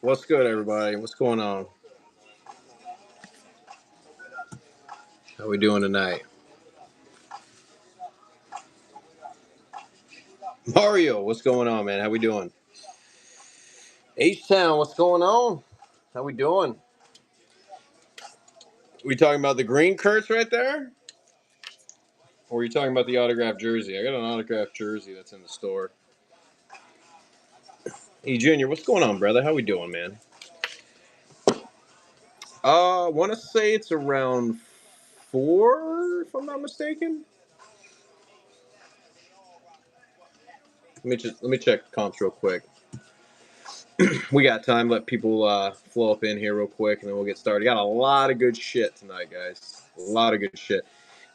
What's good, everybody? What's going on? How we doing tonight? Mario, what's going on, man? How we doing? H-Town, what's going on? How we doing? We talking about the green Kurtz right there? Or are you talking about the autographed jersey? I got an autographed jersey that's in the store. Hey, Junior, what's going on, brother? How we doing, man? I want to say it's around 4, if I'm not mistaken. Let me check comps real quick. We got time. Let people flow up in here real quick, and then we'll get started. Got a lot of good shit tonight, guys. A lot of good shit.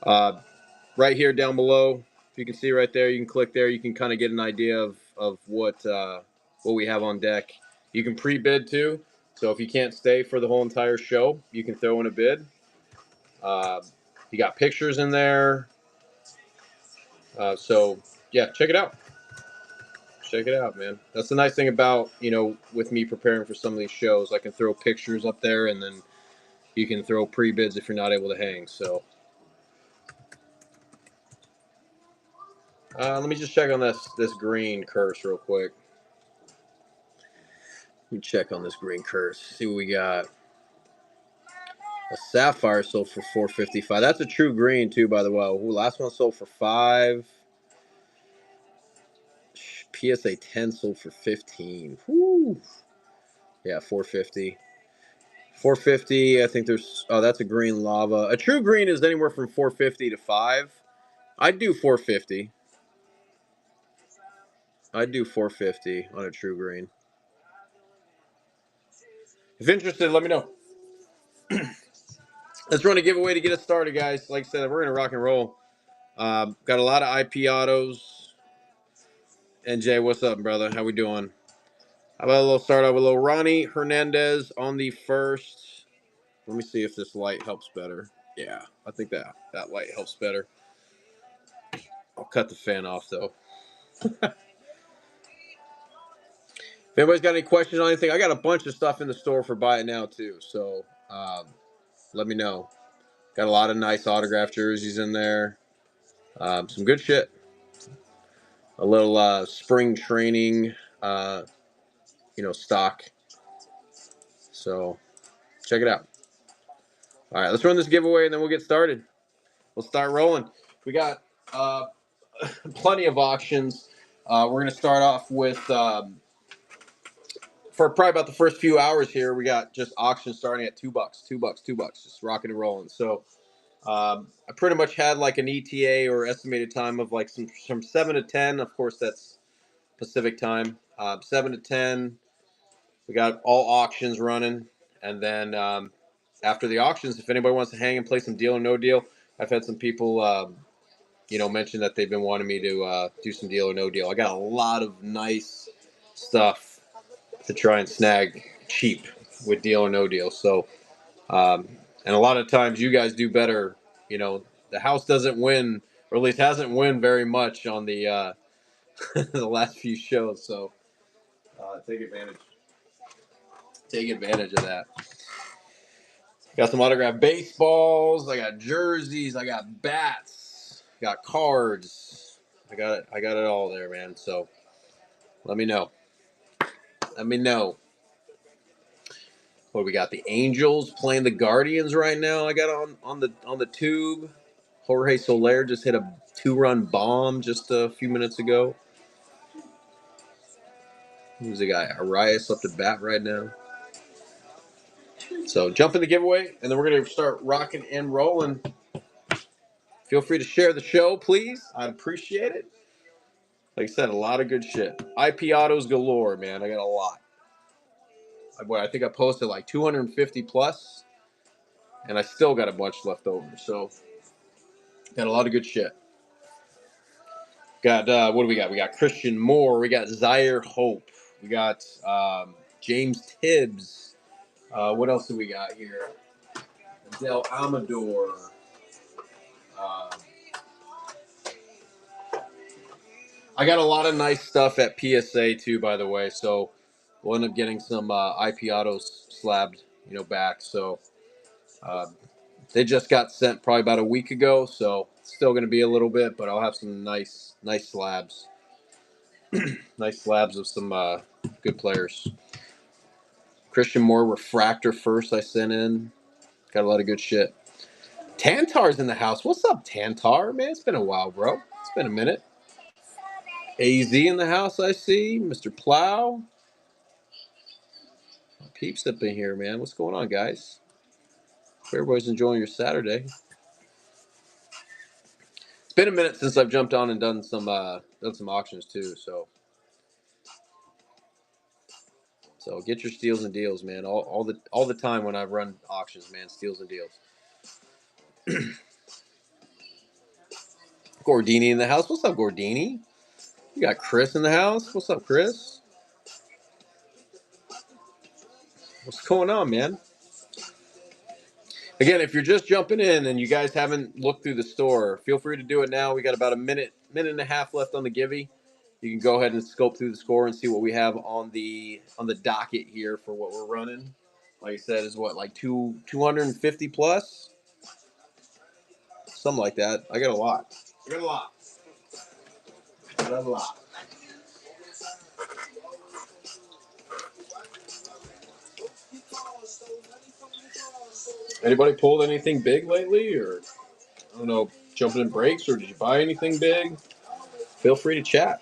Right here down below, if you can see right there, you can click there. You can kind of get an idea of what we have on deck. You can pre-bid too. So if you can't stay for the whole entire show, you can throw in a bid. You got pictures in there. So yeah, check it out. Check it out, man. That's the nice thing about, with me preparing for some of these shows. I can throw pictures up there, and then you can throw pre-bids if you're not able to hang. So let me just check on this green curse real quick. Let me check on this green curse. See what we got. A sapphire sold for $4.55. That's a true green too, by the way. Ooh, last one sold for $5. PSA 10 sold for $15. Woo. Yeah, $4.50. $4.50. I think there's. Oh, that's a green lava. A true green is anywhere from $4.50 to $5. I'd do $4.50. I'd do $4.50 on a true green. If interested, let me know. Let's run a giveaway to get us started, guys. Like I said, we're gonna rock and roll. Got a lot of IP autos. And Jay, what's up, brother? How we doing? How about a little start out with a little Ronnie Hernandez on the first. Let me see if this light helps better. Yeah, I think that light helps better. I'll cut the fan off though. If anybody's got any questions on anything, I got a bunch of stuff in the store for buy it now too. So let me know. Got a lot of nice autographed jerseys in there. Some good shit. A little spring training, stock. So check it out. All right, let's run this giveaway and then we'll get started. We'll start rolling. We got plenty of auctions. We're going to start off with, for probably about the first few hours here, we got just auctions starting at $2, $2, just rocking and rolling. So I pretty much had like an ETA or estimated time of like from 7 to 10. Of course, that's Pacific time. 7 to 10. We got all auctions running. And then after the auctions, if anybody wants to hang and play some Deal or No Deal, I've had some people, mention that they've been wanting me to do some Deal or No Deal. I got a lot of nice stuff to try and snag cheap with Deal or No Deal. So, and a lot of times you guys do better. The house doesn't win, or at least hasn't won very much on the the last few shows. So take advantage. Take advantage of that. Got some autographed baseballs. I got jerseys. I got bats. Got cards. I got it. I got it all there, man. So let me know. Let me know. What we got? The Angels playing the Guardians right now. I got on the tube. Jorge Soler just hit a 2-run bomb just a few minutes ago. Who's the guy? Arias up to bat right now. So jump in the giveaway, and then we're going to start rocking and rolling. Feel free to share the show, please. I'd appreciate it. Like I said, a lot of good shit. IP autos galore, man. I got a lot. I think I posted like 250 plus, and I still got a bunch left over. So got a lot of good shit. Got what do we got? We got Christian Moore. We got Zaire Hope. We got James Tibbs. What else do we got here? Del Amador. I got a lot of nice stuff at PSA too, by the way. So we'll end up getting some IP autos slabbed, back. So they just got sent probably about a week ago. So it's still going to be a little bit, but I'll have some nice slabs, nice slabs of some good players. Christian Moore refractor first. I sent in. Got a lot of good shit. Tantar's in the house. What's up, Tantar? Man, it's been a while, bro. It's been a minute. AZ in the house, I see. Mr. Plow. Peeps up in here, man. What's going on, guys? Hope everybody's enjoying your Saturday. It's been a minute since I've jumped on and done some auctions too. So get your steals and deals, man. All the time when I run auctions, man. Steals and deals. Gordini in the house. What's up, Gordini? You got Chris in the house. What's up, Chris? What's going on, man? Again, if you're just jumping in and you guys haven't looked through the store, feel free to do it now. We got about a minute and a half left on the Givey. You can go ahead and scope through the score and see what we have on the docket here for what we're running. Like I said, is what, like 250 plus? Something like that. I got a lot. Got a lot. Anybody pulled anything big lately, or I don't know, jumping in breaks, or did you buy anything big? Feel free to chat.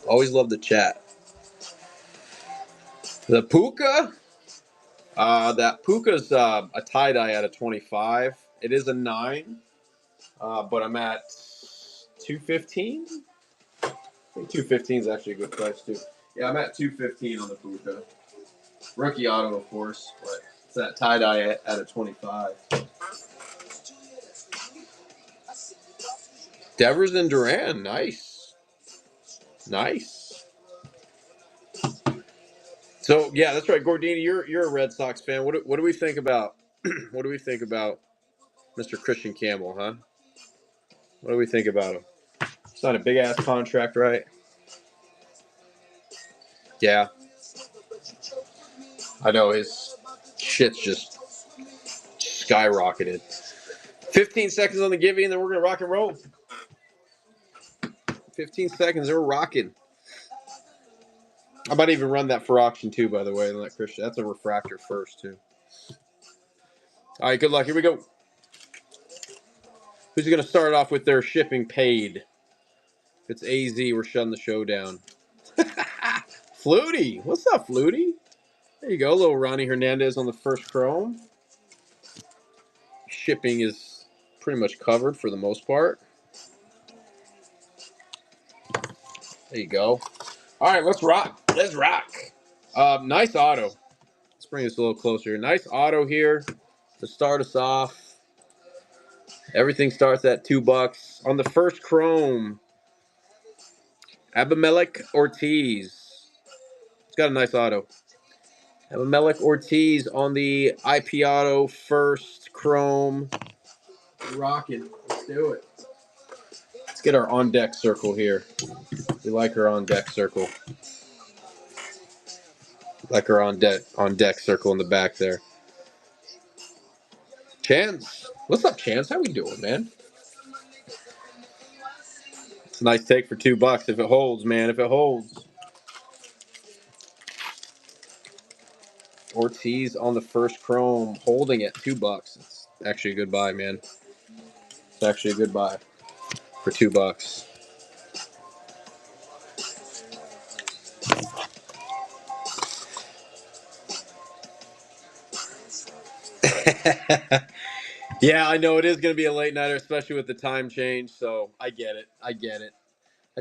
Always love to chat. The Puka, that Puka's a tie-dye out of 25. It is a 9, but I'm at 215. I think 215 is actually a good price too. Yeah, I'm at 215 on the Puka. Rookie auto, of course, but it's that tie-dye out of 25. Devers and Duran, nice. So yeah, that's right, Gordini. You're a Red Sox fan. What do we think about what do we think about Mr. Christian Campbell, huh? What do we think about him? Signed a big ass contract, right? Yeah, I know his shit's just skyrocketed. 15 seconds on the Givey, and then we're gonna rock and roll. 15 seconds, and we're rocking. I might even run that for auction too, by the way. And let Christian. That's a refractor first too. All right, good luck. Here we go. Who's going to start off with their shipping paid? If it's AZ, we're shutting the show down. Flutie. What's up, Flutie? There you go. Little Ronnie Hernandez on the first chrome. Shipping is pretty much covered for the most part. There you go. All right, let's rock. Nice auto. Let's bring this a little closer. Nice auto here to start us off. Everything starts at $2. On the first chrome, Abimelec Ortiz. It's got a nice auto. Abimelec Ortiz on the IP auto first chrome. Rocking. Let's do it. Let's get our on deck circle here. We like our on deck circle. Like our on deck circle in the back there. Chance. What's up, Chance? How we doing, man? It's a nice take for $2 if it holds, man. If it holds. Ortiz on the first chrome, holding at $2. It's actually a good buy, man. It's actually a good buy for $2. Yeah, I know it is going to be a late nighter, especially with the time change. So I get it. I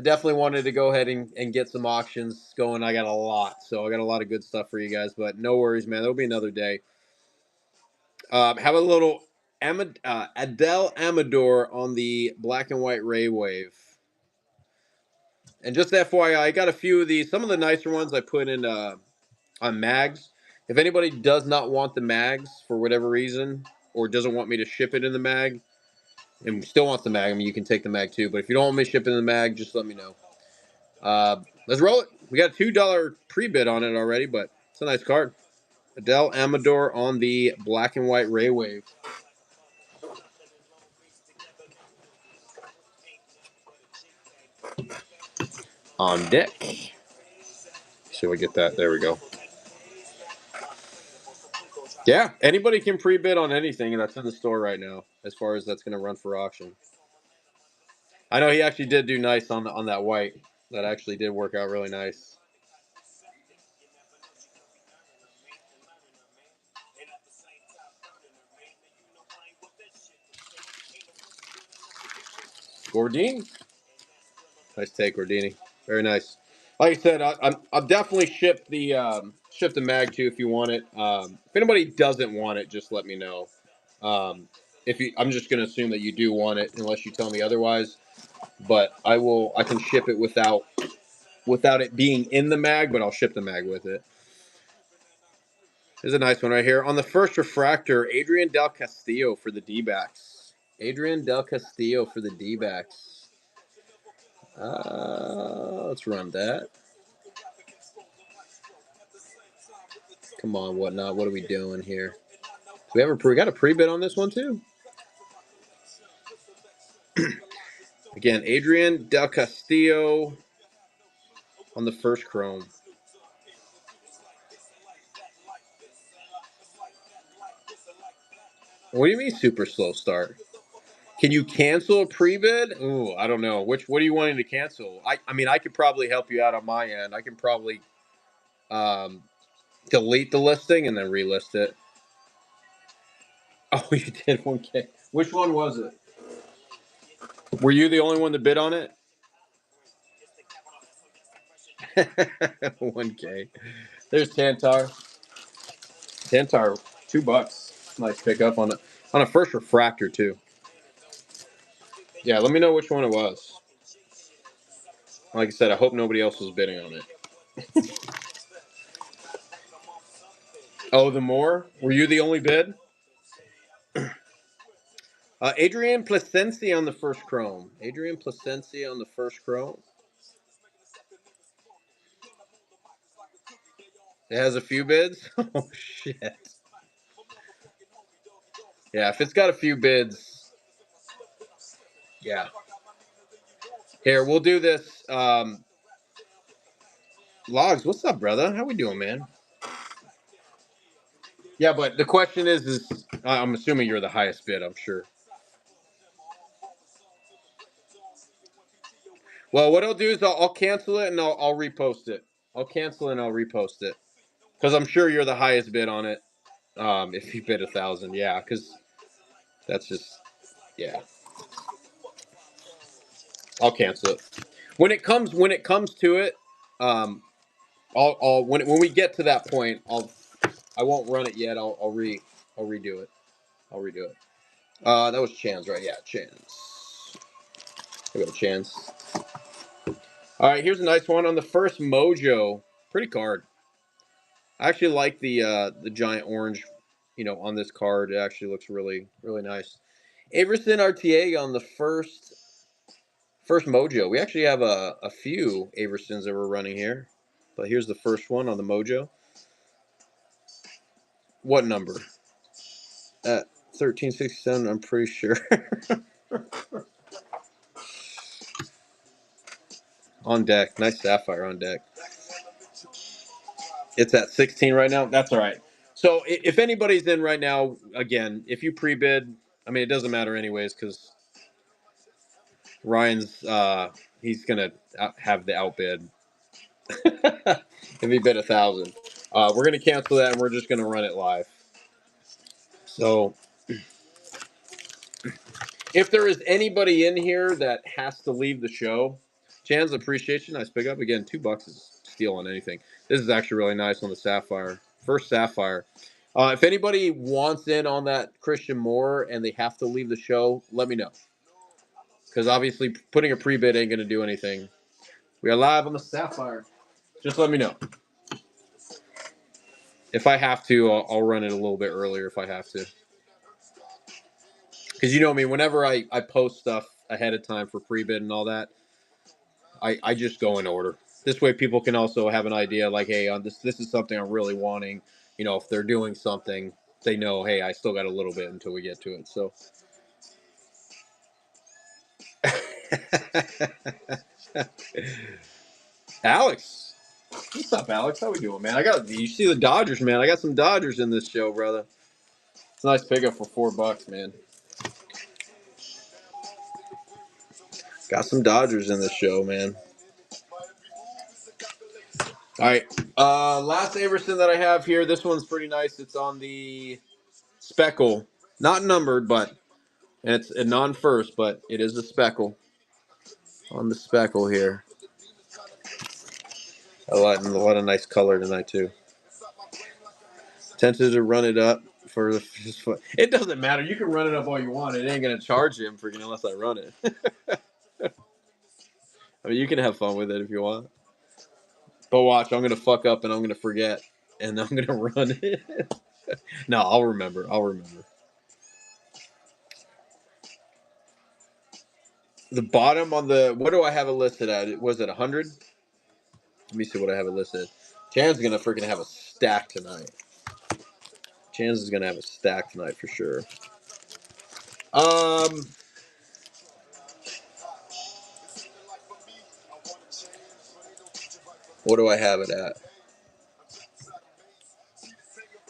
definitely wanted to go ahead and get some auctions going. I got a lot. So I got a lot of good stuff for you guys. But no worries, man. There'll be another day. Have a little Adele Amador on the black and white Ray Wave. And just FYI, I got a few of these. Some of the nicer ones I put in on mags. If anybody does not want the mags for whatever reason, or doesn't want me to ship it in the mag, and still wants the mag, I mean, you can take the mag too. But if you don't want me to ship it in the mag, just let me know. Let's roll it. We got a $2 pre-bid on it already, but it's a nice card. Adele Amador on the black and white Ray Wave. On deck. So we get that. There we go. Yeah, anybody can pre-bid on anything that's in the store right now, as far as that's going to run for auction. I know he actually did do nice on that white. That actually did work out really nice. Gordini. Nice take, Gordini. Very nice. Like I said, I'll definitely ship the mag too if you want it. If anybody doesn't want it, just let me know. I'm just gonna assume that you do want it unless you tell me otherwise. But I can ship it without it being in the mag, but I'll ship the mag with it. There's a nice one right here. On the first refractor, Adrian Del Castillo for the D-backs. Adrian Del Castillo for the D-backs. Let's run that. Come on, whatnot. What are we doing here? We got a pre-bid on this one too. Again, Adrian Del Castillo on the first chrome. What do you mean super slow start? Can you cancel a pre-bid? Ooh, I don't know. What are you wanting to cancel? I mean, I could probably help you out on my end. I can probably delete the listing and then relist it. Oh, you did 1K. Which one was it? Were you the only one to bid on it? 1K. There's Tantar. Tantar, $2. Nice pickup on a first refractor too. Yeah, let me know which one it was. Like I said, I hope nobody else was bidding on it. Oh, the more? Were you the only bid? Adrian Placencia on the first chrome. Adrian Placencia on the first chrome. It has a few bids? Oh, shit. Yeah, if it's got a few bids, yeah. Here, we'll do this. Logs, what's up, brother? How we doing, man? Yeah, but the question is I'm assuming you're the highest bid, I'm sure. Well, what I'll do is I'll cancel it and I'll repost it. I'll cancel it and I'll repost it. Because I'm sure you're the highest bid on it. If you bid 1,000, yeah, because that's just, yeah. I'll cancel it when it comes to it. I'll when we get to that point, I won't run it yet. I'll redo it. I'll redo it. That was Chan's, right? Yeah, Chan's. I got a Chan's. All right, here's a nice one on the first Mojo. Pretty card. I actually like the giant orange, on this card. It actually looks really really nice. Averson Artiega on the first Mojo. We actually have a few Aversons that we're running here, but here's the first one on the Mojo. What number? At 1367, I'm pretty sure. On deck. Nice sapphire on deck. It's at 16 right now. That's all right. So if anybody's in right now, again, if you pre-bid, I mean, it doesn't matter anyways because Ryan's he's gonna have the outbid if he bid 1,000. We're gonna cancel that and we're just gonna run it live. So if there is anybody in here that has to leave the show, Chan's appreciation, nice pickup. Again, $2 is steal on anything. This is actually really nice on the Sapphire. First Sapphire. If anybody wants in on that Christian Moore and they have to leave the show, let me know. Because obviously putting a pre-bid ain't going to do anything. We are live on the Sapphire. Just let me know. If I have to, I'll run it a little bit earlier if I have to. Because you know me, whenever I post stuff ahead of time for pre-bid and all that, I just go in order. This way, people can also have an idea, like, hey, on this is something I'm really wanting. You know, if they're doing something, they know, hey, I still got a little bit until we get to it. So, Alex, what's up, Alex? How we doing, man? You see the Dodgers, man. I got some Dodgers in this show, brother. It's a nice pickup for $4, man. Got some Dodgers in this show, man. All right. Last Averson that I have here. This one's pretty nice. It's on the Speckle. Not numbered, and it's a non-first, but it is a Speckle. On the Speckle here. A lot of nice color tonight, too. Tempted to run it up for the. It doesn't matter. You can run it up all you want. It ain't going to charge him freaking unless I run it. I mean, you can have fun with it if you want. But watch, I'm going to fuck up and I'm going to forget. And I'm going to run it. No, I'll remember. The bottom on the. What do I have it listed at? Was it 100? Let me see what I have it listed. Chan's going to freaking have a stack tonight. Chance is going to have a stack tonight for sure. What do I have it at?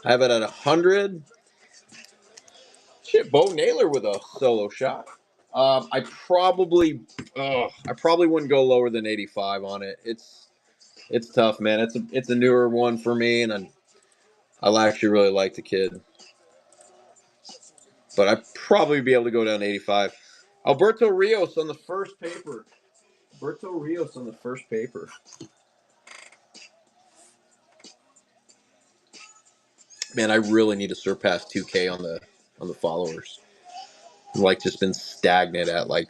I have it at 100. Shit, Bo Naylor with a solo shot. I probably wouldn't go lower than 85 on it. It's tough, man. It's a newer one for me, and I actually really like the kid. But I'd probably be able to go down to 85. Alberto Rios on the first paper. Man, I really need to surpass 2K on the followers. I'm like just been stagnant at like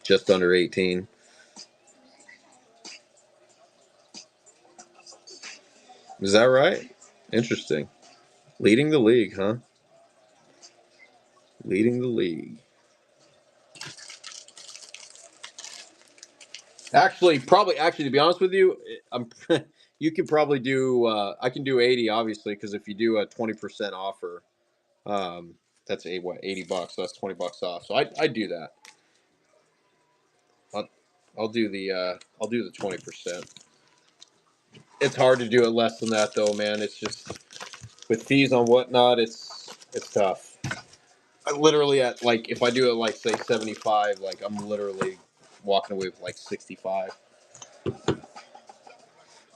just under 18. Is that right? Interesting. Leading the league, huh? Leading the league. Actually, to be honest with you, I'm. You could probably do. I can do 80, obviously, because if you do a 20% offer, that's $80. So that's $20 off. So I do that. I'll do the 20%. It's hard to do it less than that, though, man. It's just with fees on whatnot. It's tough. I literally at like if I do it like say 75, like I'm literally walking away with like 65.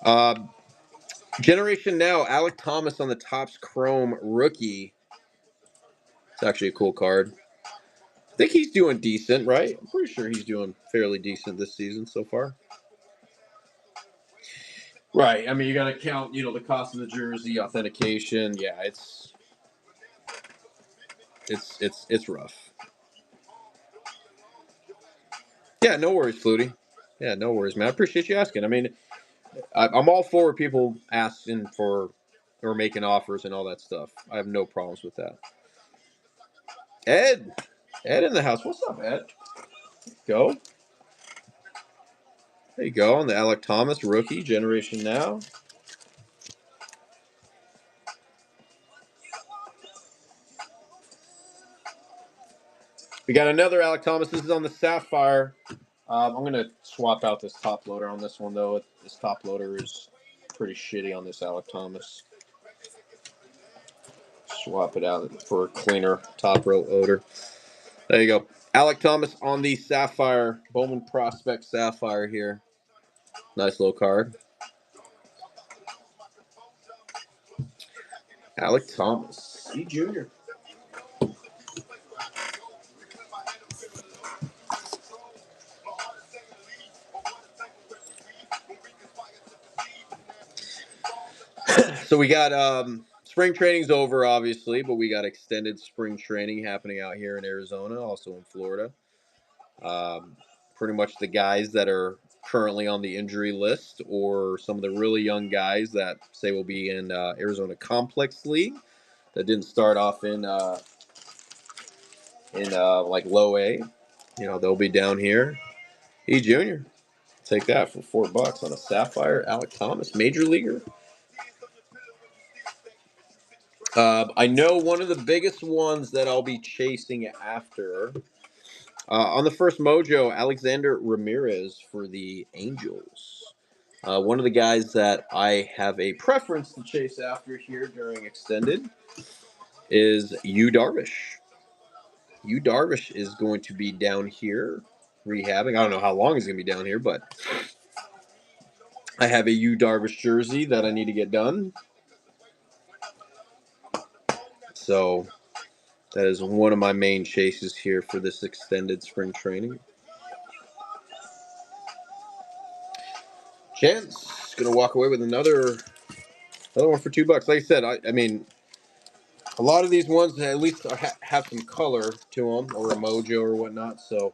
Um, Generation Now, Alec Thomas on the Topps Chrome rookie. It's actually a cool card. I think he's doing decent, right? I'm pretty sure he's doing fairly decent this season so far. Right. I mean, you got to count, the cost of the jersey, authentication. Yeah, it's rough. Yeah, no worries, Flutie. Yeah, no worries, man. I appreciate you asking. I mean, I'm all for people asking for or making offers and all that stuff. I have no problems with that. Ed in the house. What's up, Ed? Go. There you go. On the Alec Thomas rookie Generation Now. We got another Alec Thomas. This is on the Sapphire. I'm going to swap out this top loader on this one, though. This top loader is pretty shitty on this Alec Thomas. Swap it out for a cleaner top loader. There you go. Alec Thomas on the Sapphire. Bowman Prospect Sapphire here. Nice little card. Alec Thomas. C. Jr. So we got spring training's over, obviously, but we got extended spring training happening out here in Arizona, also in Florida. Pretty much the guys that are currently on the injury list or some of the really young guys that say will be in Arizona Complex League that didn't start off in like low A. They'll be down here. E Junior. Take that for $4 on a Sapphire. Alec Thomas, Major Leaguer. I know one of the biggest ones that I'll be chasing after on the first Mojo, Alexander Ramirez for the Angels. One of the guys that I have a preference to chase after here during extended is Yu Darvish. Yu Darvish is going to be down here rehabbing. I don't know how long he's going to be down here, but I have a Yu Darvish jersey that I need to get done. So that is one of my main chases here for this extended spring training. Chance going to walk away with another one for $2. Like I said, I mean, a lot of these ones at least have some color to them, or a mojo or whatnot. So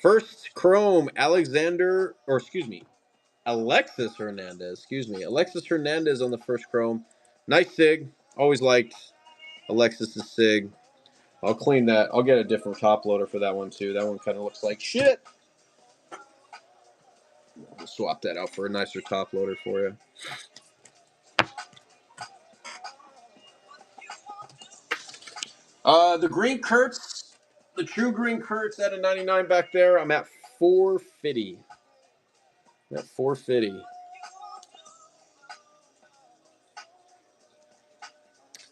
first Chrome, Alexis Hernandez. Alexis Hernandez on the first Chrome. Nice sig. Always liked Alexis's sig. I'll clean that. I'll get a different top loader for that one too. That one kind of looks like shit. We'll swap that out for a nicer top loader for you. The green Kurtz, the true green Kurtz at a 99 back there. I'm at 450. I'm at 450.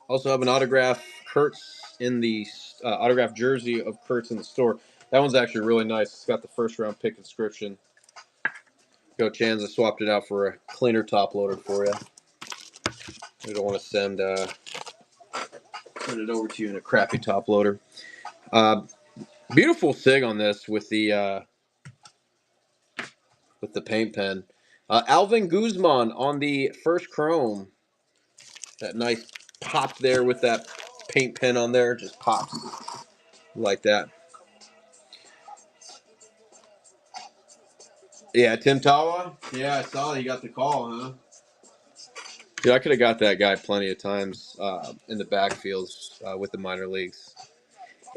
Also have an autograph Kurtz in the autograph jersey of Kurtz in the store. That one's actually really nice. It's got the first round pick inscription. Go Chans, I swapped it out for a cleaner top loader for you. I don't want to send it over to you in a crappy top loader. Beautiful sig on this with the paint pen. Alvin Guzman on the first Chrome. That nice pop there with that paint pen on there. Just pops like that. Yeah, Tim Tawa. Yeah, I saw you got the call, huh? Dude, I could have got that guy plenty of times in the backfields with the minor leagues.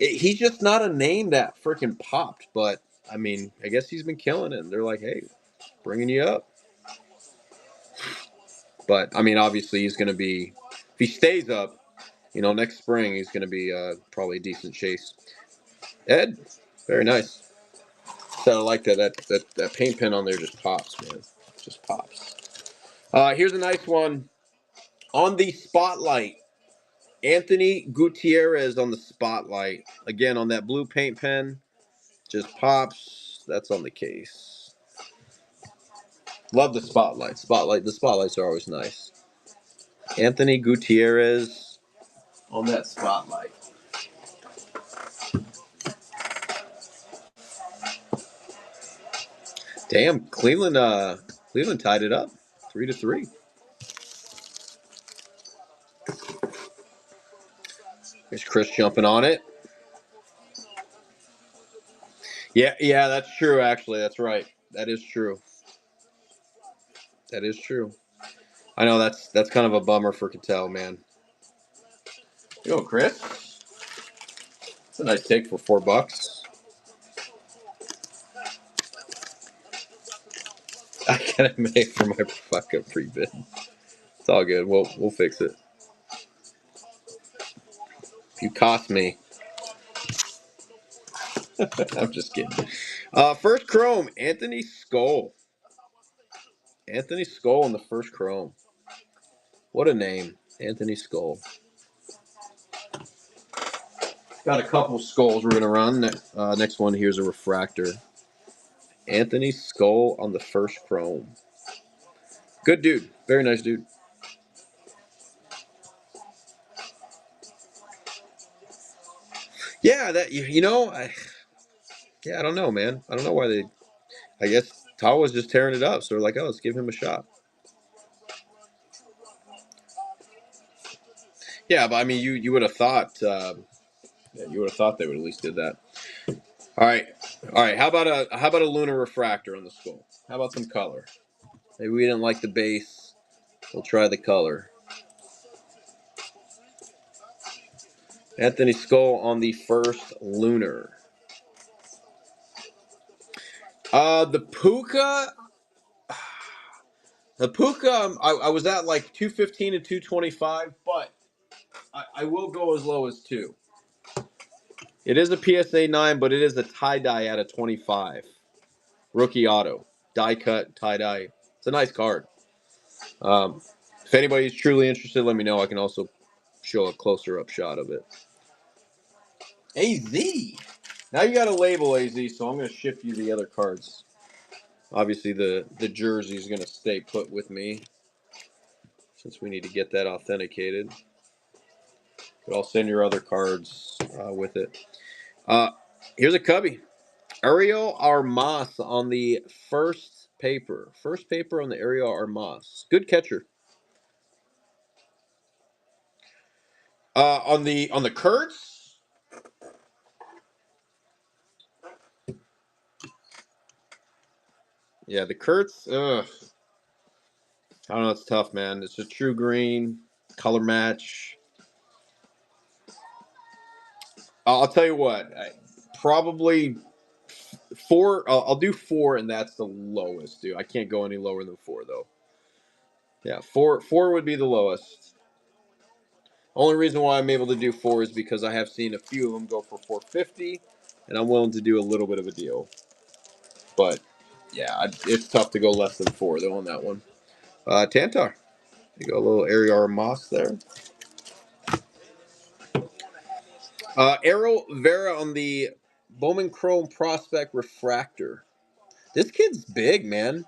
He's just not a name that freaking popped, but I mean, I guess he's been killing it. And they're like, hey, bringing you up. But I mean, obviously, he's going to be, if he stays up, next spring, he's going to be probably a decent chase. Ed, very nice. So I like that paint pen on there just pops, man. Just pops. Here's a nice one on the spotlight. Anthony Gutierrez on the spotlight. Again, on that blue paint pen. Just pops. That's on the case. Love the spotlight. The spotlights are always nice. Anthony Gutierrez on that spotlight. Damn, Cleveland tied it up 3-3. There's Chris jumping on it. Yeah, that's true, actually. That's right. That is true. That is true. I know that's kind of a bummer for Cattell, man. Yo, Chris. That's a nice take for $4. I gotta make for my fucking pre-bid. It's all good. We'll fix it. You cost me. I'm just kidding. First Chrome, Anthony Skull. Anthony Skull in the first Chrome. What a name, Anthony Skull. Got a couple skulls we're gonna run. Next one here's a refractor. Anthony Skull on the first Chrome. Good dude. Very nice dude. Yeah, that I don't know, man. I don't know why I guess Tawa's just tearing it up, so they're like, oh, let's give him a shot. Yeah, but I mean, you would have thought, you would have thought they would at least did that. All right. How about a lunar refractor on the skull? How about some color? Maybe we didn't like the base. We'll try the color. Anthony Skull on the first lunar. The Puka. The Puka, I was at like 215 and 225, but I will go as low as 2. It is a PSA 9, but it is a tie-dye out of 25. Rookie auto. Die cut, tie-dye. It's a nice card. If anybody's truly interested, let me know. I can also show a closer-up shot of it. AZ! Now you got a label, AZ, so I'm going to ship you the other cards. Obviously, the jersey is going to stay put with me since we need to get that authenticated. But I'll send your other cards with it. Here's a cubby. Ariel Armas on the first paper. First paper on the Ariel Armas. Good catcher. On the Kurtz. Yeah, the Kurtz. Ugh. I don't know. It's tough, man. It's a true green color match. I'll tell you what. Probably 4. I'll do 4, and that's the lowest, dude. I can't go any lower than 4, though. Yeah, 4 would be the lowest. Only reason why I'm able to do 4 is because I have seen a few of them go for 450, and I'm willing to do a little bit of a deal. But yeah, it's tough to go less than 4 though on that one. Tantar, you go a little Ariel Moss there. Arrow Vera on the Bowman Chrome Prospect Refractor. This kid's big, man.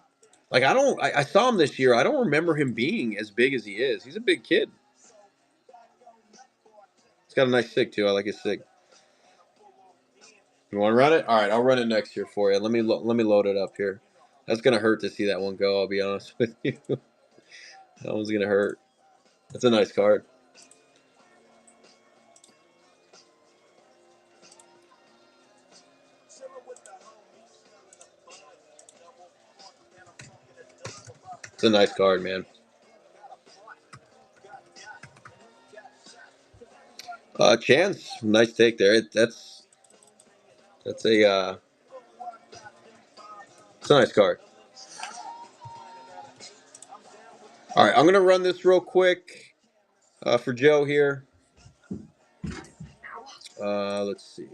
Like I saw him this year. I don't remember him being as big as he is. He's a big kid. He's got a nice sig too. I like his sig. You want to run it? All right, I'll run it next year for you. Let me load it up here. That's gonna hurt to see that one go. I'll be honest with you. That one's gonna hurt. That's a nice card. It's a nice card, man. Chance, nice take there. That's a it's a nice card. All right, I'm gonna run this real quick for Joe here. Let's see.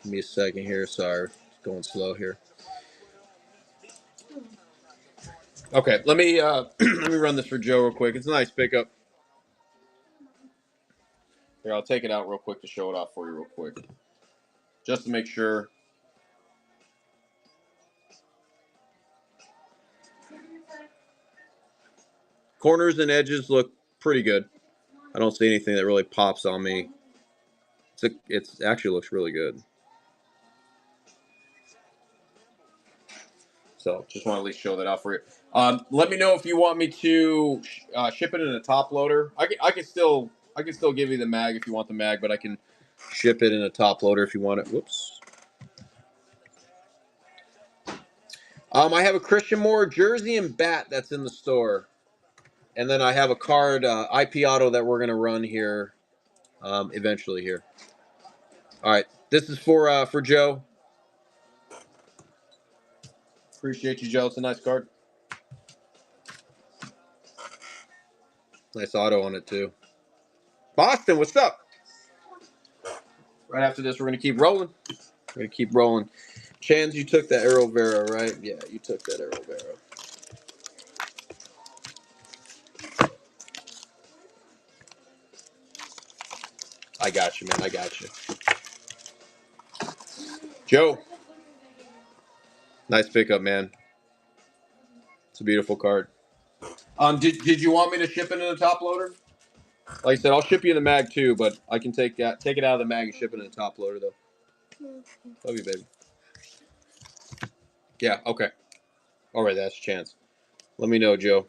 Give me a second here. Sorry, it's going slow here. Okay, let me let me run this for Joe real quick. It's a nice pickup. Here, I'll take it out real quick to show it off for you real quick, just to make sure. Corners and edges look pretty good. I don't see anything that really pops on me. It actually looks really good. So just want to at least show that out for you. Let me know if you want me to ship it in a top loader. I can still give you the mag if you want the mag, but I can ship it in a top loader if you want it. Whoops. I have a Christian Moore jersey and bat that's in the store, and then I have a card IP Auto that we're gonna run here eventually here. All right, this is for Joe. Appreciate you, Joe. It's a nice card. Nice auto on it too. Boston, what's up? Right after this, we're gonna keep rolling. We're gonna keep rolling. Chans, you took that Arrow Vera, right? Yeah, you took that Arrow Vera. I got you, man. I got you. Joe, nice pickup, man. It's a beautiful card. Did you want me to ship it in a top loader? Like I said, I'll ship you in the mag too, but I can take it out of the mag and ship it in a top loader though. Love you, baby. Yeah. Okay. All right. That's a chance. Let me know, Joe.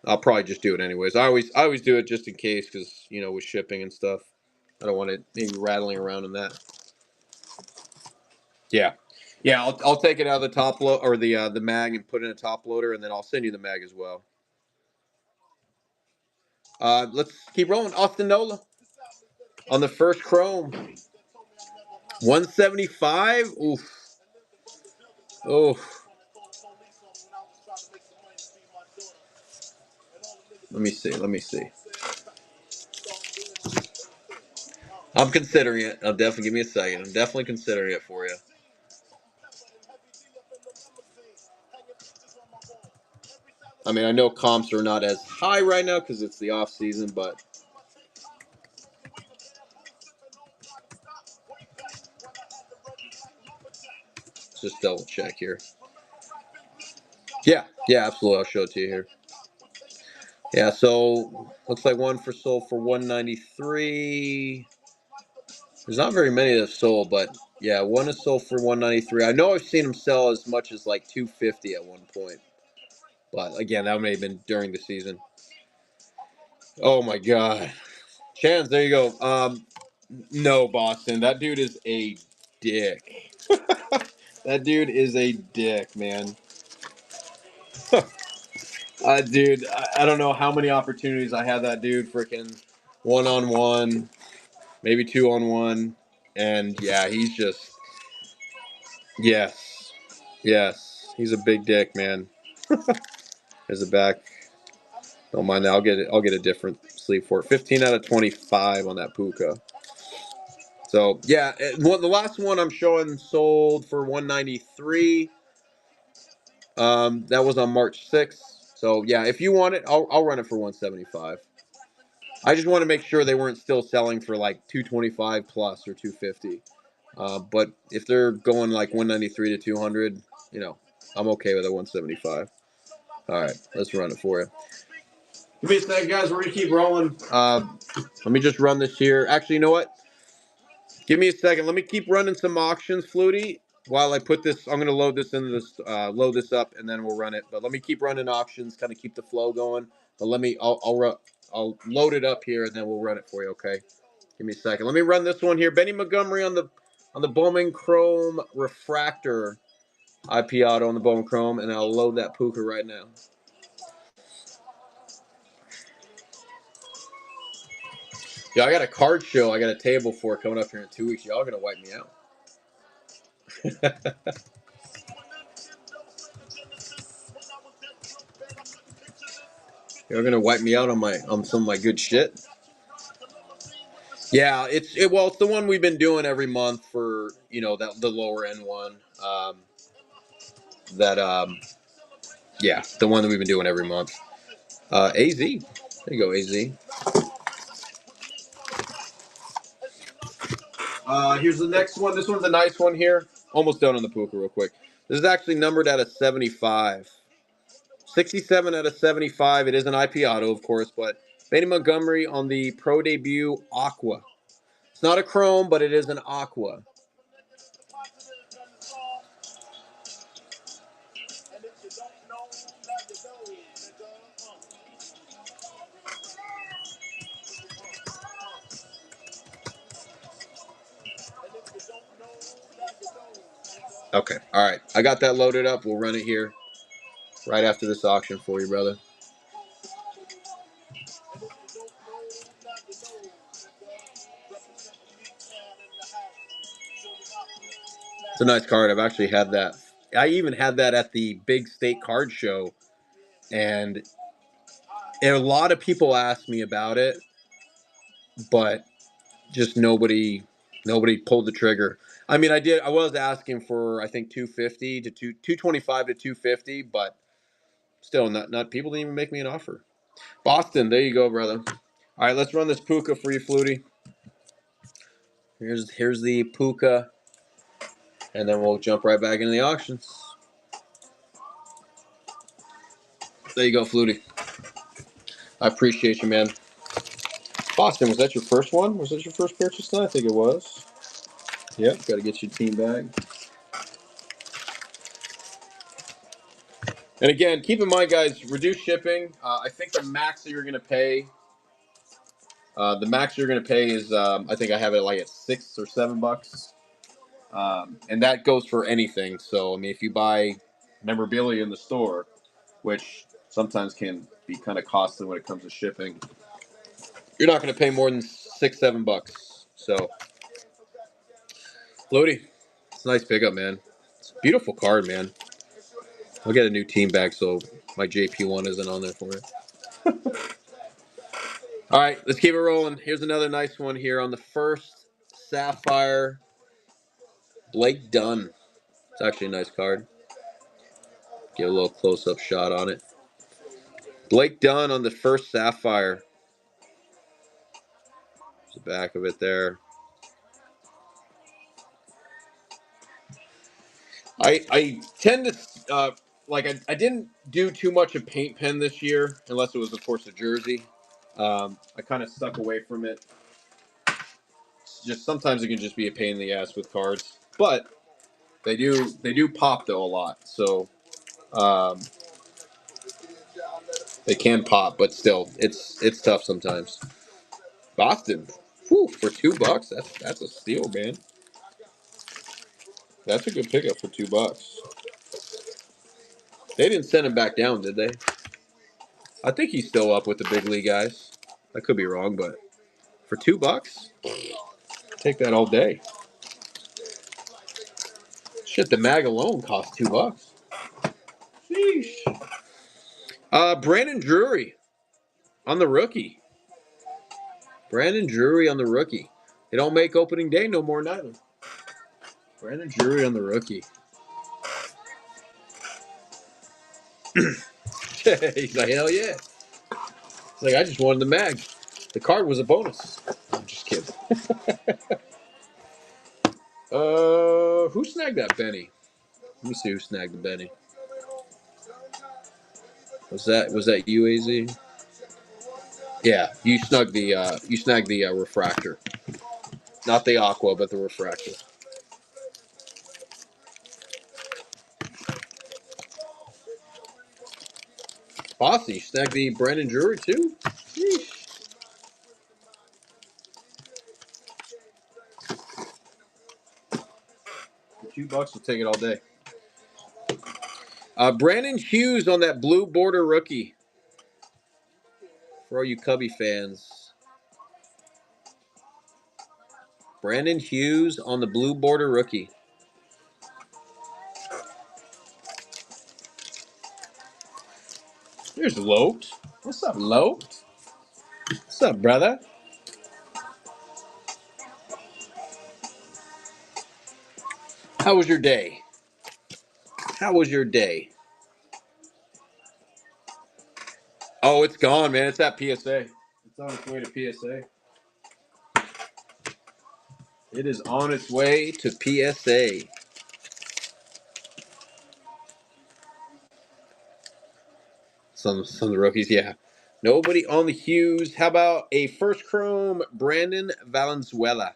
I'll probably just do it anyways. I always do it just in case because with shipping and stuff, I don't want it maybe rattling around in that. Yeah. Yeah, I'll take it out of the top load or the mag and put it in a top loader, and then I'll send you the mag as well. Let's keep rolling. Austin Nola on the first Chrome. 175. Oof. Oh. Let me see. Let me see. I'm considering it. I'll definitely give me a second. I'm definitely considering it for you. I mean, I know comps are not as high right now because it's the off season, but let's just double check here. Yeah, absolutely. I'll show it to you here. Yeah, so looks like one for sold for 193. There's not very many that have sold, but yeah, one is sold for 193. I know I've seen them sell as much as like 250 at one point, but again, that may have been during the season. Oh my God, Chance, there you go. No, Boston, that dude is a dick. That dude is a dick, man. Dude, I don't know how many opportunities I had that dude freaking 1-on-1, maybe 2-on-1, and yeah, he's just yes, yes, he's a big dick, man. There's a back. Don't mind that. I'll get it. I'll get a different sleeve for it. 15 out of 25 on that Puka. So yeah, the last one I'm showing sold for 193. That was on March 6th. So yeah, if you want it, I'll run it for 175. I just want to make sure they weren't still selling for like 225 plus or 250. But if they're going like 193 to 200, I'm okay with a 175. All right, let's run it for you. Give me a second, guys. We're gonna keep rolling. Let me just run this here. Actually, you know what? Give me a second. Let me keep running some auctions, Flutie. While I put this, I'm gonna load this into this, load this up, and then we'll run it. But let me keep running auctions, kind of keep the flow going. But I'll load it up here, and then we'll run it for you. Okay? Give me a second. Let me run this one here. Benny Montgomery on the Bowman Chrome Refractor IP Auto on the Bowman Chrome, and I'll load that Puka right now. Yeah, I got a card show. I got a table for coming up here in 2 weeks. Y'all gonna wipe me out. You're gonna wipe me out on some of my good shit. Yeah, it's the one we've been doing every month for that the lower end one. That yeah, the one that we've been doing every month. AZ, there you go, AZ. Here's the next one. This one's a nice one here. Almost done on the Puka real quick. This is actually numbered out of 75. 67 out of 75. It is an IP auto, of course, but Benny Montgomery on the Pro Debut Aqua. It's not a chrome, but it is an aqua. Okay, all right. I got that loaded up. We'll run it here right after this auction for you, brother. It's a nice card. I've actually had that. I even had that at the big state card show, and a lot of people asked me about it, but just nobody pulled the trigger. I mean, I was asking for I think 250 to 225 to 250, but still not people didn't even make me an offer. Boston, there you go, brother. All right, let's run this Puka for you, Flutie. Here's the Puka, and then we'll jump right back into the auctions. There you go, Flutie. I appreciate you, man. Boston, was that your first one? Was that your first purchase? Then I think it was. Yep, got to get your team bag. And again, keep in mind, guys, reduce shipping. I think the max that you're going to pay, is, I think I have it like at $6 or $7, and that goes for anything. So I mean, if you buy memorabilia in the store, which sometimes can be kind of costly when it comes to shipping, you're not going to pay more than $6, $7. So Lodi, it's a nice pickup, man. It's a beautiful card, man. I'll get a new team bag so my JP1 isn't on there for it. All right, let's keep it rolling. Here's another nice one here on the first Sapphire. Blake Dunn. It's actually a nice card. Get a little close-up shot on it. Blake Dunn on the first Sapphire. There's the back of it there. I tend to I didn't do too much of paint pen this year unless it was of course a jersey. I kind of stuck away from it. It's just sometimes it can just be a pain in the ass with cards, but they do pop though a lot. So um, they can pop, but still it's tough sometimes. Boston, whew, for $2, that's a steal, man. That's a good pickup for $2. They didn't send him back down, did they? I think he's still up with the big league guys. I could be wrong, but for $2, take that all day. Shit, the mag alone costs $2. Sheesh. Brandon Drury on the rookie. Brandon Drury on the rookie. They don't make opening day no more neither. Brandon Drury on the rookie. He's like, hell yeah. He's like, I just wanted the mag. The card was a bonus. I'm just kidding. Who snagged that Benny? Let me see who snagged the Benny. Was that you, AZ? Yeah, you snagged the refractor, not the aqua, but the refractor. Bossy, you snagged the Brandon Drury too. Sheesh. For $2, will take it all day. Brandon Hughes on that blue border rookie. For all you Cubby fans. Brandon Hughes on the blue border rookie. There's Lote. What's up, Lote? What's up, brother? How was your day? How was your day? Oh, it's gone, man. It's at PSA. It's on its way to PSA. It is on its way to PSA. Some of the rookies, yeah. Nobody on the Hughes. How about a first chrome Brandon Valenzuela?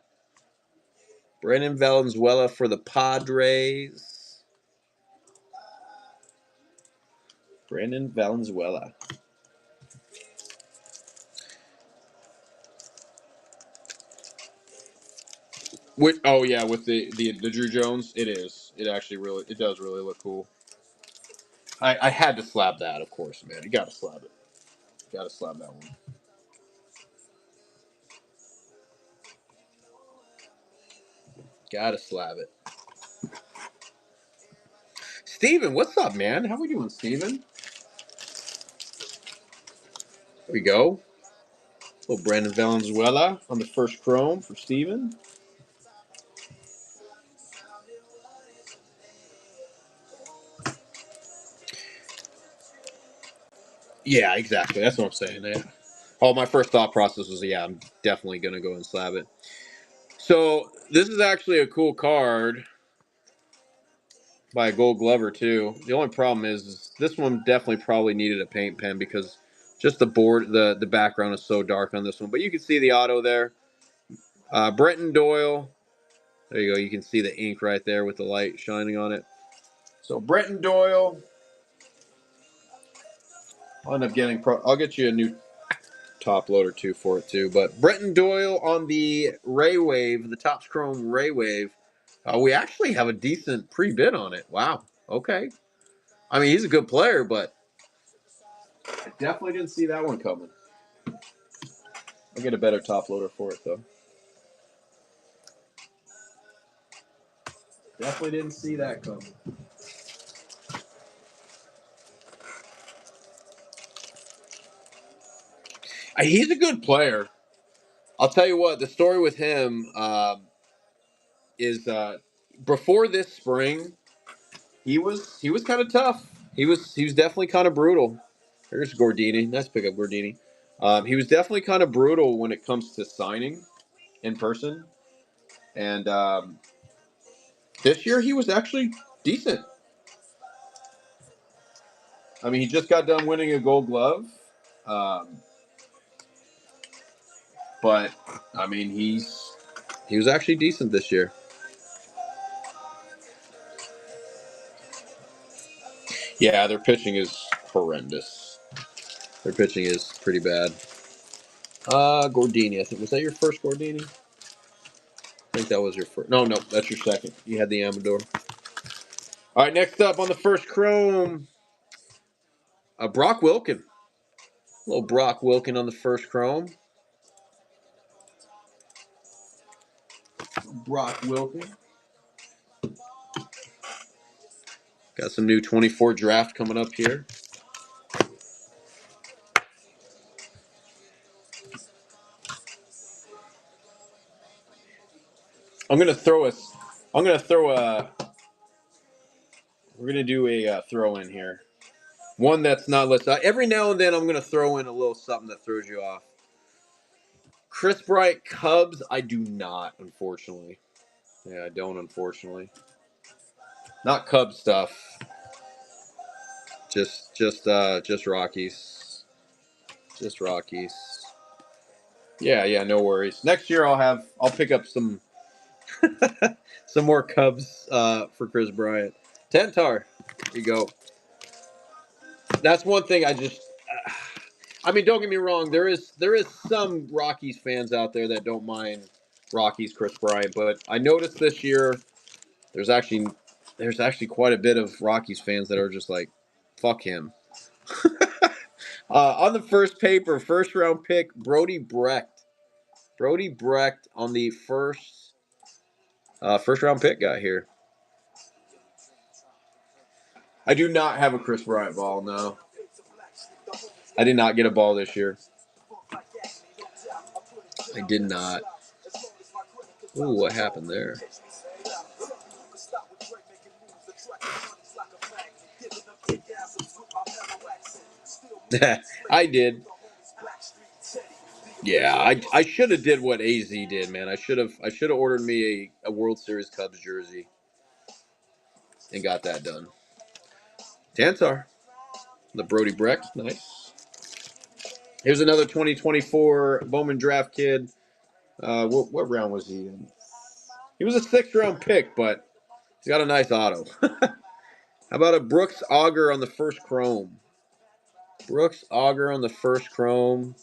Brandon Valenzuela for the Padres. Brandon Valenzuela. Oh yeah, with the Drew Jones, it is. It does really look cool. I had to slab that, of course, man. You gotta slab it. Gotta slab that one. Gotta slab it. Steven, what's up, man? How we doing, Steven? There we go. Little Brandon Valenzuela on the first chrome for Steven. Yeah, exactly. That's what I'm saying. Yeah. Oh, my first thought process was, yeah, I'm definitely gonna go and slab it. So this is actually a cool card by a Gold Glover too. The only problem is this one definitely probably needed a paint pen because just the background is so dark on this one. But you can see the auto there. Brenton Doyle. There you go. You can see the ink right there with the light shining on it. So Brenton Doyle. I'll end up getting. I'll get you a new top loader too for it too. But Brenton Doyle on the Ray Wave, the Topps Chrome Ray Wave. We actually have a decent pre-bid on it. Wow. Okay. I mean, he's a good player, but I definitely didn't see that one coming. I'll get a better top loader for it though. Definitely didn't see that coming. He's a good player. I'll tell you what. The story with him is before this spring, he was kind of tough. He was definitely kind of brutal. There's Gordini. Nice pickup, Gordini. He was definitely kind of brutal when it comes to signing in person, and this year he was actually decent. I mean, he just got done winning a Gold Glove, um, but I mean, he was actually decent this year. Yeah, their pitching is horrendous. Their pitching is pretty bad. Gordini, I think was that your first Gordini? I think that was your first. No, that's your second. You had the Amador. All right, next up on the first Chrome, Brock Wilken. A little Brock Wilken on the first Chrome. Brock Wilken. Got some new 24 draft coming up here. I'm gonna throw a. We're gonna do a throw in here. One that's not listed. Every now and then, I'm gonna throw in a little something that throws you off. Chris Bryant Cubs. I do not, unfortunately. Yeah, I don't, unfortunately. Not Cubs stuff. Just Rockies. Just Rockies. Yeah, no worries. Next year I'll pick up some some more Cubs for Chris Bryant. Tantar, here you go. That's one thing I mean, don't get me wrong. There is some Rockies fans out there that don't mind Rockies Chris Bryant, but I noticed this year there's actually quite a bit of Rockies fans that are just like, fuck him. On the first paper, first round pick, Brody Brecht. Brody Brecht on the first round pick got here. I do not have a Chris Bryant ball, no. I did not get a ball this year. I did not. Ooh, what happened there? I did. Yeah, I should have did what AZ did, man. I should have ordered me a World Series Cubs jersey and got that done. Tantar, the Brody Brecht, nice. Here's another 2024 Bowman draft kid. What round was he in? He was a 6th round pick, but he's got a nice auto. How about a Brooks Auger on the first Chrome? Brooks Auger on the first Chrome.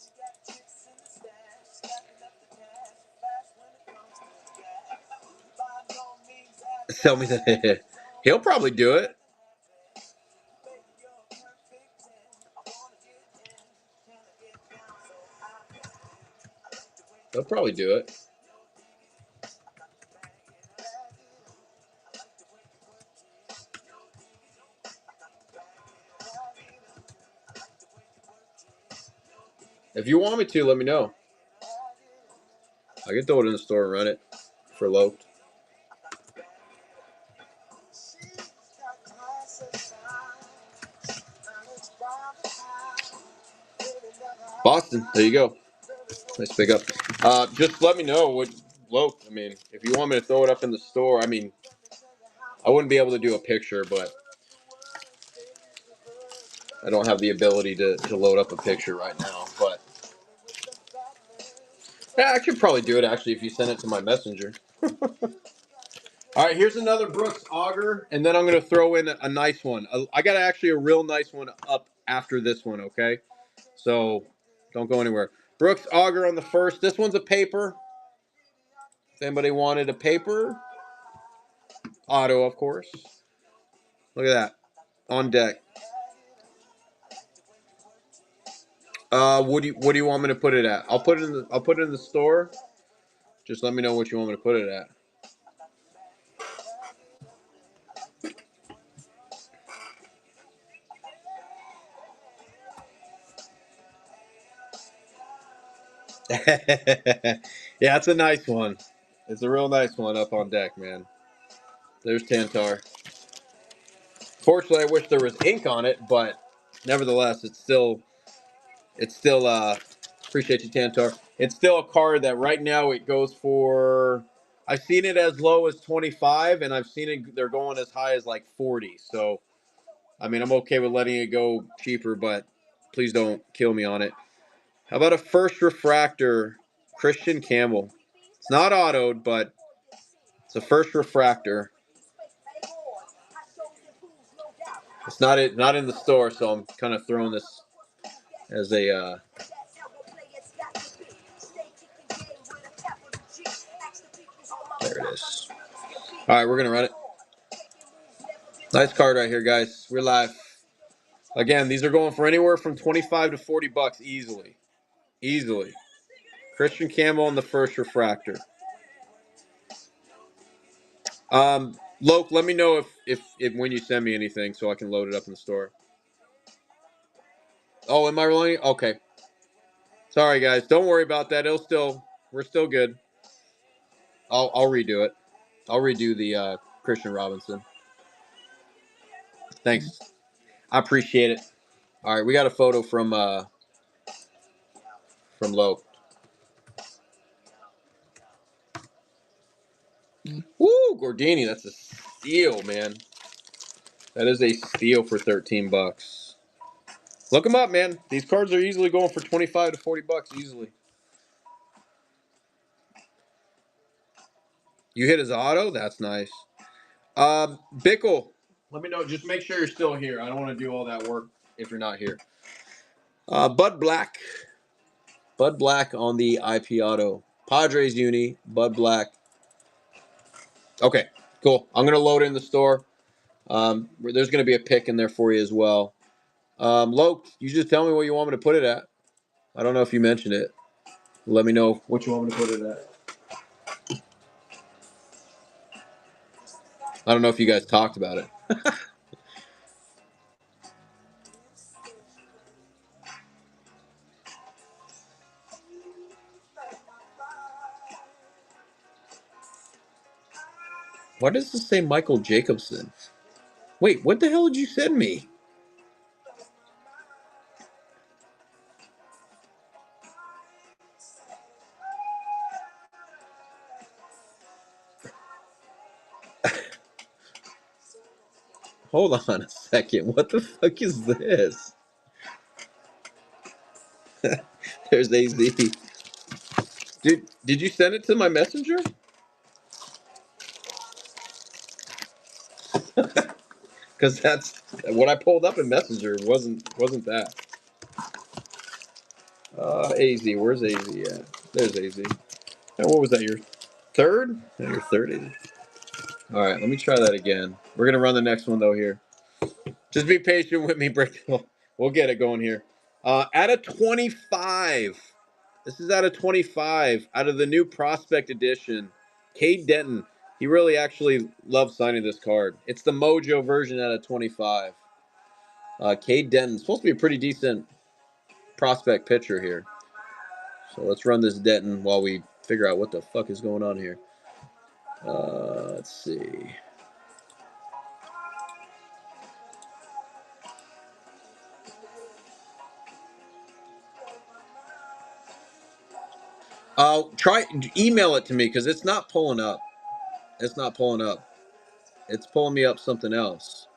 Tell me that he'll probably do it. He'll probably do it. If you want me to, let me know. I can throw it in the store and run it for low. Boston, there you go. Nice pickup. Just let me know what low. I mean, if you want me to throw it up in the store, I mean, I wouldn't be able to do a picture, but I don't have the ability to load up a picture right now. But yeah, I could probably do it actually if you send it to my messenger. All right, here's another Brooks Auger, and then I'm going to throw in a nice one. I got actually a real nice one up after this one, okay? So don't go anywhere. Brooks Auger on the first. This one's a paper. If anybody wanted a paper, auto, of course. Look at that. On deck. What do you want me to put it at? I'll put it in the store. Just let me know what you want me to put it at. Yeah, it's a nice one. It's a real nice one up on deck, man. There's Tantar. Fortunately, I wish there was ink on it, but nevertheless, it's still appreciate you, Tantar. It's still a card that right now it goes for. I've seen it as low as 25, and I've seen it they're going as high as like 40. So, I mean, I'm okay with letting it go cheaper, but please don't kill me on it. How about a first refractor, Christian Campbell? It's not autoed, but it's a first refractor. It's not in the store, so I'm kind of throwing this as a. There it is. All right, we're gonna run it. Nice card right here, guys. We're live. Again, these are going for anywhere from 25 to 40 bucks easily. Easily. Christian Campbell on the first refractor. Loke, let me know if when you send me anything so I can load it up in the store. Oh, am I rolling? Okay. Sorry, guys. Don't worry about that. We're still good. I'll redo it. I'll redo the Christian Robinson. Thanks. I appreciate it. All right, we got a photo from Loke. Woo, Gordini, that's a steal, man. That is a steal for 13 bucks. Look them up, man. These cards are easily going for 25 to 40 bucks easily. You hit his auto? That's nice. Bickle, let me know. Just make sure you're still here. I don't want to do all that work if you're not here. Bud Black. Bud Black on the IP auto. Padres uni, Bud Black. Okay, cool. I'm going to load it in the store. There's going to be a pick in there for you as well. Loke, you just tell me what you want me to put it at. I don't know if you mentioned it. Let me know what you want me to put it at. I don't know if you guys talked about it. Why does this say Michael Jacobson? Wait, what the hell did you send me? Hold on a second. What the fuck is this? There's AZ. Did you send it to my messenger? Because that's what I pulled up in messenger. Wasn't that? AZ. Where's AZ at? There's AZ. And what was that? Your third? No, your third AZ. All right. Let me try that again. We're gonna run the next one though here. Just be patient with me, Brick. We'll get it going here. Out of 25. This is out of 25. Out of the new Prospect Edition. Cade Denton. He really actually loves signing this card. It's the Mojo version out of 25. Cade Denton. Supposed to be a pretty decent prospect pitcher here. So let's run this Denton while we figure out what the fuck is going on here. Let's see. Try email it to me because it's not pulling up. It's not pulling up. It's pulling me up something else.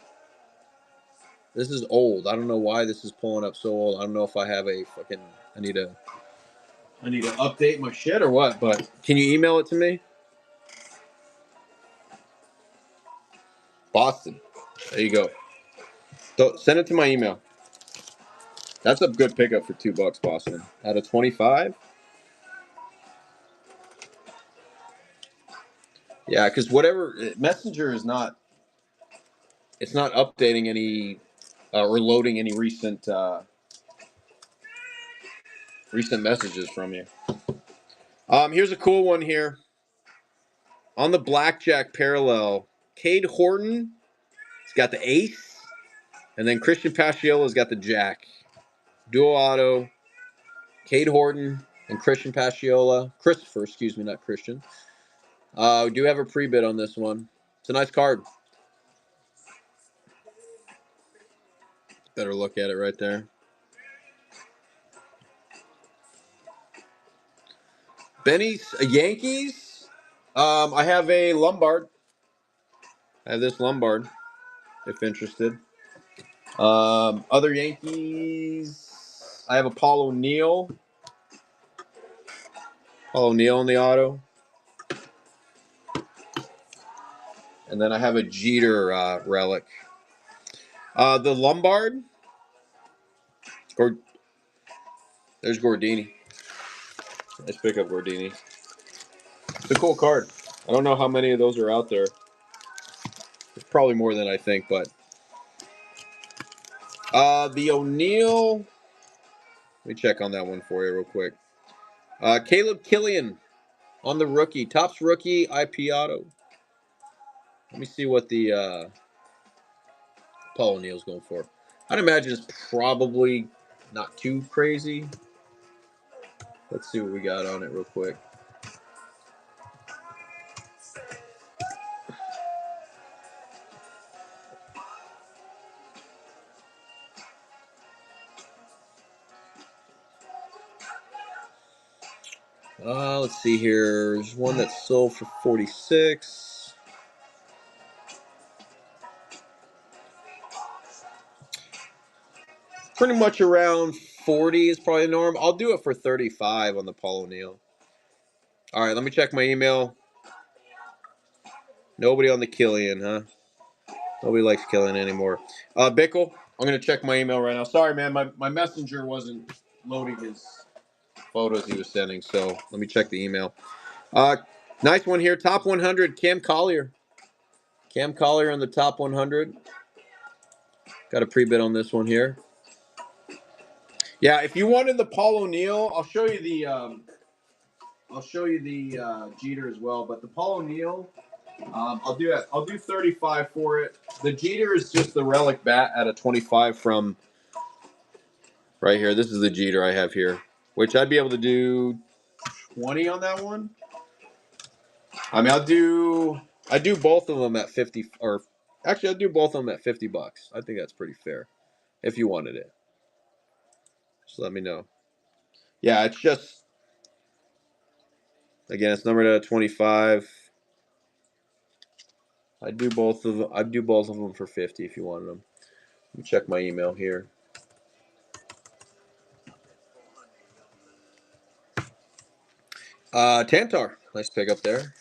This is old. I don't know why this is pulling up so old. I don't know if I have a fucking. I need to update my shit or what. But can you email it to me? Boston. There you go. So send it to my email. That's a good pickup for $2, Boston. Out of 25. Yeah, because whatever Messenger is not. It's not updating any or loading any recent messages from you. Here's a cool one here. On the blackjack parallel, Cade Horton, he's got the ace, and then Christian Paciola's got the jack. Dual auto, Cade Horton, and Christian Paschiola. Christopher, excuse me, not Christian. We do have a pre-bid on this one. It's a nice card. Better look at it right there. Benny's Yankees. I have a Lombard. I have this Lombard, if interested. Other Yankees. I have a Paul O'Neill. Paul O'Neill in the auto. And then I have a Jeter relic. The Lombard. There's Gordini. Nice pickup, Gordini. It's a cool card. I don't know how many of those are out there. There's probably more than I think, but the O'Neill. Let me check on that one for you real quick. Caleb Killian on the rookie. Topps rookie IP auto. Let me see what the Paul O'Neill's going for. I'd imagine it's probably not too crazy. Let's see what we got on it real quick. Let's see here. There's one that's sold for 46. Pretty much around 40 is probably the norm. I'll do it for 35 on the Paul O'Neill. All right, let me check my email. Nobody on the Killian, huh? Nobody likes Killian anymore. Bickle, I'm going to check my email right now. Sorry, man. My messenger wasn't loading his photos he was sending, so let me check the email. Nice one here. Top 100, Cam Collier. Cam Collier on the top 100. Got a pre-bid on this one here. Yeah, if you wanted the Paul O'Neill, I'll show you the Jeter as well. But the Paul O'Neill, I'll do 35 for it. The Jeter is just the relic bat at a 25 from right here. This is the Jeter I have here, which I'd be able to do 20 on that one. I mean, I do both of them at 50, or actually, I'll do both of them at $50. I think that's pretty fair. If you wanted it, just let me know. Yeah, it's just again, it's numbered at a 25. I do both of them for 50 if you wanted them. Let me check my email here. Tantar, nice pickup there.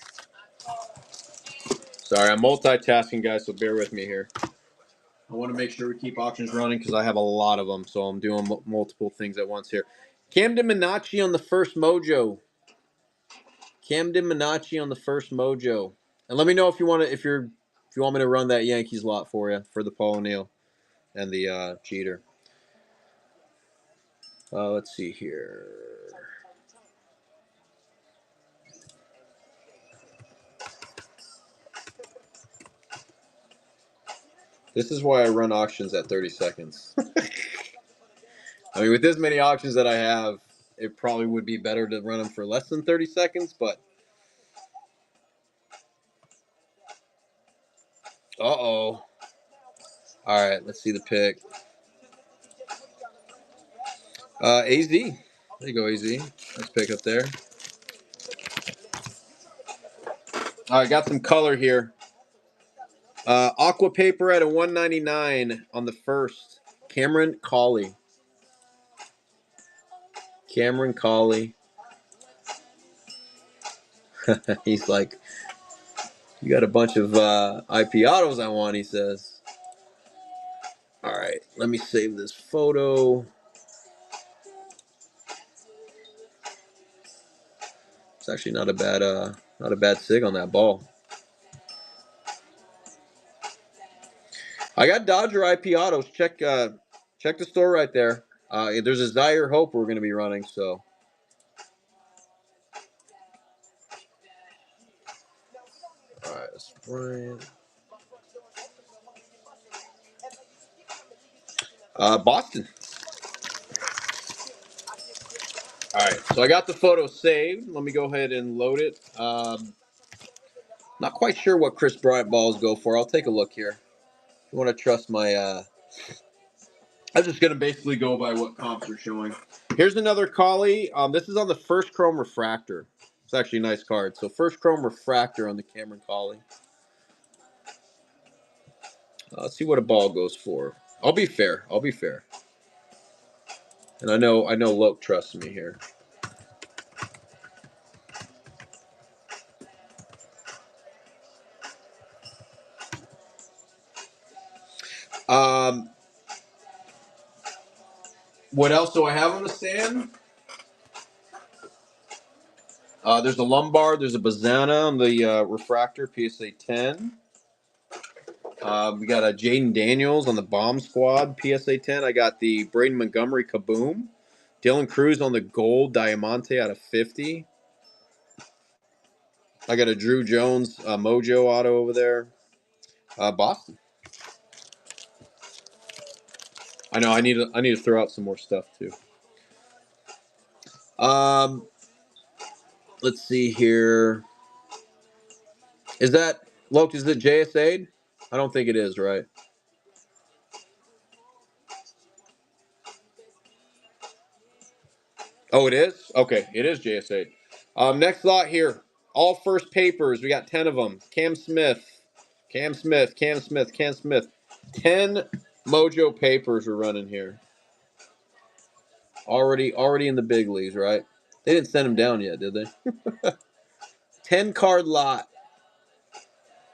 Sorry, I'm multitasking, guys, so bear with me here. I want to make sure we keep auctions running because I have a lot of them, so I'm doing multiple things at once here. Camden Minacci on the first Mojo. Camden Minacci on the first Mojo. And let me know if you want me to run that Yankees lot for you for the Paul O'Neill and the Jeter. Let's see here. This is why I run auctions at 30 seconds. I mean, with this many auctions that I have, it probably would be better to run them for less than 30 seconds, but... Uh-oh. All right, let's see the pick. AZ. There you go, AZ. Nice pick up there. All right, got some color here. Aqua paper at a 199 on the first. Cameron Cawley. Cameron Cawley. He's like, you got a bunch of IP autos I want, he says. All right, let me save this photo. It's actually not a bad sig on that ball. I got Dodger IP autos. Check the store right there. There's a Zaire Hope we're going to be running, so. All right, that's Brian. Boston. All right, so I got the photo saved. Let me go ahead and load it. Not quite sure what Chris Bryant balls go for. I'll take a look here. If you want to trust my, I'm just gonna basically go by what comps are showing. Here's another Collie. This is on the first Chrome Refractor. It's actually a nice card. So first Chrome Refractor on the Cameron Collie. Let's see what a ball goes for. I'll be fair. I'll be fair. And I know Loke trusts me here. Um, what else do I have on the stand? There's a Lombard. There's a Bazana on the Refractor PSA 10. We got a Jaden Daniels on the Bomb Squad PSA 10. I got the Braden Montgomery Kaboom. Dylan Cruz on the Gold Diamante out of 50. I got a Drew Jones Mojo auto over there. Boston. I know I need to throw out some more stuff too. Let's see here. Is that Loke? Is it JSA? I don't think it is, right? Oh, it is? Okay, it is JSA. Next lot here. All first papers. We got 10 of them. Cam Smith. 10 Mojo papers we're running here. Already in the big leagues, right? They didn't send them down yet, did they? 10 card lot.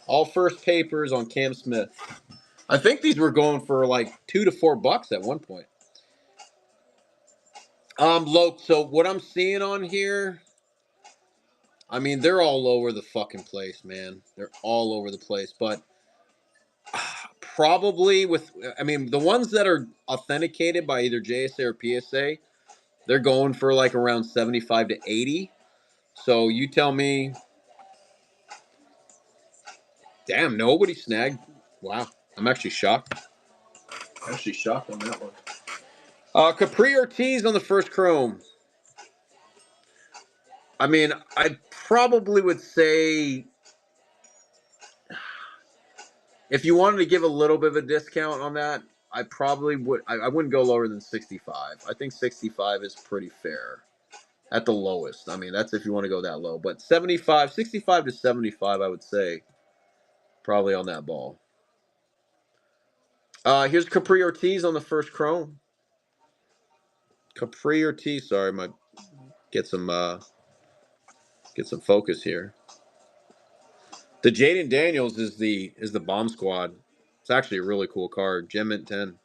All first papers on Cam Smith. I think these were going for like $2 to $4 at one point. Loke, so what I'm seeing on here, I mean, they're all over the fucking place, man. They're all over the place. But probably I mean, the ones that are authenticated by either JSA or PSA, they're going for like around 75 to 80. So you tell me. Damn, nobody snagged. Wow, I'm actually shocked. On that one. Capri Ortiz on the first Chrome. I mean, I probably would say if you wanted to give a little bit of a discount on that, I probably would. I wouldn't go lower than 65. I think 65 is pretty fair at the lowest. I mean, that's if you want to go that low. But 65 to 75, I would say probably on that ball. Here's Capri Ortiz on the first Chrome. Capri Ortiz. Sorry, my get some focus here. The Jaden Daniels is the Bomb Squad. It's actually a really cool card. Gem Mint 10.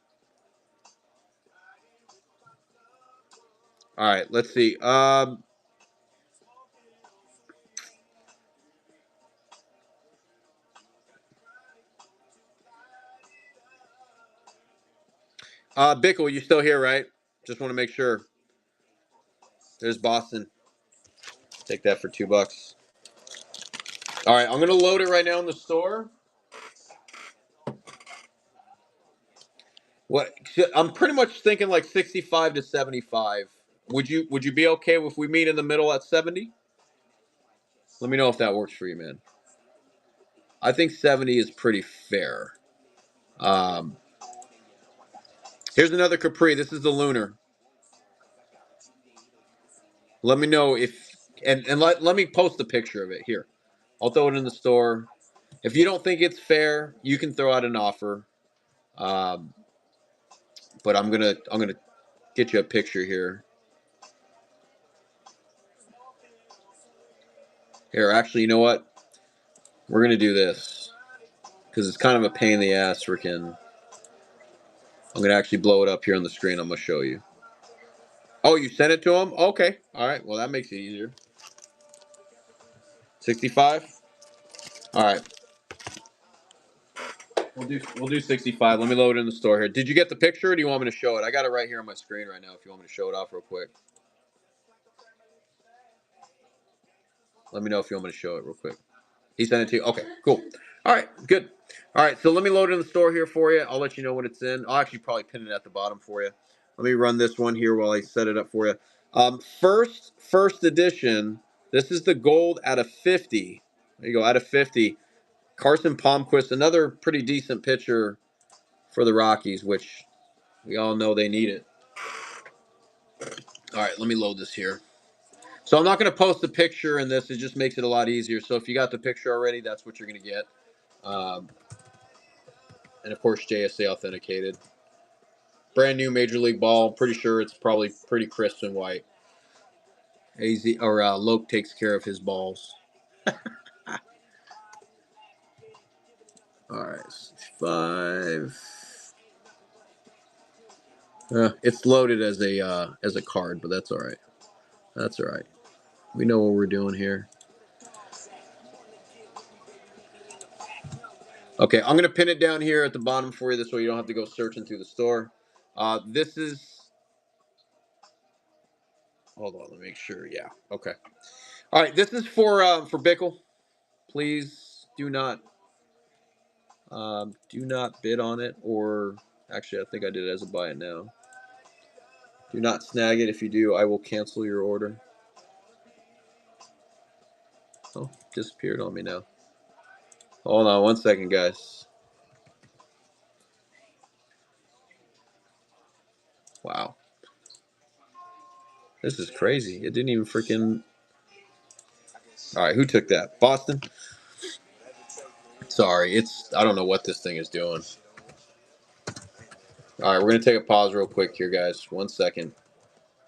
All right, let's see. Bickle, you still here, right? Just want to make sure. There's Boston. Take that for $2. All right, I'm gonna load it right now in the store. What? I'm pretty much thinking like 65 to 75. Would you be okay if we meet in the middle at 70? Let me know if that works for you, man. I think 70 is pretty fair. Here's another Capri. This is the Lunar. Let me know if and let me post a picture of it here. I'll throw it in the store. If you don't think it's fair, you can throw out an offer. But I'm gonna get you a picture here. Here, actually, you know what? We're gonna do this because it's kind of a pain in the ass. Freaking! I'm gonna actually blow it up here on the screen. I'm gonna show you. Oh, you sent it to him? Okay. All right. Well, that makes it easier. 65. All right. We'll do 65. Let me load it in the store here. Did you get the picture or do you want me to show it? I got it right here on my screen right now if you want me to show it off real quick. Let me know if you want me to show it real quick. He sent it to you? Okay, cool. All right, good. All right, so let me load it in the store here for you. I'll let you know when it's in. I'll actually probably pin it at the bottom for you. Let me run this one here while I set it up for you. First edition. This is the gold out of 50. There you go, out of 50. Carson Palmquist, another pretty decent pitcher for the Rockies, which we all know they need it. All right, let me load this here. So I'm not going to post a picture in this. It just makes it a lot easier. So if you got the picture already, that's what you're going to get. And, of course, JSA authenticated. Brand new Major League ball. Pretty sure it's probably pretty crisp and white. AZ or Loke takes care of his balls. All right, 5. It's loaded as a card, but that's all right. That's all right. We know what we're doing here. Okay, I'm gonna pin it down here at the bottom for you. This way you don't have to go searching through the store. This is. Hold on, let me make sure. Yeah. Okay. All right. This is for Bickle. Please do not bid on it, or actually, I think I did it as a buy it now. Do not snag it. If you do, I will cancel your order. Oh, disappeared on me now. Hold on 1 second, guys. Wow. This is crazy. It didn't even freaking. All right, who took that? Boston? Sorry, I don't know what this thing is doing. All right, we're going to take a pause real quick here, guys. 1 second.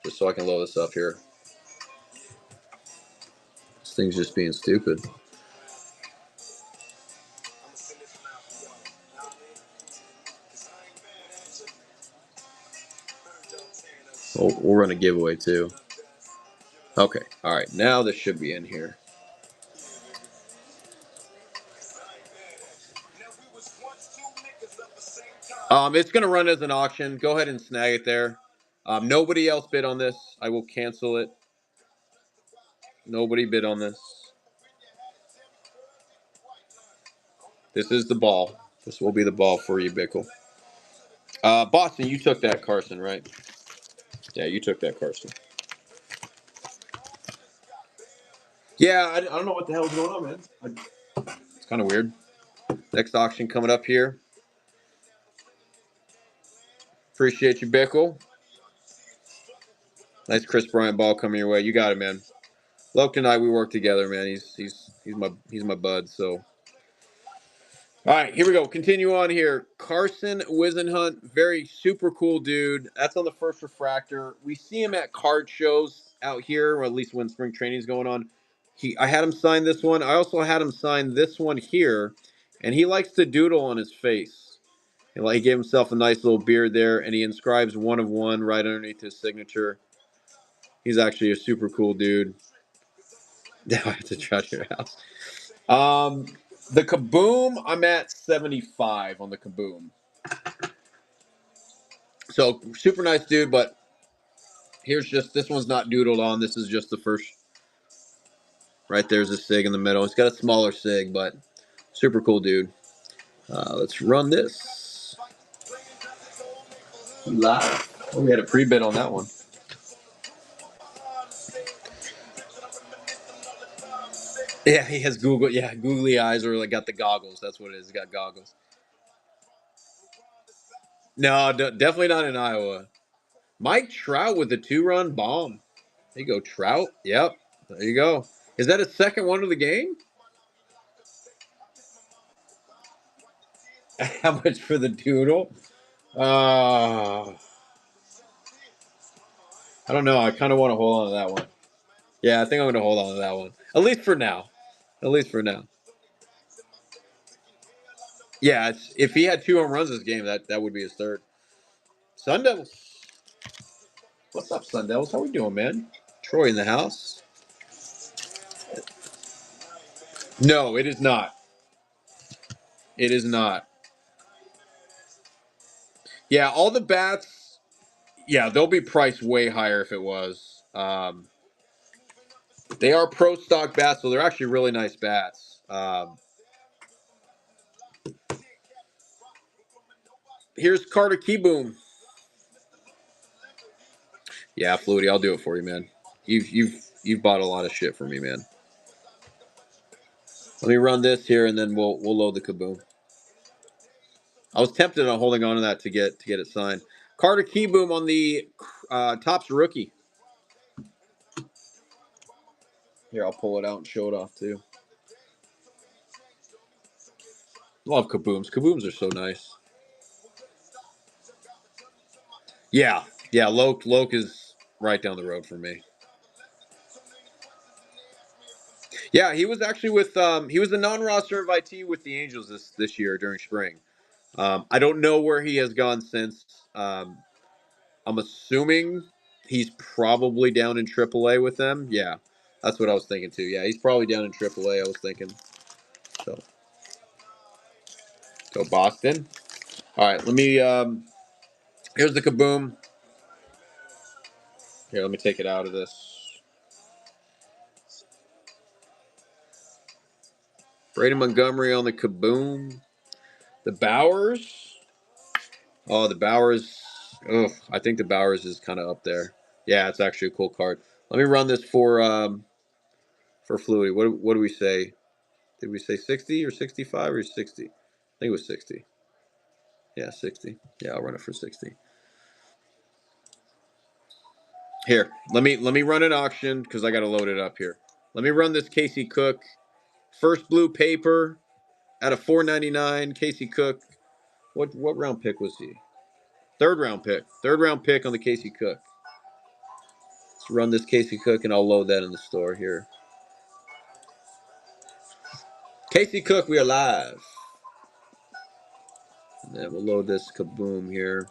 Just so I can load this up here. This thing's just being stupid. Oh, we'll run a giveaway too. Okay, all right. Now this should be in here. It's going to run as an auction. Go ahead and snag it there. Nobody else bid on this. I will cancel it. Nobody bid on this. This is the ball. This will be the ball for you, Bickle. Boston, you took that, Carson, right? Yeah, you took that, Carson. Yeah, I don't know what the hell's going on, man. It's kind of weird. Next auction coming up here. Appreciate you, Bickle. Nice Chris Bryant ball coming your way. You got it, man. Loke and I, we work together, man. He's my bud. So, all right, here we go. Continue on here. Carson Wisenhunt, very super cool dude. That's on the first refractor. We see him at card shows out here, or at least when spring training is going on. I had him sign this one. I also had him sign this one here, and he likes to doodle on his face. He gave himself a nice little beard there, and he inscribes 1 of 1 right underneath his signature. He's actually a super cool dude. Now I have to trash your house. The Kaboom, I'm at 75 on the Kaboom. So super nice dude, but here's just this one's not doodled on. This is just the first. Right there's a sig in the middle. He's got a smaller sig, but super cool dude. Let's run this. Live. Oh, we had a pre-bid on that one. Yeah, he has Google. Yeah, googly eyes, or like got the goggles. That's what it is. He got goggles. No, definitely not in Iowa. Mike Trout with the 2-run bomb. There you go, Trout. Yep, there you go. Is that his second one of the game? How much for the doodle? I don't know. I kind of want to hold on to that one. Yeah, I think I'm going to hold on to that one. At least for now. At least for now. Yeah, if he had 2 home runs this game, that would be his third. Sun Devils. What's up, Sun Devils? How we doing, man? Troy in the house. No, it is not. It is not. Yeah, all the bats. Yeah, they'll be priced way higher if it was. They are pro stock bats, so they're actually really nice bats. Here's Carter Kieboom. Yeah, Flutie, I'll do it for you, man. You've bought a lot of shit for me, man. Let me run this here, and then we'll load the Kaboom. I was tempted on holding on to that to get it signed. Carter Keyboom on the Topps rookie. Here, I'll pull it out and show it off too. Love Kabooms. Kabooms are so nice. Yeah, yeah. Loke is right down the road for me. Yeah, he was actually with he was the non-roster invitee with the Angels this year during spring. I don't know where he has gone since. I'm assuming he's probably down in AAA with them. Yeah, that's what I was thinking too. Yeah, he's probably down in AAA. I was thinking. So go Boston. All right, let me. Here's the Kaboom. Here, let me take it out of this. Brady Montgomery on the Kaboom. The Bowers. Oh, the Bowers. Oh, I think the Bowers is kind of up there. Yeah, it's actually a cool card. Let me run this for Flutie. What do we say? Did we say 60 or 65 or 60? I think it was 60. Yeah, 60. Yeah, I'll run it for 60. Here, let me run an auction because I got to load it up here. Let me run this Casey Cook first blue paper out of 499. Casey Cook. What round pick was he? Third round pick. Third round pick on the Casey Cook. Let's run this Casey Cook and I'll load that in the store here. Casey Cook, we are live. And then we'll load this Kaboom here.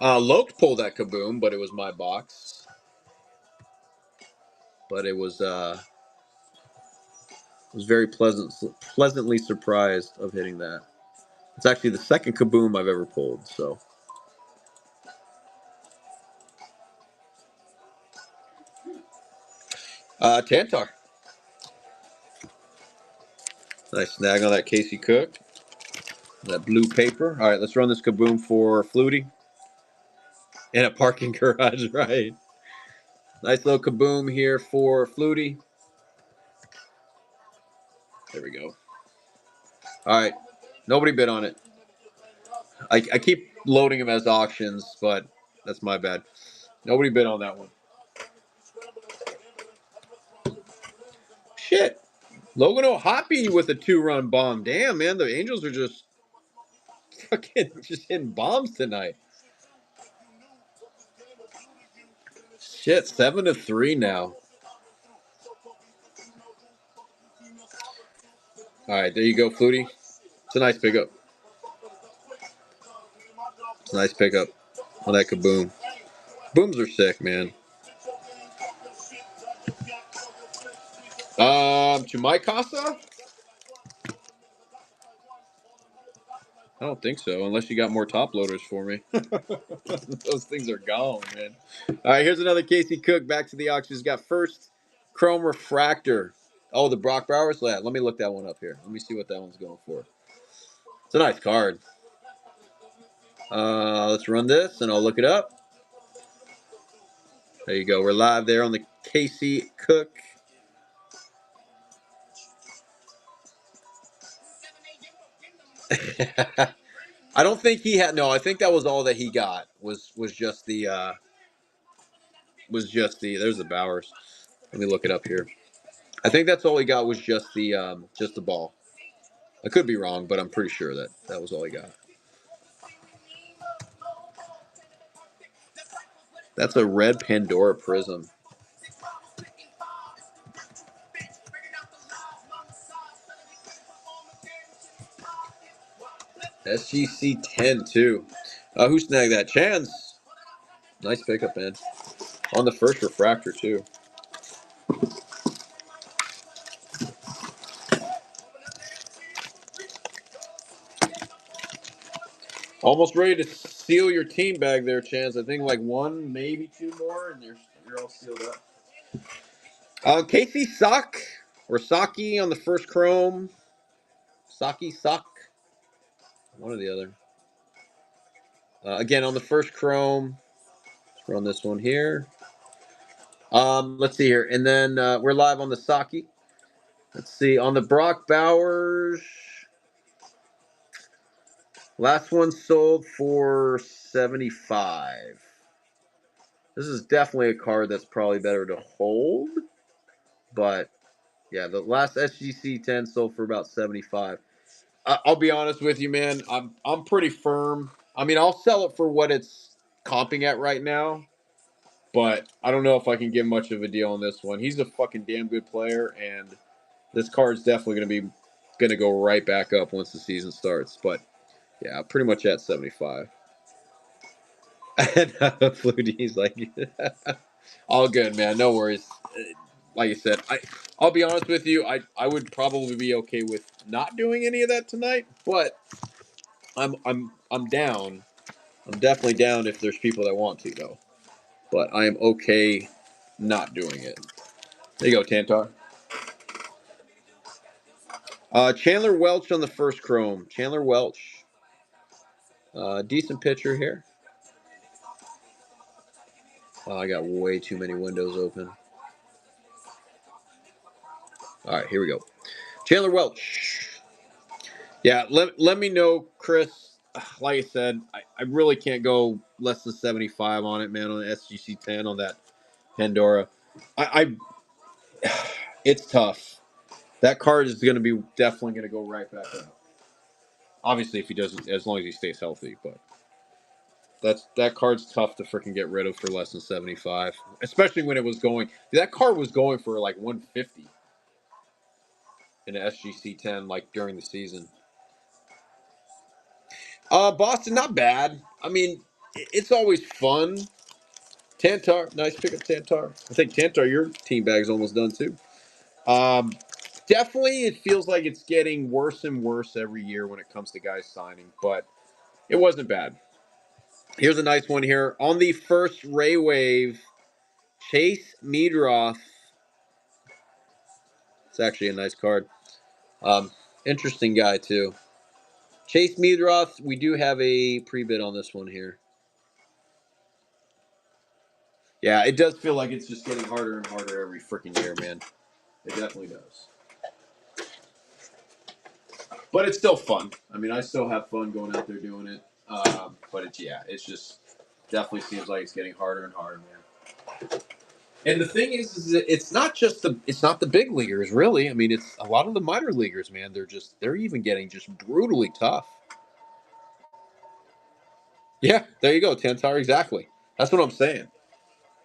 Loke pulled that Kaboom, but it was my box. But it was very pleasantly surprised of hitting that. It's actually the second Kaboom I've ever pulled. So Tantar. Nice snag on that Casey Cook. That blue paper. All right, let's run this Kaboom for Flutie. In a parking garage, right? Nice little Kaboom here for Flutie. There we go. All right. Nobody bid on it. I keep loading them as auctions, but that's my bad. Nobody bid on that one. Shit. Logan O'Hoppe with a 2-run bomb. Damn, man. The Angels are just fucking just hitting bombs tonight. Shit, 7-3 now. All right, there you go, Flutie. It's a nice pickup. It's a nice pickup on that Kaboom. Booms are sick, man. To my casa? I don't think so, unless you got more top loaders for me. Those things are gone, man. All right, here's another Casey Cook. Back to the auction. He's got first chrome refractor. Oh, the Brock Bowers? Let me look that one up here. Let me see what that one's going for. It's a nice card. Let's run this, and I'll look it up. There you go. We're live there on the Casey Cook. I don't think he had. No, I think that was all that he got. Was just the. There's the Bowers. Let me look it up here. I think that's all he got was just the ball. I could be wrong, but I'm pretty sure that was all he got. That's a red Pandora Prism. SGC 10 too. Who snagged that? Chance. Nice pickup, man. On the first refractor too. Almost ready to seal your team bag there, Chance. I think like one, maybe two more, and you're all sealed up. Casey Sock or Saki on the first chrome. Sock. One or the other. Again, on the first chrome, let's run this one here. Let's see here. And then we're live on the Saki. Let's see. On the Brock Bowers, last one sold for 75. This is definitely a card that's probably better to hold. But, yeah, the last SGC 10 sold for about 75. I'll be honest with you, man. I'm pretty firm. I mean, I'll sell it for what it's comping at right now. But I don't know if I can give much of a deal on this one. He's a fucking damn good player, and this card's definitely going to go right back up once the season starts. But yeah, pretty much at 75. And Flutie's like, all good, man. No worries. Like I said, I'll be honest with you. I would probably be okay with not doing any of that tonight, but I'm down. I'm definitely down if there's people that want to though. But I am okay not doing it. There you go, Tantar. Chandler Welch on the first chrome. Chandler Welch. Decent pitcher here. Oh, I got way too many windows open. All right, here we go. Chandler Welch. Yeah, let me know, Chris. Like I said, I really can't go less than 75 on it, man, on the SGC 10 on that Pandora. It's tough. That card is going to be definitely going to go right back up. Obviously, if he doesn't, as long as he stays healthy, but that card's tough to freaking get rid of for less than 75, especially when it was going. That card was going for like 150 in the SGC 10, like during the season. Boston, not bad. I mean, it's always fun. Tantar, nice pickup, Tantar. I think Tantar, your team bag's almost done too. Um, Definitely, it feels like it's getting worse and worse every year when it comes to guys signing, but it wasn't bad. Here's a nice one here. On the first Ray Wave, Chase Meadroth. It's actually a nice card. Interesting guy, too. Chase Meadroth, we do have a pre-bid on this one here. Yeah, it does feel like it's just getting harder and harder every freaking year, man. It definitely does. But it's still fun. I mean, I still have fun going out there doing it. But it's just definitely seems like it's getting harder and harder, man. And the thing is that it's not the big leaguers, really. I mean, it's a lot of the minor leaguers, man. They're even getting just brutally tough. Yeah, there you go, Tantar. Exactly. That's what I'm saying.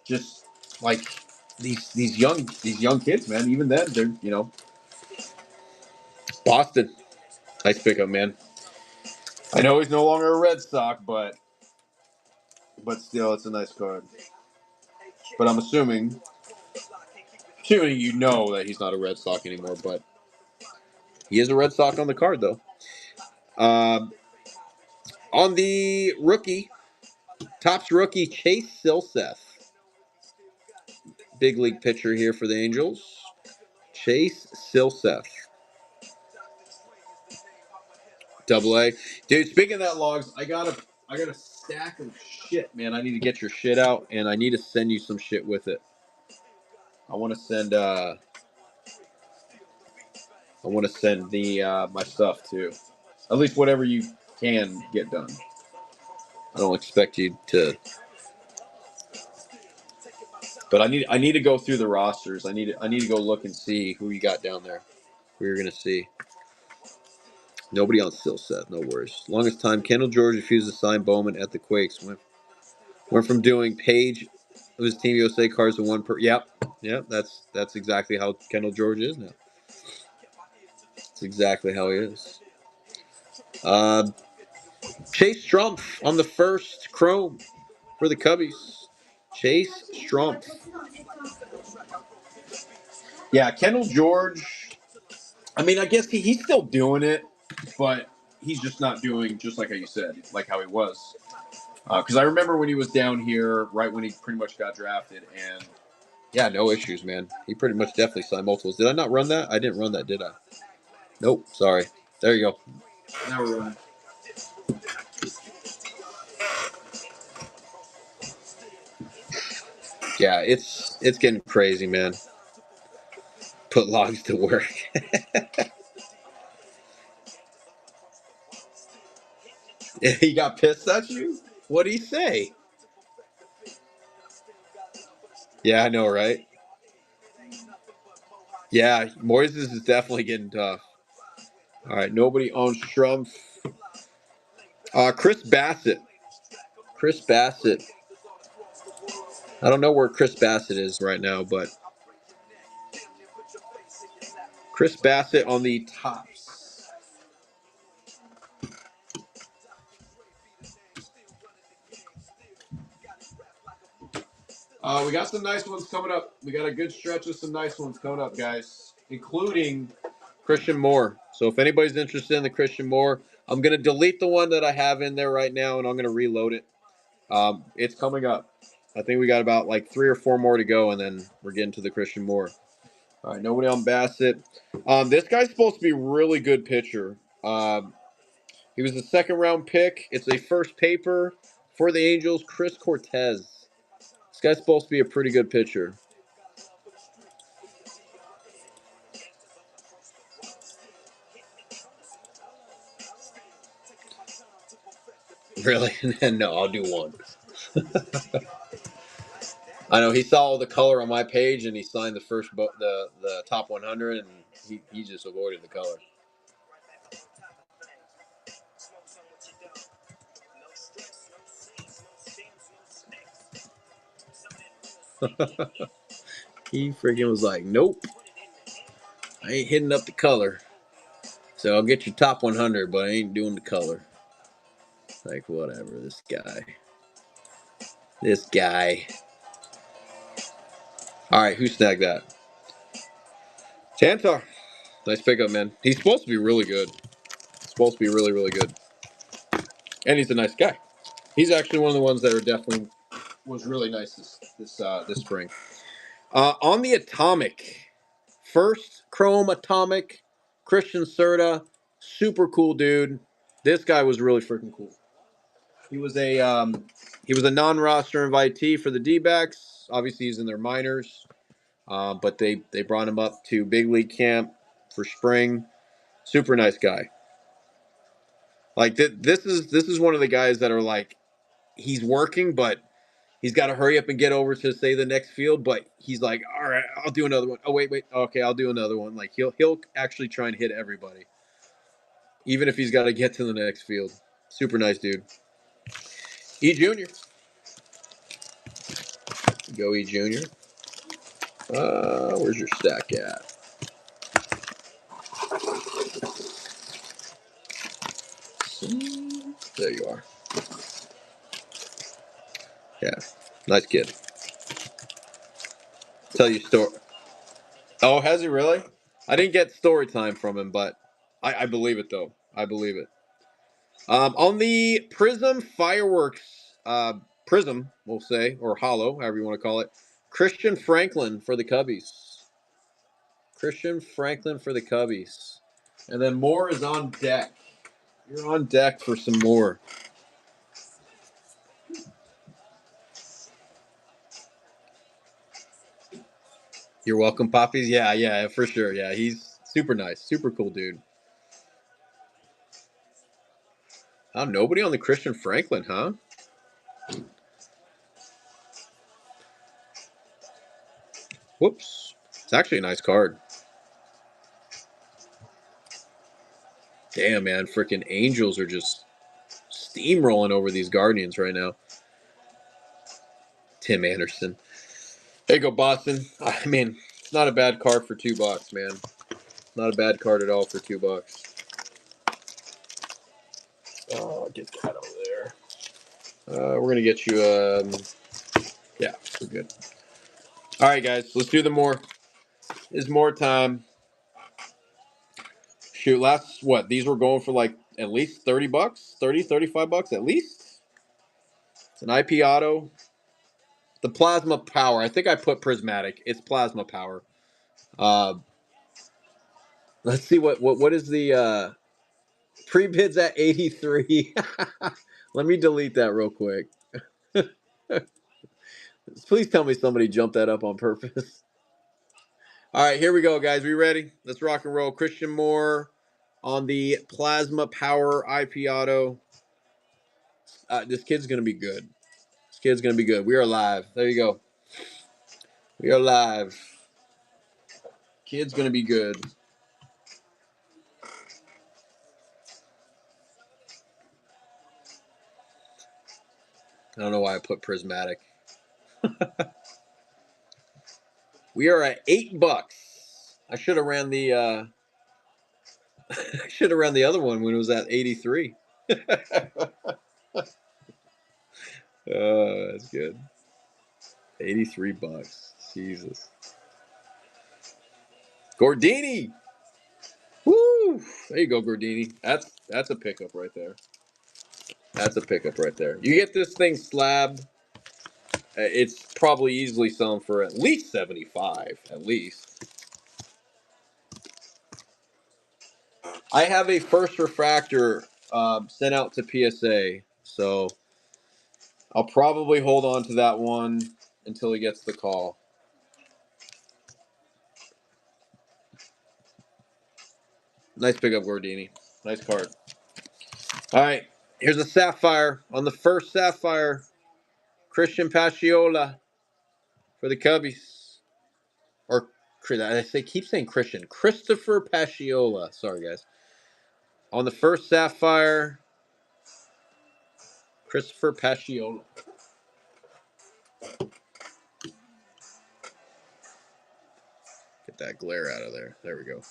Just like these young kids, man. Even then, they're Boston. Nice pickup, man. I know he's no longer a Red Sox, but still, it's a nice card. But I'm assuming you know that he's not a Red Sox anymore. But he is a Red Sox on the card, though. On the rookie, Topps rookie Chase Silseth. Big league pitcher here for the Angels. Chase Silseth. Double A. Dude, speaking of that, Logs, I got a stack of shit, man. I need to get your shit out, and I need to send you some shit with it. I want to send the my stuff too. At least whatever you can get done. I don't expect you to, but I need to go through the rosters. I need to go look and see who you got down there. Who you're gonna see. Nobody on Silseth, no worries. Longest time, Kendall George refused to sign Bowman at the Quakes. Went from doing page of his Team USA cards to one per. Yep. That's exactly how Kendall George is now. That's exactly how he is. Chase Strumpf on the first chrome for the Cubbies. Chase Strumpf. Yeah, Kendall George. I mean, I guess he's still doing it, but he's just not doing just like how you said, like how he was. Because I remember when he was down here, right when he pretty much got drafted, and yeah, no issues, man. He pretty much definitely signed multiples. Did I not run that? I didn't run that, did I? Nope. Sorry. There you go. Now we're running. Yeah, it's getting crazy, man. Put logs to work. He got pissed at you? What'd he say? Yeah, I know, right? Yeah, Moises is definitely getting tough. All right, nobody owns Shrumpf. Chris Bassett. Chris Bassett. I don't know where Chris Bassett is right now, but Chris Bassett on the tops. We got some nice ones coming up. We got a good stretch of some nice ones coming up, guys, including Christian Moore. So if anybody's interested in the Christian Moore, I'm going to delete the one that I have in there right now, and I'm going to reload it. It's coming up. I think we got about like 3 or 4 more to go, and then we're getting to the Christian Moore. All right, nobody on Bassett. This guy's supposed to be a really good pitcher. He was a second-round pick. It's a first paper for the Angels, Chris Cortez. This guy's supposed to be a pretty good pitcher. Really? No, I'll do one. I know he saw all the color on my page and he signed the the top 100 and he just avoided the color. He freaking was like, "Nope, I ain't hitting up the color. So I'll get your top 100, but I ain't doing the color." Like whatever, this guy. This guy. All right, who snagged that? Tantar. Nice pickup, man. He's supposed to be really good. Supposed to be really, really good. And he's a nice guy. He's actually one of the ones that are definitely was really nice this spring. On the Atomic, first Chrome Atomic, Christian Serta, super cool dude. This guy was really freaking cool. He was a non-roster invitee for the D-backs. Obviously, he's in their minors, but they brought him up to big league camp for spring. Super nice guy. Like this is one of the guys that are like he's working, but he's got to hurry up and get over to say the next field. But he's like, all right, I'll do another one. Oh wait, okay, I'll do another one. Like he'll actually try and hit everybody, even if he's got to get to the next field. Super nice dude. E Junior, go E Junior. Where's your stack at? There you are. Yeah, nice kid. Tell you story. Oh, has he really? I didn't get story time from him, but I believe it though. I believe it. On the Prism Fireworks, Prism, we'll say, or Hollow, however you want to call it, Christian Franklin for the Cubbies. Christian Franklin for the Cubbies. And then more is on deck. You're on deck for some more. You're welcome, Poppies. Yeah, for sure. Yeah, he's super nice. Super cool dude. Oh, nobody on the Christian Franklin, huh? Whoops. It's actually a nice card. Damn, man. Freaking Angels are just steamrolling over these Guardians right now. Tim Anderson. There you go, Boston. I mean, it's not a bad card for $2, man. Not a bad card at all for $2. Oh, get that over there. We're gonna get you. Yeah, we're good. All right, guys, let's do the more. There's more time. Shoot, last what? These were going for like at least $30, 30, $35 at least. It's an IP auto. The plasma power. I think I put prismatic. It's plasma power. Uh, let's see what is the pre-bids at 83. Let me delete that real quick. Please tell me somebody jumped that up on purpose. All right, here we go, guys. We ready? Let's rock and roll. Christian Moore on the Plasma Power IP Auto. This kid's going to be good. This kid's going to be good. We are live. There you go. We are live. Kid's going to be good. I don't know why I put prismatic. We are at $8. I should have ran the I should have ran the other one when it was at 83. That's good. $83. Jesus. Gordini. Woo! There you go, Gordini. That's a pickup right there. That's a pickup right there. You get this thing slabbed, it's probably easily selling for at least 75. At least. I have a first refractor sent out to PSA, so I'll probably hold on to that one until he gets the call. Nice pickup, Gordini. Nice card. All right, here's a Sapphire. On the first Sapphire, Christian Paschiola for the Cubbies. Or, keep saying Christian. Christopher Paschiola. Sorry, guys. On the first Sapphire, Christopher Paschiola. Get that glare out of there. There we go.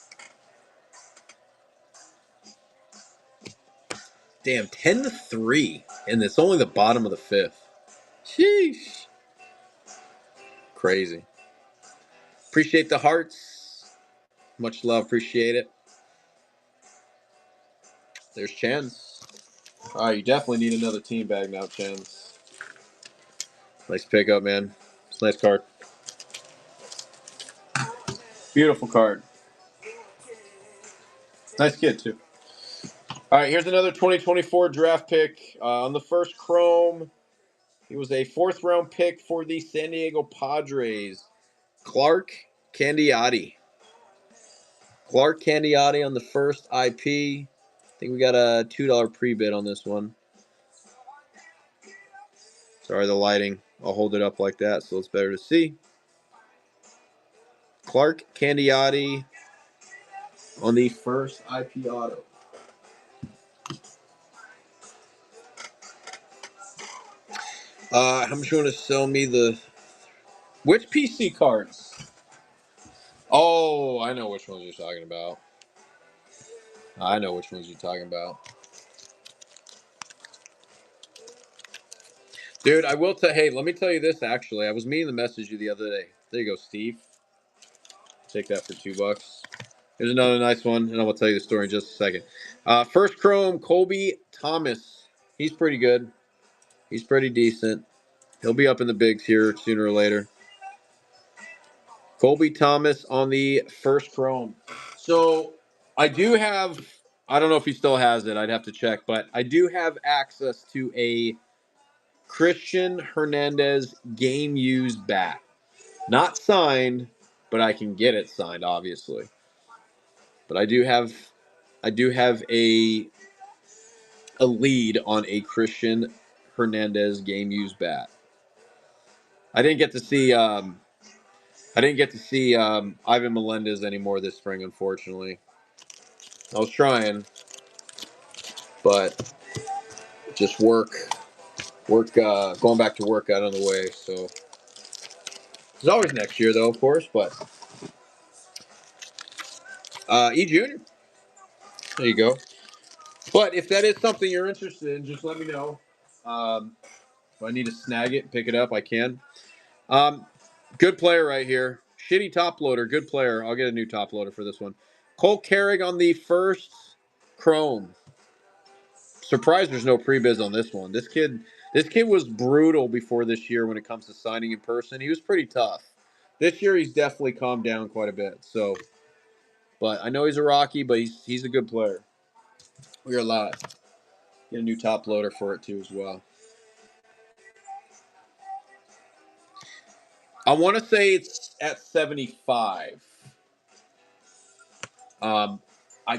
Damn, 10-3. And it's only the bottom of the fifth. Sheesh. Crazy. Appreciate the hearts. Much love. Appreciate it. There's Chance. All right, you definitely need another team bag now, Chance. Nice pickup, man. It's a nice card. Beautiful card. Nice kid, too. All right, here's another 2024 draft pick. On the first Chrome, he was a fourth-round pick for the San Diego Padres. Clark Candiotti. Clark Candiotti on the first IP. I think we got a $2 pre-bid on this one. Sorry, the lighting. I'll hold it up like that so it's better to see. Clark Candiotti on the first IP auto. How much you want to sell me the... Which PC cards? Oh, I know which ones you're talking about. I know which ones you're talking about. Dude, I will tell... Hey, let me tell you this, actually. I was meaning to message you the other day. There you go, Steve. Take that for $2. Here's another nice one, and I will tell you the story in just a second. First Chrome, Colby Thomas. He's pretty good. He's pretty decent. He'll be up in the bigs here sooner or later. Colby Thomas on the first Chrome. So I do have, I don't know if he still has it. I'd have to check. But I do have access to a Christian Hernandez game-used bat. Not signed, but I can get it signed, obviously. But I do have a lead on a Christian Hernandez game-used bat. I didn't get to see Ivan Melendez anymore this spring, unfortunately. I was trying, but just going back to work got on the way. So there's always next year, though, of course. But E Junior, there you go. But if that is something you're interested in, just let me know. If I need to snag it, pick it up, I can. Good player right here. Shitty top loader, good player. I'll get a new top loader for this one. Cole Carrig on the first Chrome. Surprised there's no pre-biz on this one. This kid was brutal before this year when it comes to signing in person. He was pretty tough. This year he's definitely calmed down quite a bit. So, but I know he's a Rocky, but he's a good player. We are live. Get a new top loader for it too as well. I want to say it's at 75. Um, I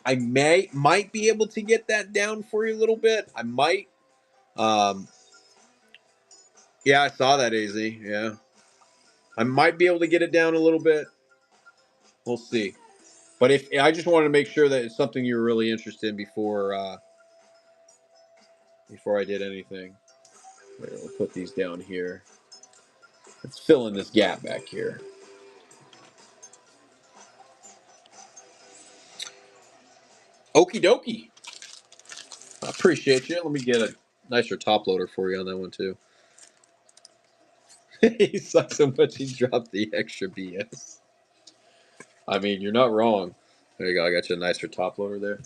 I might be able to get that down for you a little bit. I might. Um, yeah, I saw that, Az. Yeah, I might be able to get it down a little bit. We'll see. But if I just wanted to make sure that it's something you're really interested in before I did anything. Wait, we'll put these down here. Let's fill in this gap back here. Okie dokie. I appreciate you. Let me get a nicer top loader for you on that one too. He sucks so much he dropped the extra BS. I mean, you're not wrong. There you go. I got you a nicer top loader there.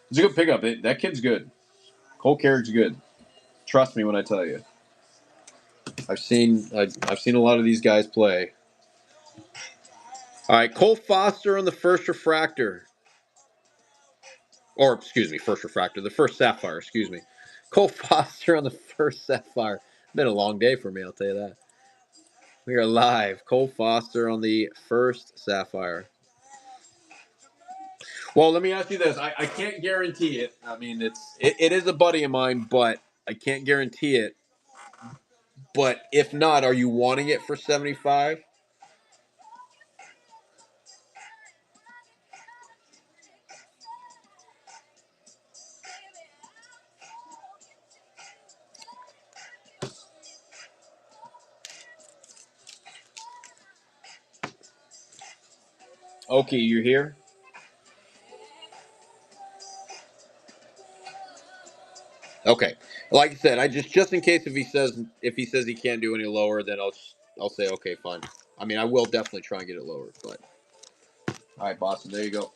It's a good pickup. That kid's good. Cole Carrick's good. Trust me when I tell you. I've seen a lot of these guys play. All right, Cole Foster on the first refractor. Or, excuse me, first refractor. The first sapphire, excuse me. Cole Foster on the first sapphire. Been a long day for me, I'll tell you that. We are live. Cole Foster on the first sapphire. Well, let me ask you this. I can't guarantee it. I mean, it is a buddy of mine, but I can't guarantee it. But if not, are you wanting it for 75? Okay, you're here. Okay. Like I said, I just in case if he says he can't do any lower, then I'll say okay, fine. I mean, I will definitely try and get it lower, but all right, Boston, there you go.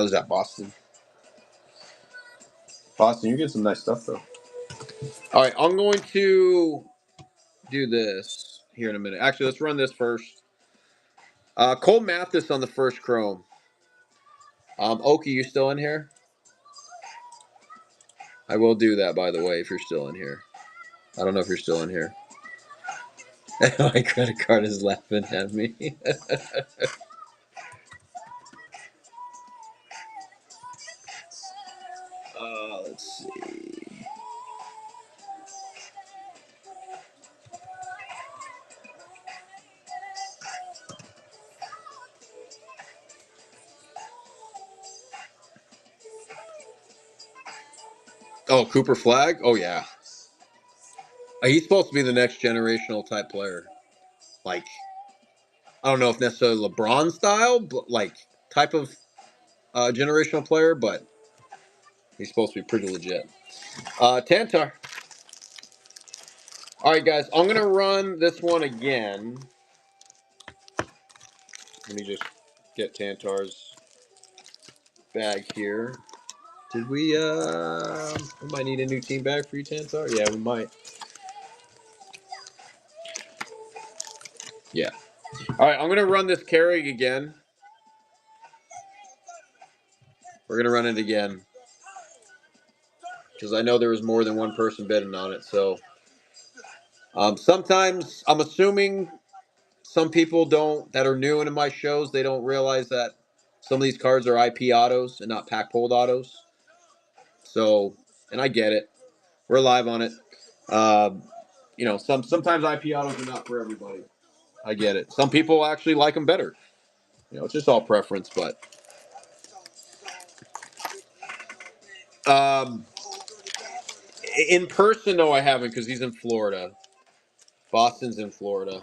Is that Boston? Boston, you're getting some nice stuff though. All right, I'm going to do this here in a minute. Actually, let's run this first. Cole Mathis on the first Chrome. Oki, you still in here? I will do that, by the way, if you're still in here. I don't know if you're still in here. My credit card is laughing at me. Let's see. Oh, Cooper Flag? Oh, yeah. He's supposed to be the next generational type player. Like, I don't know if necessarily LeBron style, but like type of generational player, but he's supposed to be pretty legit. Tantar. All right, guys, I'm going to run this one again. Let me just get Tantar's bag here. Did we might need a new team bag for you, Tantar? Yeah, we might. Yeah. All right, I'm going to run this carry again. We're going to run it again. Because I know there was more than one person betting on it, so sometimes I'm assuming some people that are new into my shows, they don't realize that some of these cards are IP autos and not pack pulled autos. So, and I get it. We're live on it. Sometimes IP autos are not for everybody. I get it. Some people actually like them better. It's just all preference. But um, in person, no, I haven't because he's in Florida. Boston's in Florida.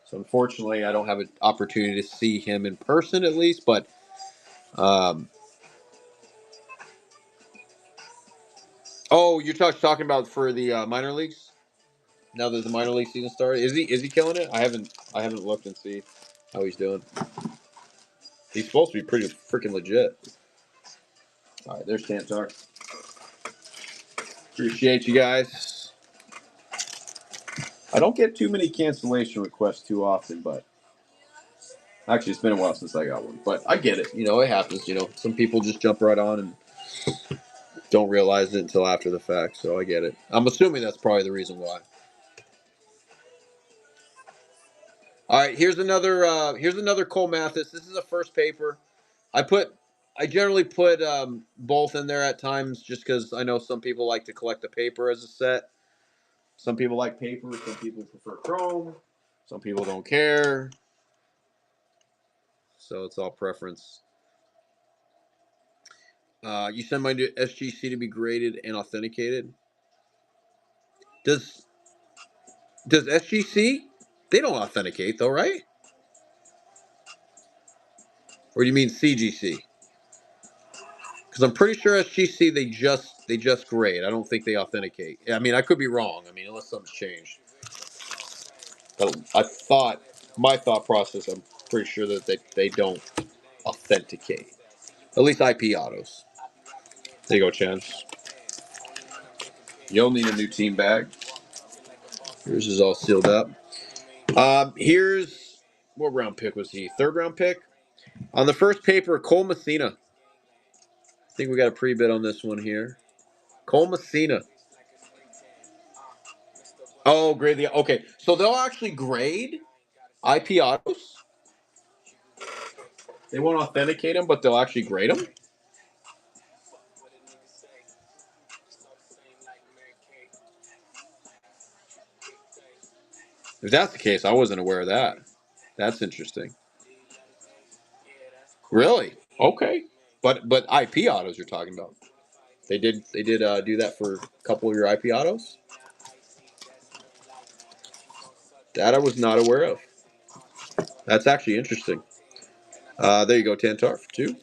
So unfortunately, I don't have an opportunity to see him in person at least. But oh, you're talking about for the minor leagues? Now that the minor league season started, is he killing it? I haven't looked and see how he's doing. He's supposed to be pretty freaking legit. All right, there's Tantar. Appreciate you guys. I don't get too many cancellation requests too often, but Actually, it's been a while since I got one, but I get it. It happens. Some people just jump right on and don't realize it until after the fact. So I get it. I'm assuming that's probably the reason why. All right, here's another Cole Mathis. This is a first paper. I generally put both in there at times just because I know some people like to collect the paper as a set. Some people like paper. Some people prefer chrome. Some people don't care. So it's all preference. You send mine to SGC to be graded and authenticated. Does SGC? They don't authenticate though, right? Or do you mean CGC? Because I'm pretty sure SGC they just grade. I don't think they authenticate. I mean, I could be wrong. I mean, unless something's changed. But my thought process. I'm pretty sure that they don't authenticate. At least IP autos. There you go, Chance. You'll need a new team bag. Yours is all sealed up. Here's what round pick was he? Third round pick on the first paper. Cole Messina. I think we got a pre-bid on this one here. Cole Messina. Oh, grade the okay. So they'll actually grade IP autos. They won't authenticate them, but they'll actually grade them. If that's the case, I wasn't aware of that. That's interesting. Really? Okay. But IP autos you're talking about. They did do that for a couple of your IP autos. That I was not aware of. That's actually interesting. There you go, Tantar for two.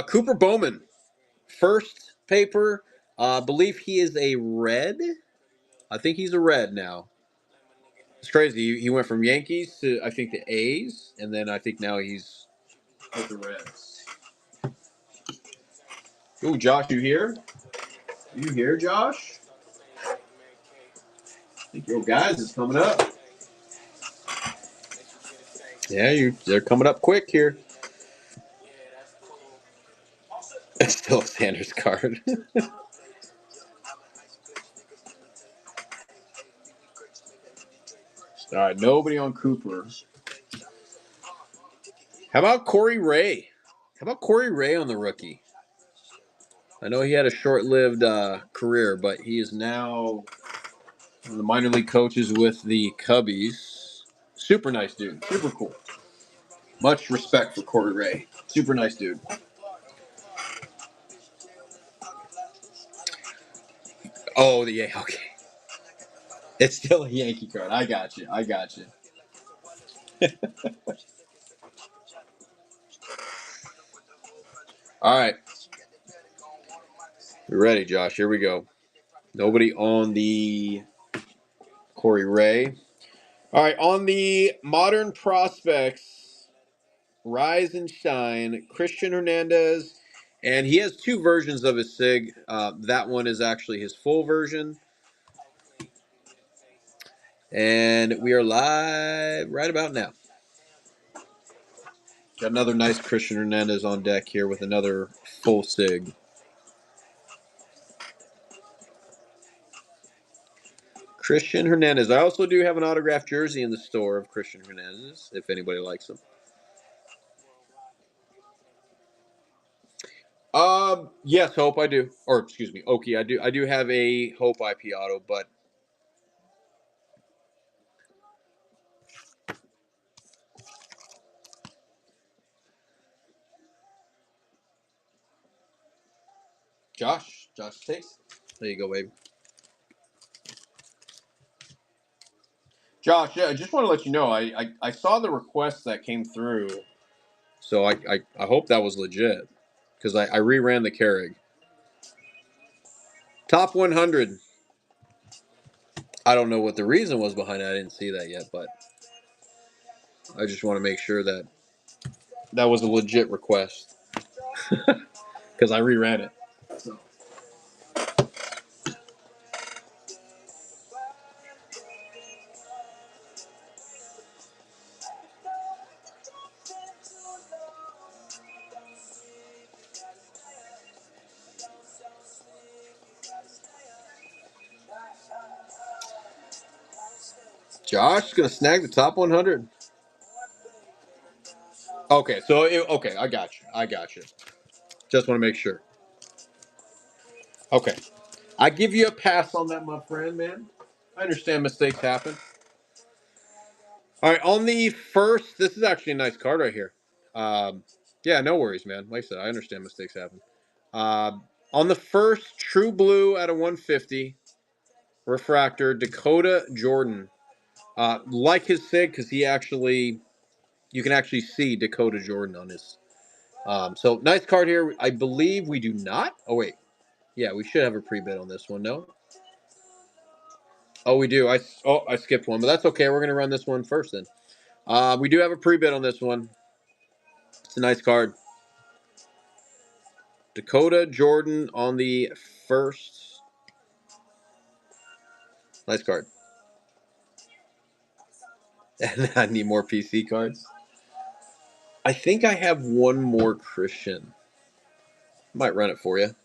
Cooper Bowman, first paper. I believe he is a red. I think he's a red now. It's crazy. He went from Yankees to I think the A's, and then I think now he's with the Reds. Ooh, Josh, you here? You here, Josh? I think your guys is coming up. Yeah, they're coming up quick here. It's still a Sanders card. All right, nobody on Cooper. How about Corey Ray? How about Corey Ray on the rookie? I know he had a short-lived career, but he is now one of the minor league coaches with the Cubbies. Super nice dude. Super cool. Much respect for Corey Ray. Super nice dude. Oh, okay. It's still a Yankee card. I got you. All right. We're ready, Josh. Here we go. Nobody on the Corey Ray. All right, on the modern prospects, rise and shine, Christian Hernandez, and he has two versions of his SIG. That one is actually his full version. And we are live right about now. Got another nice Christian Hernandez on deck here with another full SIG. Christian Hernandez. I also do have an autographed jersey in the store of Christian Hernandez, if anybody likes them. Yes, Hope I do. Or excuse me, Oki, I do. I do have a Hope IP auto, but Josh takes. There you go, baby. Josh, yeah, I just want to let you know I saw the request that came through, so I hope that was legit because I reran the Carrig. Top 100. I don't know what the reason was behind it. I didn't see that yet, but I just want to make sure that was a legit request because I reran it. So. Josh gonna snag the top 100. Okay, so okay, I got you. I got you. Just want to make sure. Okay, I give you a pass on that, my friend, man. I understand mistakes happen. All right, on the first, this is actually a nice card right here. Yeah, no worries, man. Like I said, I understand mistakes happen. On the first, True Blue out of 150, refractor, Dakota Jordan. Like his sig, because you can actually see Dakota Jordan on his. So nice card here. I believe we do not. Oh wait, yeah, we should have a pre-bid on this one. No. Oh, we do. I skipped one, but that's okay. We're gonna run this one first then. We do have a pre-bid on this one. It's a nice card. Dakota Jordan on the first. Nice card. And I need more PC cards. I think I have one more Christian. Might run it for you.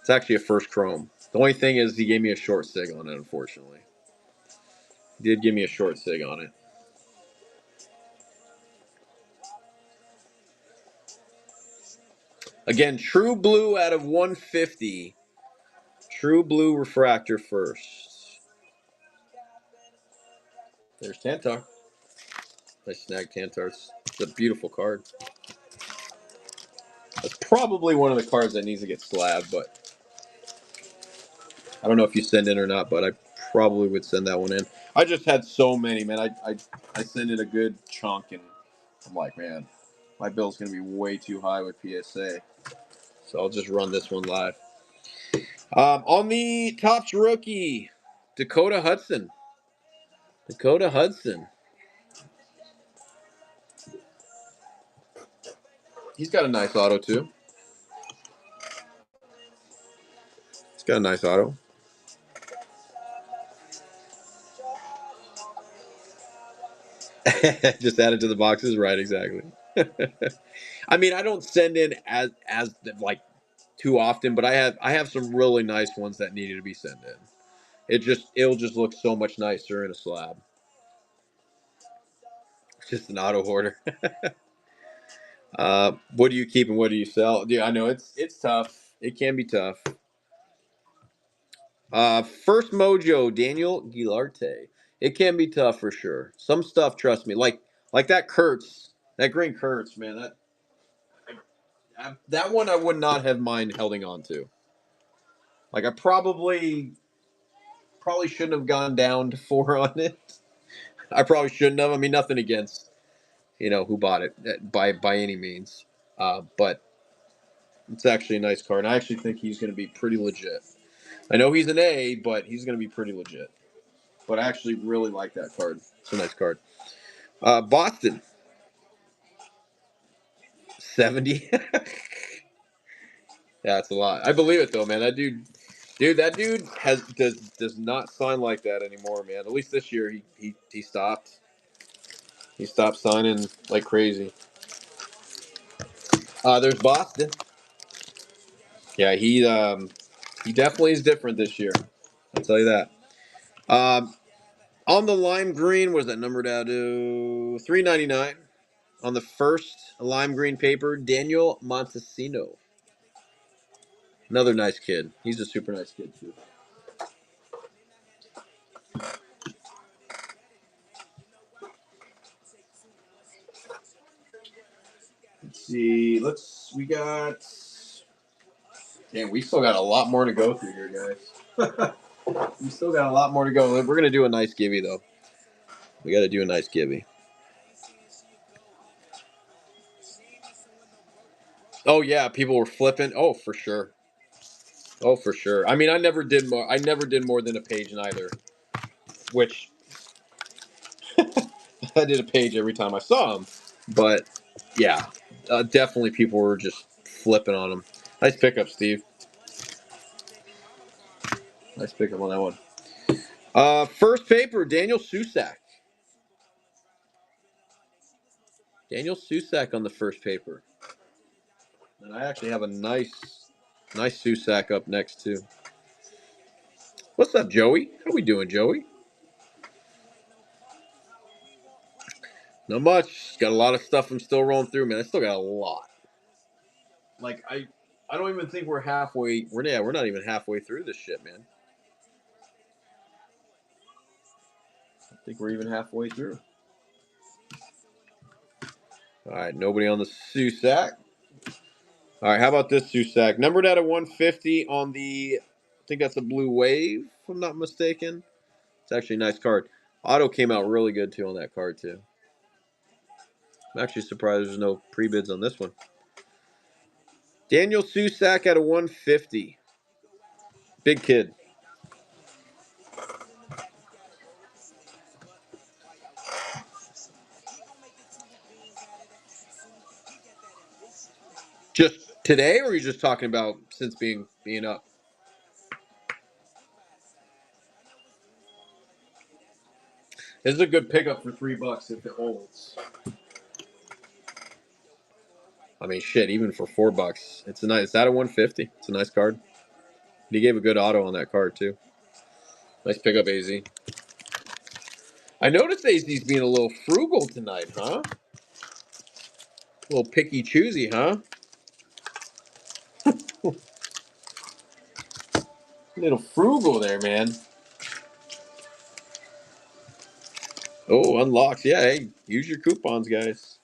It's actually a first Chrome. The only thing is he gave me a short sig on it, unfortunately. He did give me a short sig on it. Again, True Blue out of 150. True Blue refractor first. There's Tantar. I snagged Tantar's. It's a beautiful card. That's probably one of the cards that needs to get slabbed, but I don't know if you send in or not, but I probably would send that one in. I just had so many, man. I send in a good chunk, and I'm like, man, my bill's going to be way too high with PSA. So I'll just run this one live. On the Topps rookie, Dakota Hudson. Dakota Hudson. He's got a nice auto, too. He's got a nice auto. Just add it to the boxes, right? Exactly. I mean, I don't send in as like too often, but I have some really nice ones that needed to be sent in. It'll just look so much nicer in a slab. It's just an auto hoarder. What do you keep and what do you sell? Yeah, I know it's tough. It can be tough. First Mojo, Daniel Gilarte. It can be tough for sure. Some stuff, trust me, like that Kurtz, that green Kurtz, man. That one I would not have mind holding on to. Like I probably shouldn't have gone down to 4 on it. I probably shouldn't have. I mean, nothing against who bought it by any means, but it's actually a nice card. I actually think he's going to be pretty legit. I know he's an A, but he's going to be pretty legit. But I actually really like that card. It's a nice card. Boston 70. Yeah, it's a lot. I believe it though, man. That dude does not sign like that anymore, man. At least this year he stopped. He stopped signing like crazy. There's Boston. Yeah, he definitely is different this year. I'll tell you that. Um, on the lime green, was that numbered out to 399? On the first lime green paper, Daniel Montesino. Another nice kid. He's a super nice kid too. Let's see. We got. Damn, we still got a lot more to go through here, guys. We still got a lot more to go. We're gonna do a nice givey though. We got to do a nice givey. Oh yeah, people were flipping. Oh for sure. Oh for sure. I mean, I never did more. I never did more than a page neither. Which I did a page every time I saw him. But yeah, definitely people were just flipping on him. Nice pickup, Steve. Nice pickup on that one. First paper, Daniel Susac. Daniel Susac on the first paper. And I actually have a nice Susac up next too. What's up, Joey? How we doing, Joey? Not much. Got a lot of stuff I'm still rolling through, man. I still got a lot. Like I don't even think we're halfway. We're not even halfway through this shit, man. I think we're even halfway through. All right, nobody on the Susac. All right, how about this Susac? Numbered out of 150 on the, I think that's a Blue Wave, if I'm not mistaken. It's actually a nice card. Auto came out really good too on that card too. I'm actually surprised there's no pre-bids on this one. Daniel Susac out of 150. Big kid. Just today, or are you just talking about since being up? This is a good pickup for $3 if it holds. I mean, shit, even for $4, it's a nice. It's out of 150. It's a nice card. He gave a good auto on that card too. Nice pickup, AZ. I noticed AZ's being a little frugal tonight, huh? A little picky choosy, huh? A little frugal there, man. Oh, unlocks. Yeah, hey, use your coupons, guys.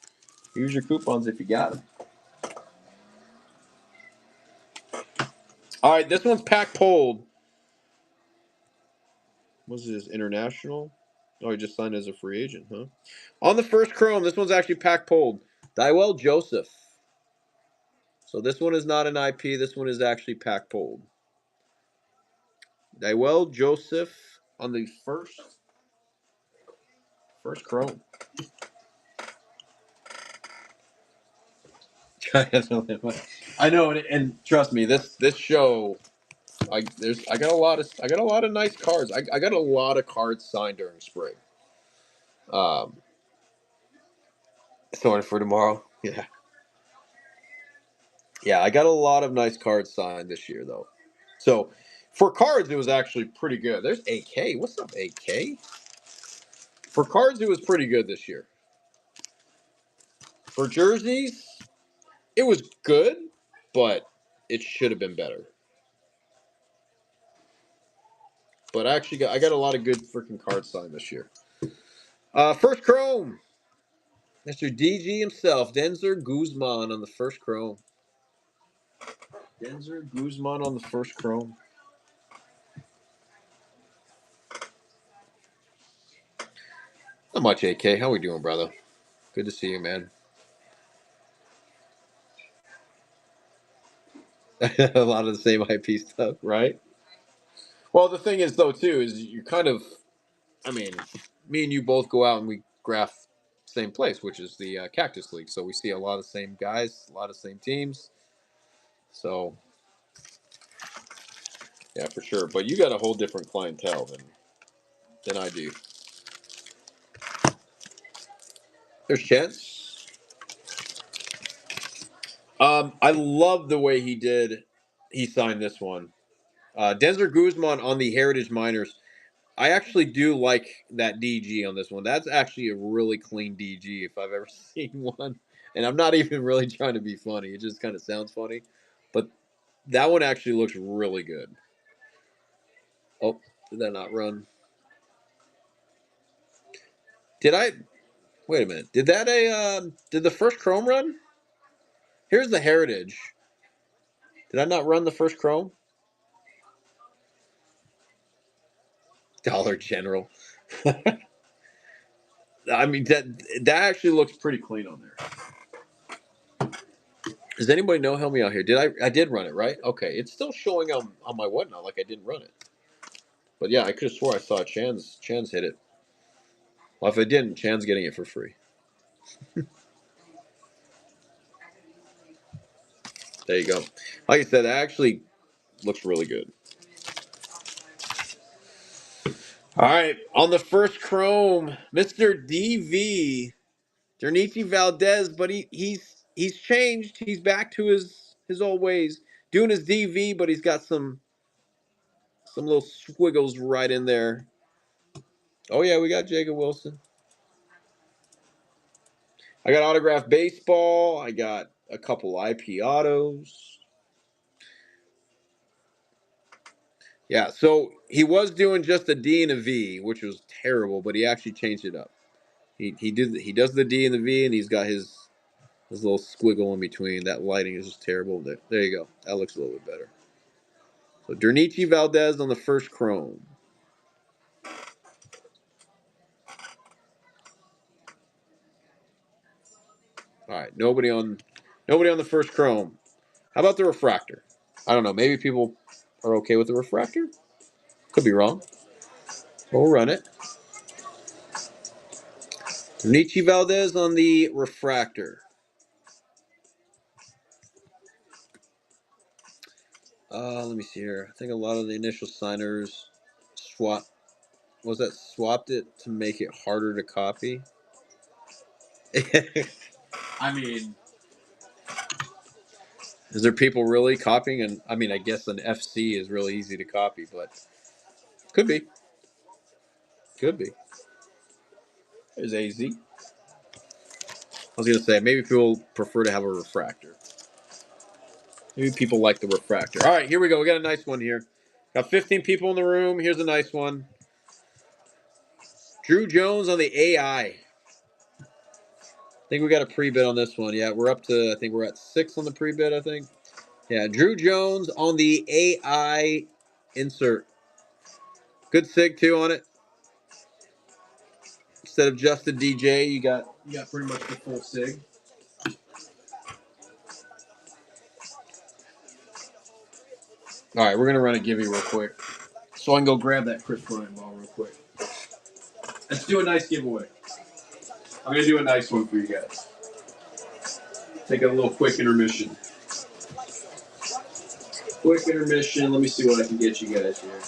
Use your coupons if you got them. All right, this one's pack pulled. What's this, international? Oh, he just signed as a free agent, huh? On the first Chrome, this one's actually pack pulled. Dywell Joseph. So this one is not an IP. This one is actually pack pulled. Dywell Joseph on the first Chrome. I know, and trust me, this show, I got a lot of nice cards. I got a lot of cards signed during spring. Um, Sorry for tomorrow. Yeah, yeah, I got a lot of nice cards signed this year though. So for cards, it was actually pretty good. There's AK. What's up, AK? For cards, it was pretty good this year. For jerseys, it was good, but it should have been better. But I got a lot of good freaking cards signed this year. First Chrome, Mr. DG himself, Denzer Guzman on the first Chrome. Denzer Guzman on the first Chrome. Not much, AK. How we doing, brother? Good to see you, man. A lot of the same IP stuff, right? Well, the thing is, though, too, is you kind of, I mean, me and you both go out and we graph same place, which is the Cactus League. So we see a lot of same guys, a lot of same teams. So yeah, for sure. But you got a whole different clientele than I do. There's Chance. I love the way he did. He signed this one. Denzer Guzman on the Heritage Miners. I actually do like that DG on this one. That's actually a really clean DG if I've ever seen one. And I'm not even really trying to be funny. It just kind of sounds funny. But that one actually looks really good. Oh, did that not run? Did I? Wait a minute. Did the first Chrome run? Here's the Heritage. Did I not run the first Chrome? Dollar General. I mean that actually looks pretty clean on there. Does anybody know? Help me out here. I did run it, right? Okay, it's still showing on my whatnot like I didn't run it. But yeah, I could have swore I saw Chan's hit it. Well, if I didn't, Chan's getting it for free. There you go. Like I said, that actually looks really good. All right, on the first Chrome, Mr. DV, Dernici Valdez, but he's changed. He's back to his old ways, doing his DV, but he's got some little squiggles right in there. Oh yeah, we got Jacob Wilson. I got autographed baseball. I got a couple IP autos. Yeah, so he was doing just a D and a V, which was terrible, but he actually changed it up. He does the D and the V, and he's got his little squiggle in between. That lighting is just terrible. There you go. That looks a little bit better. So Dernici Valdez on the first chrome. All right, nobody on the first chrome. How about the refractor? I don't know. Maybe people are okay with the refractor. Could be wrong. We'll run it. Dernici Valdez on the refractor. Let me see here. I think a lot of the initial signers swapped it to make it harder to copy. I mean, is there people really copying? And I mean, I guess an FC is really easy to copy, but could be. Could be. There's AZ. I was gonna say maybe people prefer to have a refractor. Maybe people like the refractor. All right, here we go. We got a nice one here. Got 15 people in the room. Here's a nice one. Drew Jones on the AI. I think we got a pre-bid on this one. Yeah, we're up to, I think we're at 6 on the pre-bid, I think. Yeah, Drew Jones on the AI insert. Good sig too on it. Instead of just a DJ, you got pretty much the full sig. All right, we're gonna run a giveaway real quick, so I can go grab that Chris Bryant ball real quick. Let's do a nice giveaway. I'm gonna do a nice one for you guys. Take a little quick intermission. Quick intermission. Let me see what I can get you guys here.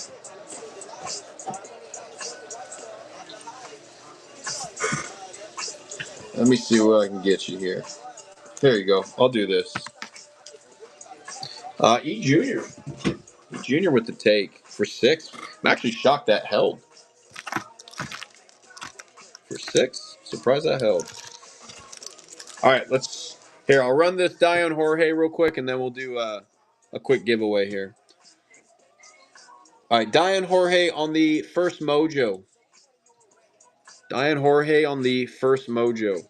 Let me see what I can get you here. There you go. I'll do this. E Junior. E Junior with the take for 6. I'm actually shocked that held. For 6. Surprised that held. All right, let's. Here, I'll run this Dion Jorge real quick, and then we'll do a quick giveaway here. All right, Dion Jorge on the first mojo. Dion Jorge on the first mojo.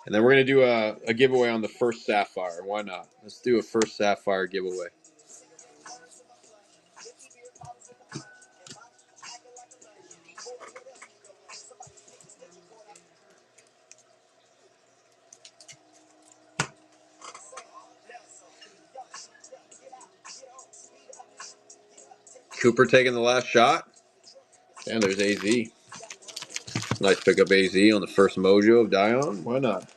And then we're going to do a giveaway on the first Sapphire. Why not? Let's do a first Sapphire giveaway. Cooper taking the last shot. And there's AZ. Nice pickup AZ on the first mojo of Dion. Why not?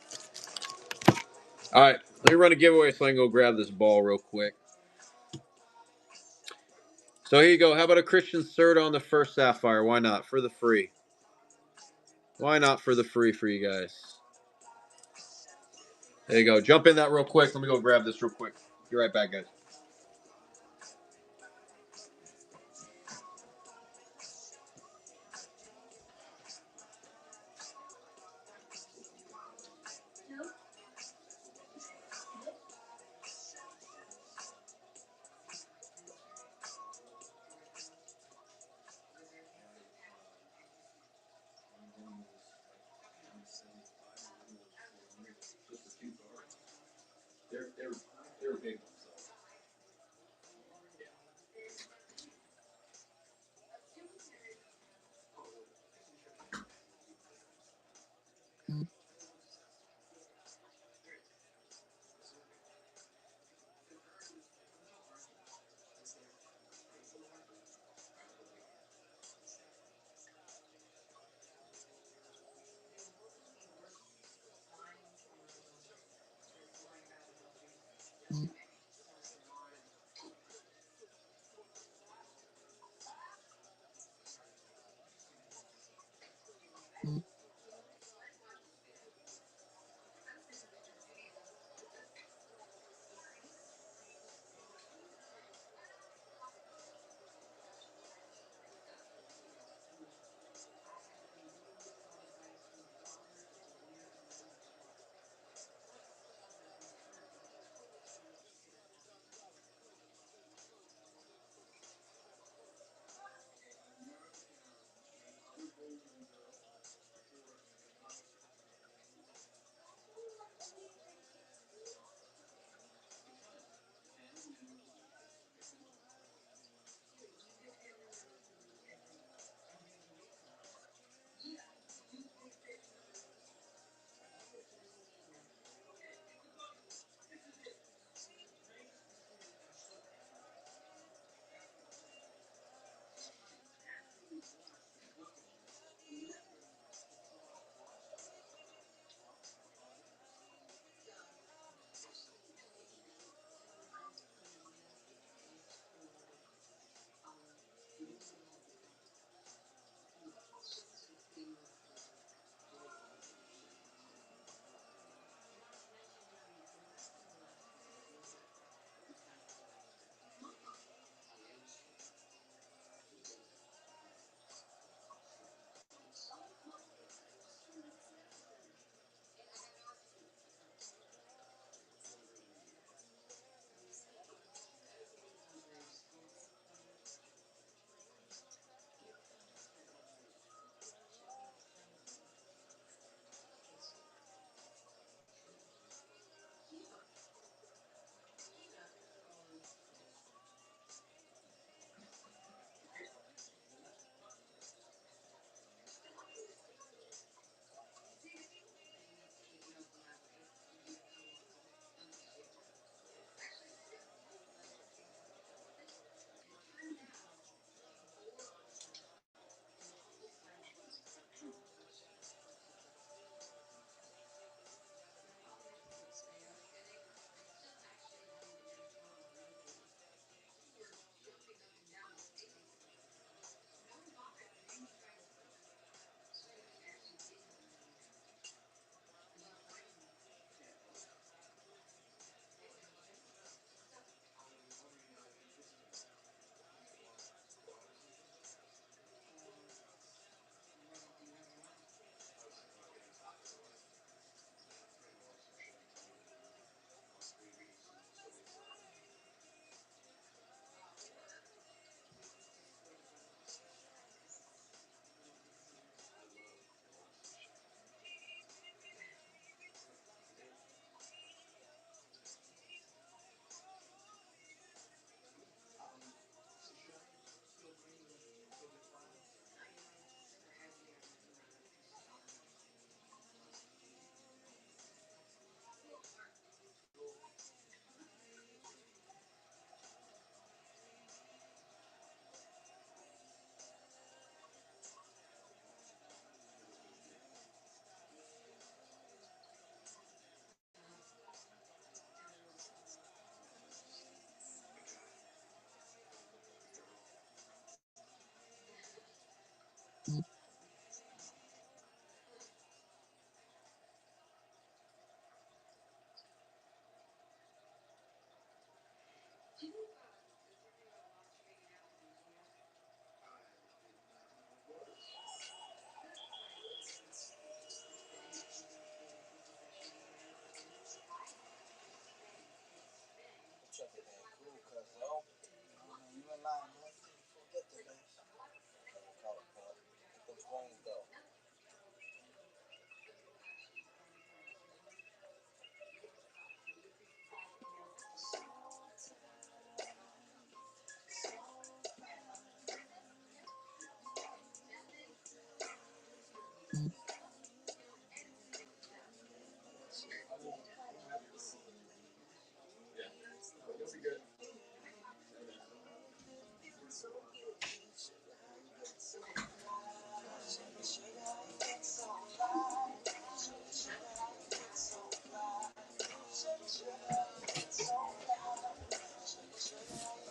All right, let me run a giveaway so I can go grab this ball real quick. So here you go. How about a Christian Serta on the first Sapphire? Why not? For the free. Why not for the free for you guys? There you go. Jump in that real quick. Let me go grab this real quick. Be right back, guys. They're big ones.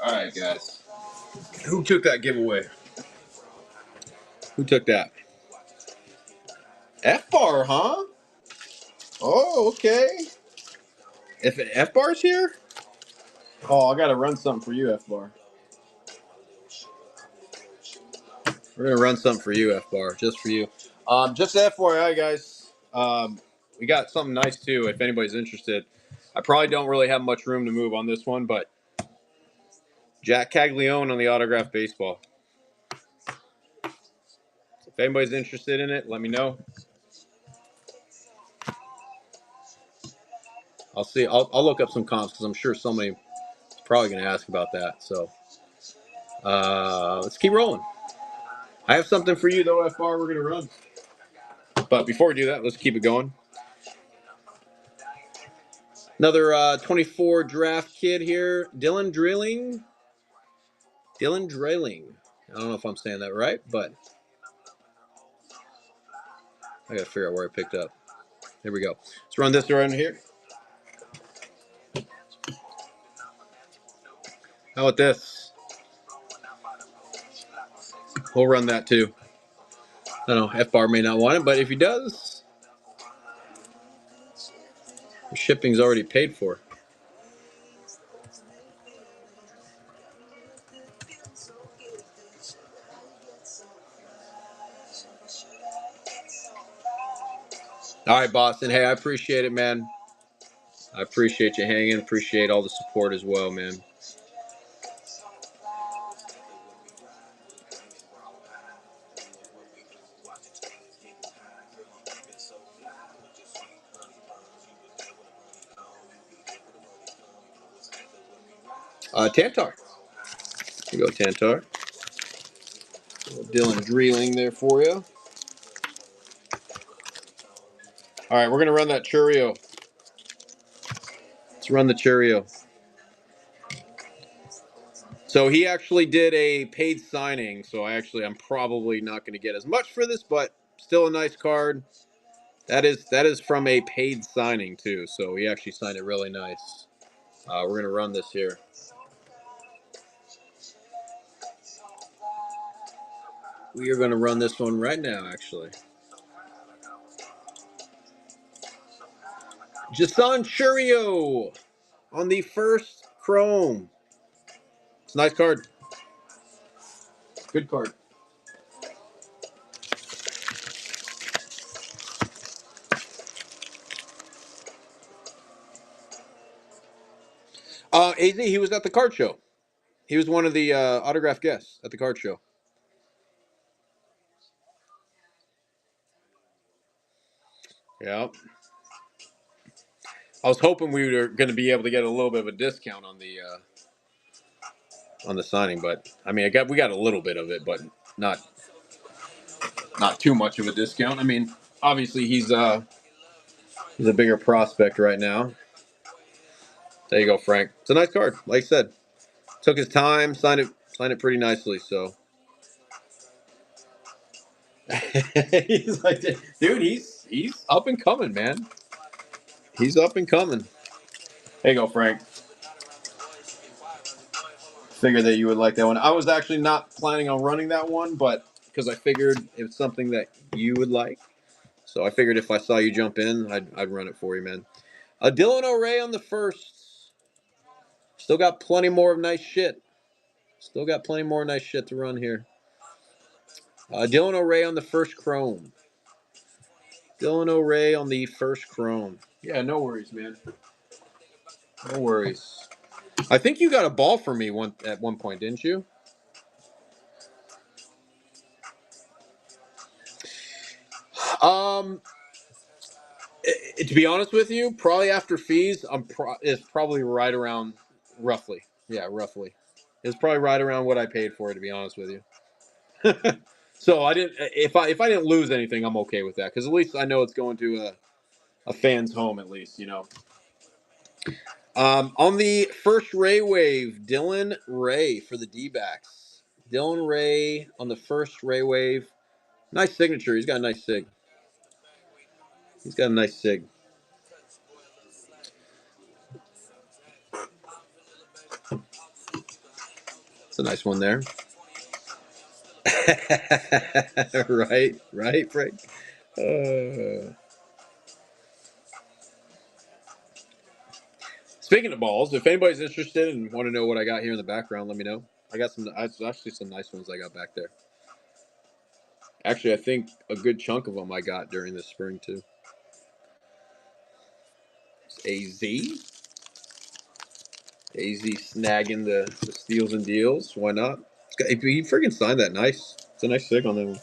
All right, guys. Who took that giveaway? Who took that? F bar, huh? Oh, okay. If F bar's here? Oh, I gotta run something for you, F bar. We're gonna run something for you, F bar, just for you. Just FYI, guys. We got something nice too. If anybody's interested, I probably don't really have much room to move on this one, but Jack Caglione on the autographed baseball. If anybody's interested in it, let me know. I'll see. I'll look up some comps because I'm sure somebody is probably going to ask about that. So let's keep rolling. I have something for you though, FR. We're going to run. But before we do that, let's keep it going. Another 24 draft kid here, Dylan Drilling. Dylan Drilling. I don't know if I'm saying that right, but I got to figure out where I picked up. Here we go. Let's run this around here. How about this? We'll run that too. I don't know. F-Bar may not want it, but if he does, the shipping's already paid for. All right, Boston. Hey, I appreciate it, man. I appreciate you hanging. Appreciate all the support as well, man. Tantar. Here you go, Tantar. Dylan Drilling there for you. All right, we're going to run that Churio. Let's run the Churio. So he actually did a paid signing, so I'm probably not going to get as much for this, but still a nice card. That is from a paid signing too, so he actually signed it really nice. We're going to run this here. We are going to run this one right now, actually. Jason Churio on the first Chrome. It's a nice card. Good card. AZ, he was at the card show. He was one of the autograph guests at the card show. Yeah. I was hoping we were going to be able to get a little bit of a discount on the signing, but I mean, we got a little bit of it, but not too much of a discount. I mean, obviously he's a bigger prospect right now. There you go, Frank. It's a nice card. Like I said, took his time, signed it pretty nicely. So he's like, dude, he's up and coming, man. He's up and coming. There you go, Frank. Figured that you would like that one. I was actually not planning on running that one, but because I figured it's something that you would like. So I figured if I saw you jump in, I'd run it for you, man. Dylan O'Ray on the first. Still got plenty more of nice shit. Still got plenty more nice shit to run here. Dylan O'Ray on the first Chrome. Dylan O'Ray on the first Chrome. Yeah, no worries, man. No worries. I think you got a ball for me at one point, didn't you? Um, to be honest with you, probably after fees, it's probably right around roughly. Yeah, roughly. It's probably right around what I paid for it. To be honest with you. So I didn't. If I didn't lose anything, I'm okay with that because at least I know it's going to a fan's home. At least, you know. On the first Ray wave, Dylan Ray for the D-backs. Dylan Ray on the first Ray wave. Nice signature. He's got a nice sig. He's got a nice sig. It's a nice one there. Right, Frank. Uh, Speaking of balls, if anybody's interested and want to know what I got here in the background, let me know. I got some. Actually some nice ones I got back there. Actually, I think a good chunk of them I got during the spring too. It's AZ snagging the steals and deals. Why not? He freaking signed that nice. It's a nice sig on that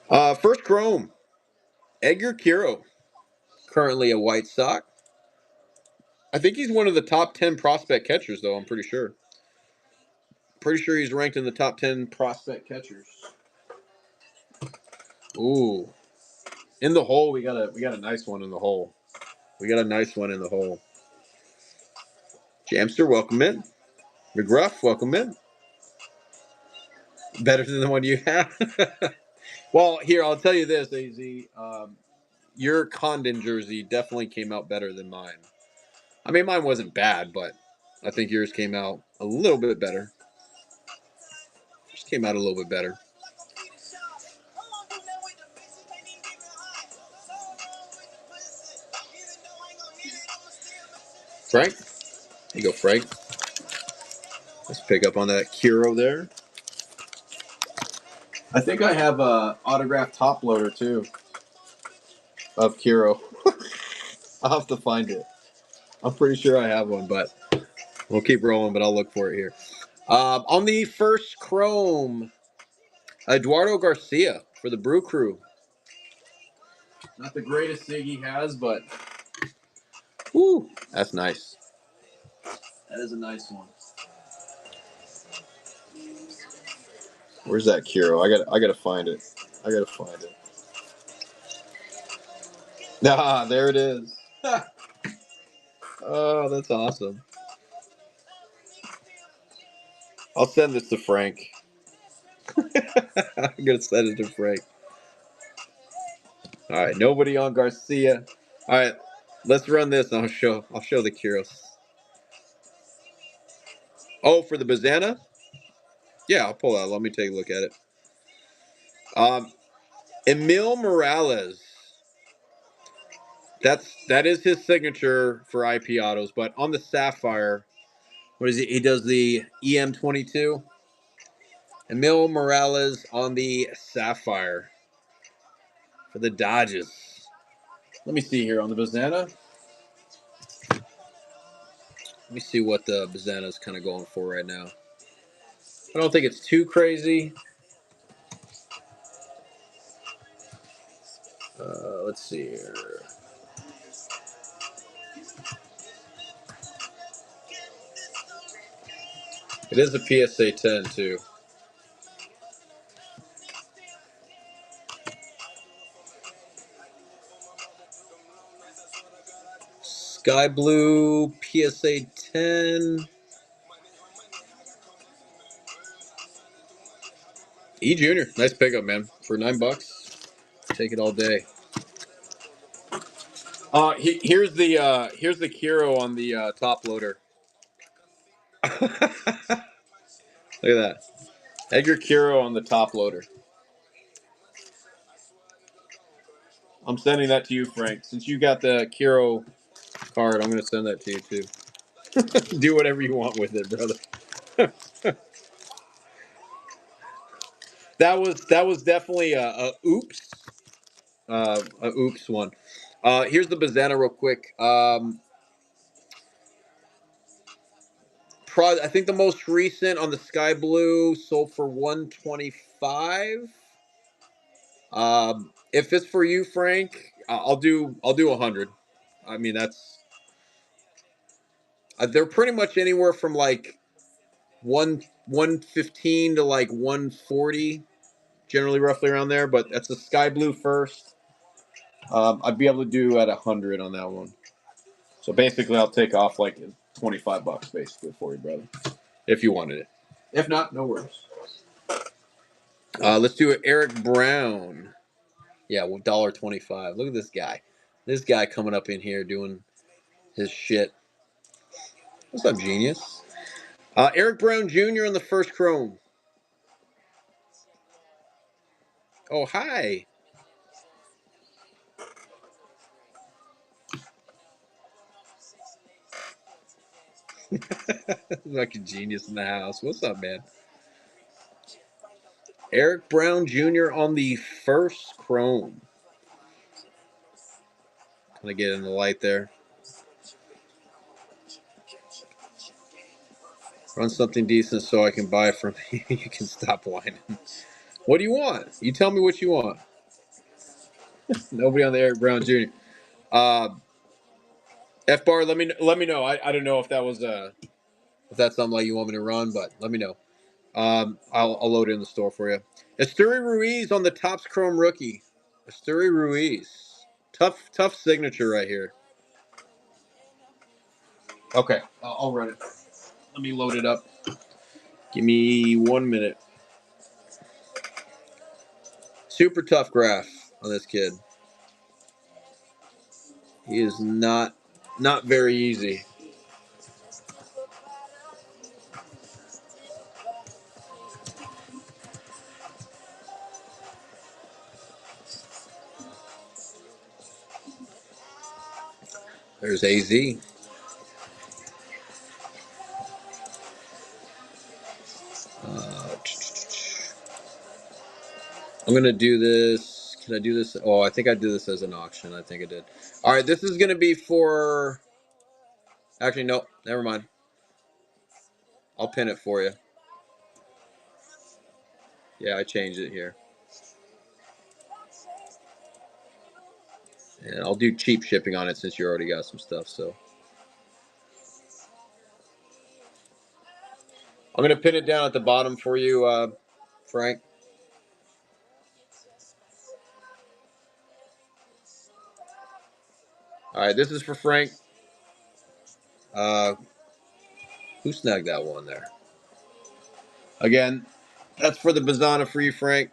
one. First Chrome, Edgar Kiro, currently a White Sox. I think he's one of the top 10 prospect catchers, though. I'm pretty sure. Pretty sure he's ranked in the top 10 prospect catchers. Ooh, in the hole, we got a nice one in the hole. We got a nice one in the hole. Jamster, welcome in. McGruff, welcome in. Better than the one you have. Well, here I'll tell you this, Az. Your Condon jersey definitely came out better than mine. I mean, mine wasn't bad, but I think yours came out a little bit better. Just came out a little bit better. Frank? There you go, Frank. Let's pick up on that Kiro there. I think I have a autographed top loader, too, of Kiro. I'll have to find it. I'm pretty sure I have one, but we'll keep rolling, but I'll look for it here. On the first Chrome, Eduardo Garcia for the Brew Crew. Not the greatest sig he has, but whoo, that's nice. That is a nice one. Where's that Kiro? I gotta find it. I gotta find it. Ah, there it is. Oh, that's awesome. I'll send this to Frank. I'm gonna send it to Frank. All right, nobody on Garcia. All right, let's run this. And I'll show the Kuros. Oh, for the Bazana? Yeah, I'll pull out. Let me take a look at it. Emil Morales. That is his signature for IP autos. But on the Sapphire, what is he? He does the EM22. Emil Morales on the Sapphire for the Dodgers. Let me see here on the Bazana. Let me see what the Bazana is kind of going for right now. I don't think it's too crazy. Let's see here. It is a PSA 10 too. Sky Blue PSA 10. E Junior, nice pickup, man. For $9, take it all day. Here's the Kiro on the top loader. Look at that, Edgar Kiro on the top loader. I'm sending that to you, Frank. Since you got the Kiro card, I'm going to send that to you too. Do whatever you want with it, brother. That was definitely a oops, a oops one. Here's the Bazana real quick. I think the most recent on the Sky Blue sold for 125. If it's for you, Frank, I'll do 100. I mean they're pretty much anywhere from like 115 to like 140, generally roughly around there. But that's the Sky Blue first. I'd be able to do at 100 on that one. So basically, I'll take off like $25 basically for you, brother, if you wanted it. If not, no worries. Let's do it. Eric Brown. Yeah, $1.25. Look at this guy. This guy coming up in here doing his shit. What's up, genius? Eric Brown Jr. on the first chrome. Oh, hi. Like a genius in the house. What's up, man? Eric Brown Jr. on the first chrome. Kind of get in the light there. Run something decent so I can buy from you. You can stop whining. What do you want? You tell me what you want. Nobody on the Eric Brown Jr. F bar. Let me know. I don't know if that was if that's something like you want me to run, but let me know. I'll load it in the store for you. Esturi Ruiz on the Topps Chrome rookie. Esturi Ruiz. Tough signature right here. Okay, I'll run it. Let me load it up. Give me 1 minute. Super tough graph on this kid. He is not very easy. There's AZ. I'm gonna do this. Can I do this? Oh, I think I did this as an auction. I think I did. All right, this is gonna be for. Actually, no. Never mind. I'll pin it for you. Yeah, I changed it here. And I'll do cheap shipping on it since you already got some stuff. So I'm gonna pin it down at the bottom for you, Frank. All right, this is for Frank. Uh, who snagged that one there? Again, that's for the Bazana for you, Frank.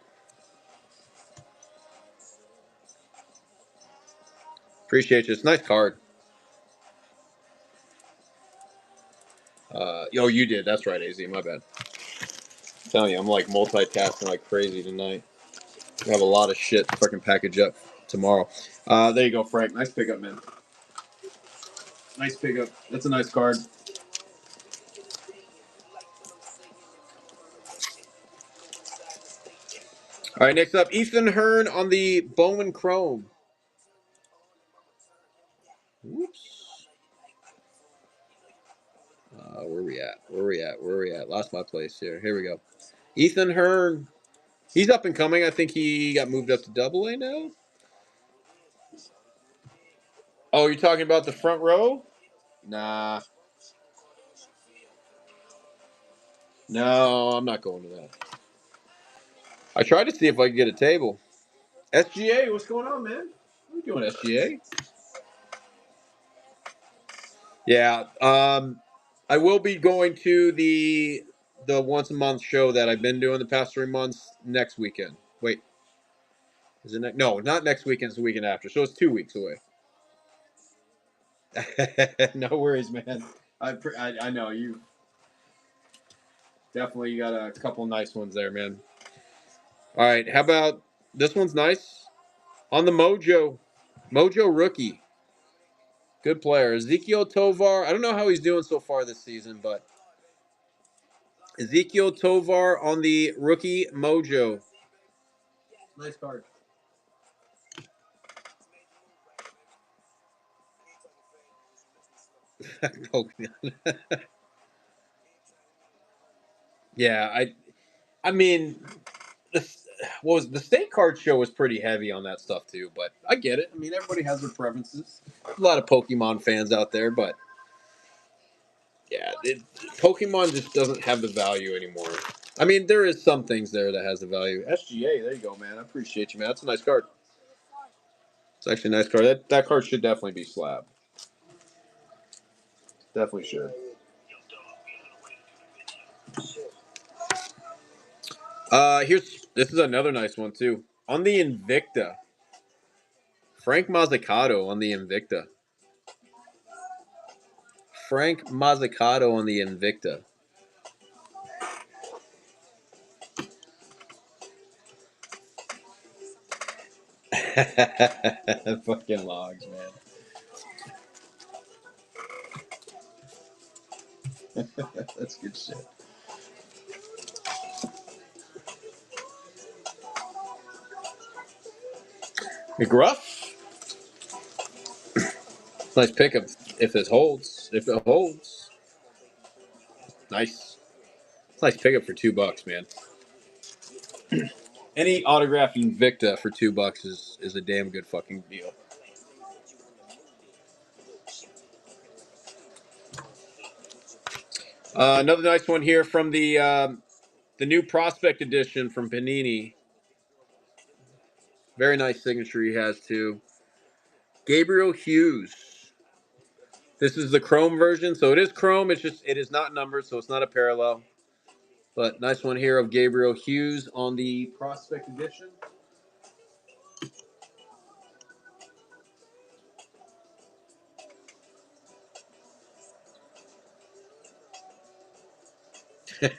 Appreciate you. It's a nice card. Oh, you did. That's right, AZ. My bad. I'm telling you, I'm like multitasking like crazy tonight. I have a lot of shit to fucking package up tomorrow. There you go, Frank. Nice pickup, man. Nice pickup. That's a nice card. All right, next up, Ethan Hearn on the Bowman Chrome. Whoops. Where we at? Where we at? Lost my place here. Here we go. Ethan Hearn. He's up and coming. I think he got moved up to Double A now. Oh, you're talking about the front row? Nah. No, I'm not going to that. I tried to see if I could get a table. SGA, what's going on, man? What are you doing, SGA? Yeah. I will be going to the once a month show that I've been doing the past 3 months next weekend. Wait, is it next? No, not next weekend. It's the weekend after. So it's 2 weeks away. No worries, man. I know you definitely got a couple nice ones there, man. All right, how about this one's nice on the Mojo rookie. Good player. Ezekiel Tovar. I don't know how he's doing so far this season, but Ezekiel Tovar on the rookie Mojo. Nice card. Yeah, I mean, what was the state card show was pretty heavy on that stuff too, but I get it. I mean, everybody has their preferences. A lot of Pokemon fans out there, but yeah, Pokemon just doesn't have the value anymore. I mean, there is some things there that has the value. SGA, there you go, man. I appreciate you, man. That's a nice card. It's actually a nice card. That card should definitely be slab. Definitely should. This is another nice one too. On the Invicta. Frank Mazzicato on the Invicta. Frank Mazzicato on the Invicta. Fucking logs, man. That's good shit. McGruff. Nice pickup if it holds. If it holds. Nice. Nice pickup for $2, man. Any autographed Invicta for $2 is a damn good fucking deal. Another nice one here from the new Prospect Edition from Panini. Very nice signature he has too. Gabriel Hughes. This is the Chrome version, so it is Chrome. It is not numbered, so it's not a parallel. But nice one here of Gabriel Hughes on the Prospect Edition. I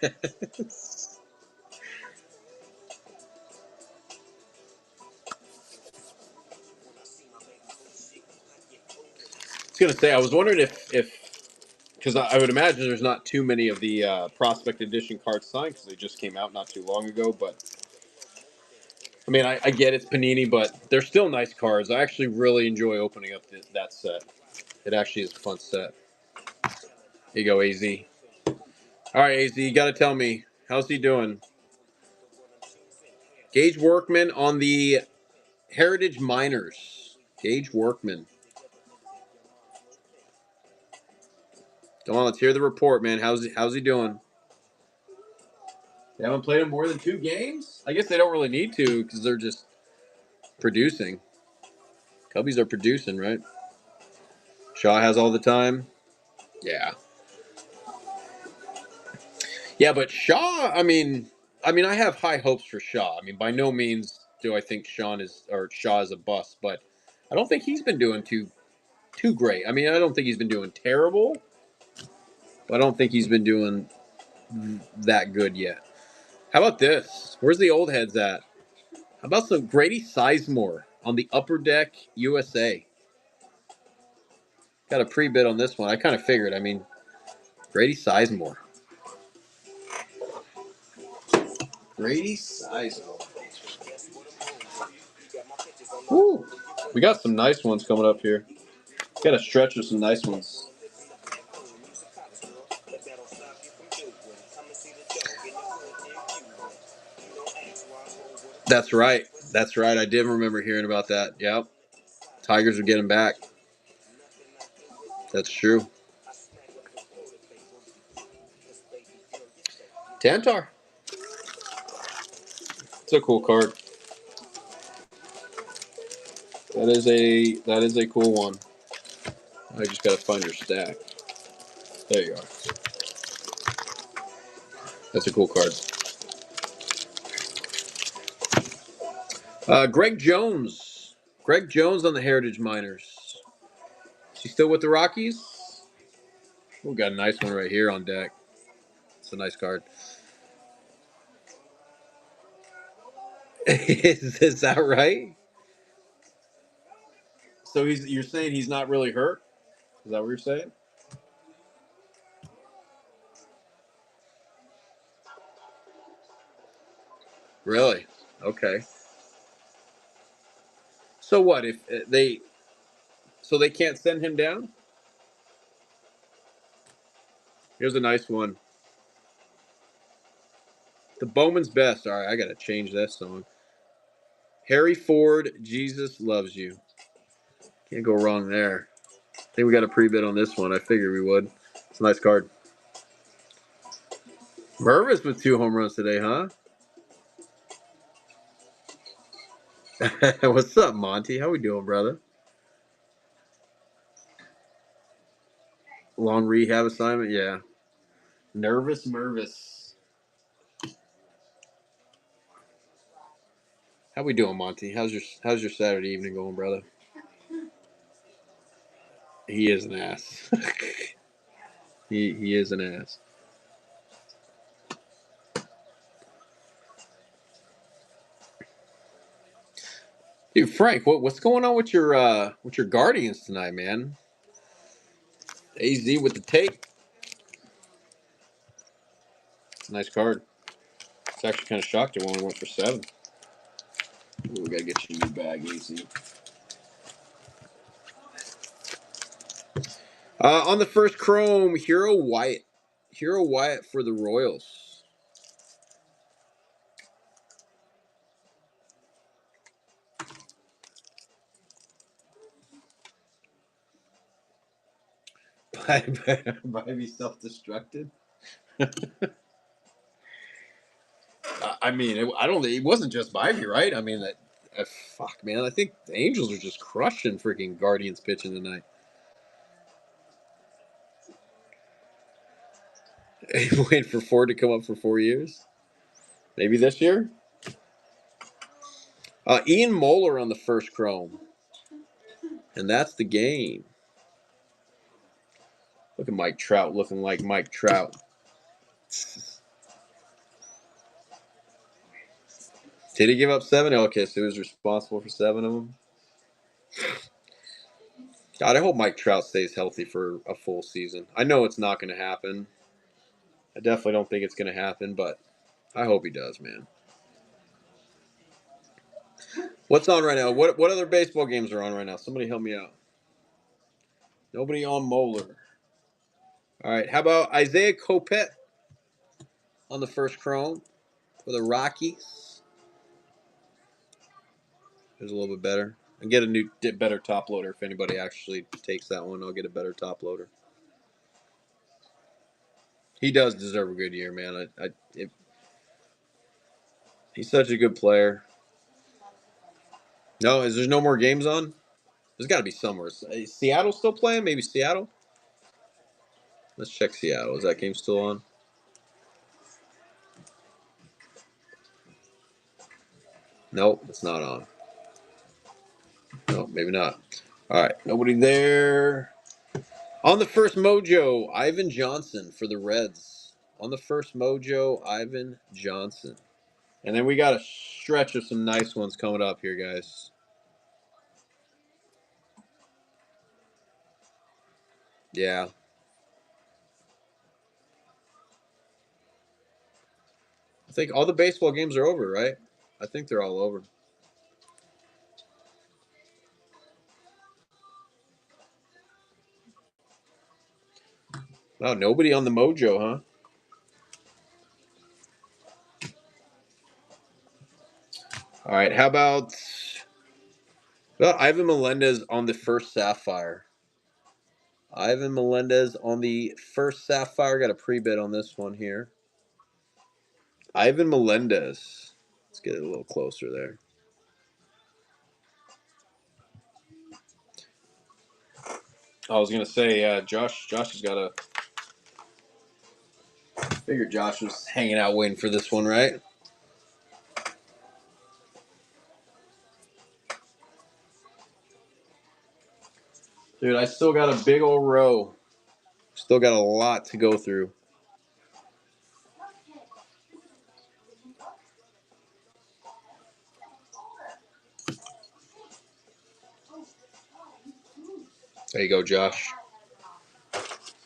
was gonna say, I was wondering if because I would imagine there's not too many of the Prospect Edition cards signed because they just came out not too long ago. But I mean, I get it's Panini, but they're still nice cards. I actually really enjoy opening up that set. It actually is a fun set. Here you go, AZ. All right, AZ, you got to tell me, how's he doing? Gage Workman on the Heritage Miners. Gage Workman. Come on, let's hear the report, man. How's he doing? They haven't played him more than 2 games? I guess they don't really need to because they're just producing. Cubbies are producing, right? Shaw has all the time. Yeah. Yeah, but Shaw, I have high hopes for Shaw. I mean, by no means do I think Shaw is a bust, but I don't think he's been doing too great. I mean, I don't think he's been doing terrible, but I don't think he's been doing that good yet. How about this? Where's the old heads at? How about some Grady Sizemore on the Upper Deck USA? Got a pre-bid on this one. I kind of figured. I mean, Grady Sizemore. Grady Sizemore. Woo. We got some nice ones coming up here. Got a stretch of some nice ones. That's right. That's right. I did remember hearing about that. Yep. Tigers are getting back. That's true. Tantar. It's a cool card. That is a cool one. I just gotta find your stack. There you are. That's a cool card. Greg Jones. Greg Jones on the Heritage Miners. Is he still with the Rockies? We got a nice one right here on deck. It's a nice card. Is that right? So you're saying he's not really hurt? Is that what you're saying? Really? Okay. So what if they can't send him down? Here's a nice one. The Bowman's Best. All right, I got to change that song. Harry Ford, Jesus Loves You. Can't go wrong there. I think we got a pre-bid on this one. I figured we would. It's a nice card. Mervis with 2 home runs today, huh? What's up, Monty? How we doing, brother? Long rehab assignment, yeah. Nervous Mervis. How we doing, Monty? How's your Saturday evening going, brother? He is an ass. he is an ass. Dude, Frank, what's going on with your Guardians tonight, man? AZ with the tape. It's a nice card. It's actually kind of shocked it when we went for 7. Ooh, we gotta get you a new bag, AZ. On the first chrome, Hero Wyatt. Hero Wyatt for the Royals. Bivey self-destructed. I mean, I don't. It wasn't just Bivey, right? I mean, fuck, man. I think the Angels are just crushing freaking Guardians pitching tonight. Waiting for Ford to come up for 4 years. Maybe this year. Ian Moeller on the first chrome, and that's the game. Look at Mike Trout looking like Mike Trout. Did he give up 7? Okay, so he was responsible for 7 of them. God, I hope Mike Trout stays healthy for a full season. I know it's not going to happen. I definitely don't think it's going to happen, but I hope he does, man. What's on right now? What other baseball games are on right now? Somebody help me out. Nobody on Moeller. All right, how about Isaiah Kopech on the first chrome for the Rockies? There's a little bit better. And get a new, better top loader if anybody actually takes that one. I'll get a better top loader. He does deserve a good year, man. He's such a good player. No, there's no more games on? There's got to be somewhere. Is Seattle still playing? Maybe Seattle? Let's check Seattle. Is that game still on? Nope, it's not on. No, maybe not. All right, nobody there. On the first mojo, Ivan Johnson for the Reds. On the first mojo, Ivan Johnson. And then we got a stretch of some nice ones coming up here, guys. Yeah. I think all the baseball games are over, right? I think they're all over. Wow, nobody on the mojo, huh? All right, how about Ivan Melendez on the first Sapphire? Ivan Melendez on the first Sapphire. Got a pre-bid on this one here. Ivan Melendez. Let's get it a little closer there. I was gonna say, Josh has got a. Figured Josh was hanging out waiting for this one, right? Dude, I still got a big old row. Still got a lot to go through. There you go, Josh.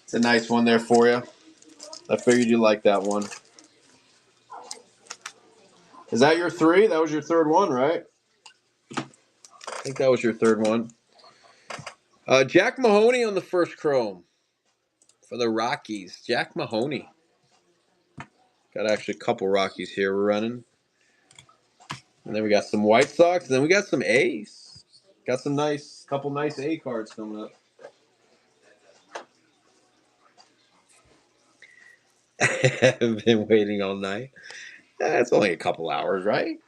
It's a nice one there for you. I figured you liked that one. Is that your 3? That was your third one, right? I think that was your third one. Jack Mahoney on the first chrome for the Rockies. Jack Mahoney. Got actually a couple Rockies here we're running. And then we got some White Sox. And then we got some A's. Got some couple nice A cards coming up. I've been waiting all night. It's only a couple hours, right?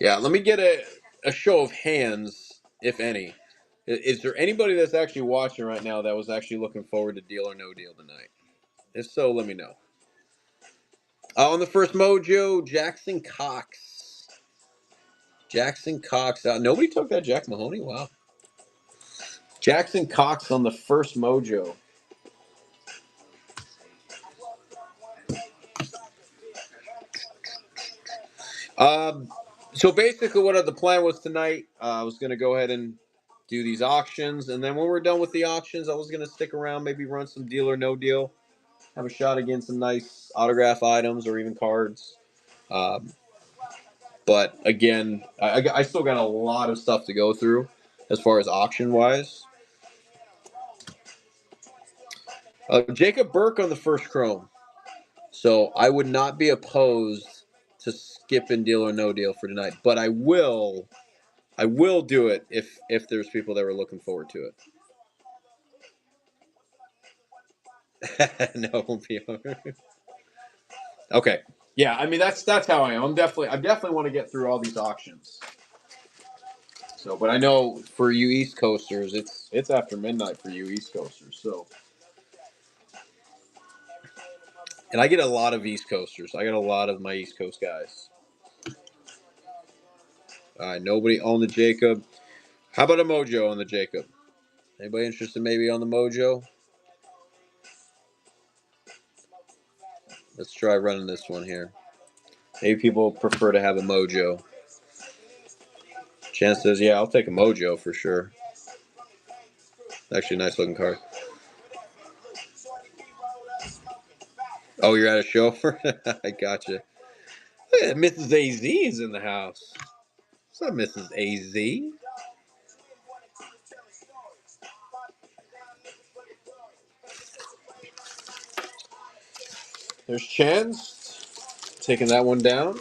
Yeah, let me get a show of hands, if any. Is there anybody that's actually watching right now that was actually looking forward to Deal or No Deal tonight? If so, let me know. On the first mojo, Jackson Cox. Jackson Cox. Nobody took that Jack Mahoney? Wow. Jackson Cox on the first mojo. Um, so basically, what the plan was tonight, I was going to go ahead and do these auctions, and then when we're done with the auctions, I was going to stick around, maybe run some deal or no deal, have a shot against some nice autograph items or even cards. Um, but again, I still got a lot of stuff to go through as far as auction wise. Jacob Burke on the first Chrome. So I would not be opposed to skipping deal or no deal for tonight, but I will do it if there's people that were looking forward to it. No, it won't be over. Okay. Yeah, I mean that's how I am. I definitely want to get through all these auctions. So, but I know for you East Coasters, it's after midnight for you East Coasters. So, and I get a lot of East Coasters. I got a lot of my East Coast guys. All right, nobody on the Jacob. How about a Mojo on the Jacob? Anybody interested maybe on the Mojo? Let's try running this one here. Maybe people prefer to have a Mojo. Chance says, yeah, I'll take a Mojo for sure. Actually, a nice looking card. Oh, you're at a show for I gotcha. Hey, Mrs. AZ is in the house. What's up, Mrs. AZ? There's Chance taking that one down.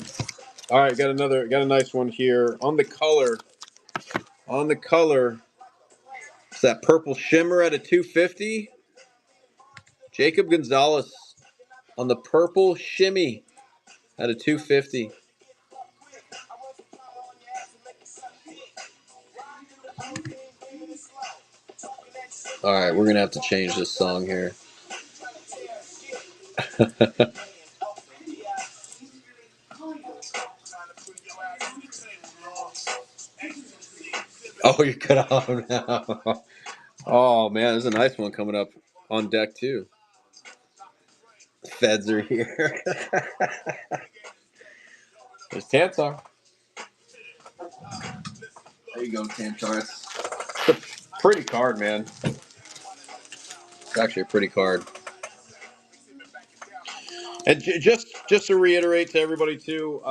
All right, got a nice one here on the color. On the color, it's that purple shimmer at a 250. Jacob Gonzalez on the purple shimmy at a 250. All right, we're gonna have to change this song here. Oh, you're cut off now. Oh man, there's a nice one coming up on deck too. Feds are here. There's Tantar. There you go, Tantar. It's a pretty card, man. It's actually a pretty card. And just to reiterate to everybody too,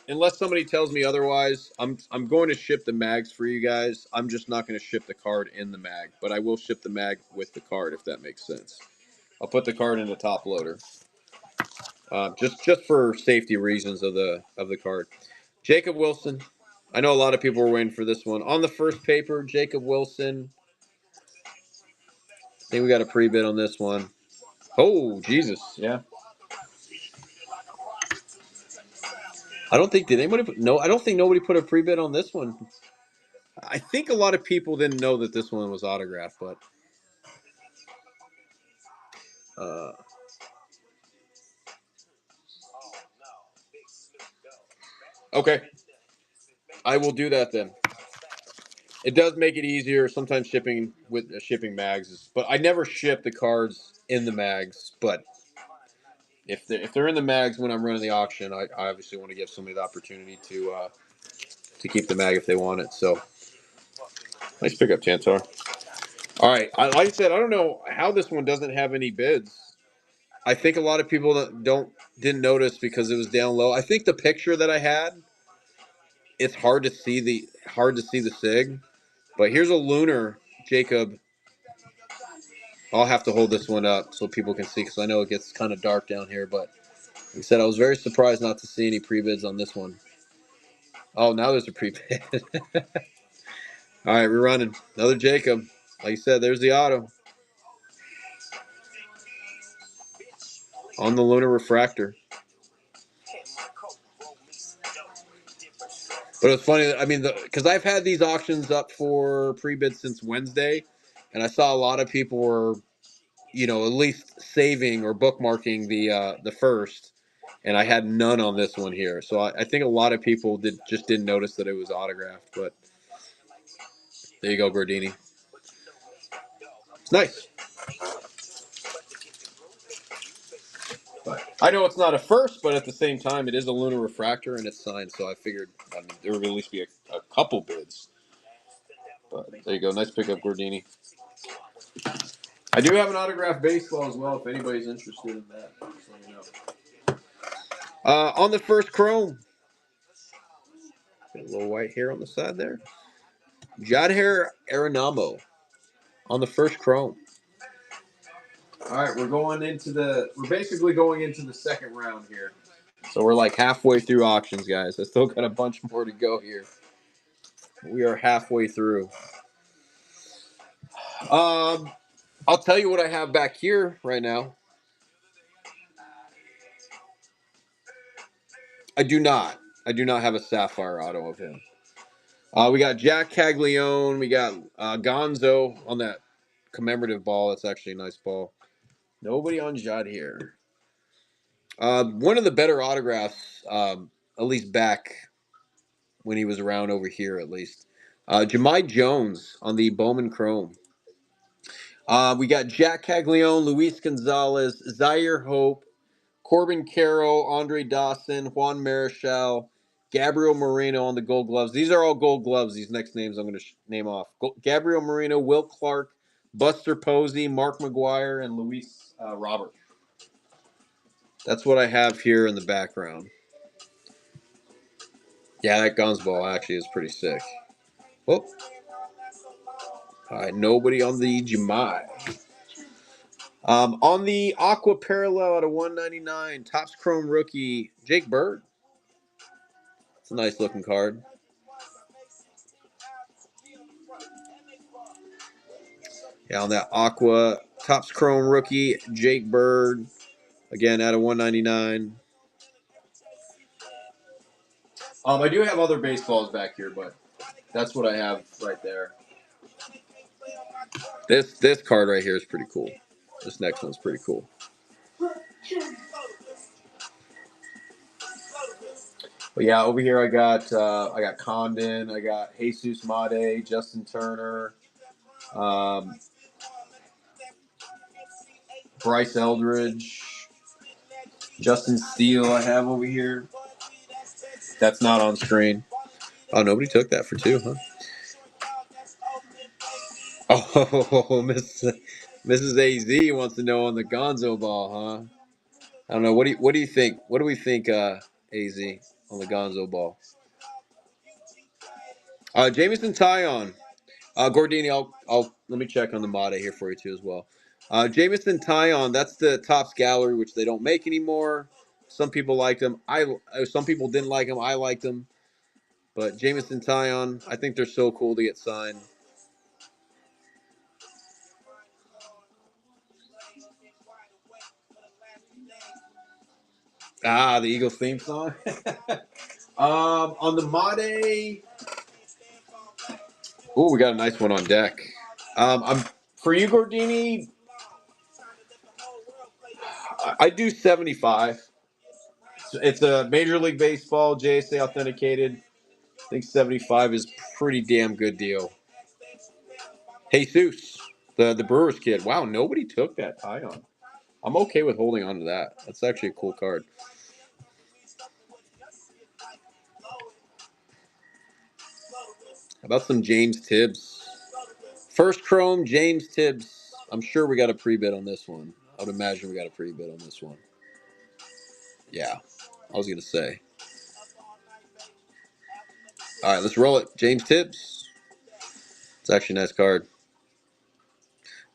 unless somebody tells me otherwise, I'm going to ship the mags for you guys. I'm just not going to ship the card in the mag, but I will ship the mag with the card if that makes sense. I'll put the card in the top loader, just for safety reasons of the card. Jacob Wilson. I know a lot of people were waiting for this one on the first paper. Jacob Wilson. I think we got a pre-bid on this one. Oh Jesus, yeah. I don't think did anybody put no. I don't think nobody put a pre-bid on this one. I think a lot of people didn't know that this one was autographed, but uh, okay, I will do that then. It does make it easier sometimes shipping with shipping mags, but I never ship the cards in the mags. But if they're in the mags when I'm running the auction, I obviously want to give somebody the opportunity to keep the mag if they want it. So nice pickup, Tantar. All right, like I said, I don't know how this one doesn't have any bids. I think a lot of people that didn't notice because it was down low. I think the picture that I had, it's hard to see the sig. But here's a lunar, Jacob. I'll have to hold this one up so people can see because I know it gets kind of dark down here. But like I said, I was very surprised not to see any pre-bids on this one. Oh, now there's a pre-bid. All right, we're running another Jacob. Like you said, there's the auto on the lunar refractor. But it's funny. I mean, because I've had these auctions up for pre-bid since Wednesday, and I saw a lot of people were, at least saving or bookmarking the first, and I had none on this one here. So I think a lot of people didn't notice that it was autographed. But there you go, Gordini. It's nice. But I know it's not a first, but at the same time, it is a lunar refractor and it's signed, so I figured there would at least be a couple bids. But there you go. Nice pickup, Gordini. I do have an autographed baseball as well if anybody's interested in that. Just let me know. On the first chrome, got a little white hair on the side there. Jadhair Aranamo on the first chrome. All right, we're basically going into the second round here. So we're like halfway through auctions, guys. I still got a bunch more to go here. We are halfway through. I'll tell you what I have back here right now. I do not have a sapphire auto of him. We got Jack Caglione. We got Gonzo on that commemorative ball. That's actually a nice ball. Nobody on Jad here. One of the better autographs, at least back when he was around over here, at least. Jahmai Jones on the Bowman Chrome. We got Jack Caglione, Luis Gonzalez, Zaire Hope, Corbin Carroll, Andre Dawson, Juan Marichal, Gabriel Moreno on the Gold Gloves. These are all Gold Gloves. These next names I'm going to name off: Gabriel Moreno, Will Clark, Buster Posey, Mark McGuire, and Luis Robert. That's what I have here in the background. Yeah, that Guns ball actually is pretty sick. Oh, all right, nobody on the Jahmai. On the Aqua Parallel at a 199, Topps Chrome rookie, Jake Bird. It's a nice looking card. Yeah, on that Aqua Topps Chrome rookie, Jake Bird. Again, at a 199. I do have other baseballs back here, but that's what I have right there. This card right here is pretty cool. This next one's pretty cool. But yeah, over here I got Condon, I got Jesus Made, Justin Turner, Bryce Eldridge, Justin Steele I have over here. That's not on screen. Oh, nobody took that for two, huh? Oh, Mrs. AZ wants to know on the Gonzo ball, huh? I don't know. What do you think? What do we think, AZ, on the Gonzo ball? Jameson Tyon. Gordini, I'll let me check on the Mata here for you too as well. Jameson Tyon, that's the Topps Gallery, which they don't make anymore. Some people liked him. Some people didn't like him. I liked him. But Jameson Tyon, I think they're so cool to get signed. The Eagles theme song. On the Made. Oh, we got a nice one on deck. I'm for you, Gordini. I do 75. It's a Major League Baseball, JSA authenticated. I think 75 is pretty damn good deal. Jesus, the Brewers kid. Wow, nobody took that Tyon. I'm okay with holding on to that. That's actually a cool card. How about some James Tibbs? First Chrome, James Tibbs. I'm sure we got a pre-bid on this one. I would imagine we got a pre-bid on this one. Yeah, I was going to say. All right, let's roll it. James Tibbs. It's actually a nice card.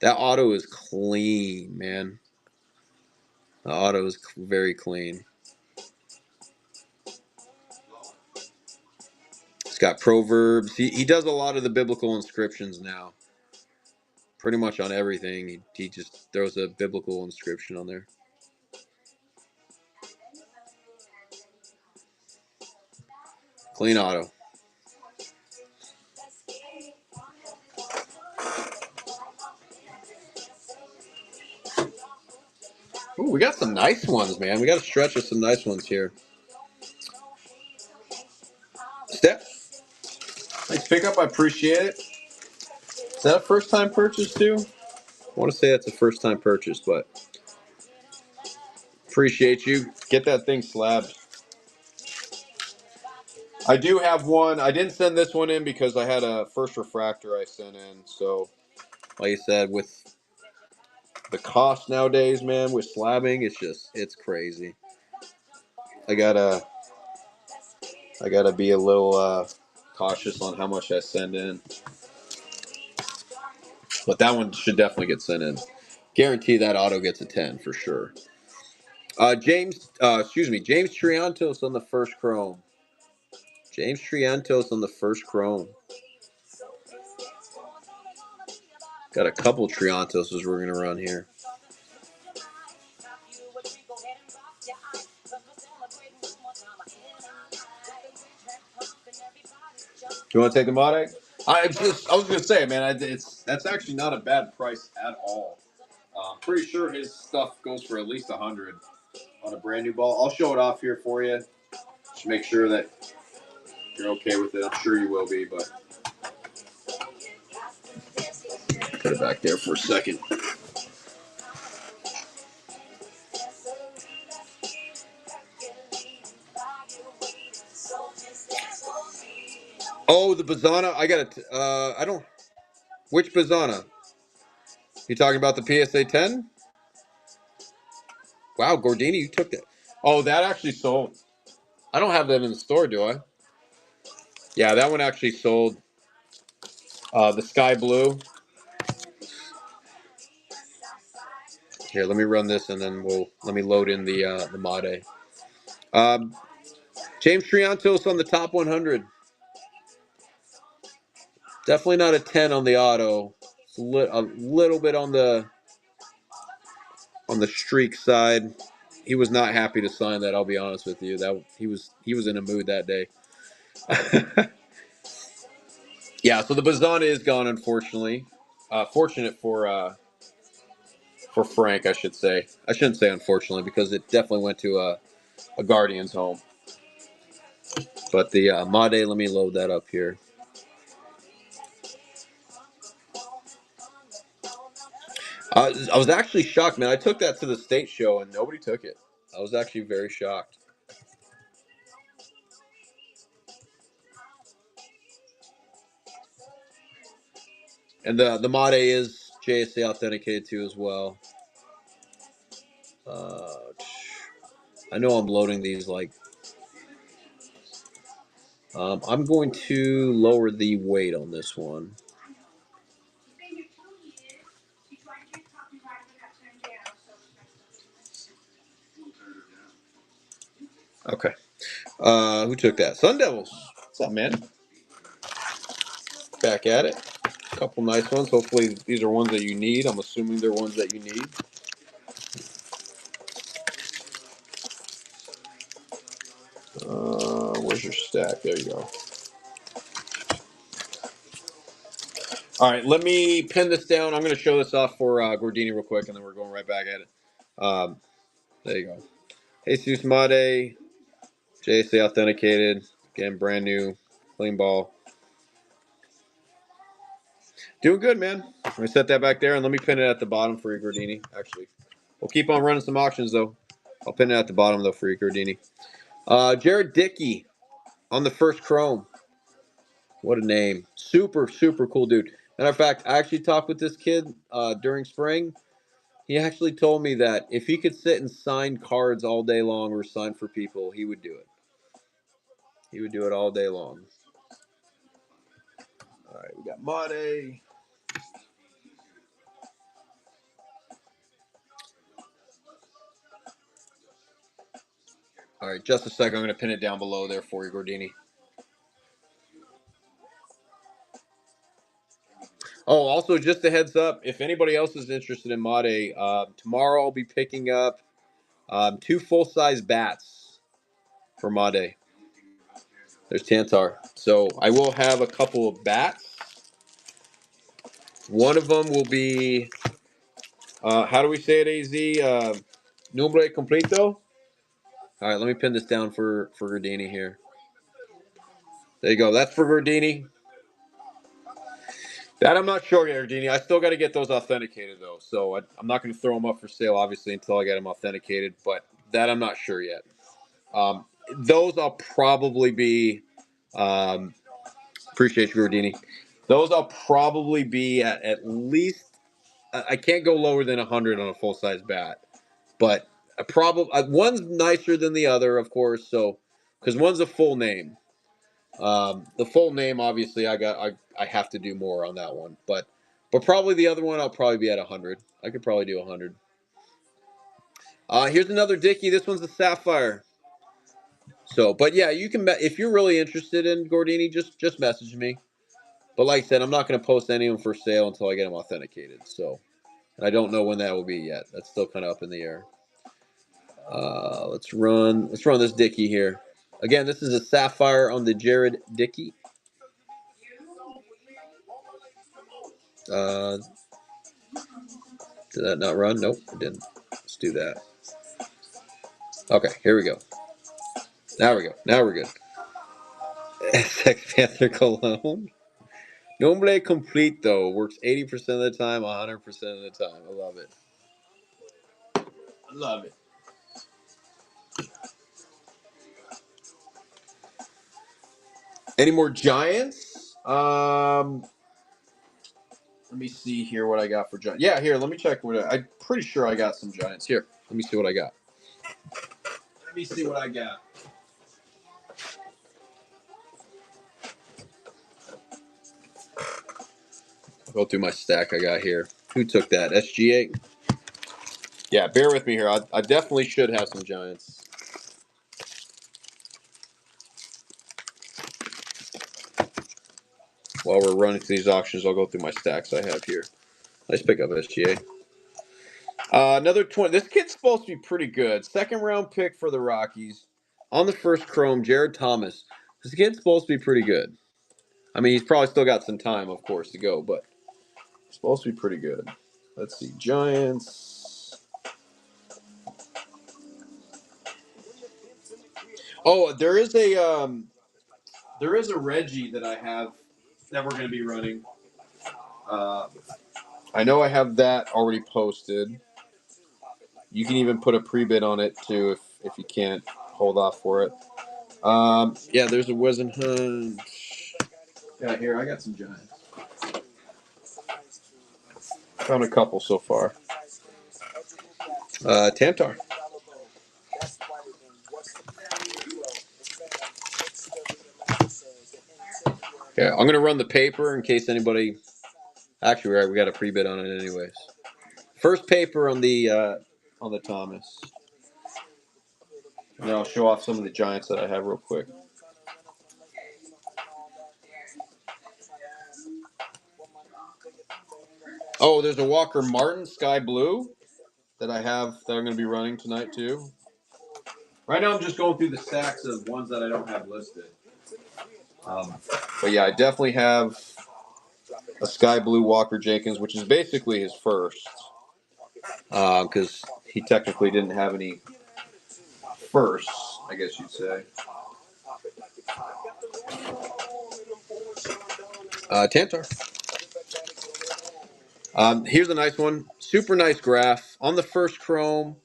That auto is clean, man. The auto is very clean. It's got proverbs. He does a lot of the biblical inscriptions now. Pretty much on everything. He just throws a biblical inscription on there. Clean auto. Ooh, we got some nice ones, man. We got a stretch of some nice ones here. Steph, nice pickup. I appreciate it. Is that a first-time purchase, too? I want to say that's a first-time purchase, but Appreciate you. Get that thing slabbed. I do have one. I didn't send this one in because I had a first refractor I sent in. So, like I said, with the cost nowadays, man, with slabbing, it's crazy. I gotta be a little cautious on how much I send in. But that one should definitely get sent in. Guarantee that auto gets a 10 for sure. James Triantos on the first chrome. James Triantos on the first chrome. Got a couple Triantoses we're going to run here. Do you want to take the Made? I was going to say, man, that's actually not a bad price at all. I'm pretty sure his stuff goes for at least 100 on a brand new ball. I'll show it off here for you. Just make sure that you're okay with it. I'm sure you will be, but put it back there for a second. Oh, the Bazana. I got it. I don't. Which Bazana? You talking about the PSA 10? Wow, Gordini, you took that. Oh, that actually sold. I don't have that in the store, do I? Yeah, that one actually sold. The sky blue. Here, let me run this, and then let me load in the Made. James Triantos on the top 100. Definitely not a 10 on the auto. It's a little bit on the streak side. He was not happy to sign that. I'll be honest with you. That he was in a mood that day. Yeah, so the Bazana is gone, unfortunately. Fortunate for Frank, I should say. I shouldn't say unfortunately because it definitely went to a Guardian's home. But the Made, let me load that up here. I was actually shocked, man. I took that to the state show and nobody took it. I was actually very shocked. And the Made is JSA authenticated too as well. I know I'm loading these like. I'm going to lower the weight on this one. Okay. Who took that? Sun Devils. What's up, man? Back at it. A couple nice ones. Hopefully these are ones that you need. I'm assuming they're ones that you need. Where's your stack? There you go. All right, let me pin this down. I'm going to show this off for Gordini real quick, and then we're going right back at it. There you go. Jesus Made, JSA authenticated. Again, brand new, clean ball. Doing good, man. I'm going to set that back there, and let me pin it at the bottom for you, Gordini. Actually, we'll keep on running some auctions, though. I'll pin it at the bottom, though, for you, Gordini. Jared Dickey on the first chrome. What a name. Super, super cool dude. Matter of fact, I actually talked with this kid during spring. He actually told me that if he could sit and sign cards all day long or sign for people, he would do it. He would do it all day long. All right, we got Made. All right, just a second. I'm going to pin it down below there for you, Gordini. Oh, also, just a heads up, if anybody else is interested in Made, tomorrow I'll be picking up 2 full-size bats for Made. There's Tantar. So I will have a couple of bats. One of them will be, how do we say it, AZ? Nombre completo. All right, let me pin this down for Gordini here. There you go. That's for Gordini. That I'm not sure yet, Gordini. I still got to get those authenticated, though. So I'm not going to throw them up for sale, obviously, until I get them authenticated. But That I'm not sure yet. Those I'll probably be. Um, appreciate you, Gordini. Those I'll probably be at least. I can't go lower than 100 on a full size bat, but one's nicer than the other, of course. So, because one's a full name. The full name, obviously, I have to do more on that one, but probably the other one I'll probably be at 100. I could probably do 100. Here's another Dickey. This one's a Sapphire. So, but yeah, you can if you're really interested in Gordini, just message me. But like I said, I'm not going to post any of them for sale until I get them authenticated. So, and I don't know when that will be yet. That's still kind of up in the air. Let's run this Dickey here. Again, this is a Sapphire on the Jared Dickey. Uh, did that not run? Nope, it didn't. Let's do that. Okay, here we go. Now we go. Now we're good. Sex Panther Cologne. Nombre complete though works 80% of the time, 100% of the time. I love it. I love it. Any more Giants? Let me see here what I got for Giants. Yeah, here. Let me check. I'm pretty sure I got some Giants here. Let me see what I got. Let me see what I got. I'll go through my stack I got here. Who took that? SGA. Yeah, bear with me here. I definitely should have some Giants. While we're running through these auctions, I'll go through my stacks I have here. Nice pick up, SGA. Another 20. This kid's supposed to be pretty good. Second round pick for the Rockies. On the first chrome, Jared Thomas. This kid's supposed to be pretty good. I mean, he's probably still got some time, of course, to go, but he's supposed to be pretty good. Let's see. Giants. Oh, there is a Reggie that I have that we're going to be running. I know I have that already posted. You can even put a pre-bid on it too if you can't hold off for it. Yeah, there's a Wizenhunt. Yeah, here I got some Giants. Found a couple so far. Tantar. Yeah, I'm gonna run the paper in case anybody. Actually, we got a pre-bid on it anyways. First paper on the Thomas. And I'll show off some of the Giants that I have real quick. Oh, there's a Walker Martin Sky Blue that I have that I'm going to be running tonight too. Right now, I'm just going through the stacks of ones that I don't have listed. But yeah, I definitely have a Sky Blue Walker Jenkins, which is basically his first, because he technically didn't have any firsts, I guess you'd say. Tantar. Here's a nice one. Super nice graph. On the first chrome,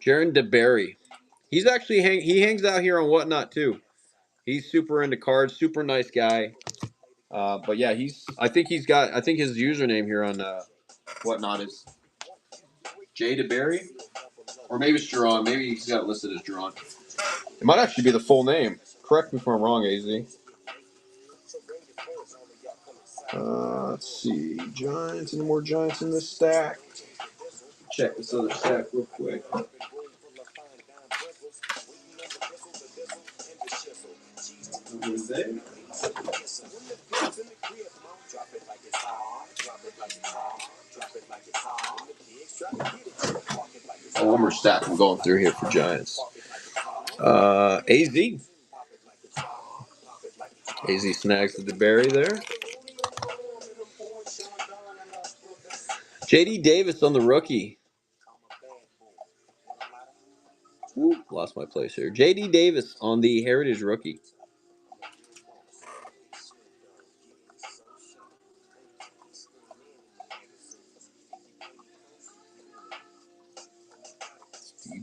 Jaron DeBerry. He's actually he hangs out here on Whatnot too. He's super into cards, super nice guy. But yeah, I think his username here on Whatnot is Jay DeBerry. Or maybe it's Jerron. Maybe he's got it listed as Jerron. It might actually be the full name. Correct me if I'm wrong, AZ. Let's see. Giants. Any more Giants in this stack? Check this other stack real quick. One more stack I'm going through here for Giants. AZ. AZ snags the DeBerry there. JD Davis on the rookie. Ooh, lost my place here. JD Davis on the Heritage rookie.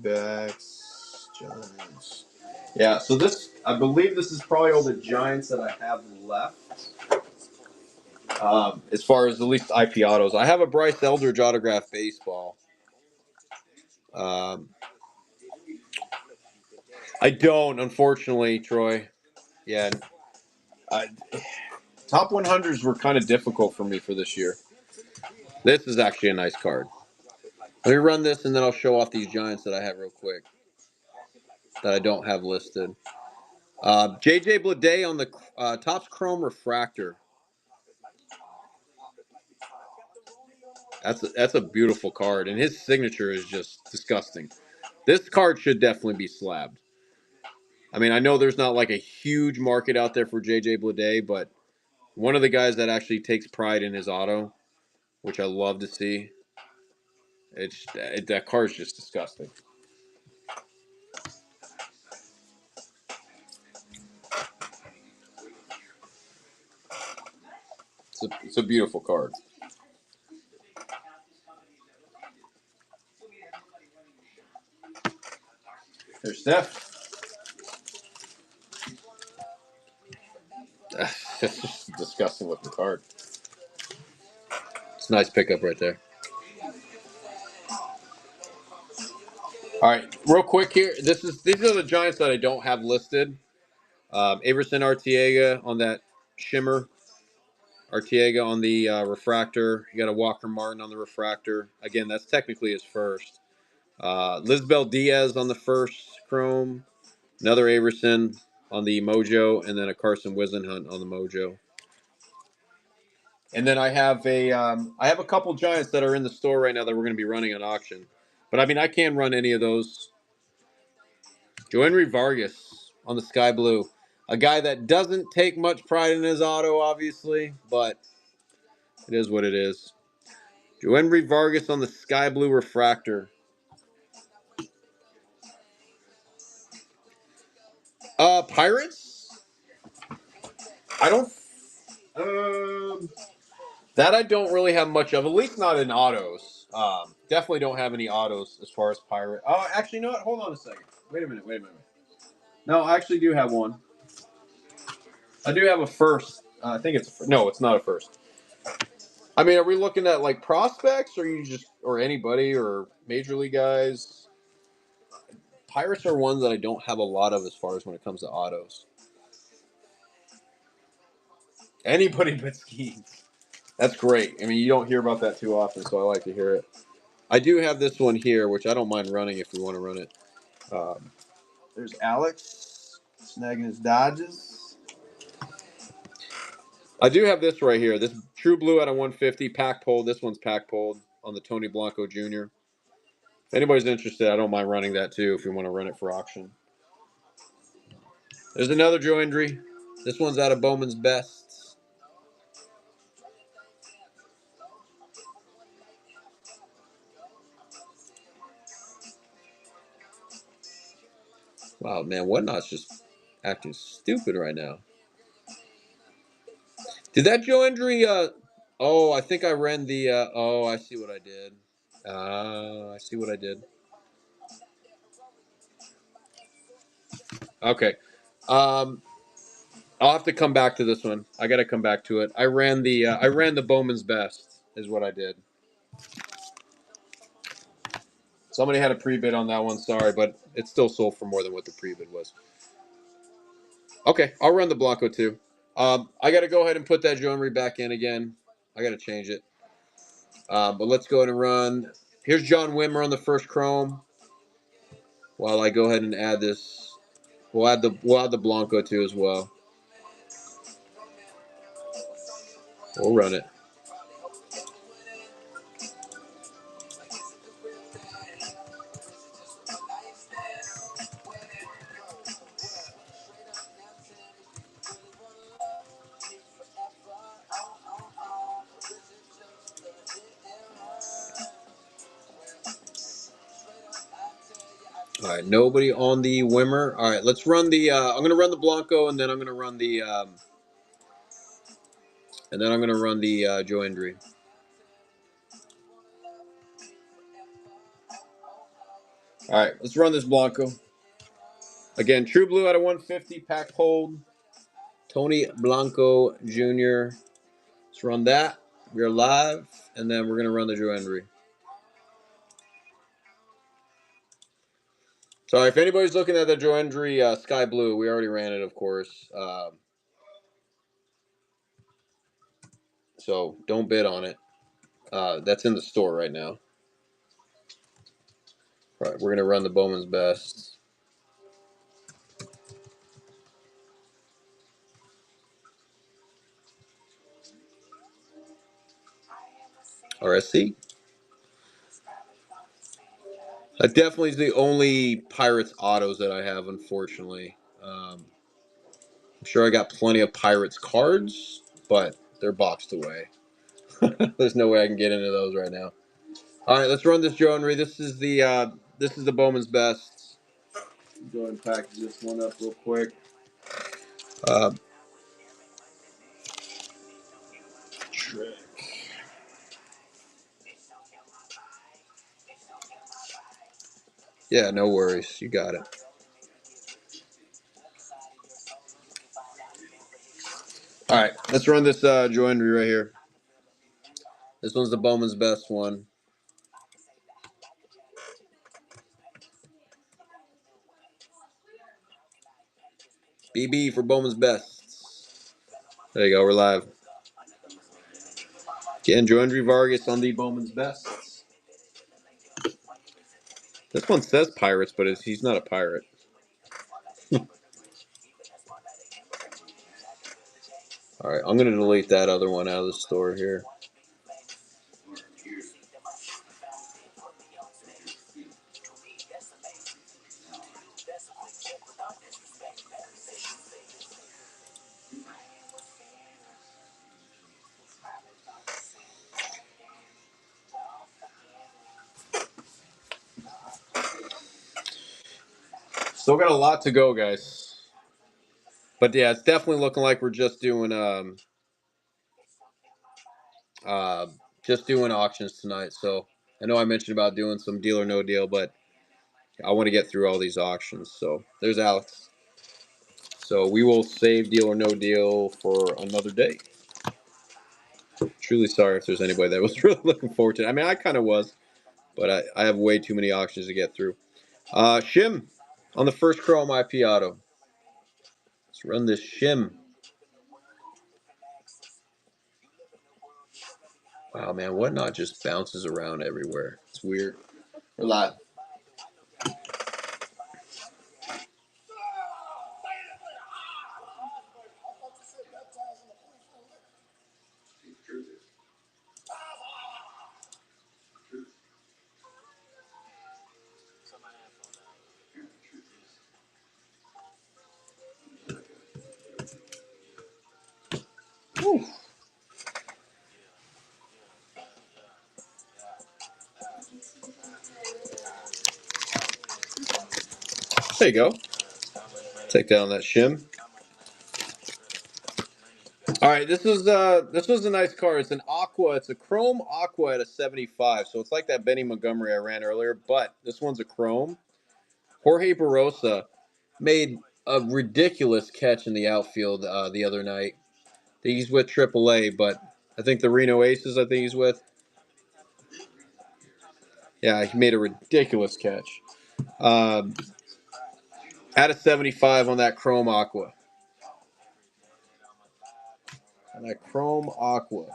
backs, Giants. Yeah, so this, I believe this is probably all the Giants that I have left. As far as at least IP autos, I have a Bryce Eldridge autograph baseball. Um, I don't, unfortunately, Troy. Yeah, I, top 100s were kind of difficult for me for this year. This is actually a nice card. Let me run this, and then I'll show off these Giants that I have real quick that I don't have listed. JJ Bleday on the Topps Chrome Refractor. That's a beautiful card, and his signature is just disgusting. This card should definitely be slabbed. I mean, I know there's not like a huge market out there for JJ Bleday, but one of the guys that actually takes pride in his auto, which I love to see. That card's just disgusting. It's a beautiful card. There's Steph. It's just a disgusting looking card. It's a nice pickup right there. All right, real quick here. These are the Giants that I don't have listed. Averson Arteaga on that shimmer. Arteaga on the refractor. You got a Walker Martin on the refractor. Again, that's technically his first. Lisbel Diaz on the first chrome. Another Averson on the Mojo, and then a Carson Wisenhunt on the Mojo. And then I have a couple Giants that are in the store right now that we're going to be running at auction. But I mean, I can run any of those. Joenry Vargas on the Sky Blue, a guy that doesn't take much pride in his auto, obviously, but it is what it is. Joenry Vargas on the Sky Blue Refractor. Pirates. I don't. That I don't really have much of, at least not in autos. Definitely don't have any autos as far as Pirate. Oh, actually, you know what? Hold on a second. Wait a minute. No, I actually do have one. I do have a first. I think no, it's not a first. I mean, are we looking at like prospects, or or anybody, or major league guys? Pirates are ones that I don't have a lot of as far as when it comes to autos. Anybody but Skeens. That's great. I mean, you don't hear about that too often, so I like to hear it. I do have this one here, which I don't mind running if we want to run it. There's Alex snagging his Dodges. I do have this right here. This True Blue out of 150, pack pulled. This one's pack pulled on the Tony Blanco Jr. If anybody's interested, I don't mind running that too if you want to run it for auction. There's another Joe Hendry. This one's out of Bowman's Best. Wow, man, Whatnot's just acting stupid right now. Did that Joe Hendry, I think I ran the, I see what I did. I see what I did. Okay. I'll have to come back to this one. I got to come back to it. I ran the Bowman's Best is what I did. Somebody had a pre-bid on that one, sorry, but it still sold for more than what the pre-bid was. Okay, I'll run the Blanco too. I got to go ahead and put that Joe back in again. I got to change it. But let's go ahead and run. Here's John Wimmer on the first chrome. While I go ahead and add this, we'll add the Blanco too as well. We'll run it. All right, nobody on the Wimmer. All right, let's run the. I'm gonna run the Blanco, and then I'm gonna run the. Joe Hendry. All right, let's run this Blanco. Again, True Blue out of 150, pack hold. Tony Blanco Jr. Let's run that. We are live, and then we're going to run the Joe Hendry. Sorry, if anybody's looking at the Joe Hendry Sky Blue, we already ran it, of course. So don't bid on it. That's in the store right now. All right, we're going to run the Bowman's Best. RSC. That definitely is the only Pirates autos that I have, unfortunately. I'm sure I got plenty of Pirates cards, but they're boxed away. There's no way I can get into those right now. All right, let's run this Joe Henry. This is the Bowman's Best. Go ahead and package this one up real quick. Trick. Yeah, no worries. You got it. All right, let's run this Joe Henry right here. This one's the Bowman's Best one. BB for Bowman's Best. There you go. We're live. Again, Joe Hendry Vargas on the Bowman's Best. This one says Pirates, but he's not a Pirate. All right, I'm going to delete that other one out of the store here. Still got a lot to go, guys. But yeah, it's definitely looking like we're just doing auctions tonight. So I know I mentioned about doing some deal or no deal, but I want to get through all these auctions. So there's Alex. So we will save deal or no deal for another day. Truly sorry if there's anybody that was really looking forward to it. I mean, I kind of was, but I have way too many auctions to get through. Shim on the first Chrome IP auto. Let's run this Shim. Wow, man, whatnot just bounces around everywhere. It's weird. We're live. Whew. There you go. Take down that Shim. All right, this was a nice card. It's an aqua. It's a chrome aqua at a 75. So it's like that Benny Montgomery I ran earlier, but this one's a chrome. Jorge Barosa made a ridiculous catch in the outfield the other night. I think he's with AAA, but I think the Reno Aces. I think he's with. Yeah, he made a ridiculous catch. At a 75 on that chrome aqua. On that chrome aqua.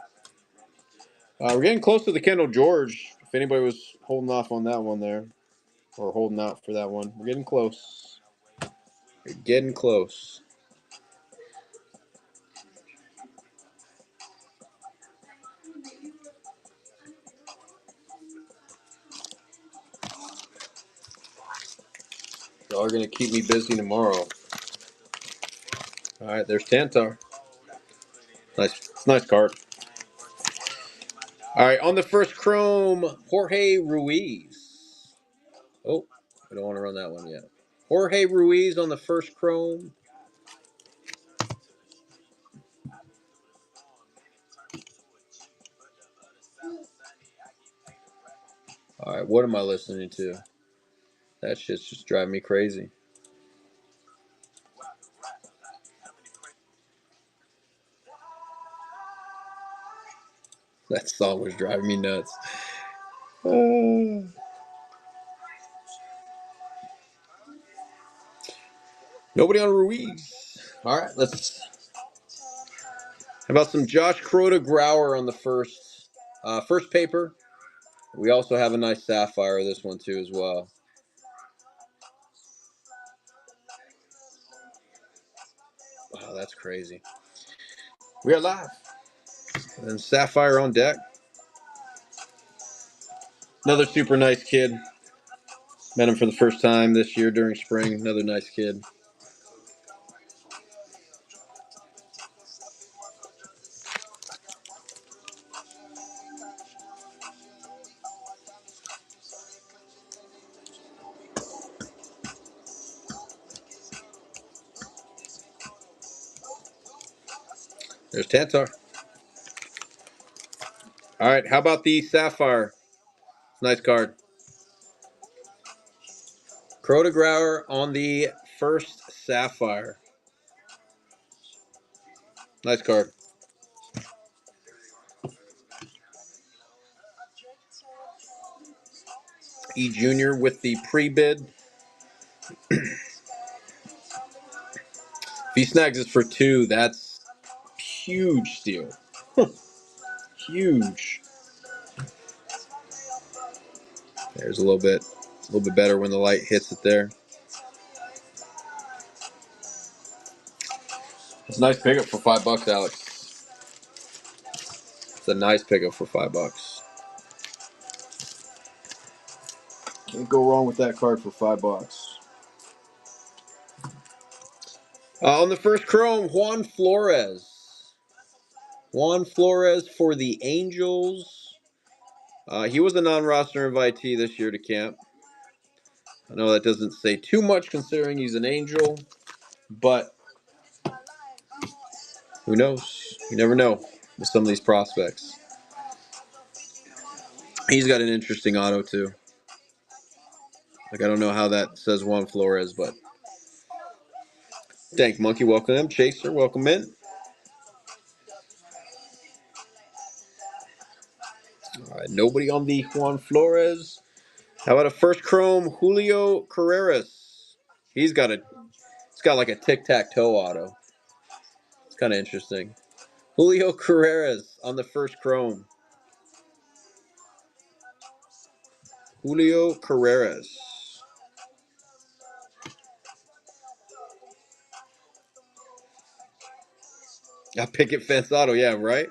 We're getting close to the Kendall George. If anybody was holding off on that one there, or holding out for that one, we're getting close. We're getting close. Y'all are going to keep me busy tomorrow. All right, there's Tantar. Nice card. All right, on the first chrome, Jorge Ruiz. Oh, we don't want to run that one yet. Jorge Ruiz on the first chrome. All right, what am I listening to? That shit's just driving me crazy. That song was driving me nuts. Nobody on Ruiz. All right, let's. How about some Josh Crota Grauer on the first paper? We also have a nice sapphire this one too as well. Wow, that's crazy. We are live. And sapphire on deck. Another super nice kid. Met him for the first time this year during spring. Another nice kid. There's Tantar. All right, how about the sapphire? Nice card. Crota Grauer on the first sapphire. Nice card. E Junior with the pre-bid. If he snags this for 2, that's huge steal. Huge. There's a little bit better when the light hits it there. It's a nice pickup for $5, Alex. It's a nice pickup for $5. Can't go wrong with that card for $5. On the first chrome, Juan Flores. Juan Flores for the Angels. He was a non-roster invitee this year to camp. I know that doesn't say too much considering he's an Angel, but who knows? You never know with some of these prospects. He's got an interesting auto too. Like, I don't know how that says Juan Flores, but Dank Monkey, welcome in. Chaser, welcome in. All right, nobody on the Juan Flores. How about a first chrome Julio Carreras? It's got like a tic-tac-toe auto. It's kind of interesting. Julio Carreras on the first chrome. Julio Carreras. A picket fence auto, yeah, right?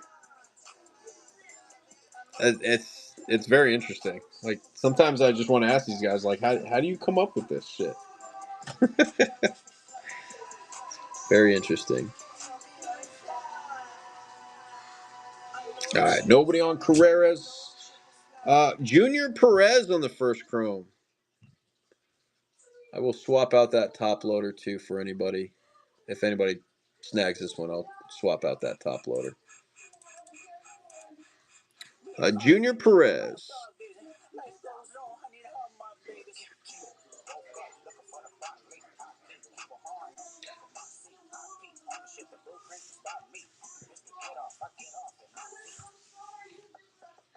It's very interesting. Like, sometimes I just want to ask these guys, like, how do you come up with this shit? Very interesting. All right, nobody on Carreras. Junior Perez on the first chrome. I will swap out that top loader too for anybody. If anybody snags this one, I'll swap out that top loader. Junior Perez.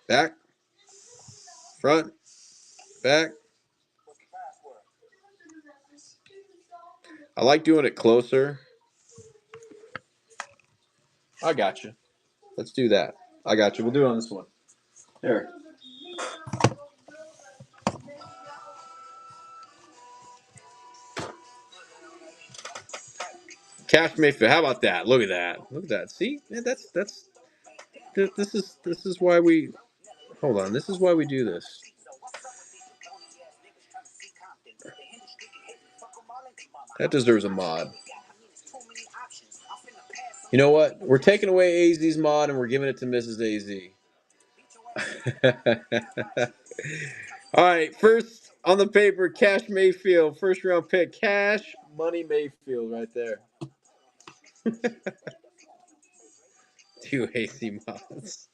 Back. Front. Back. I like doing it closer. I got you. Let's do that. I got you. We'll do it on this one. Here. Cash Mayfield. How about that? Look at that. Look at that. See? Man, this is why we hold on. This is why we do this. That deserves a mod. You know what? We're taking away AZ's mod and we're giving it to Mrs. AZ. All right, first on the paper, Cash Mayfield, first round pick. Cash Money Mayfield right there. 2 AC mods.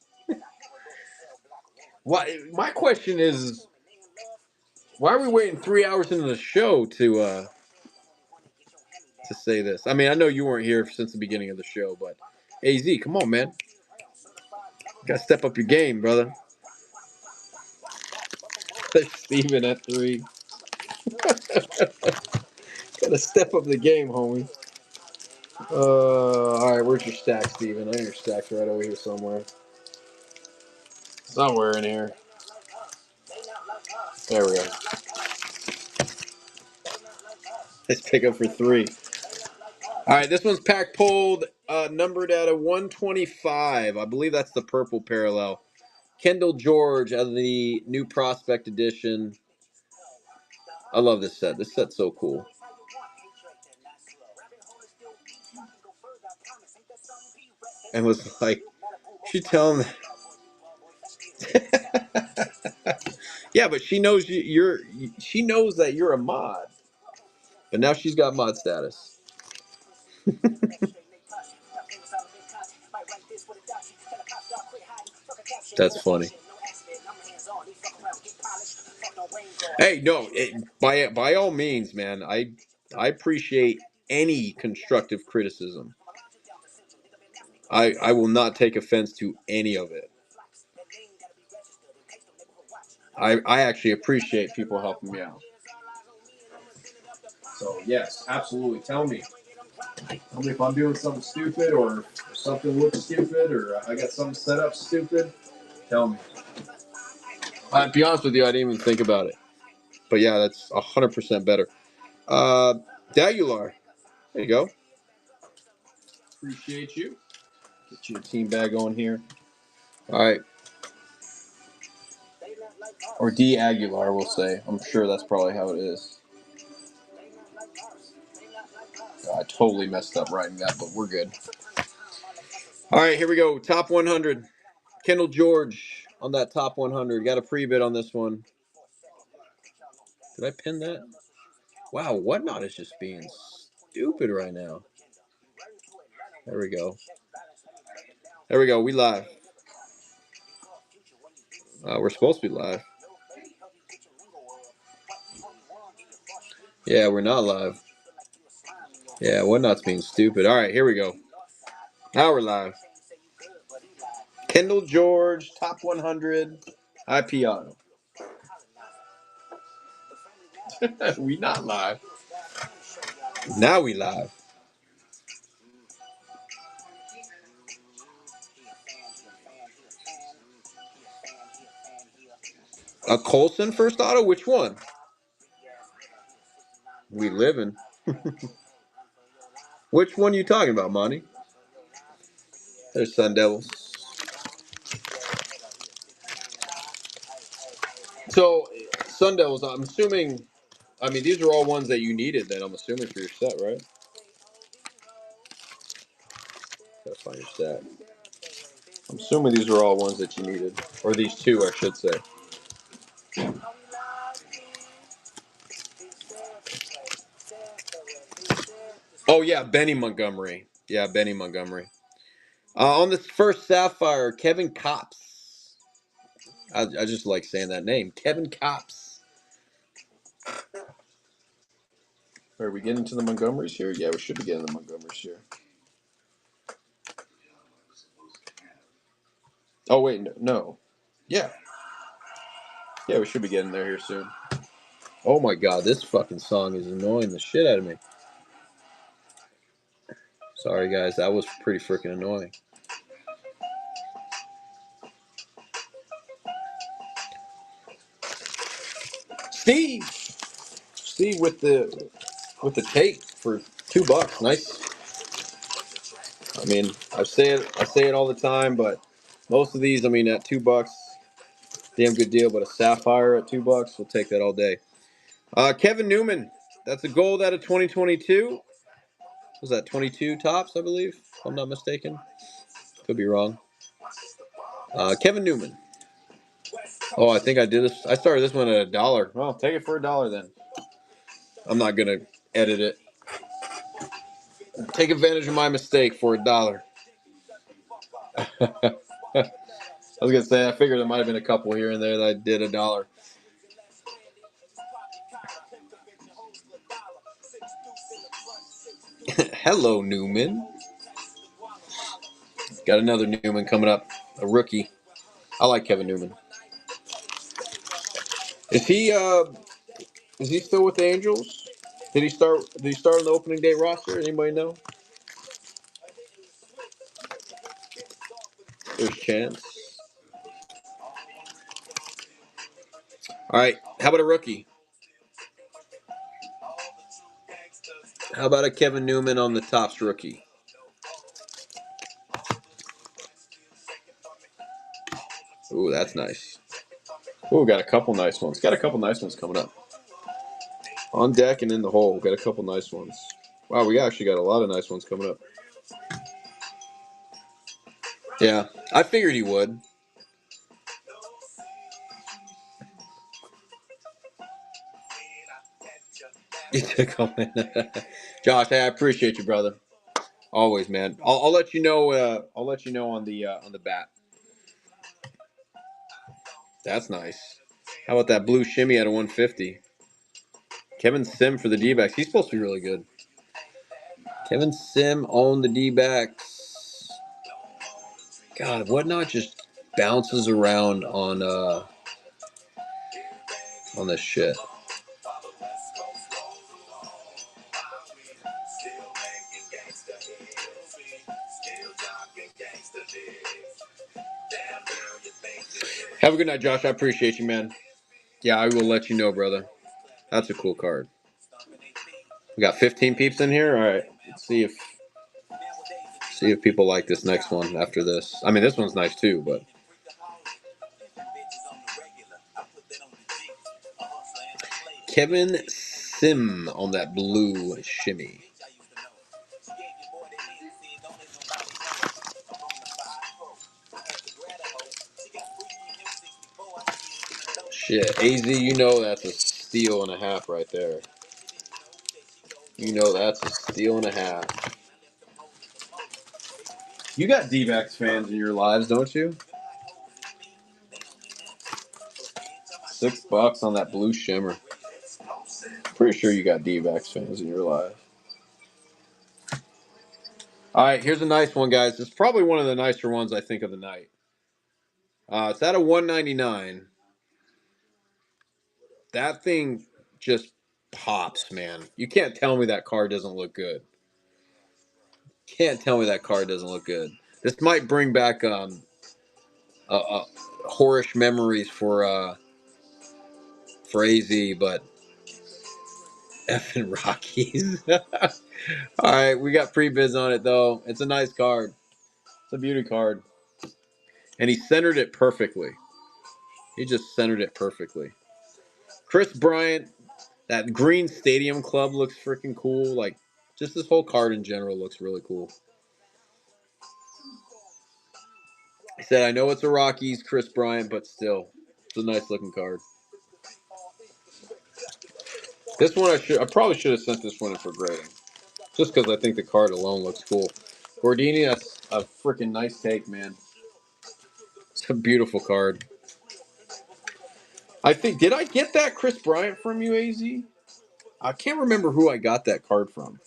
Why? My question is, Why are we waiting 3 hours into the show to say this? I mean, I know you weren't here since the beginning of the show, but AZ, come on, man. You gotta step up your game, brother. Steven at 3. Gotta step up the game, homie. All right, where's your stack, Steven? I know your stack's right over here somewhere. Somewhere in here. There we go. Let's pick up for 3. All right, this one's pack pulled, numbered at a 125. I believe that's the purple parallel. Kendall George out of the new Prospect Edition. I love this set. This set's so cool. And was like, she telling me. Yeah, but she knows she knows that you're a mod. But now she's got mod status. That's funny. Hey, no, by all means, man. I appreciate any constructive criticism. I will not take offense to any of it. I actually appreciate people helping me out. So yes, absolutely. Tell me if I'm doing something stupid or if something looks stupid or I got something set up stupid. Tell me. I'll be honest with you, I didn't even think about it. But yeah, that's 100% better. Dagular, there you go. Appreciate you. Get you a team bag on here. All right. Or D Aguilar, we'll say. I'm sure that's probably how it is. I totally messed up writing that, but we're good. All right, here we go. Top 100. Kendall George on that top 100. Got a pre-bid on this one. Did I pin that? Wow, Whatnot is just being stupid right now. There we go. There we go. We live. We're supposed to be live. Yeah, we're not live. Yeah, Whatnot's being stupid. All right, here we go. Now we're live. Kendall George, top 100, IP auto. We not live. Now we live. A Colson first auto? Which one? We living. Which one are you talking about, Monty? There's Sun Devils. So, Sun Devils, I'm assuming, I mean, these are all ones that you needed then, I'm assuming, for your set, right? Gotta find your set. I'm assuming these are all ones that you needed. Or these two, I should say. Oh, yeah, Benny Montgomery. Yeah, Benny Montgomery. On this first Sapphire, Kevin Kopps. I just like saying that name. Kevin Kopps. Are we getting to the Montgomerys here? Yeah, we should be getting the Montgomerys here. Oh, wait, no. Yeah. Yeah, we should be getting there here soon. Oh my god, this fucking song is annoying the shit out of me. Sorry, guys, that was pretty freaking annoying. Steve with the tape for $2. Nice. I mean, I say it all the time, but most of these, I mean, at $2, damn good deal. But a Sapphire at $2, we'll take that all day. Kevin Newman, that's a gold out of 2022. Was that 22 tops, I believe, if I'm not mistaken? Could be wrong. Kevin Newman. Oh, I think I did this. I started this one at $1. Well, take it for $1 then. I'm not gonna edit it. Take advantage of my mistake for $1. I was gonna say I figured there might have been a couple here and there that I did $1. Hello, Newman. Got another Newman coming up. A rookie. I like Kevin Newman. Is he still with the Angels? Did he start on the opening day roster? Anybody know? There's chance. All right. How about a rookie? How about a Kevin Newman on the Topps rookie? Ooh, that's nice. Ooh, got a couple nice ones. Got a couple nice ones coming up. On deck and in the hole. Got a couple nice ones. Wow, we actually got a lot of nice ones coming up. Yeah, I figured he would. You took him. Josh, hey, I appreciate you, brother. Always, man. I'll let you know. I'll let you know on the bat. That's nice. How about that blue shimmy at a 150? Kevin Sim for the D-backs. He's supposed to be really good. Kevin Sim on the D-backs. God, whatnot just bounces around on this shit. Have a good night, Josh. I appreciate you, man. Yeah, I will let you know, brother. That's a cool card. We got 15 peeps in here. All right, let's see if people like this next one after this. I mean, this one's nice too, but Kevin Sim on that blue shimmy. Shit, AZ, you know that's a steal and a half right there. You know that's a steal and a half. You got D-backs fans in your lives, don't you? $6 on that blue shimmer. Pretty sure you got D-backs fans in your life. All right, here's a nice one, guys. It's probably one of the nicer ones I think of the night. It's at a 199. That thing just pops, man. You can't tell me that card doesn't look good. Can't tell me that card doesn't look good. This might bring back horish memories for AZ, but effing Rockies. All right, we got pre-bids on it though. It's a nice card. It's a beauty card, and he centered it perfectly. He just centered it perfectly. Chris Bryant, that green stadium club looks freaking cool. Like, just this whole card in general looks really cool. He said, "I know it's a Rockies, Chris Bryant, but still, it's a nice looking card." This one I probably should have sent this one in for grading, just because I think the card alone looks cool. Gordini, that's a freaking nice take, man. It's a beautiful card. I think, did I get that Chris Bryant from you, AZ? I can't remember who I got that card from,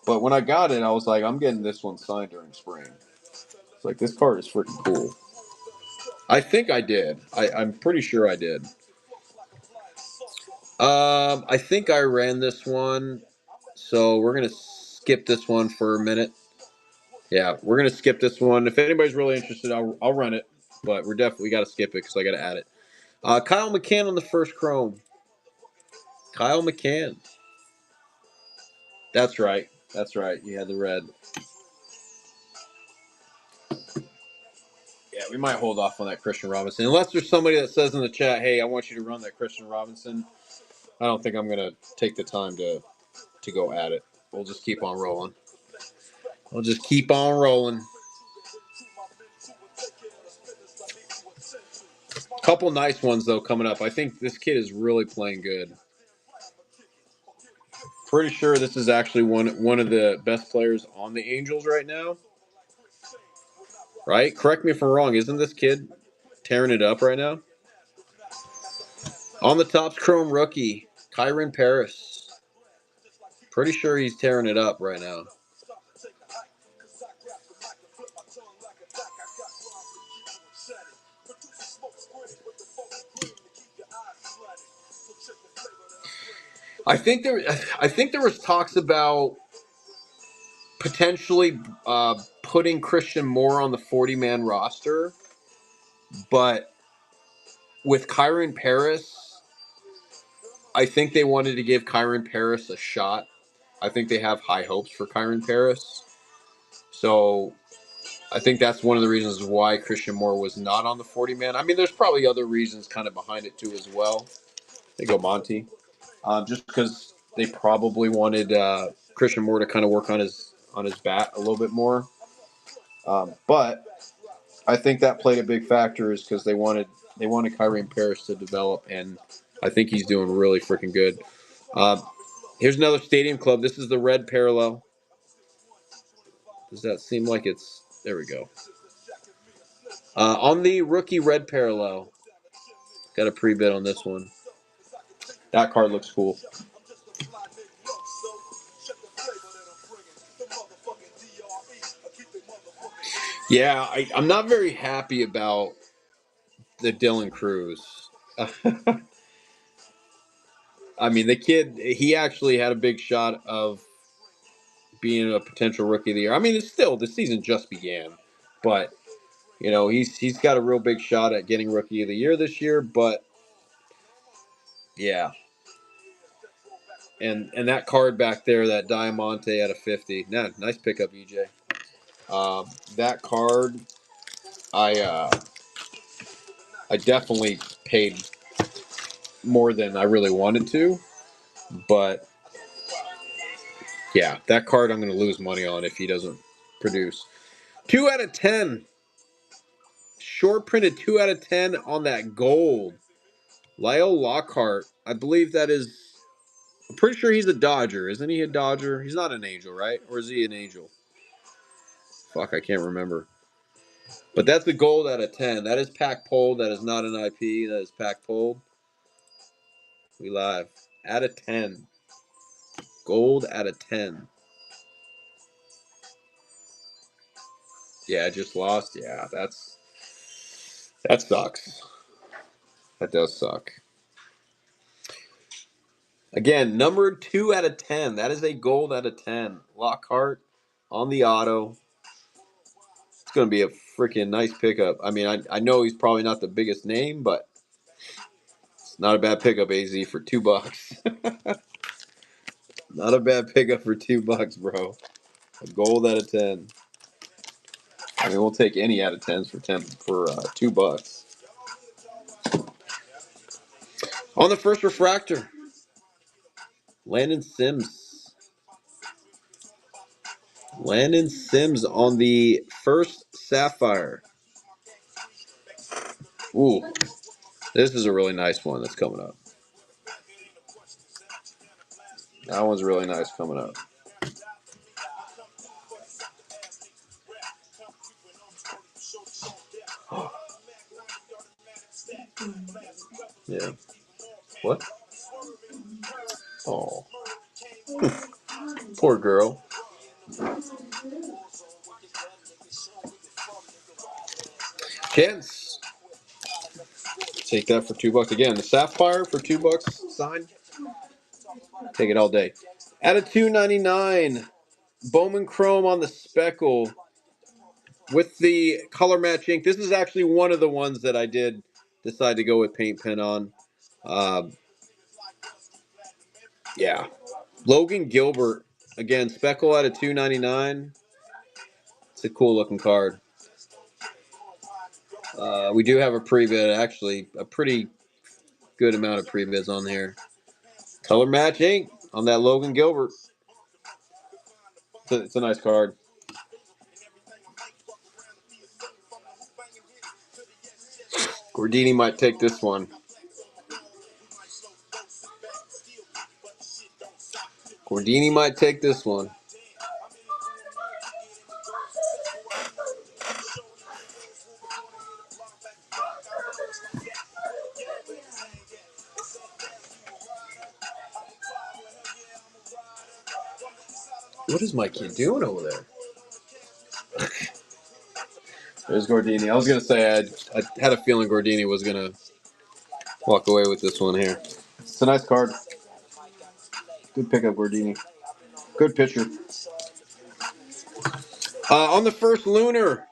but when I got it, I was like, I'm getting this one signed during spring. It's like, this card is freaking cool. I think I did. I'm pretty sure I did. I think I ran this one, so we're gonna skip this one for a minute. Yeah, we're gonna skip this one. If anybody's really interested, I'll run it, but we got to skip it because I got to add it. Kyle McCann on the first Chrome. Kyle McCann. That's right. That's right. You had the red. Yeah, we might hold off on that Christian Robinson. Unless there's somebody that says in the chat, hey, I want you to run that Christian Robinson. I don't think I'm going to take the time to go at it. We'll just keep on rolling. We'll just keep on rolling. Couple nice ones, though, coming up. I think this kid is really playing good. Pretty sure this is actually one of the best players on the Angels right now. Right? Correct me if I'm wrong. Isn't this kid tearing it up right now? On the Topps Chrome rookie, Kyron Paris. Pretty sure he's tearing it up right now. I think there was talks about potentially putting Christian Moore on the 40-man roster, but with Kyron Paris, I think they wanted to give Kyron Paris a shot. I think they have high hopes for Kyron Paris. So I think that's one of the reasons why Christian Moore was not on the 40-man. I mean, there's probably other reasons kind of behind it too as well. They go Monty. Just because they probably wanted Christian Moore to kind of work on his bat a little bit more. But I think that played a big factor is because they wanted Kyrie Paris to develop, and I think he's doing really freaking good. Here's another Stadium Club. This is the red parallel. Does that seem like it's... There we go. On the rookie red parallel, got a pre-bid on this one. That card looks cool. Yeah, I'm not very happy about the Dylan Cruz. I mean, the kid, he actually had a big shot of being a potential rookie of the year. I mean, it's still, the season just began, but you know, he's got a real big shot at getting rookie of the year this year. But yeah, and that card back there, that Diamante at a 50, nice pickup, EJ. That card, I definitely paid more than I really wanted to, but yeah, that card I'm going to lose money on if he doesn't produce. 2 out of 10. Short printed 2 out of 10 on that gold. Lyle Lockhart. I believe that is... I'm pretty sure he's a Dodger. Isn't he a Dodger? He's not an Angel, right? Or is he an Angel? Fuck, I can't remember. But that's the gold out of 10. That is pack pulled. That is not an IP. That is pack pulled. We live. Out of 10. Gold out of 10. Yeah, I just lost. Yeah, that sucks. That does suck. Again, numbered 2 out of 10. That is a gold out of 10. Lockhart on the auto. It's going to be a freaking nice pickup. I mean, I know he's probably not the biggest name, but it's not a bad pickup, AZ, for $2. Not a bad pickup for $2, bro. A gold out of 10. I mean, we'll take any out of 10s for $2. On the first refractor, Landon Sims. Landon Sims on the first Sapphire. Ooh, this is a really nice one that's coming up. That one's really nice coming up. Yeah. What? Oh. Poor girl. Chance. Take that for $2 again. The Sapphire for $2 signed. Take it all day. At a $2.99, Bowman Chrome on the Speckle with the color match ink. This is actually one of the ones that I did decide to go with paint pen on. Yeah. Logan Gilbert, again, Speckle at a $2.99. It's a cool looking card. We do have a pre-bid, actually, a pretty good amount of pre-bids on here. Color match ink on that Logan Gilbert. It's a nice card. Gordini might take this one. Gordini might take this one. What is my kid doing over there? There's Gordini. I was going to say I had a feeling Gordini was going to walk away with this one here. It's a nice card. Good pickup, Gordini. Good pitcher. On the first Lunar.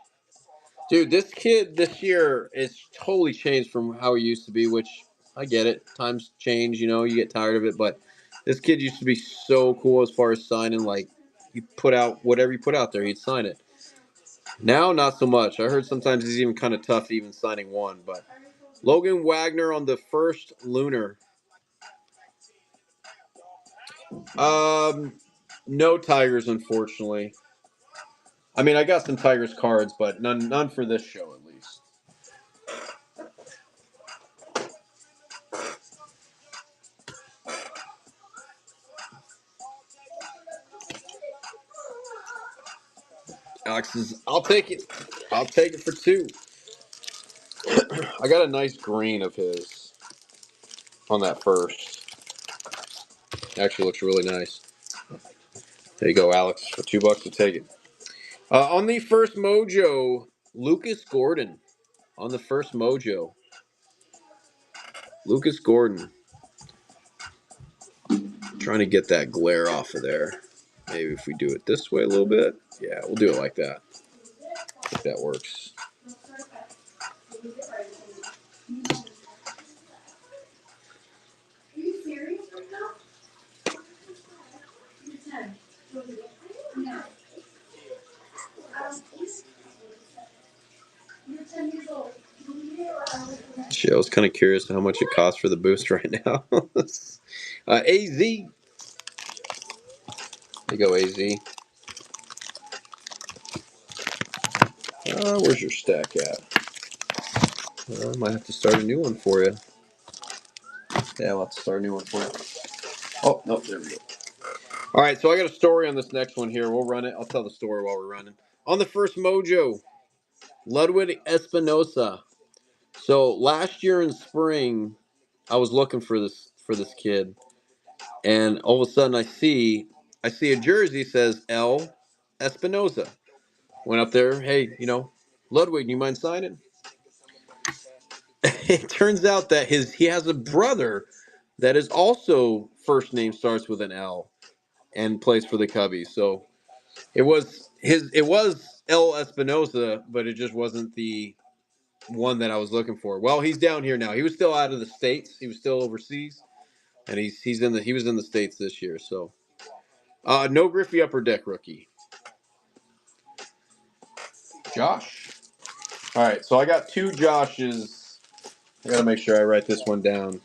Dude, this kid this year is totally changed from how he used to be, which I get it. Times change, you get tired of it. But this kid used to be so cool as far as signing. Like, you put out whatever you put out there, he'd sign it. Now, not so much. I heard sometimes he's even kind of tough even signing one. But Logan Wagner on the first Lunar. No Tigers, unfortunately. I mean, I got some Tigers cards, but none for this show, at least. Alex says, I'll take it. I'll take it for 2. I got a nice green of his on that first. Actually looks really nice. There you go, Alex. For $2, to take it. On the first Mojo, Lucas Gordon. On the first Mojo. Lucas Gordon. Trying to get that glare off of there. Maybe if we do it this way a little bit. Yeah, we'll do it like that. I think that works. Shit, I was kind of curious how much it costs for the boost right now. AZ. There you go, AZ. Where's your stack at? I might have to start a new one for you. Yeah, I'll have to start a new one for you. Oh, no, there we go. All right, so I got a story on this next one here. We'll run it. I'll tell the story while we're running. On the first Mojo, Ludwig Espinosa. So last year in spring, I was looking for this kid, and all of a sudden I see a jersey says L Espinosa. Went up there, hey, Ludwig, do you mind signing? It turns out that he has a brother that is also first name starts with an L and plays for the Cubbies. So it was L Espinosa, but it just wasn't the one that I was looking for. Well, he's down here now. He was still out of the States. He was still overseas, and he was in the States this year. So no Griffey Upper Deck rookie. Josh. All right, so I got 2 Joshes. I got to make sure I write this one down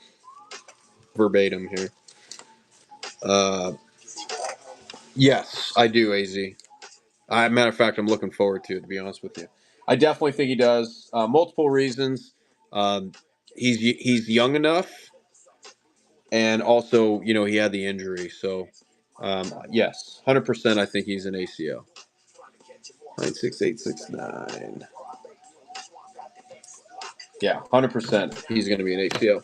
verbatim here. Yes, I do, AZ. Matter of fact, I'm looking forward to it, to be honest with you. I definitely think he does. Multiple reasons. He's young enough, and also, he had the injury. So, yes, 100%. I think he's an ACL. 96869. Yeah, 100%. He's going to be an ACL.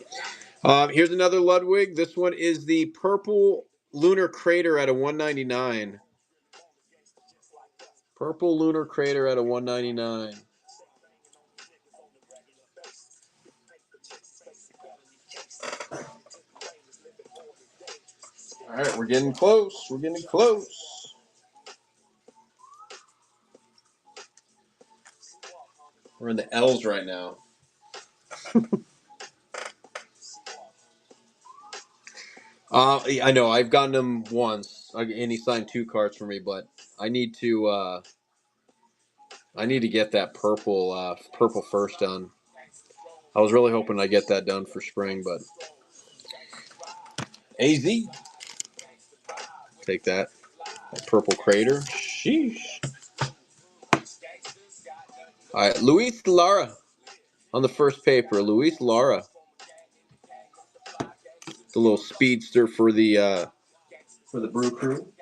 Here's another Ludwig. This one is the purple lunar crater at a 199. Purple lunar crater at a 199. All right, we're getting close. We're getting close. We're in the L's right now. I know. I've gotten him once, and he signed 2 cards for me. But I need to get that purple first done. I was really hoping I get that done for spring, but AZ, take that purple crater. Sheesh. All right, Luis Lara on the first paper. Luis Lara, the little speedster for the Brew Crew.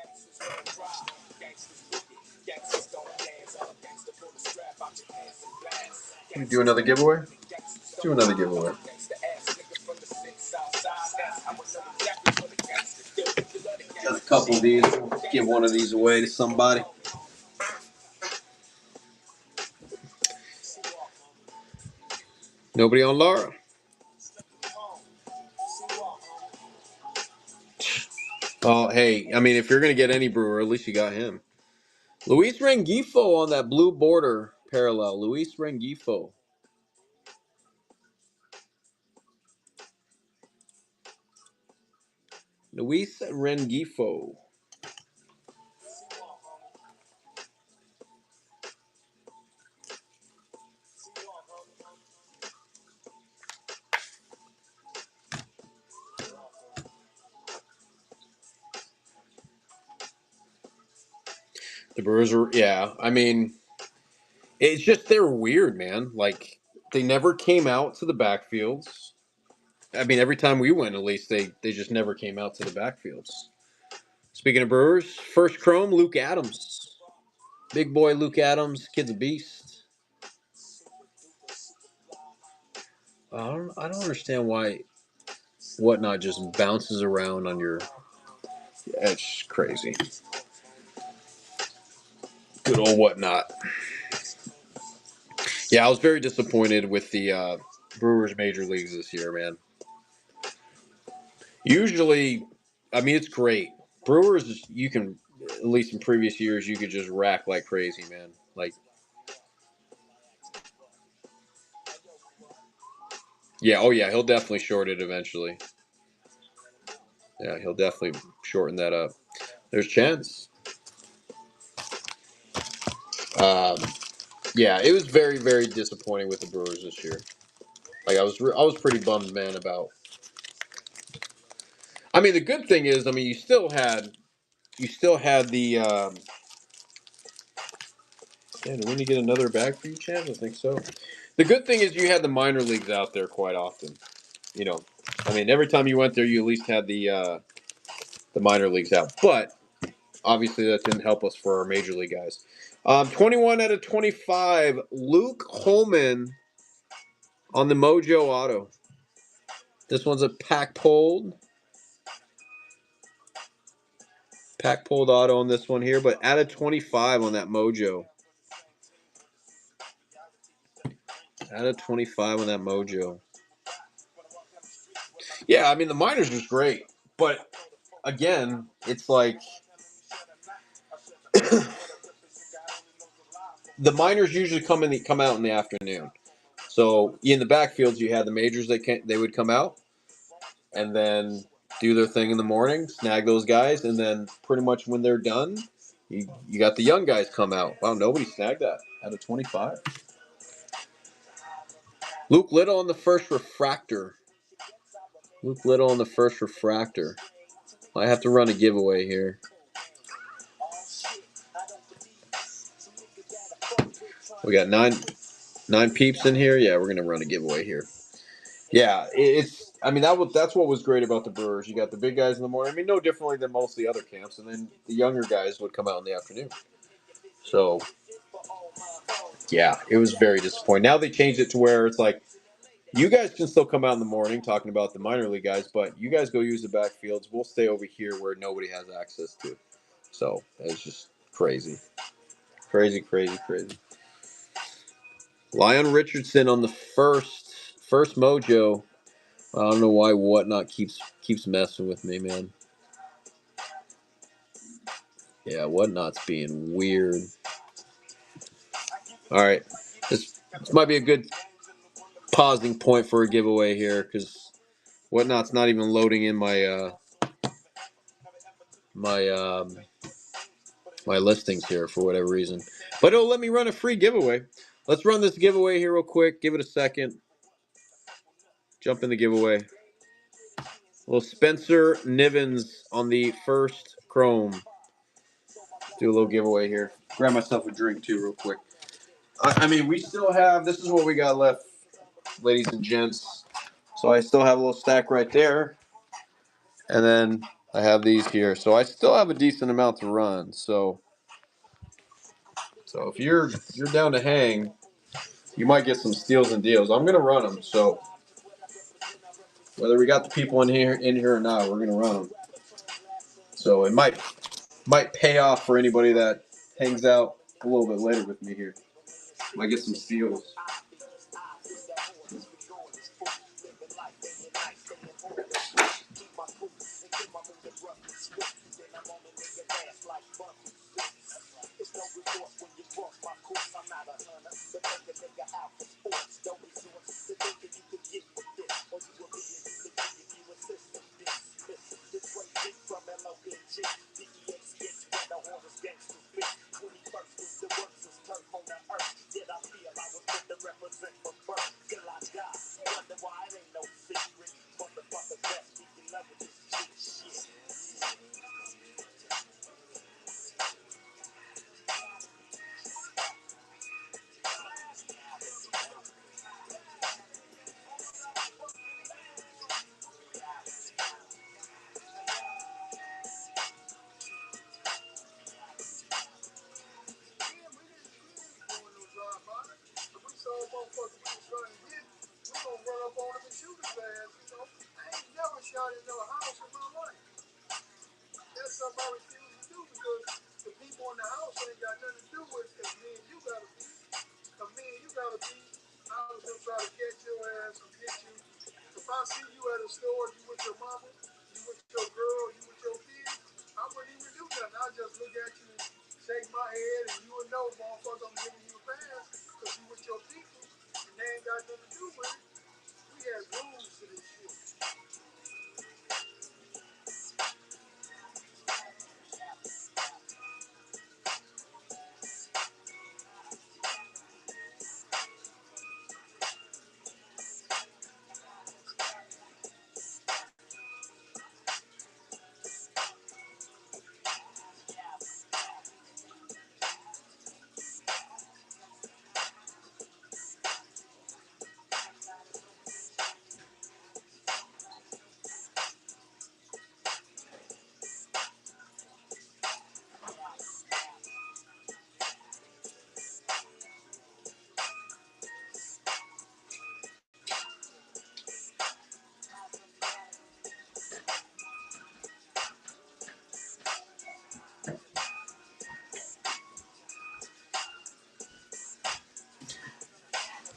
Can we do another giveaway? Let's do another giveaway. Got a couple of these. Give one of these away to somebody. Nobody on Laura. Oh, hey, I mean, if you're going to get any brewer, at least you got him. Luis Rengifo on that blue border parallel. Luis Rengifo. Luis Rengifo. The Brewers are, yeah. I mean, it's just they're weird, man. Like they never came out to the backfields. I mean, every time we went, at least they just never came out to the backfields. Speaking of Brewers, first Chrome, Luke Adams, big boy Luke Adams, kid's a beast. I don't understand why Whatnot just bounces around on your. It's crazy. Good old Whatnot. Yeah, I was very disappointed with the Brewers major leagues this year, man. Usually, I mean, it's great. Brewers, you can, at least in previous years, you could just rack like crazy, man. Like, yeah, oh yeah, he'll definitely short it eventually. Yeah, he'll definitely shorten that up. There's chance. Um, yeah, it was very, very disappointing with the Brewers this year. Like, I was pretty bummed, man, about. I mean, the good thing is, I mean, you still had the. Man, when you get another bag for you, champ? I think so. The good thing is you had the minor leagues out there quite often. You know, I mean, every time you went there, you at least had the minor leagues out. But obviously, that didn't help us for our major league guys. 21 out of 25, Luke Holman on the Mojo Auto. This one's a pack pulled auto on this one here, but out of 25 on that Mojo. Out of 25 on that Mojo. Yeah, I mean, the minors was great. But again, it's like the minors usually come out in the afternoon. So in the backfields, you had the majors they would come out and then do their thing in the morning, snag those guys, and then pretty much when they're done, you got the young guys come out. Wow, nobody snagged that out of 25. Luke Little on the first refractor. Luke Little on the first refractor. I have to run a giveaway here. We got nine peeps in here. Yeah, we're gonna run a giveaway here. Yeah, it's. I mean, that's what was great about the Brewers. You got the big guys in the morning. I mean, no differently than most of the other camps, and then the younger guys would come out in the afternoon. So, yeah, it was very disappointing. Now they changed it to where it's like you guys can still come out in the morning talking about the minor league guys, but you guys go use the backfields. We'll stay over here where nobody has access to. So it's just crazy, crazy, crazy, crazy. Lyon Richardson on the first Mojo. I don't know why Whatnot keeps messing with me, man. Yeah, Whatnot's being weird. All right, this might be a good pausing point for a giveaway here because Whatnot's not even loading in my my listings here for whatever reason. But it'll let me run a free giveaway. Let's run this giveaway here real quick. Give it a second. Jump in the giveaway. Little Spencer Nivens on the first Chrome. Do a little giveaway here. Grab myself a drink too real quick. I mean, we still have, this is what we got left, ladies and gents. So I still have a little stack right there. And then I have these here. So I still have a decent amount to run. So if you're down to hang, you might get some steals and deals. I'm gonna run them. So whether we got the people in here or not, we're gonna run them. So it might Might pay off for anybody that hangs out a little bit later with me here. Might get some steals.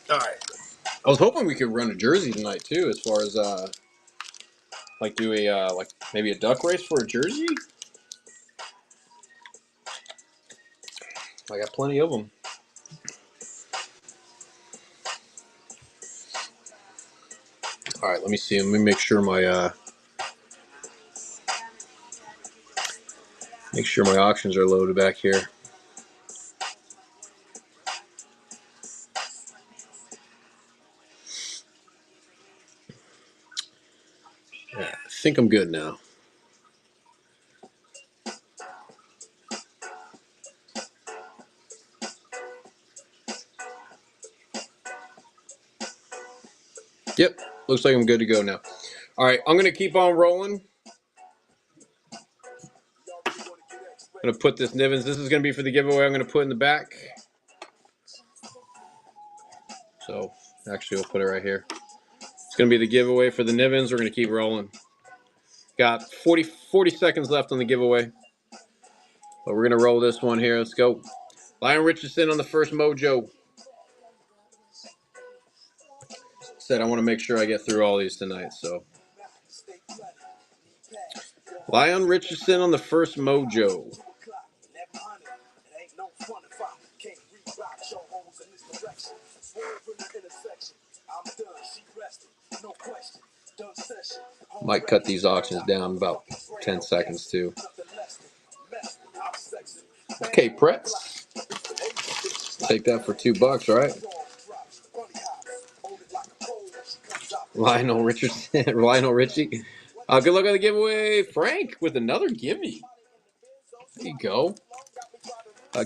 All right. I was hoping we could run a jersey tonight too, as far as like do a like maybe a duck race for a jersey. I got plenty of them. All right, let me see. Let me make sure my auctions are loaded back here. Yeah, I think I'm good now. Yep, looks like I'm good to go now. All right, I'm gonna keep on rolling. I'm gonna put this Nivens. This is gonna be for the giveaway. I'm gonna put in the back. So actually, we'll put it right here. It's gonna be the giveaway for the Nivens. We're gonna keep rolling. Got 40 seconds left on the giveaway, but we're gonna roll this one here. Let's go. Lion Richardson on the first mojo. Said I want to make sure I get through all these tonight. So Lion Richardson on the first mojo. Might cut these auctions down about 10 seconds too. Okay, Pretz. Take that for $2, right? Lionel Richardson, Lionel Richie. Good luck on the giveaway. Frank with another gimme. There you go.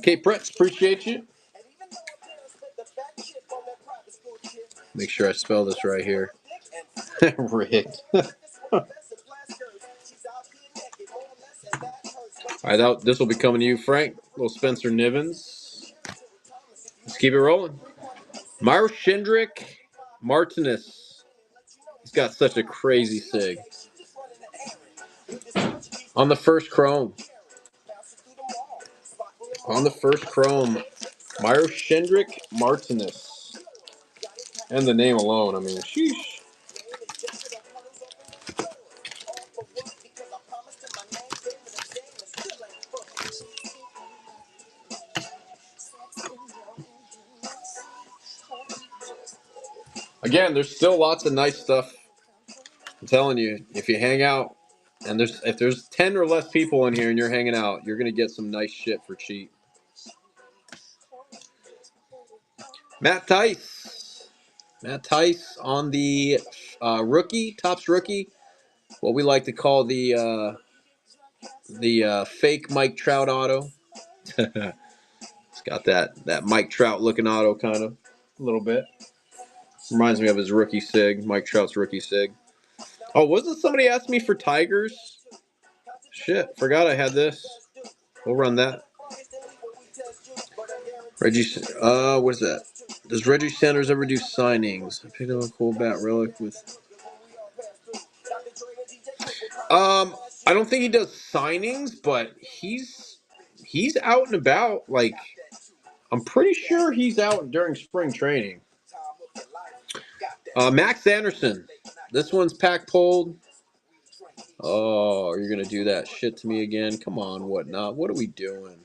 Kate Pretz, appreciate you. Make sure I spell this right here. Rigged. All right, this will be coming to you, Frank. Little Spencer Nivens. Let's keep it rolling. Myro Shindrick Martinez. He's got such a crazy sig. On the first chrome. On the first chrome, Myroshindrick Martinez. And the name alone, I mean, sheesh. Again, there's still lots of nice stuff. I'm telling you, if you hang out, and if there's 10 or less people in here and you're hanging out, you're gonna get some nice shit for cheap. Matt Tice. Matt Tice on the rookie, Topps rookie, what we like to call the fake Mike Trout auto. It's got that Mike Trout looking auto kind of a little bit. Reminds me of his rookie sig, Mike Trout's rookie sig. Oh, wasn't somebody asking me for Tigers? Shit, forgot I had this. We'll run that. Reggie, what is that? Does Reggie Sanders ever do signings? I picked up a cool bat relic with. I don't think he does signings, but he's out and about. Like, I'm pretty sure he's out during spring training. Max Anderson. This one's pack pulled. Oh, you're gonna do that shit to me again? Come on, whatnot? What are we doing?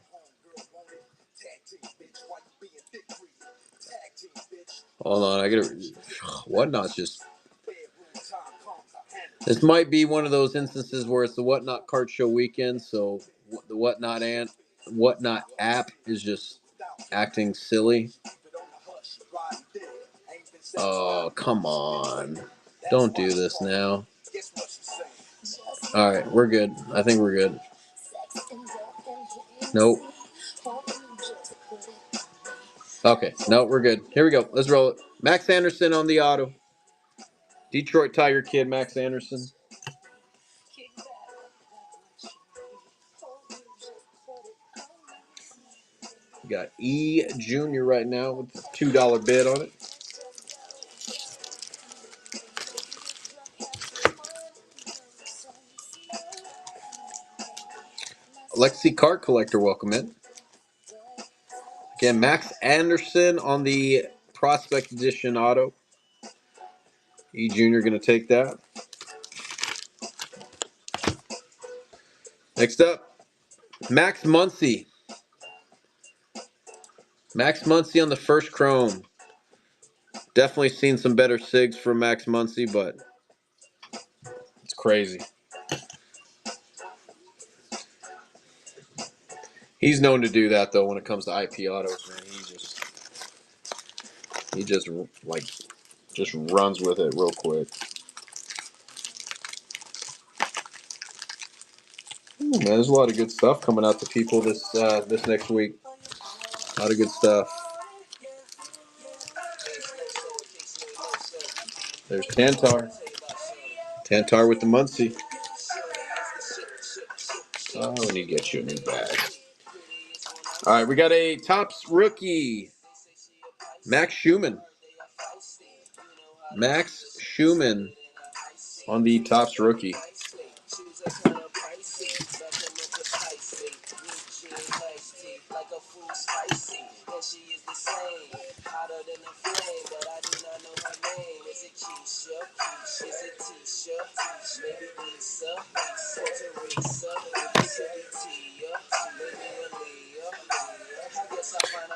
Hold on, I gotta. Whatnot's just. This might be one of those instances where it's the Whatnot card show weekend, so the Whatnot app is just acting silly. Oh, come on. Don't do this now. All right, we're good. I think we're good. Nope. Okay, no, we're good. Here we go. Let's roll it. Max Anderson on the auto. Detroit Tiger kid, Max Anderson. We got E Junior right now with the $2 bid on it. Lexi Card Collector, welcome in. Again, Max Anderson on the Prospect Edition auto. E Junior going to take that. Next up, Max Muncy. Max Muncy on the first chrome. Definitely seen some better SIGs from Max Muncy, but it's crazy. He's known to do that, though, when it comes to IP autos, man. He just runs with it real quick. Ooh, man, there's a lot of good stuff coming out to people this next week. A lot of good stuff. There's Tantar. Tantar with the Muncie. Oh, we need to get you a new bag. All right, we got a Topps rookie. Max Schumann. Max Schumann on the Topps rookie.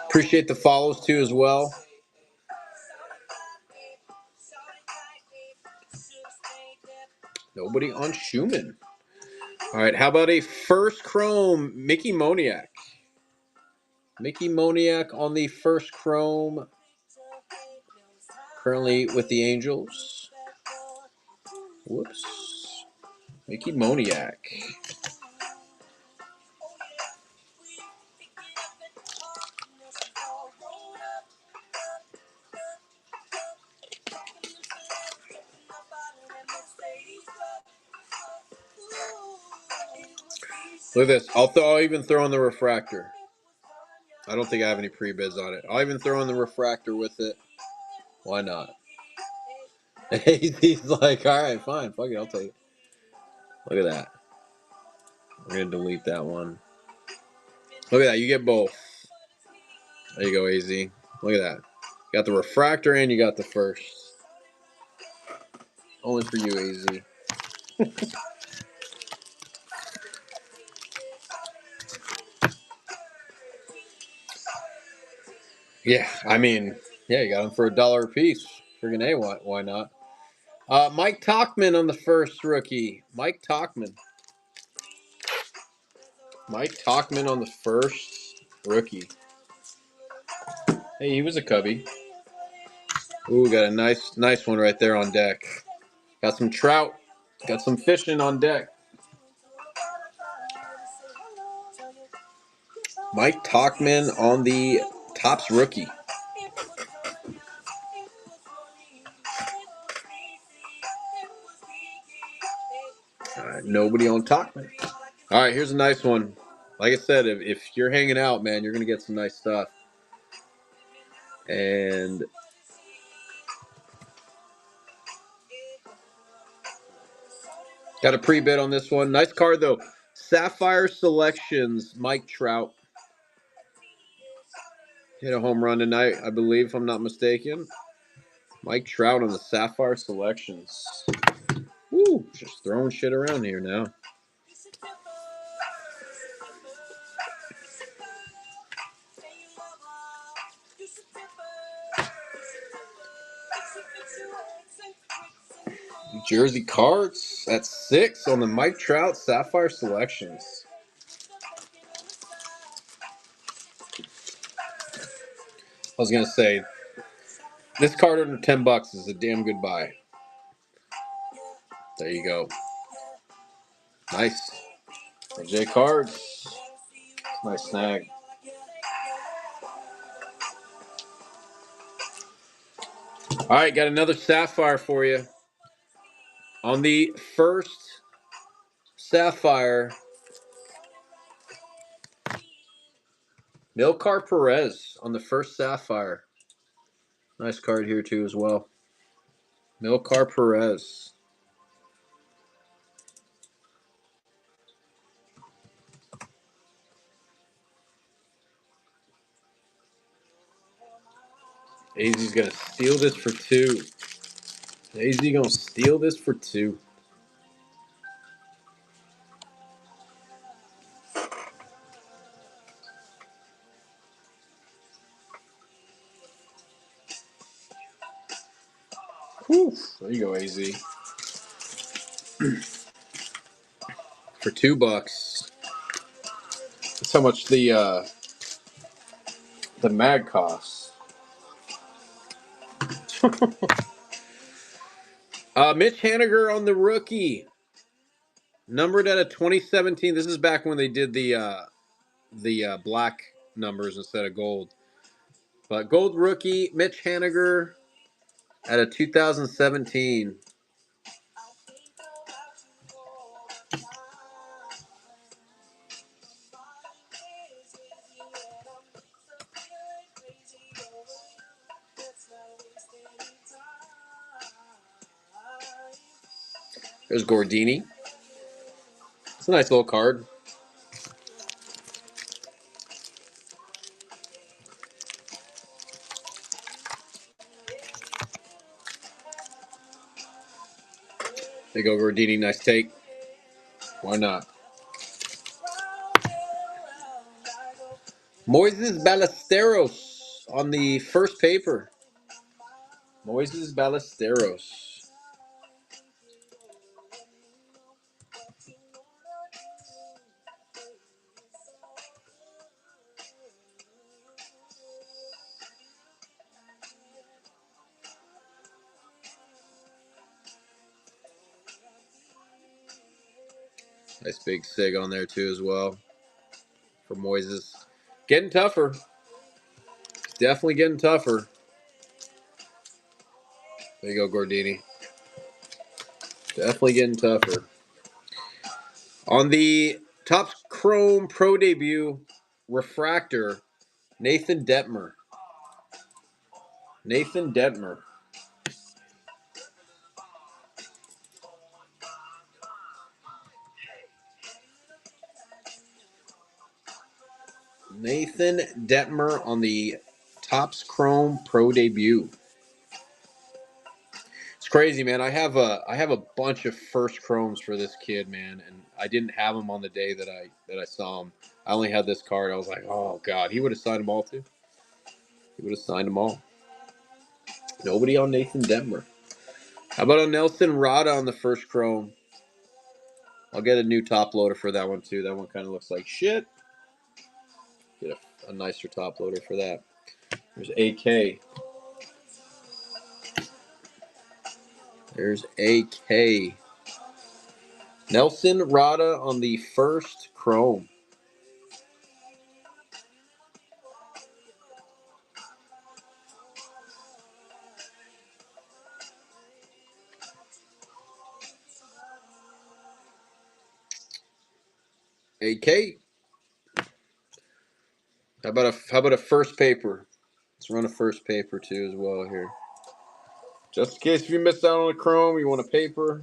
Appreciate the follows too as well. Nobody on Schumann. All right, how about a first chrome Mickey Moniak? Mickey Moniak on the first chrome. Currently with the Angels. Whoops. Mickey Moniak. Look at this. I'll even throw in the refractor. I don't think I have any pre-bids on it. I'll even throw in the refractor with it. Why not? He's like, all right, fine. Fuck it. I'll take it. Look at that. I'm going to delete that one. Look at that. You get both. There you go, AZ. Look at that. You got the refractor and you got the first. Only for you, AZ. Yeah, I mean, yeah, you got them for $1 a piece. Friggin' A, why not? Mike Tauchman on the first rookie. Mike Tauchman. Mike Tauchman on the first rookie. Hey, he was a Cubby. Ooh, got a nice one right there on deck. Got some trout. Got some fishing on deck. Mike Tauchman on the Topps rookie. All right, nobody on Tauchman. All right, here's a nice one. Like I said, if you're hanging out, man, you're going to get some nice stuff. And got a pre-bid on this one. Nice card, though. Sapphire Selections, Mike Trout. Hit a home run tonight, I believe, if I'm not mistaken. Mike Trout on the Sapphire Selections. Woo, just throwing shit around here now. Jersey Cards at 6 on the Mike Trout Sapphire Selections. I was going to say, this card under $10 is a damn good buy. There you go. Nice. J Cards. Nice snag. All right, got another Sapphire for you. On the first Sapphire, Milcar Perez on the first Sapphire. Nice card here, too, as well. Milcar Perez. AZ's going to steal this for 2. AZ going to steal this for 2. Whew. There you go, AZ. For $2. That's how much the mag costs. Mitch Haniger on the rookie. Numbered at a 2017. This is back when they did the black numbers instead of gold. But gold rookie, Mitch Haniger at a 2017. There's Gordini. It's a nice little card. There you go, Gordini. Nice take. Why not? Moises Ballesteros on the first paper. Moises Ballesteros. Nice big sig on there too as well for Moises. Getting tougher. Definitely getting tougher. There you go, Gordini. Definitely getting tougher. On the Topps Chrome Pro Debut Refractor, Nathan Detmer. Nathan Detmer. Nathan Detmer on the Topps Chrome Pro debut. It's crazy, man. I have a bunch of first chromes for this kid, man, and I didn't have him on the day that I saw him. I only had this card. I was like, oh god, he would have signed them all too. He would have signed them all. Nobody on Nathan Detmer. How about a Nelson Rada on the first chrome? I'll get a new top loader for that one too. That one kind of looks like shit. Get a nicer top loader for that. There's AK. There's AK. Nelson Rada on the first chrome. AK. How about a first paper? Let's run a first paper too as well here. Just in case if you missed out on a chrome, you want a paper.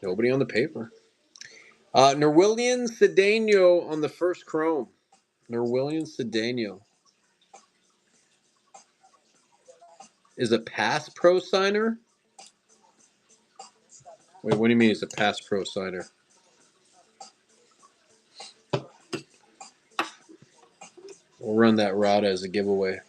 Nobody on the paper. Nerwillian Cedeno on the first chrome. Nerwillian Cedeno is a pass pro signer. Wait, what do you mean he's a pass pro signer? We'll run that route as a giveaway.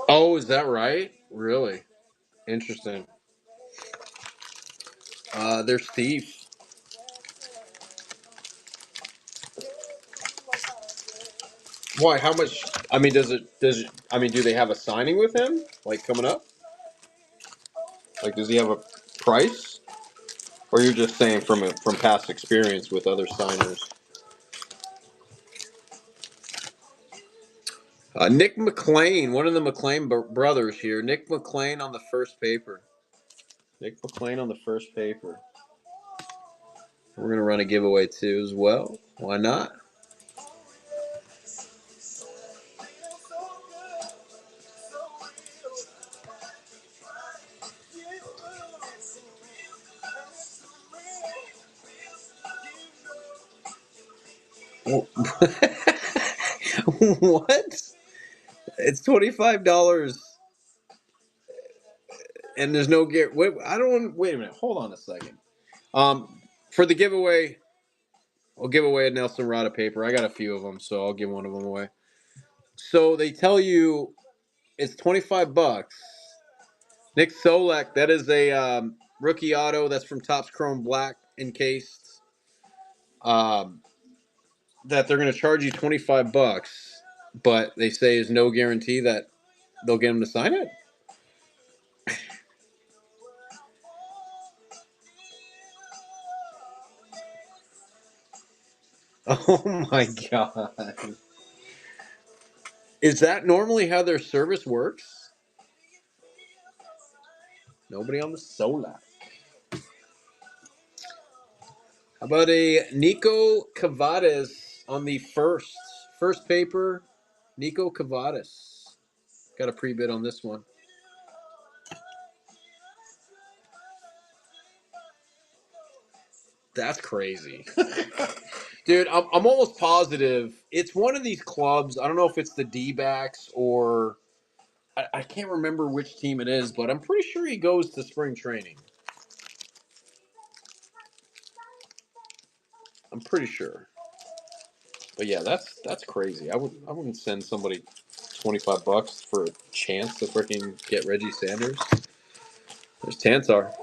Oh, is that right? Really? Interesting. There's Steve. Why? How much? I mean, I mean, do they have a signing with him like coming up? Like, does he have a price, or you're just saying from past experience with other signers? Nick McLean, one of the McLean brothers here. Nick McLean on the first paper. Nick McLean on the first paper. We're gonna run a giveaway too as well. Why not? What? It's $25, and there's no get. Wait, I don't. Wait a minute. Hold on a second. For the giveaway, I'll give away a Nelson Rada paper. I got a few of them, so I'll give one of them away. So they tell you it's $25. Nick Solak, that is a rookie auto. That's from Topps Chrome Black encased. That they're going to charge you $25, but they say is no guarantee that they'll get him to sign it. Oh my god! Is that normally how their service works? Nobody on the Solak. How about a Nico Cavadas on the first paper? Nico Cavadas. Got a pre-bid on this one. That's crazy. Dude, I'm almost positive it's one of these clubs. I don't know if it's the D-backs or I can't remember which team it is, but I'm pretty sure he goes to spring training. I'm pretty sure. But yeah, that's crazy. I wouldn't send somebody $25 for a chance to freaking get Reggie Sanders. There's Tantar.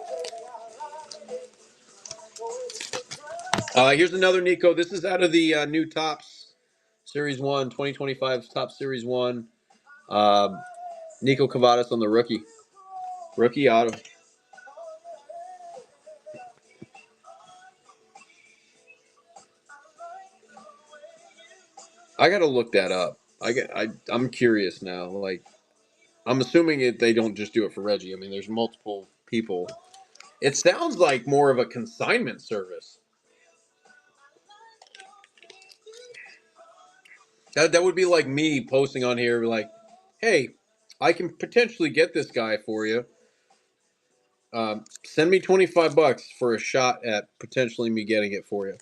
Here's another Nico. This is out of the new Topps Series 1, 2025 top Series 1. Nico Cavadas on the rookie. Rookie auto. I got to look that up. I'm curious now. Like, I'm assuming they don't just do it for Reggie. I mean, there's multiple people. It sounds like more of a consignment service. That would be like me posting on here, like, "Hey, I can potentially get this guy for you. Send me $25 for a shot at potentially me getting it for you."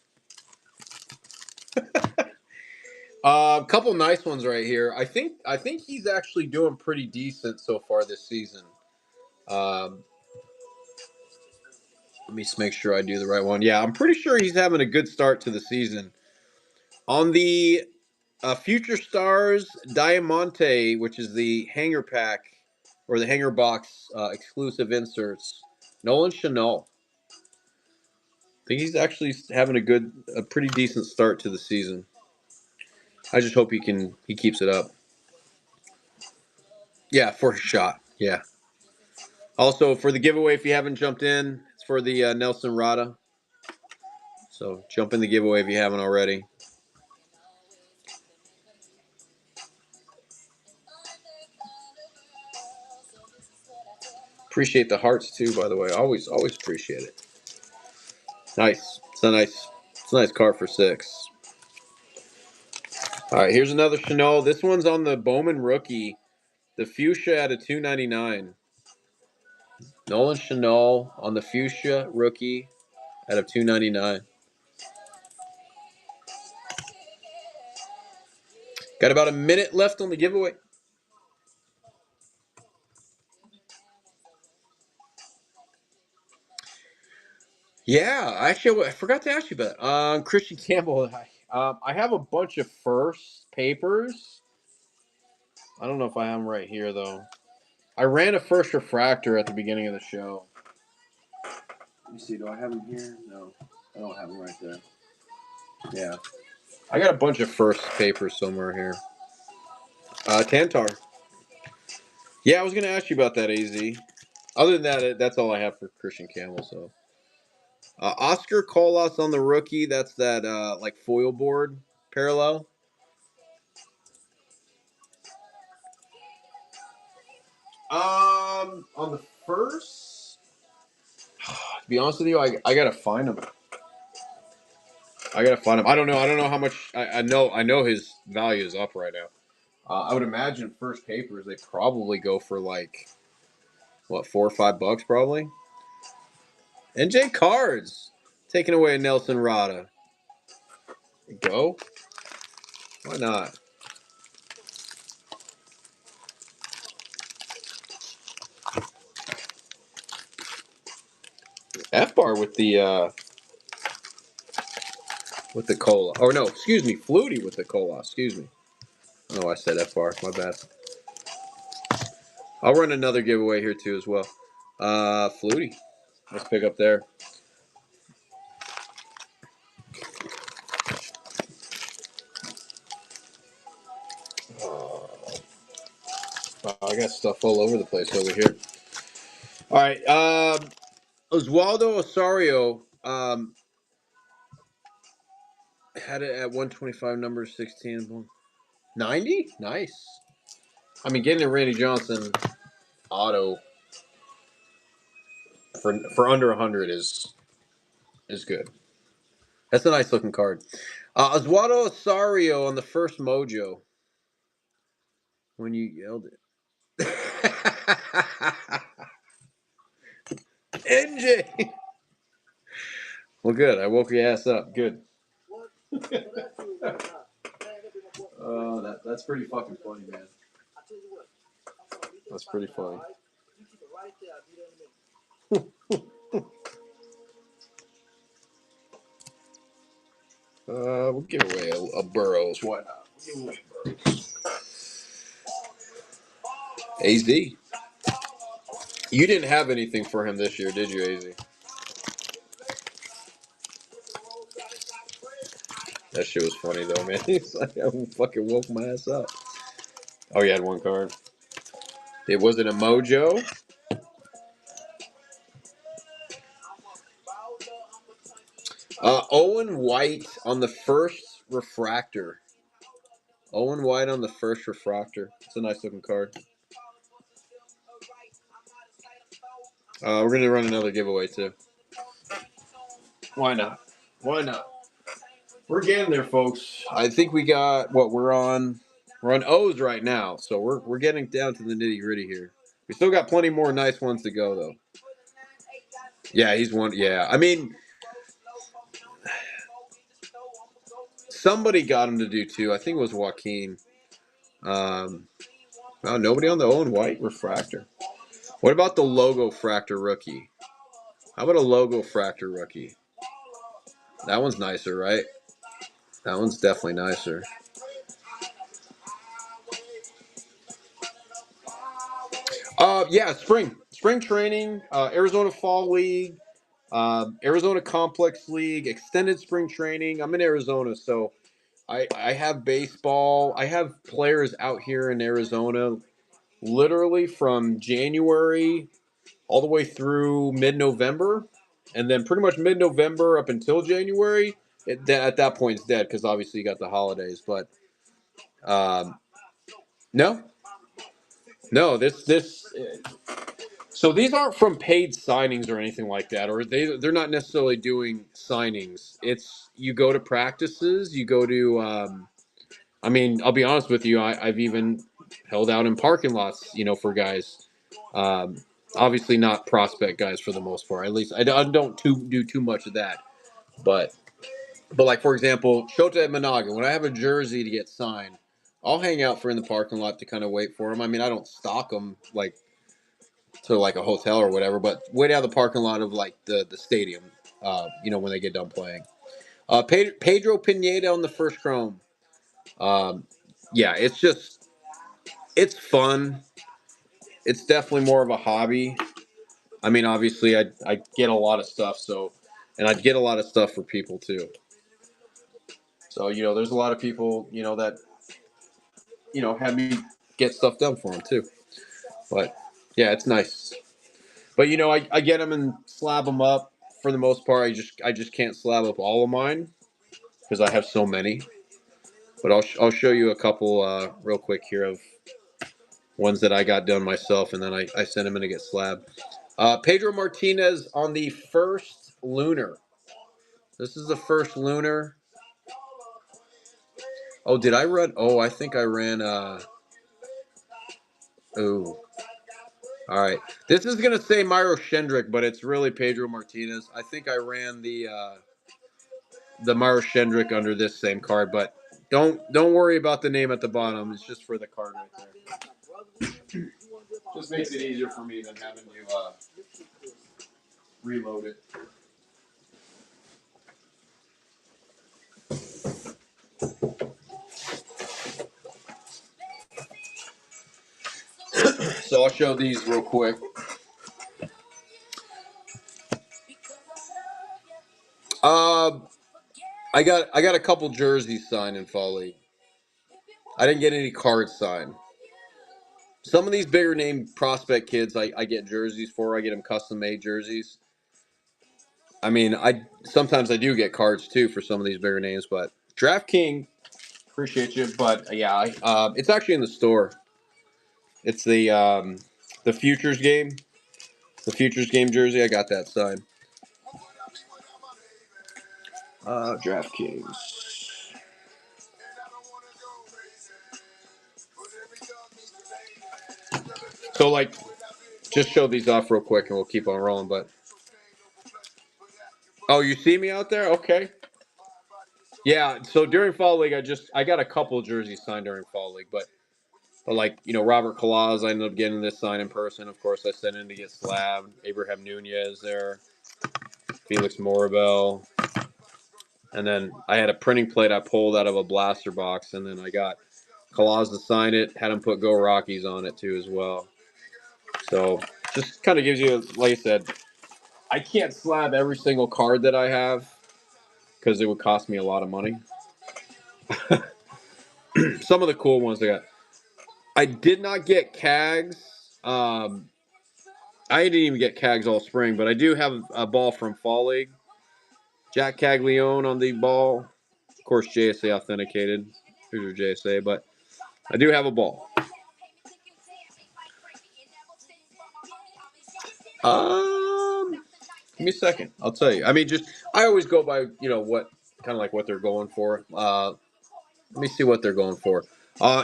A couple nice ones right here. I think he's actually doing pretty decent so far this season. Um, Let me just make sure I do the right one. Yeah, I'm pretty sure he's having a good start to the season. On the Future Stars Diamante, which is the hanger pack or the hanger box exclusive inserts, Nolan Chanel. I think he's actually having a pretty decent start to the season. I just hope he keeps it up. Yeah, for a shot. Yeah. Also for the giveaway, if you haven't jumped in, it's for the Nelson Rada. So jump in the giveaway if you haven't already. Appreciate the hearts too, by the way. Always appreciate it. Nice. It's a nice card for 6. All right, here's another Chanel. This one's on the Bowman rookie, the fuchsia at a 299. Nolan Chanel on the fuchsia rookie at a 299. Got about a minute left on the giveaway. Yeah, actually, I forgot to ask you about Christian Campbell. I have a bunch of first papers. I don't know if I have them right here though. I ran a first refractor at the beginning of the show. Let me see. Do I have them here? No, I don't have them right there. Yeah, I got a bunch of first papers somewhere here. Tantar. Yeah, I was gonna ask you about that, AZ. Other than that, that's all I have for Christian Campbell. So, Oscar Colas on the rookie. That's that like foil board parallel. On the first, to be honest with you, I gotta find him. I gotta find him. I don't know. I don't know how much. I know his value is up right now. I would imagine first papers they probably go for like what, $4 or $5 probably. NJ Cards taking away Nelson Rada. Go. Why not? F bar with the cola. Oh no, excuse me, Flutie with the cola. Excuse me. Oh, I said F bar. My bad. I'll run another giveaway here too as well. Flutie. Let's pick up there. I got stuff all over the place over here. All right. Oswaldo Osario had it at 125, number 16. 90? Nice. I mean, getting a Randy Johnson auto for under 100 is good. That's a nice looking card. Oswaldo Osario on the first Mojo. When you yelled it. NJ. Well, good. I woke your ass up. Good. That's pretty fucking funny, man. That's pretty funny. We'll give away a Burrows. Why not? We'll give away Burrows. AZ. You didn't have anything for him this year, did you, AZ? That shit was funny though, man. He's like, I fucking woke my ass up. Oh, you had one card. It wasn't a Mojo. Owen White on the first refractor. Owen White on the first refractor. It's a nice looking card. We're gonna run another giveaway too. Why not? Why not? We're getting there, folks. I think we got what we're on. We're on O's right now, so we're getting down to the nitty gritty here. We still got plenty more nice ones to go, though. Yeah, he's one. Yeah, I mean, somebody got him to do two. I think it was Joaquin. Wow, nobody on the Owen White refractor. What about the logo fractor rookie? How about a logo fractor rookie? That one's nicer, right? That one's definitely nicer. Yeah, spring training, Arizona Fall League, Arizona Complex League, extended spring training. I'm in Arizona, so I have baseball. I have players out here in Arizona, literally from January all the way through mid-November, and then pretty much mid-November up until January. At that point, it's dead because obviously you got the holidays. But um, no, no, this. So these aren't from paid signings or anything like that, or they're not necessarily doing signings. It's you go to practices, you go to. I mean, I'll be honest with you. I've even held out in parking lots, for guys. Um, Obviously not prospect guys for the most part. At least I don't do too much of that. But like for example, Shota Managa. When I have a jersey to get signed, I'll hang out for in the parking lot to kind of wait for him. I mean, I don't stalk them like to like a hotel or whatever, but wait out the parking lot of like the stadium. When they get done playing. Pedro Pineda on the first chrome. Um, yeah, it's fun. It's definitely more of a hobby. I mean, obviously, I get a lot of stuff, and I get a lot of stuff for people too. So there's a lot of people that have me get stuff done for them too. But yeah, it's nice. But I get them and slab them up for the most part. I just can't slab up all of mine because I have so many. But I'll show you a couple real quick here of ones that I got done myself, and then I sent them in to get slabbed. Pedro Martinez on the first lunar. This is the first lunar. Oh, did I run? Oh, I think I ran. Oh, all right. This is gonna say Myro Shendrick, but it's really Pedro Martinez. I think I ran the Myro Shendrick under this same card, but don't worry about the name at the bottom. It's just for the card right there. Just makes it easier for me than having to reload it. So I'll show these real quick. Uh, I got a couple jerseys signed in Fall League. I didn't get any cards signed. Some of these bigger name prospect kids, I get jerseys for. I get them custom made jerseys. I mean, I sometimes I do get cards too for some of these bigger names, but DraftKings, appreciate you, but yeah, it's actually in the store. It's the futures game, jersey. I got that signed. DraftKings. So like, just show these off real quick, and we'll keep on rolling. But oh, you see me out there? Okay. Yeah. So during Fall League, I got a couple jerseys signed during Fall League, but like Robert Kalaz, I ended up getting this signed in person. Of course, I sent in to get slabbed. Abraham Nunez there, Felix Morabel, and then I had a printing plate I pulled out of a blaster box, and then I got Kalaz to sign it. Had him put "Go Rockies" on it too as well. So just kind of gives you, like I said, I can't slab every single card that I have because it would cost me a lot of money. Some of the cool ones I got. I did not get Cags. I didn't even get Cags all spring, but I do have a ball from Fall League. Jack Caglione on the ball. Of course, JSA authenticated. Here's your JSA, but I do have a ball. Give me a second. I'll tell you. I mean, I always go by what kind of like what they're going for. Let me see what they're going for.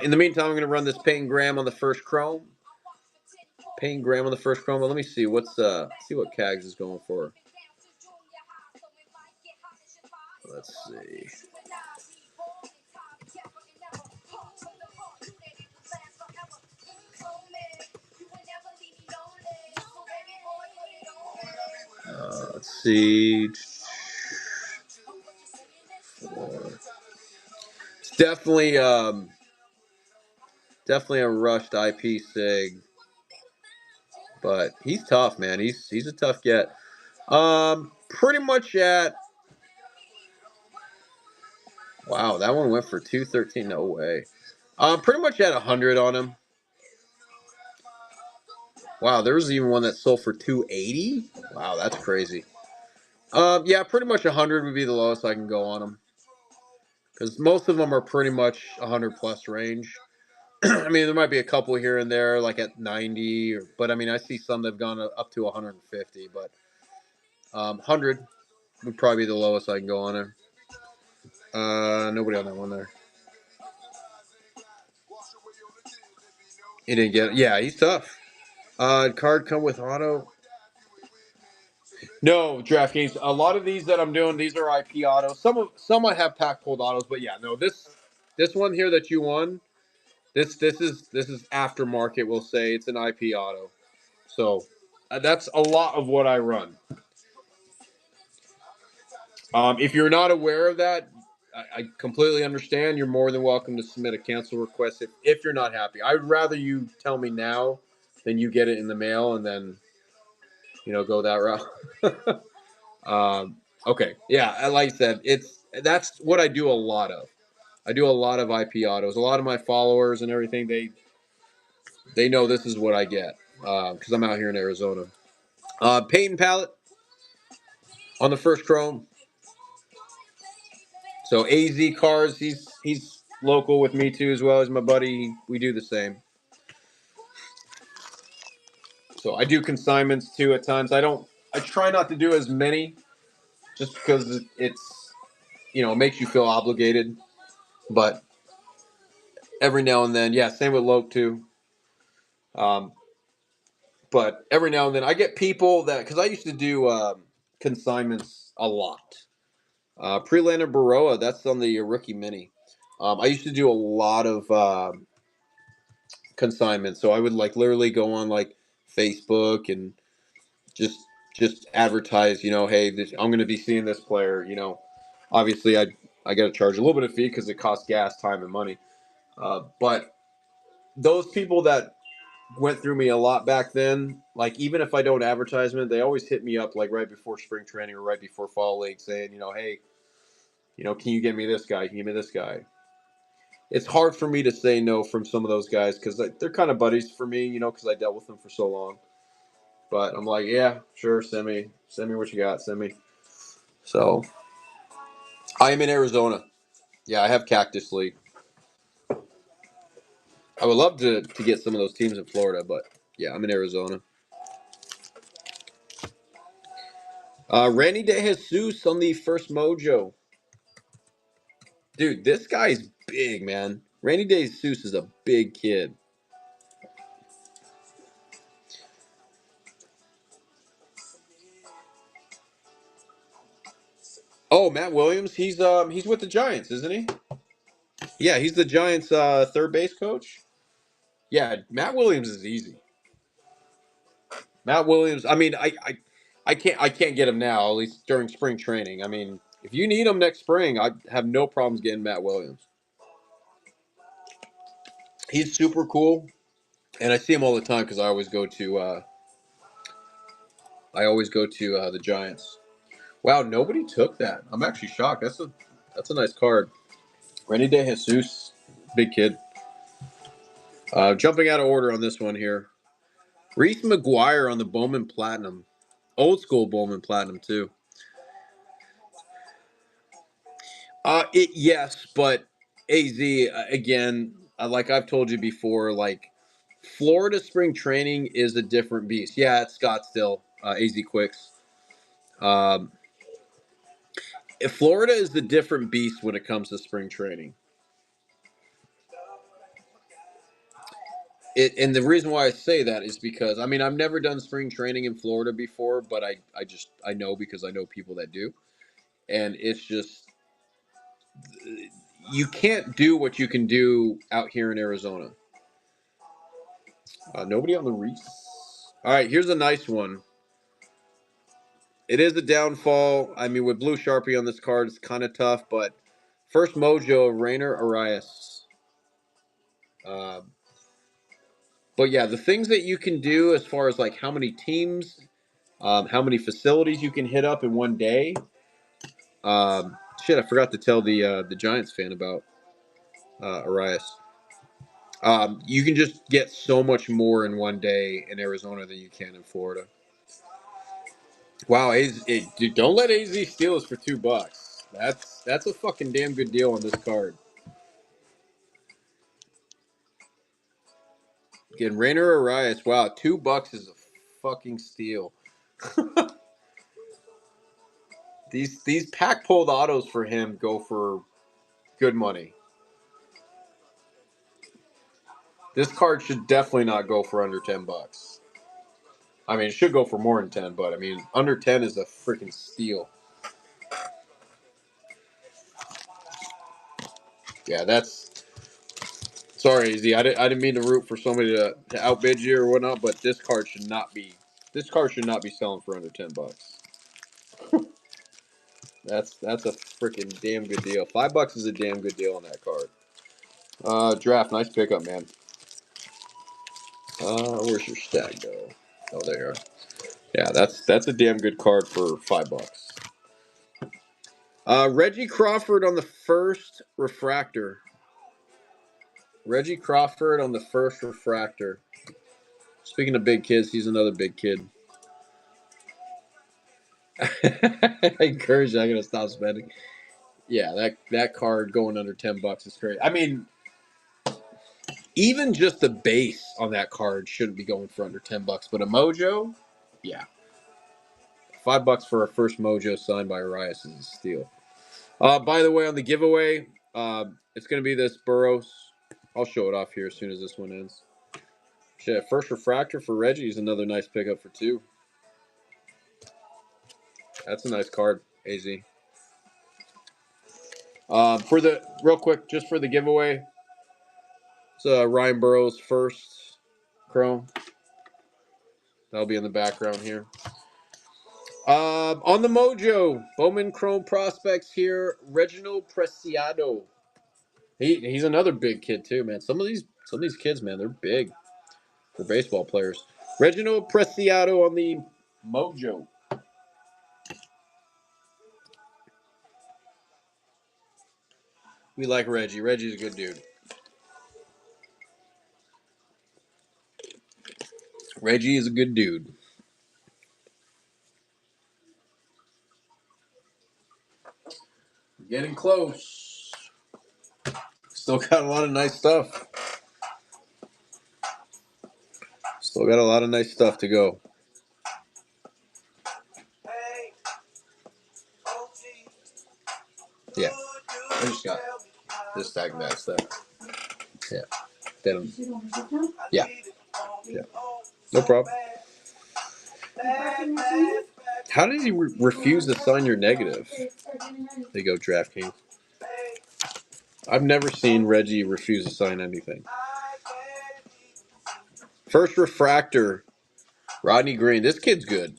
In the meantime, I'm going to run this Peyton Graham on the first Chrome. Peyton Graham on the first Chrome. Let me see see what Cags is going for. Let's see. Let's see. It's definitely a rushed IP sig, but he's tough, man. He's a tough get. Pretty much at. Wow, that one went for 213. No way. Pretty much at 100 on him. Wow, there was even one that sold for 280. Wow, that's crazy. Yeah, pretty much 100 would be the lowest I can go on them, because most of them are pretty much 100 plus range. I mean, there might be a couple here and there, like at 90, but I mean, I see some that've gone up to 150, but 100 would probably be the lowest I can go on there. Nobody on that one there. He didn't get it. Yeah, he's tough. Card come with auto. No, DraftKings. A lot of these that I'm doing, these are IP autos. Some might have pack pulled autos, but yeah, no. This one here that you won, this is aftermarket. We'll say it's an IP auto. So that's a lot of what I run. If you're not aware of that, I completely understand. You're more than welcome to submit a cancel request if you're not happy. I'd rather you tell me now than you get it in the mail and then go that route. Okay, yeah, like I said, that's what I do a lot of. I do a lot of IP autos. A lot of my followers and everything, they know this is what I get because I'm out here in Arizona. Peyton Pallet on the first Chrome. So AZ Cars, he's local with me too as well. He's my buddy. We do the same. So I do consignments too at times. I try not to do as many just because it's it makes you feel obligated. But every now and then, yeah, same with Loke too. But every now and then I get people because I used to do consignments a lot. Prelander Baroa, that's on the rookie mini. I used to do a lot of consignments, so I would like literally go on like Facebook and just advertise. Hey, I'm going to be seeing this player. Obviously I got to charge a little bit of fee because it costs gas, time, and money. But those people that went through me a lot back then, like even if I don't advertisement, they always hit me up like right before spring training or right before fall league saying, hey, can you get me this guy? Can you give me this guy? It's hard for me to say no from some of those guys because they're kind of buddies for me, because I dealt with them for so long. But I'm like, yeah, sure, send me what you got, send me. So I am in Arizona. Yeah, I have Cactus League. I would love to get some of those teams in Florida, but yeah, I'm in Arizona. Randy De Jesus on the first Mojo. Dude, this guy's big, man. Randy De Jesus is a big kid. Oh, Matt Williams, he's with the Giants, isn't he? Yeah, he's the Giants' third base coach. Yeah, Matt Williams is easy. Matt Williams. I mean, I can't get him now. At least during spring training. I mean, if you need him next spring, I have no problems getting Matt Williams. He's super cool, and I see him all the time because I always go to the Giants. Wow, nobody took that. I'm actually shocked. That's a nice card. Renny De Jesus, big kid. Jumping out of order on this one here. Reese McGuire on the Bowman Platinum. Old school Bowman Platinum, too. Yes, but AZ, again, like I've told you before, like, Florida spring training is a different beast. Yeah, it's Scottsdale, AZ Quicks. Florida is the different beast when it comes to spring training. And the reason why I say that is because, I mean, I've never done spring training in Florida before, but I know because I know people that do. And it's just, you can't do what you can do out here in Arizona. Nobody on the Reese. All right, here's a nice one. It is a downfall. I mean, with Blue Sharpie on this card, it's kind of tough, but first mojo, Rainer Arias. But yeah, the things that you can do as far as like how many teams, how many facilities you can hit up in one day. Shit, I forgot to tell the Giants fan about Arias. You can just get so much more in one day in Arizona than you can in Florida. Wow, dude, don't let AZ steal us for $2. That's a fucking damn good deal on this card. Again, Rainer Arias. Wow, $2 is a fucking steal. These pack pulled autos for him go for good money. This card should definitely not go for under $10. I mean, it should go for more than 10, but I mean, under 10 is a freaking steal. Yeah, that's. Sorry, AZ. I didn't mean to root for somebody to outbid you or whatnot, but this card should not be. This card should not be selling for under $10. That's a freaking damn good deal. $5 is a damn good deal on that card. Draft, nice pickup, man. Where's your stack go? Oh, there you are. Yeah, that's a damn good card for $5. Reggie Crawford on the first refractor. Reggie Crawford on the first refractor. Speaking of big kids, he's another big kid. I encourage you. I'm gonna stop spending. Yeah, that card going under $10 is crazy. I mean, even just the base on that card shouldn't be going for under $10. But a Mojo, yeah, $5 for a first Mojo signed by Arias is a steal. By the way, on the giveaway, it's gonna be this Burrows. I'll show it off here as soon as this one ends. Shit, first refractor for Reggie is another nice pickup for 2. That's a nice card, AZ. For the real quick, just for the giveaway, it's Ryan Burrows first Chrome. That'll be in the background here. On the Mojo, Bowman Chrome prospects here. Reginald Preciado. He's another big kid too, man. Some of these kids, man, they're big for baseball players. Reginald Preciado on the Mojo. We like Reggie. Reggie's a good dude. Reggie is a good dude. Getting close. Still got a lot of nice stuff. Still got a lot of nice stuff to go. Yeah. I just got this stack and that stack. Yeah. Denim. Yeah. Yeah. No problem. How did he refuse to sign your negative? They go DraftKings. I've never seen Reggie refuse to sign anything. First refractor, Rodney Green. This kid's good.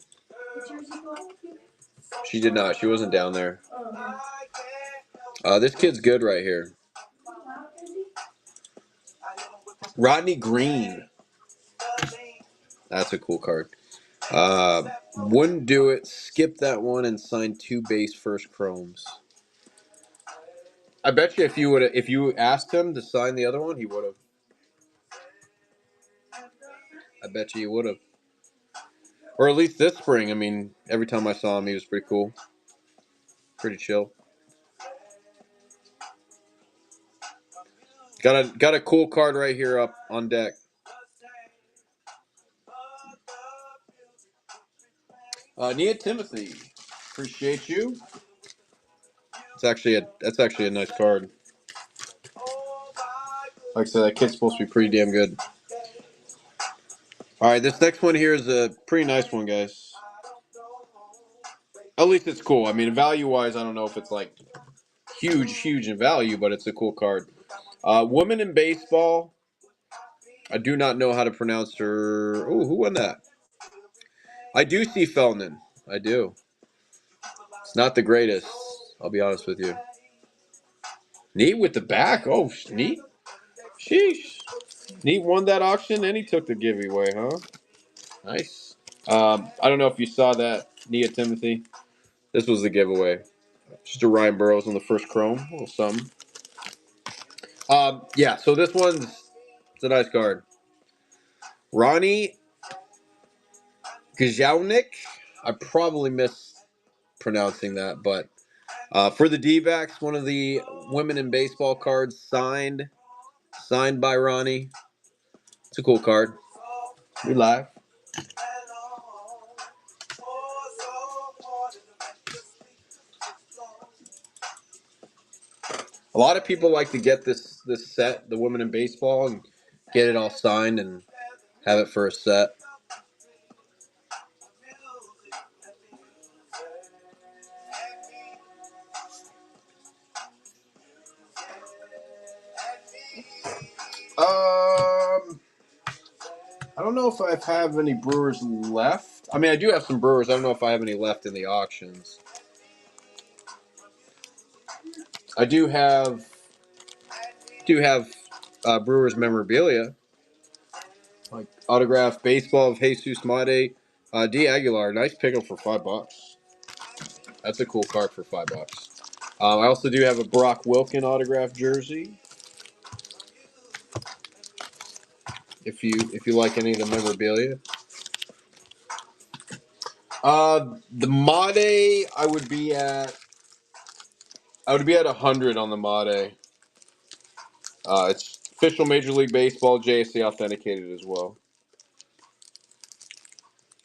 She did not. She wasn't down there. This kid's good right here. Rodney Green. That's a cool card. Wouldn't do it. Skip that one and sign 2 base first chromes. I bet you if you asked him to sign the other one, he would have. I bet you he would have. Or at least this spring. I mean, every time I saw him, he was pretty cool, pretty chill. Got a cool card right here up on deck. Nia Timothy, appreciate you. That's actually a nice card. Like I said, that kid's supposed to be pretty damn good. All right, this next one here is a pretty nice one, guys. At least it's cool. I mean, value-wise, I don't know if it's like huge in value, but it's a cool card. Woman in baseball. I do not know how to pronounce her. Oh, who won that? I do see Feldman. I do. It's not the greatest. I'll be honest with you. Neat with the back. Oh, neat. Sheesh. Neat won that auction and he took the giveaway, huh? Nice. I don't know if you saw that, Nia Timothy. This was the giveaway. Just a Ryan Burroughs on the first chrome. A little something. Yeah, so this one's it's a nice card. Ronnie Gajownik. I probably mispronouncing that, but for the D-backs, one of the women in baseball cards signed by Ronnie. It's a cool card. We live. A lot of people like to get this set, the women in baseball, and get it all signed and have it for a set. I don't know if I have any Brewers left. I mean, I do have some Brewers. I don't know if I have any left in the auctions. I do have Brewers memorabilia, like autographed baseball of Jesus Mate, D Aguilar. Nice pickup for $5. That's a cool card for $5. I also do have a Brock Wilken autographed jersey. If you like any of the memorabilia. The Made I would be at 100 on the Made. It's official Major League Baseball, JSC authenticated as well.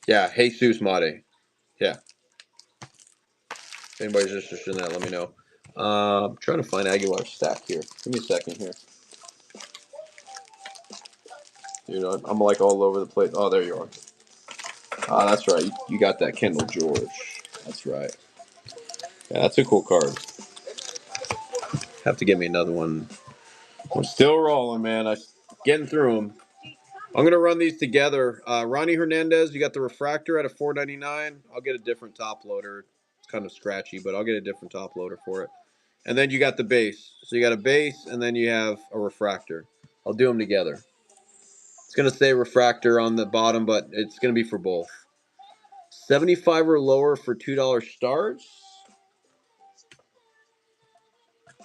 Yeah, Jesus Mate. Yeah. If anybody's interested in that, let me know. I'm trying to find Aguilar's stack here. Give me a second here. Dude, I'm like all over the place. Oh, there you are. That's right. You got that Kendall George. That's right. Yeah, that's a cool card. Have to get me another one. I'm still rolling, man. I'm getting through them. I'm gonna run these together. Ronnie Hernandez, you got the refractor at a $4.99. I'll get a different top loader. It's kind of scratchy, but I'll get a different top loader for it. And then you got the base. So you got a base, and then you have a refractor. I'll do them together. It's gonna say refractor on the bottom, but it's gonna be for both. 75 or lower for $2 starts.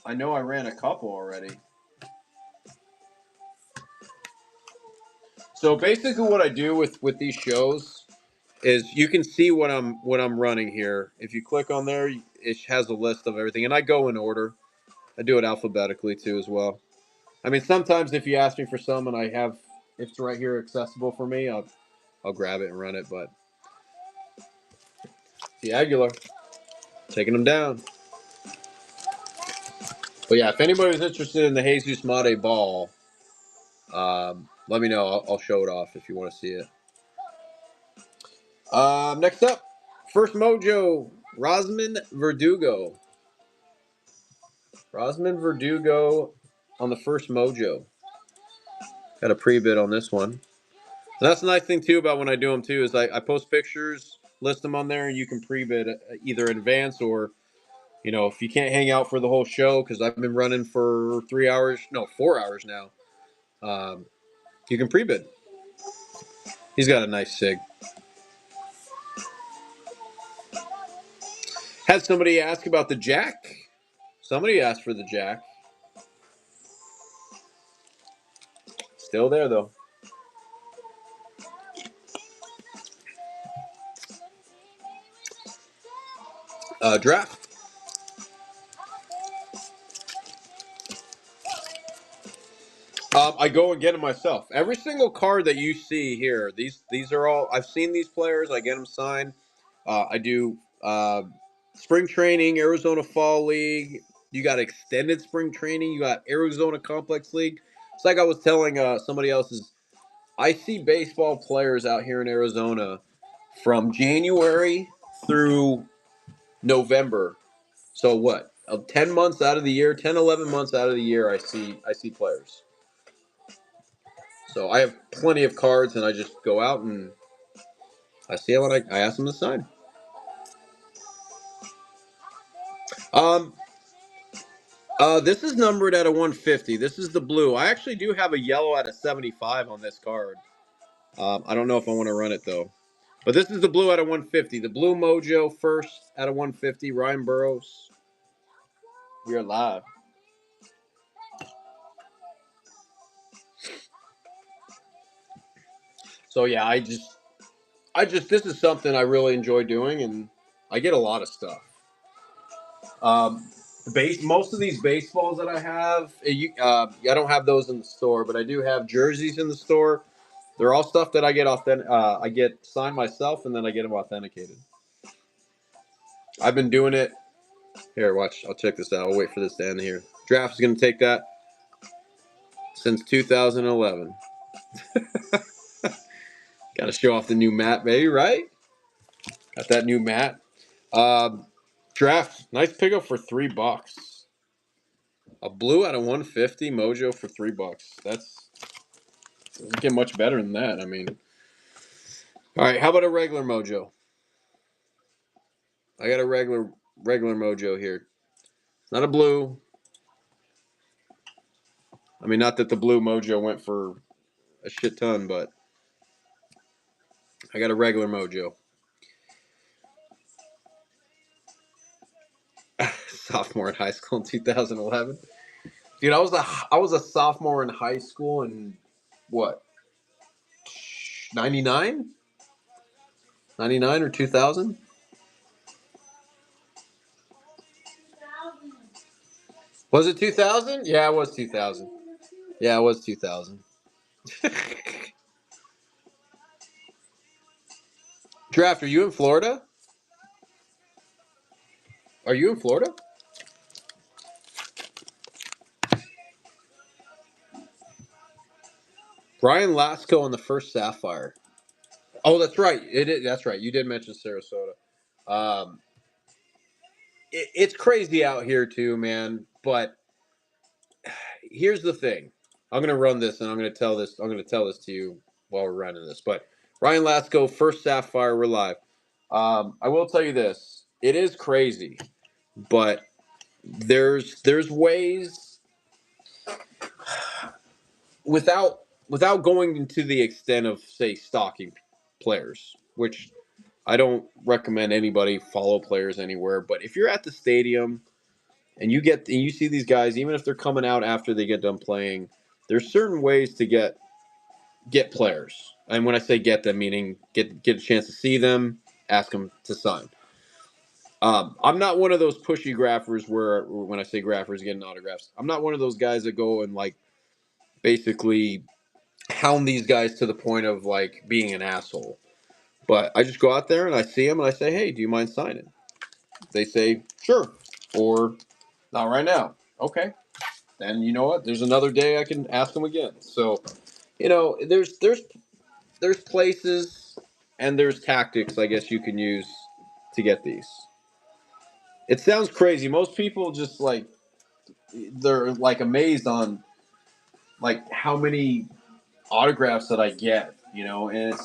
I know I ran a couple already. So basically, what I do with these shows is you can see what I'm running here. If you click on there, it has a list of everything, and I go in order. I do it alphabetically too as well. I mean, sometimes if you ask me for some and I have it's right here accessible for me, I'll grab it and run it. But the Aguilar taking them down. But yeah, if anybody's interested in the Jesus Mate ball, let me know. I'll show it off if you want to see it. Next up, first Mojo, Rosman Verdugo. Rosman Verdugo on the first Mojo. Got a pre-bid on this one. And that's the nice thing too about when I do them too is I post pictures, list them on there, and you can pre-bid either in advance or if you can't hang out for the whole show because I've been running for 4 hours now. You can pre-bid. He's got a nice sig. Had somebody ask about the Jack. Somebody asked for the Jack. Still there though. Draft. I go and get them myself. Every single card that you see here, these are all. I've seen these players. I get them signed. I do spring training, Arizona Fall League. You got extended spring training. You got Arizona Complex League. It's like I was telling somebody else is I see baseball players out here in Arizona from January through November. So what? 10 months out of the year, 10, 11 months out of the year, I see players. So I have plenty of cards, and I just go out and I see what I ask them to sign. Um, this is numbered at a 150. This is the blue. I actually do have a yellow at a 75 on this card. I don't know if I want to run it though. But this is the blue at a 150. The blue mojo first at a 150. Ryan Burrows. We are live. So yeah, this is something I really enjoy doing, and I get a lot of stuff. Most of these baseballs that I have, I don't have those in the store, but I do have jerseys in the store. They're all stuff that I get I get signed myself, and then I get them authenticated. I've been doing it. Here, watch. I'll check this out. I'll wait for this to end here. Draft is going to take that since 2011. Got to show off the new mat, baby, right? Got that new mat. Draft, nice pickup for $3. A blue out of 150 mojo for $3. That's doesn't get much better than that. I mean, all right. How about a regular mojo? I got a regular mojo here. Not a blue. I mean, not that the blue mojo went for a shit ton, but I got a regular mojo. Sophomore in high school in 2011. Dude, I was a sophomore in high school in what? 99? 99 or 2000? Was it 2000? Yeah, it was 2000. Yeah, it was 2000. Draft, are you in Florida? Are you in Florida? Brian Lasco on the first Sapphire. Oh, that's right. That's right. You did mention Sarasota. Um, it's crazy out here too, man. But here's the thing. I'm gonna run this, and I'm gonna tell this. I'm gonna tell this to you while we're running this. But Ryan Lasco, first Sapphire, we're live. I will tell you this. It is crazy, but there's ways without going into the extent of say stalking players, which I don't recommend anybody follow players anywhere. But if you're at the stadium and you see these guys, even if they're coming out after they get done playing, there's certain ways to get players. And when I say get them, meaning get a chance to see them, ask them to sign. I'm not one of those pushy graphers where when I say graphers getting autographs, I'm not one of those guys that go and like basically hound these guys to the point of like being an asshole. But I just go out there and I see them and I say, hey, do you mind signing? They say, sure. Or not right now. Okay. And you know what? There's another day I can ask them again. So, there's places and there's tactics I guess you can use to get these. It sounds crazy. Most people just like they're like amazed on like how many autographs that I get, and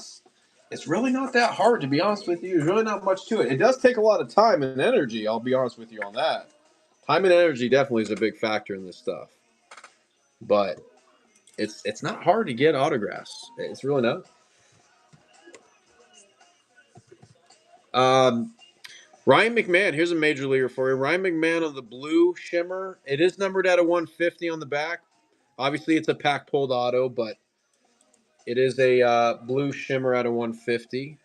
it's really not that hard to be honest with you. There's really not much to it. It does take a lot of time and energy, I'll be honest with you on that. Time and energy definitely is a big factor in this stuff. But it's not hard to get autographs. It's really not. Um Ryan McMahon, here's a major leaguer for you. Ryan McMahon of the blue shimmer. It is numbered at a 150 on the back. Obviously, it's a pack pulled auto, but it is a blue shimmer at a 150.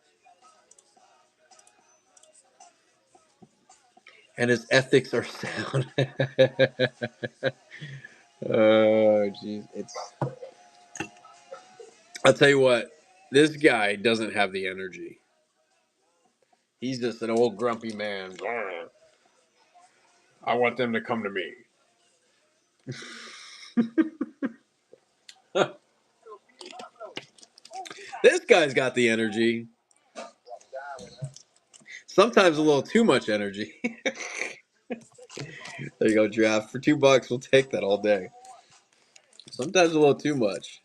And his ethics are sound. Oh, jeez. I'll tell you what, this guy doesn't have the energy. He's just an old grumpy man. I want them to come to me. This guy's got the energy. Sometimes a little too much energy. There you go, draft. For $2, we'll take that all day. Sometimes a little too much.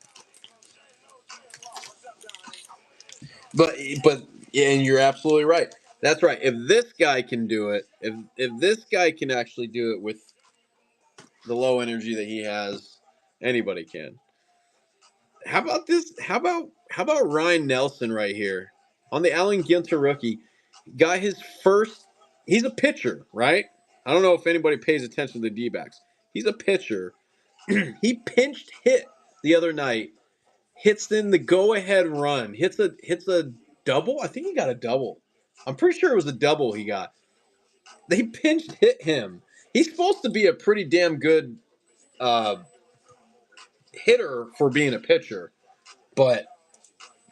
But yeah, and you're absolutely right. That's right. If this guy can do it, if this guy can actually do it with the low energy that he has, anybody can. How about this? How about Ryan Nelson right here on the Allen Ginter rookie? Got his first. He's a pitcher, right? I don't know if anybody pays attention to the D-backs. He's a pitcher. He pinched hit the other night. Hits in the go-ahead run. Hits a double. I think he got a double. I'm pretty sure it was a double he got. They pinched hit him. He's supposed to be a pretty damn good uh, hitter for being a pitcher, but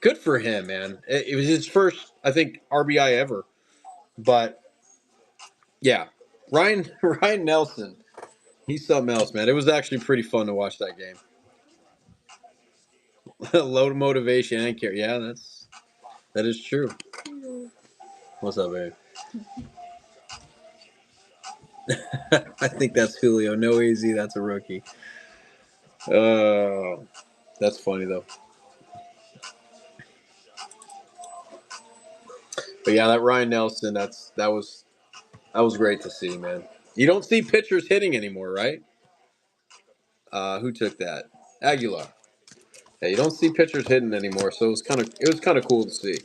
good for him, man. It was his first, I think, RBI ever. But yeah, Ryan Nelson, he's something else, man. It was actually pretty fun to watch that game. Low motivation and care. Yeah, that is true. What's up, babe? I think that's Julio. No easy. That's a rookie. Oh, that's funny though. But yeah, that Ryan Nelson. That was great to see, man. You don't see pitchers hitting anymore, right? Who took that? Aguilar. Yeah, you don't see pitchers hitting anymore, so it was kind of cool to see.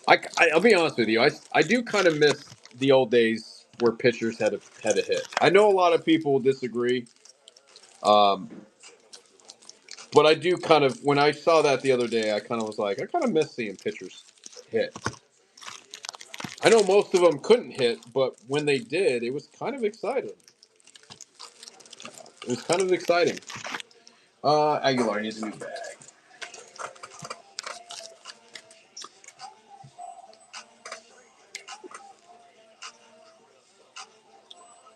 I'll be honest with you, I do kind of miss the old days where pitchers had a hit. I know a lot of people will disagree, um, but I do kind of when I saw that the other day, I kind of was like, I kind of miss seeing pitchers hit. I know most of them couldn't hit, but when they did, it was kind of exciting. It was kind of exciting. Aguilar needs a new bag.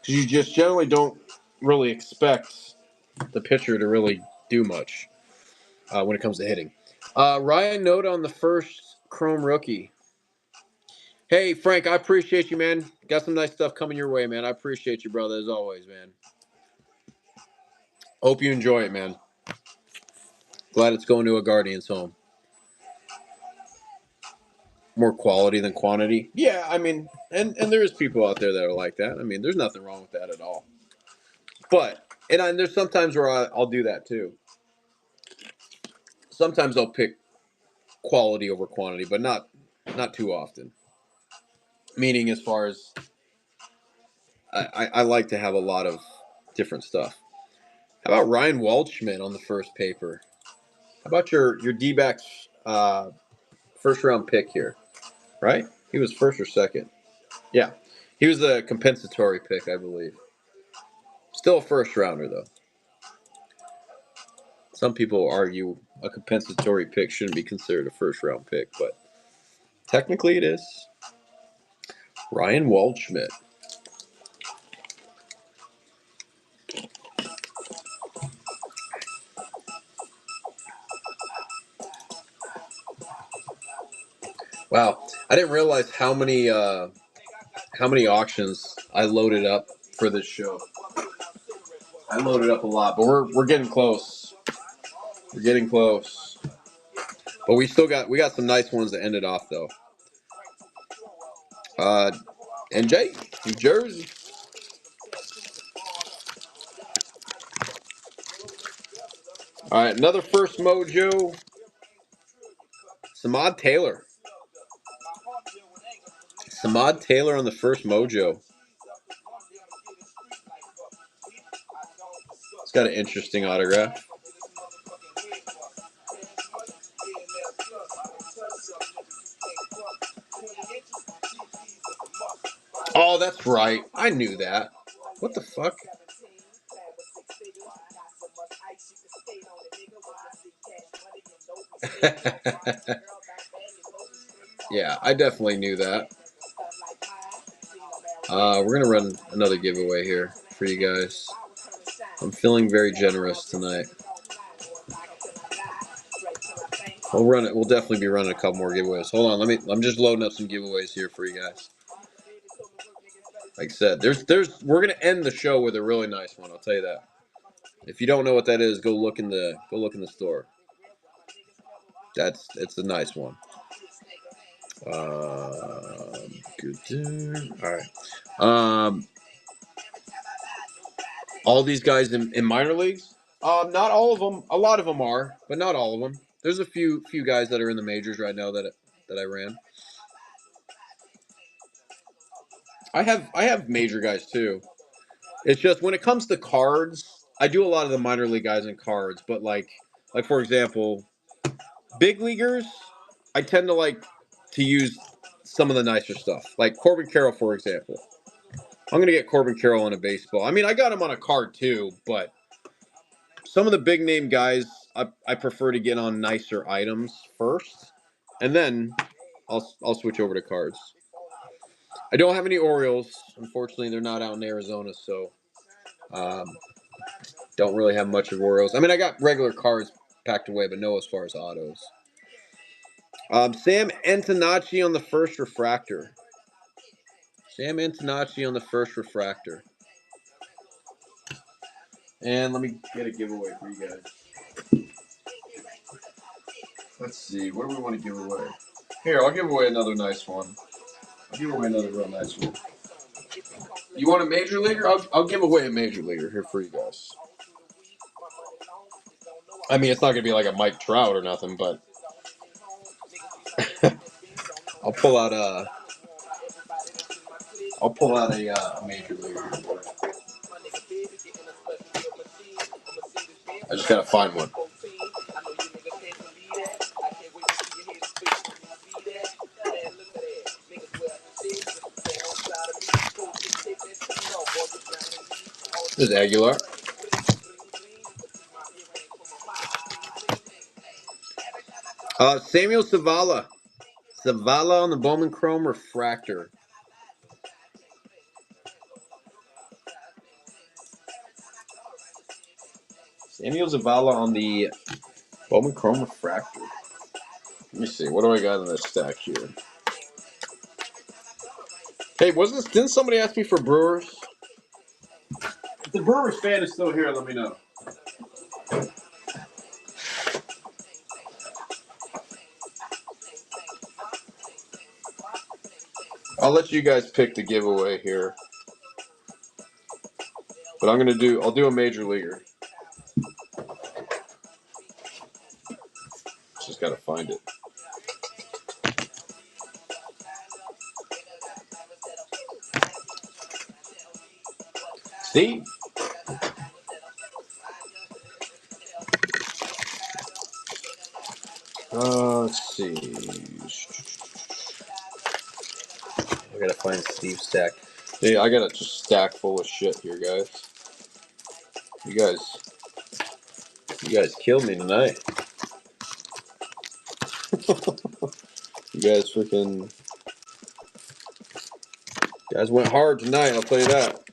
Because you just generally don't really expect the pitcher to really do much when it comes to hitting. Ryan Noda on the first Chrome rookie. Hey, Frank, I appreciate you, man. Got some nice stuff coming your way, man. I appreciate you, brother, as always, man. Hope you enjoy it, man. Glad it's going to a Guardians home. More quality than quantity. Yeah, I mean, and there's people out there that are like that. I mean, there's nothing wrong with that at all. But and there's sometimes where I'll do that too. Sometimes I'll pick quality over quantity, but not too often. Meaning, as far as I like to have a lot of different stuff. How about Ryan Waldschmidt on the first paper? How about your D-backs first round pick here? Right? He was first or second. Yeah, he was a compensatory pick, I believe. Still a first rounder though. Some people argue a compensatory pick shouldn't be considered a first round pick, but technically it is. Ryan Waldschmidt. Wow, I didn't realize how many auctions I loaded up for this show. I loaded up a lot, but we're getting close. We're getting close. But we got some nice ones to end it off though. Uh, NJ, New Jersey. All right, another first mojo. Samad Taylor. Samad Taylor on the first mojo. It's got an interesting autograph. Oh, that's right. I knew that. What the fuck? Yeah, I definitely knew that. We're going to run another giveaway here for you guys. I'm feeling very generous tonight. We'll run it. We'll definitely be running a couple more giveaways. Hold on, I'm just loading up some giveaways here for you guys. Like I said, we're gonna end the show with a really nice one. I'll tell you that. If you don't know what that is, go look in the store. It's a nice one. Good. All right. All these guys in minor leagues. Not all of them. A lot of them are, but not all of them. There's a few guys that are in the majors right now that I ran. I have major guys too. It's just when it comes to cards, I do a lot of the minor league guys in cards, but like for example, big leaguers, I tend to like to use some of the nicer stuff. Like Corbin Carroll, for example. I'm gonna get Corbin Carroll on a baseball. I mean, I got him on a card too, but some of the big name guys, I prefer to get on nicer items first, and then I'll switch over to cards. I don't have any Orioles. Unfortunately, they're not out in Arizona, so don't really have much of Orioles. I mean, I got regular cards packed away, but no as far as autos. Sam Antonacci on the first refractor. Sam Antonacci on the first refractor. And let me get a giveaway for you guys. Let's see. What do we want to give away? Here, I'll give away another nice one. I'll give away another real nice one. You want a major leaguer? I'll give away a major leaguer here for you guys. I mean, it's not going to be like a Mike Trout or nothing, but I'll pull out a major leaguer. I just gotta find one. This is Aguilar. Samuel Zavala. Zavala on the Bowman Chrome Refractor. Samuel Zavala on the Bowman Chrome Refractor. Let me see. What do I got in this stack here? Hey, didn't somebody ask me for Brewers? If the Brewers fan is still here, let me know. I'll let you guys pick the giveaway here. But I'll do a major leaguer. Just gotta find it. Steve. Let's see. I gotta find Steve's stack. Yeah, I got a just stack full of shit here, guys. You guys killed me tonight. You guys went hard tonight, I'll tell you that.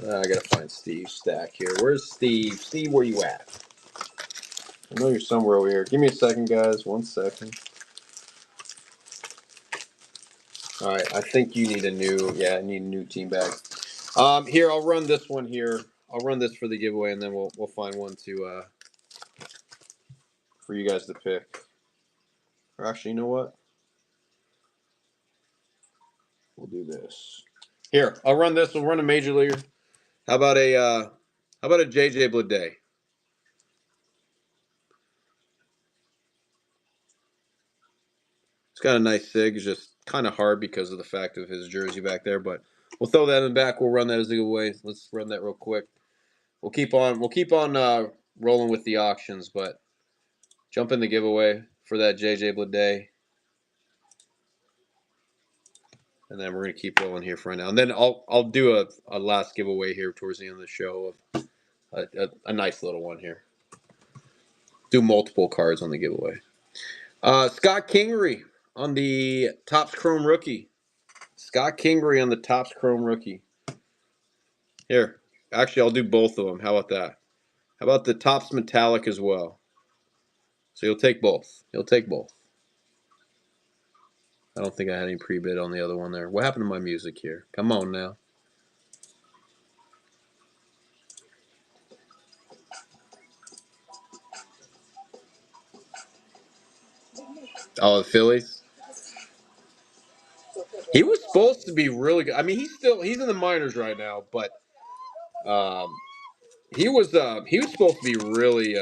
I gotta find Steve's stack here. Where's Steve? Steve, where you at? I know you're somewhere over here. Give me a second, guys. 1 second. Alright, I think you need I need a new team bag. Here, I'll run this one here. I'll run this for the giveaway, and then we'll find one for you guys to pick. Or actually, you know what? We'll do this. Here, I'll run this. We'll run a major leaguer. How about a JJ Bleday? It's got a nice sig. It's just kind of hard because of the fact of his jersey back there. But we'll throw that in the back. We'll run that as a giveaway. Let's run that real quick. We'll keep on. Rolling with the auctions, but jump in the giveaway for that JJ Bleday. And then we're gonna keep rolling here for right now. And then I'll do a last giveaway here towards the end of the show of a nice little one here. Do multiple cards on the giveaway. Scott Kingery on the Topps Chrome Rookie. Scott Kingery on the Topps Chrome Rookie. Here, actually, I'll do both of them. How about that? How about the Topps Metallic as well? So you'll take both. You'll take both. I don't think I had any pre-bid on the other one there. What happened to my music here? Come on now. Oh, the Phillies. He was supposed to be really good. I mean, he's in the minors right now, but he was supposed to be really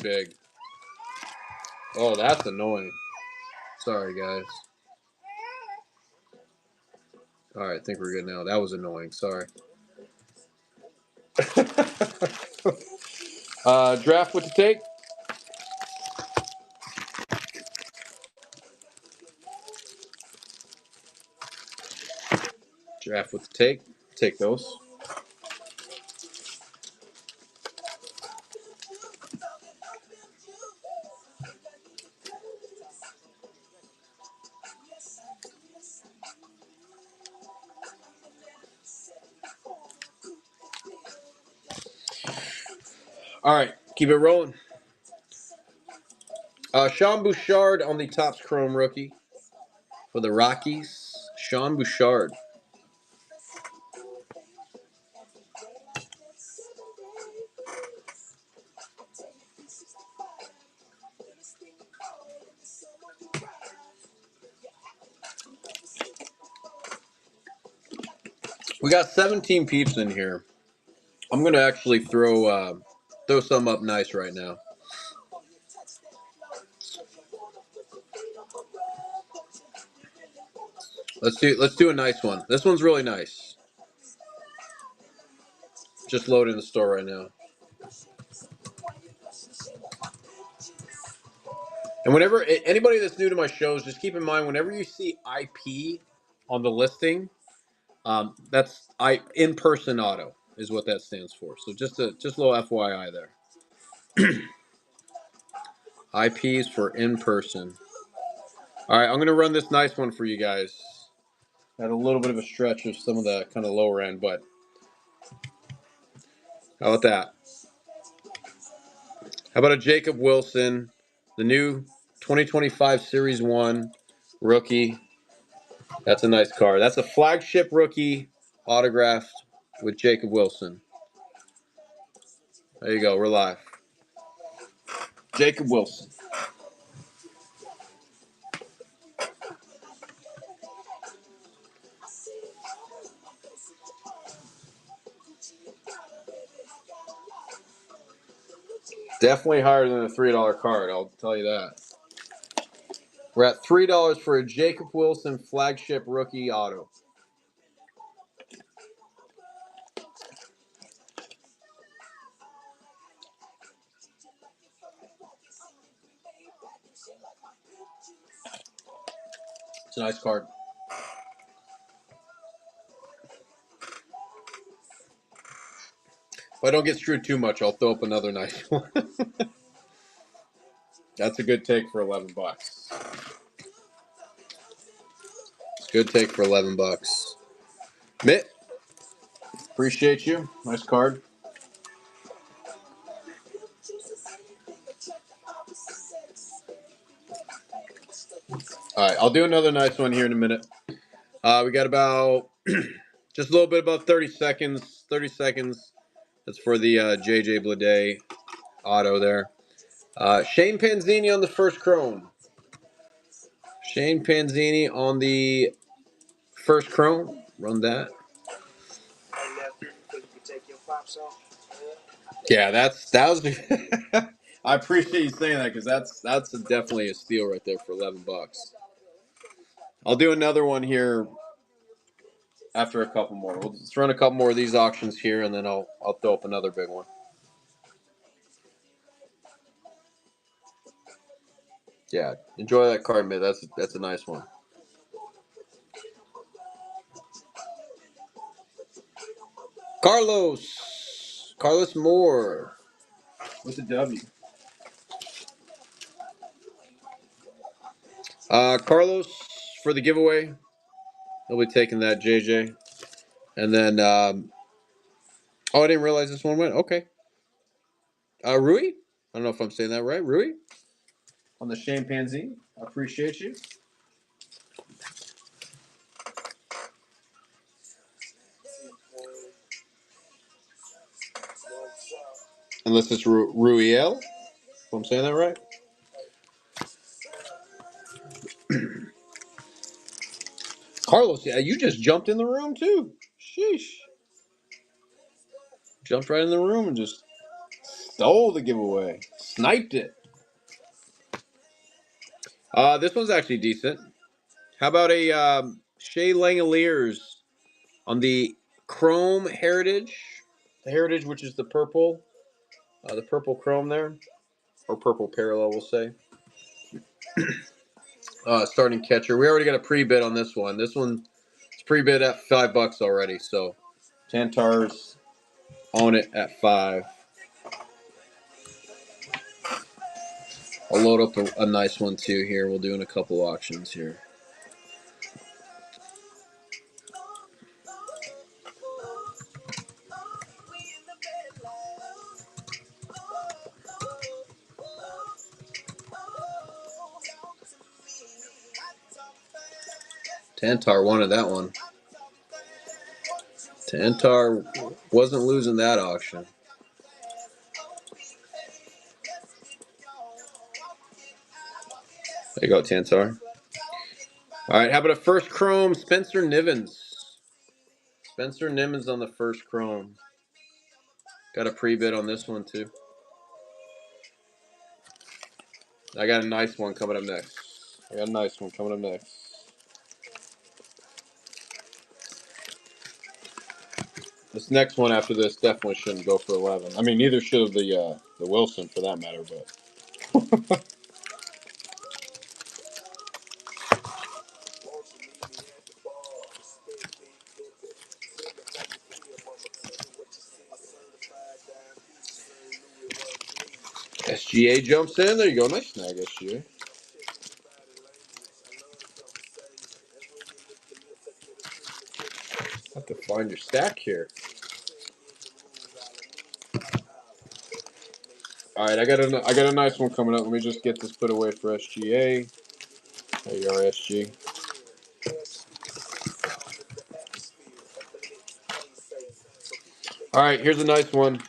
big. Oh, that's annoying. Sorry, guys. All right, I think we're good now. That was annoying. Sorry. Draft what to take. Draft what to take. Take those. All right, keep it rolling. Sean Bouchard on the Topps Chrome Rookie for the Rockies. Sean Bouchard. We got 17 peeps in here. I'm gonna actually throw some up nice right now. Let's do a nice one. This one's really nice. Just loading the store right now. And whenever anybody that's new to my shows, just keep in mind whenever you see IP on the listing, that's in person auto is what that stands for. So just a little FYI there. IPs for in person. All right, I'm gonna run this nice one for you guys. Had a little bit of a stretch of some of the kind of lower end, but how about that? How about a Jacob Wilson, the new 2025 Series 1 rookie? That's a nice card. That's a flagship rookie autographed with Jacob Wilson. There you go. We're live. Jacob Wilson. Definitely higher than a $3 card, I'll tell you that. We're at $3 for a Jacob Wilson flagship rookie auto. It's a nice card. If I don't get screwed too much, I'll throw up another nice one. That's a good take for $11. It's a good take for $11. Mitt, appreciate you. Nice card. All right, I'll do another nice one here in a minute. We got about just a little bit above 30 seconds. 30 seconds. That's for the JJ Bleday auto there. Shane Panzini on the first chrome. Shane Panzini on the first chrome. Run that. Yeah, that was. I appreciate you saying that because that's definitely a steal right there for $11. I'll do another one here after a couple more. Let's run a couple more of these auctions here, and then I'll throw up another big one. Yeah, enjoy that card, man. That's a nice one. Carlos Moore with a W. Carlos for the giveaway. He'll be taking that, JJ. And then, I didn't realize this one went. Okay. Rui? I don't know if I'm saying that right. Rui? On the chimpanzee. I appreciate you. Unless it's Ruiel. If I'm saying that right. Carlos, yeah, you just jumped in the room too. Sheesh. Jumped right in the room and just stole the giveaway. Sniped it. This one's actually decent. How about a Shea Langoliers on the Chrome Heritage? The Heritage, which is the purple chrome there. Or purple parallel, we'll say. Starting catcher. We already got a pre-bid on this one. This one is pre-bid at $5 already. So Tantar's on it at 5. I'll load up a nice one too here. We'll do in a couple auctions here. Tantar wanted that one. Tantar wasn't losing that auction. There you go, Tantar. All right, how about a first chrome, Spencer Nivens? Spencer Nivens on the first chrome. Got a pre-bid on this one too. I got a nice one coming up next. This next one after this definitely shouldn't go for 11. I mean, neither should the Wilson for that matter, but SGA jumps in. There you go. Nice snag, SGA. Have to find your stack here. All right, I got a nice one coming up. Let me just get this put away for SGA. There you are, SG. All right, here's a nice one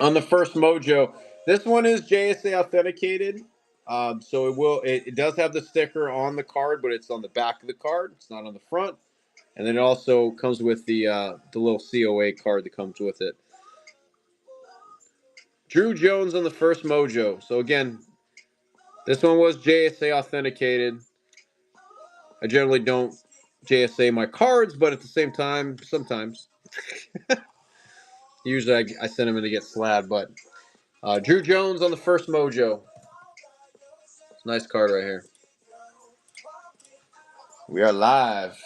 on the first Mojo. This one is JSA authenticated, so it does have the sticker on the card, but it's on the back of the card. It's not on the front, and then it also comes with the little COA card that comes with it. Drew Jones on the first Mojo. So again, this one was JSA authenticated. I generally don't JSA my cards, but at the same time, sometimes. Usually I send them in to get slab, but Drew Jones on the first Mojo. It's a nice card right here. We are live.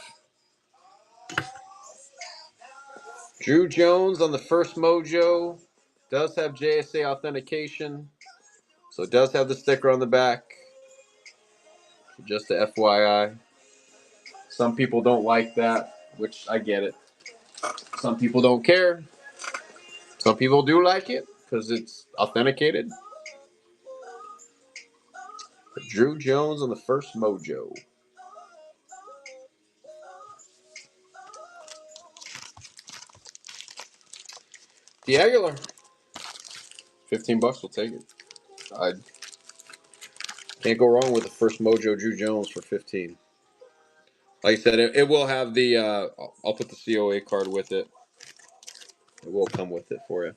Drew Jones on the first Mojo. Does have JSA authentication. So it does have the sticker on the back. Just a FYI. Some people don't like that, which I get it. Some people don't care. Some people do like it because it's authenticated. But Drew Jones on the first Mojo. The Aguilar. $15 will take it. I can't go wrong with the first Mojo Drew Jones for 15. Like I said, it will have the. I'll put the COA card with it. It will come with it for you.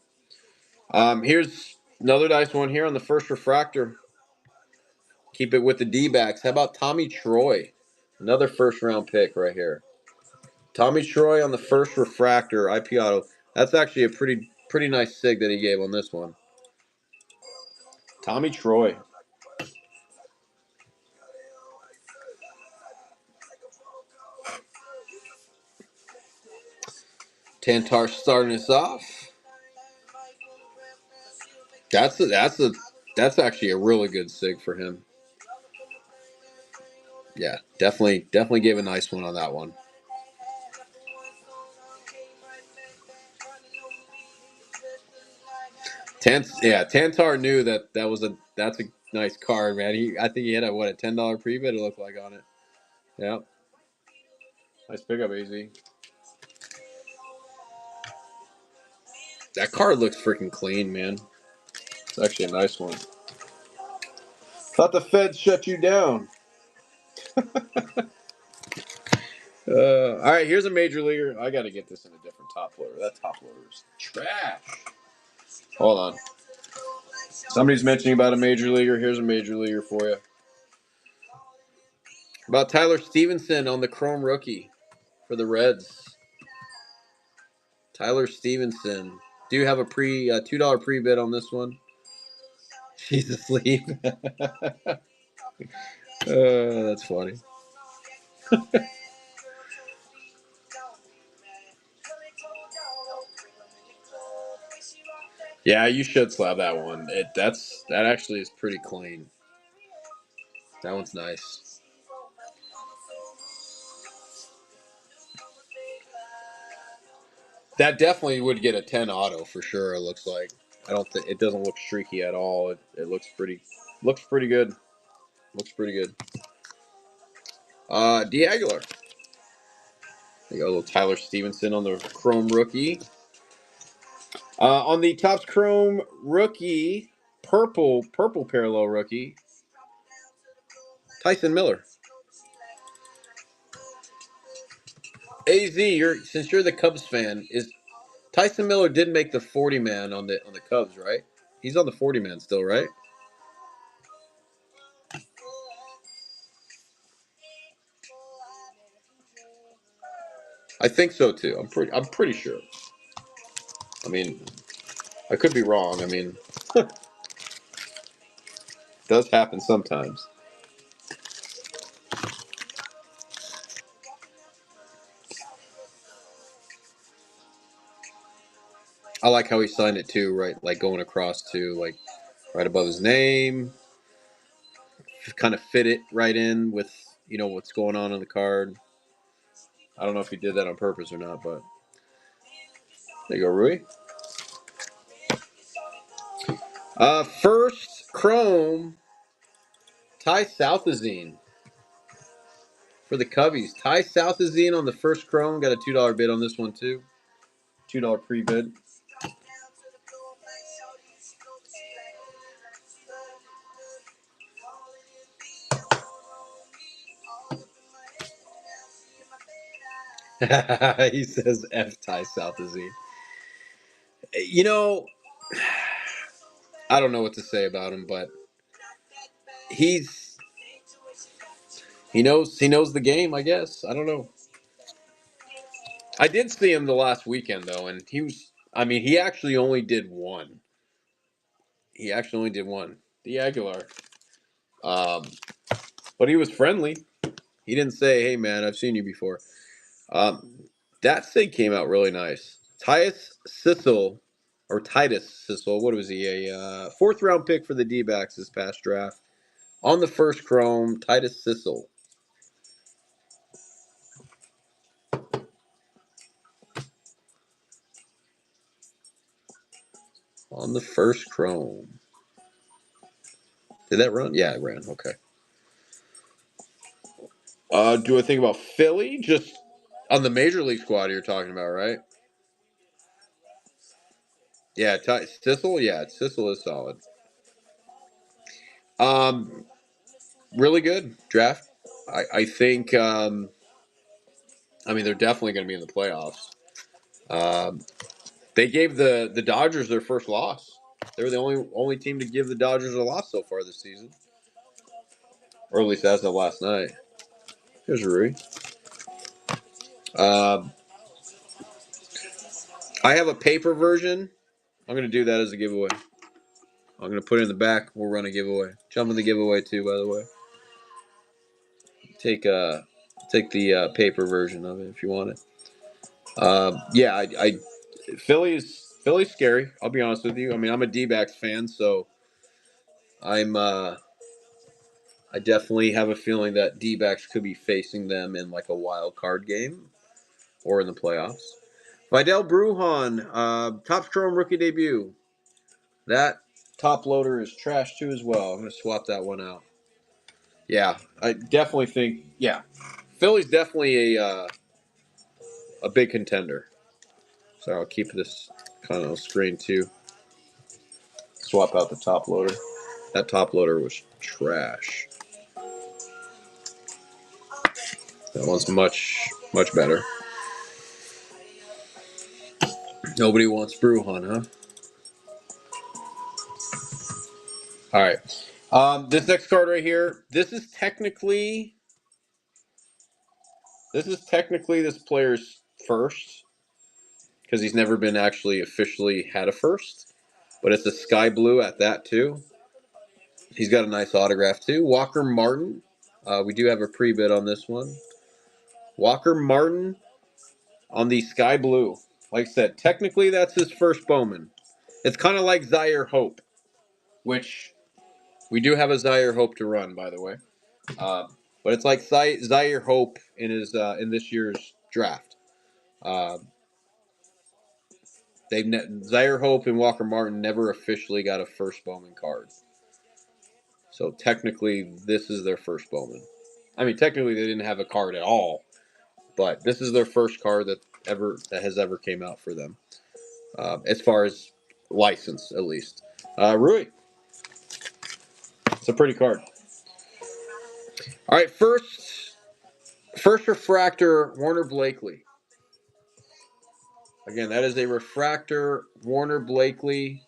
Here's another nice one here on the first refractor. Keep it with the D-backs. How about Tommy Troy? Another first round pick right here. Tommy Troy on the first refractor, IP auto. That's actually a pretty nice sig that he gave on this one. Tommy Troy. Tantar starting us off. That's actually a really good sig for him. Yeah, definitely gave a nice one on that one. Tantar knew that's a nice card, man. I think he had a $10 pre-bid it looked like on it. Yeah. Nice pickup, AZ. That card looks freaking clean, man. It's actually a nice one. Thought the Fed shut you down. All right, here's a major leaguer. I got to get this in a different top loader. That top loader is trash. Hold on. Somebody's mentioning about a major leaguer. Here's a major leaguer for you. About Tyler Stevenson on the Chrome rookie for the Reds. Tyler Stevenson. Do you have a $2 pre-bid on this one? She's asleep. That's funny. Yeah, you should slab that one. That actually is pretty clean. That one's nice. That definitely would get a 10 auto for sure. It looks like. I don't think it doesn't look streaky at all. It looks pretty good. Looks pretty good. D Aguilar. There you go, a little Tyler Stevenson on the Chrome rookie. On the Topps Chrome rookie, purple parallel rookie, Tyson Miller. AZ, since you're the Cubs fan, is Tyson Miller did make the 40 man on the Cubs, right? He's on the 40 man still, right? I think so too. I'm pretty sure. I mean, I could be wrong. I mean, it does happen sometimes. I like how he signed it too, right? Like going across to like right above his name. Kind of fit it right in with what's going on the card. I don't know if he did that on purpose or not, but there you go, Rui. First Chrome, Ty Southazine for the Cubbies. Ty Southazine on the first Chrome. Got a $2 bid on this one too. $2 pre-bid. He says F Ty Southazine. I don't know what to say about him, but he knows the game, I guess. I don't know. I did see him the last weekend though, and he actually only did one. The Aguilar. But he was friendly. He didn't say, "Hey man, I've seen you before." That sig came out really nice. Titus Sissel, what was he? A fourth round pick for the D-backs this past draft. On the first Chrome, Titus Sissel. On the first Chrome. Did that run? Yeah, it ran. Okay. Do I think about Philly? Just on the major league squad you're talking about, right? Yeah, Sissel. Yeah, Sissel is solid. Really good draft. I think. They're definitely going to be in the playoffs. They gave the Dodgers their first loss. They were the only team to give the Dodgers a loss so far this season, or at least as of last night. Here's Rui. I have a paper version. I'm going to do that as a giveaway. I'm going to put it in the back. We'll run a giveaway. Jump in the giveaway too, by the way. Take the paper version of it if you want it. Yeah, Philly's scary. I'll be honest with you. I mean, I'm a D-backs fan, so I definitely have a feeling that D-backs could be facing them in like a wild card game or in the playoffs. Vidal Brujan, Topps Chrome rookie debut. That top loader is trash too as well. I'm going to swap that one out. Yeah, I definitely think, yeah, Philly's definitely a big contender. So I'll keep this kind of screen too. Swap out the top loader. That top loader was trash. That one's much better. Nobody wants Brujan, huh? All right. This next card right here. This is technically this player's first because he's never been actually officially had a first, but it's a sky blue at that too. He's got a nice autograph too. Walker Martin. We do have a pre-bid on this one. Walker Martin on the sky blue. Like I said, technically that's his first Bowman. It's kind of like Zaire Hope, which we do have a Zaire Hope to run, by the way. But it's like Zaire Hope in his in this year's draft. Uh, Zaire Hope and Walker Martin never officially got a first Bowman card. So technically, this is their first Bowman. I mean, technically they didn't have a card at all, but this is their first card that has ever came out for them, as far as license at least. Rui, it's a pretty card. All right, first refractor, Warner Blakely. Again, that is a refractor, Warner Blakely.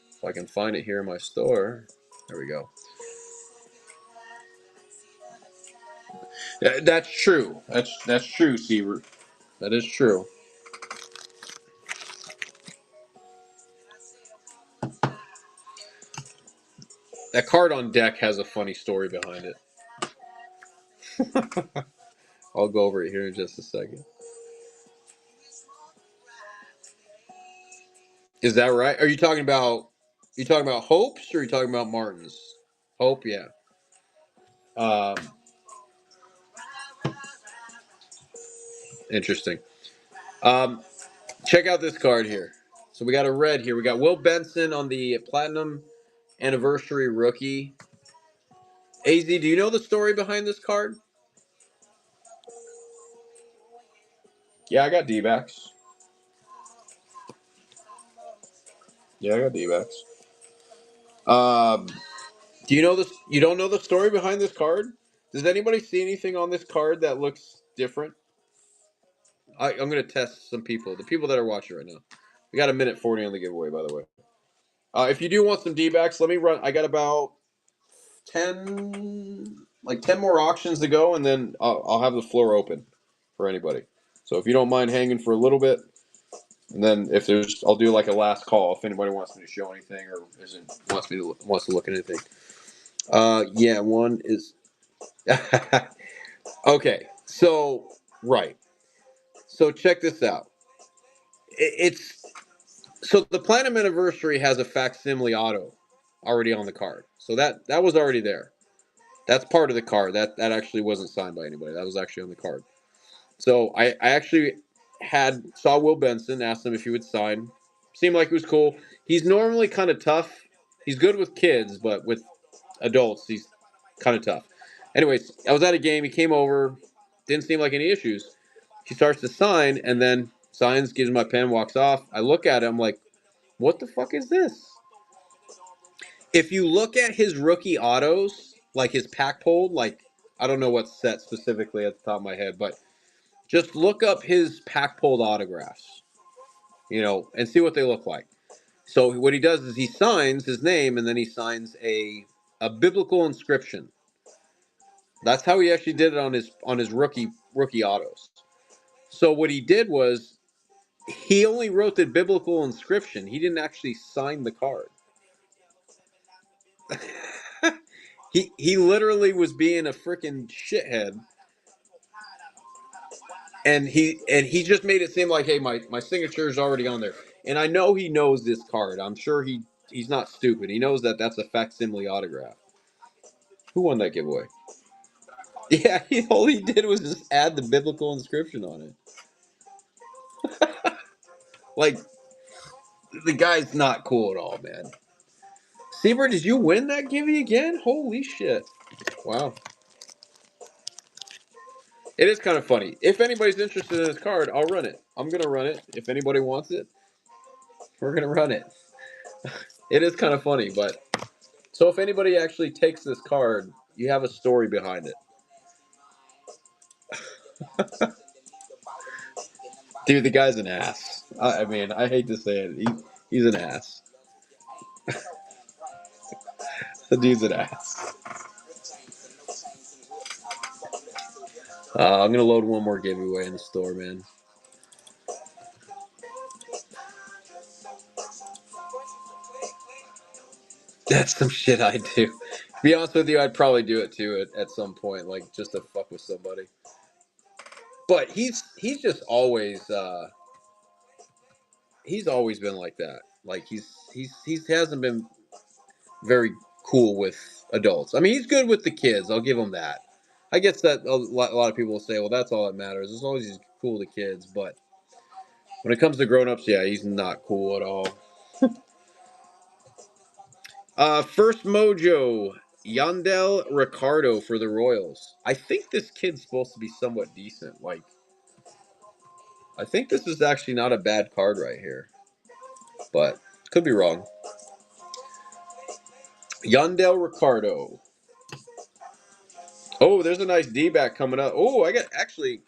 If I can find it here in my store. There we go. That's true. That's true, Seaver. That is true. That card on deck has a funny story behind it. I'll go over it here in just a second. Is that right? Are you talking about Hope's or are you talking about Martin's? Hope, yeah. Um, Interesting. Check out this card here. So we got a red here. We got Will Benson on the Platinum Anniversary Rookie. AZ, do you know the story behind this card? Yeah, I got D-backs. Yeah, I got D-backs. Do you know this? You don't know the story behind this card? Does anybody see anything on this card that looks different? I'm going to test some people. The people that are watching right now. We got a minute 40 on the giveaway, by the way. If you do want some D-backs, let me run. I got about 10 more auctions to go, and then I'll have the floor open for anybody. So if you don't mind hanging for a little bit, and then if there's, I'll do like a last call if anybody wants me to show anything or wants to look at anything. Yeah, one is okay. So right. So check this out. It's so the Platinum Anniversary has a facsimile auto already on the card. So that was already there. That's part of the card. That actually wasn't signed by anybody. That was actually on the card. So I actually saw Will Benson, asked him if he would sign. Seemed like it was cool. He's normally kind of tough. He's good with kids, but with adults, he's kind of tough. Anyways, I was at a game. He came over. Didn't seem like any issues. He starts to sign, and then signs, gives him my pen, walks off. I look at him like, what the fuck is this? If you look at his rookie autos, like his pack pulled, like I don't know what's set specifically at the top of my head, but just look up his pack pulled autographs, and see what they look like. So what he does is he signs his name and then he signs a biblical inscription. That's how he actually did it on his rookie autos. So what he did was he only wrote the biblical inscription. He didn't actually sign the card. he literally was being a freaking shithead, and he just made it seem like, hey, my signature is already on there. And I know he knows this card. I'm sure he's not stupid. He knows that that's a facsimile autograph. Who won that giveaway? Yeah, all he did was just add the biblical inscription on it. Like, the guy's not cool at all, man. Seaver, did you win that giveaway again? Holy shit. Wow. It is kind of funny. If anybody's interested in this card, I'll run it. I'm going to run it. If anybody wants it, we're going to run it. It is kind of funny, but... So if anybody actually takes this card, you have a story behind it. Dude, the guy's an ass. I mean, I hate to say it. He's an ass. The dude's an ass. I'm going to load one more giveaway in the store, man. That's some shit I do. To be honest with you, I'd probably do it too at some point, like just to fuck with somebody. But he's just always he's always been like that. Like he hasn't been very cool with adults. I mean, he's good with the kids. I'll give him that. I guess that a lot of people will say, well, that's all that matters as long as he's cool with the kids. But when it comes to grown-ups, yeah, he's not cool at all. First Mojo, Yandel Ricardo for the Royals. I think this kid's supposed to be somewhat decent. Like, I think this is actually not a bad card right here, but could be wrong. Yandel Ricardo. Oh, there's a nice D-back coming up. Oh, I got actually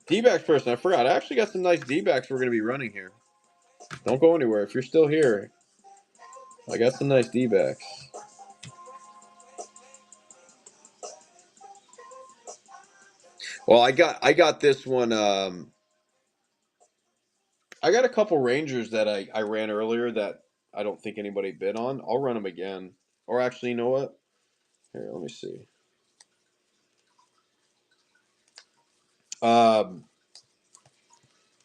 D-backs person. I forgot. I actually got some nice D-backs we're going to be running here. Don't go anywhere. If you're still here, I got some nice D-backs. Well, I got this one. I got a couple Rangers that I ran earlier that I don't think anybody bid on. I'll run them again. Or actually, you know what? Here, let me see.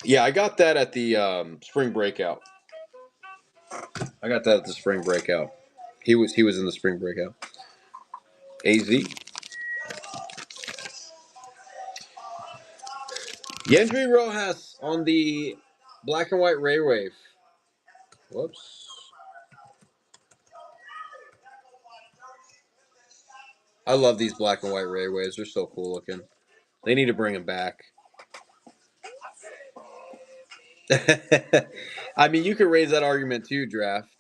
Yeah, I got that at the spring breakout. I got that at the spring breakout. He was in the spring breakout. AZ. Yendry Rojas on the black and white Ray Wave. Whoops. I love these black and white Ray Waves. They're so cool looking. They need to bring them back. I mean, you could raise that argument too, Draft.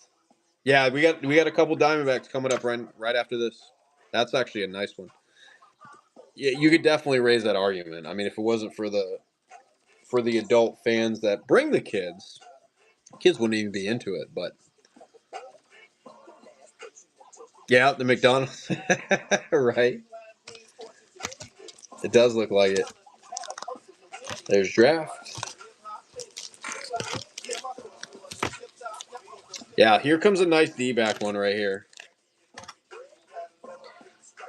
Yeah, we got a couple Diamondbacks coming up right after this. That's actually a nice one. Yeah, you could definitely raise that argument. I mean, if it wasn't for the adult fans that bring the kids wouldn't even be into it. But yeah, the McDonald's, right? It does look like it. There's Draft. Yeah, here comes a nice D-back one right here.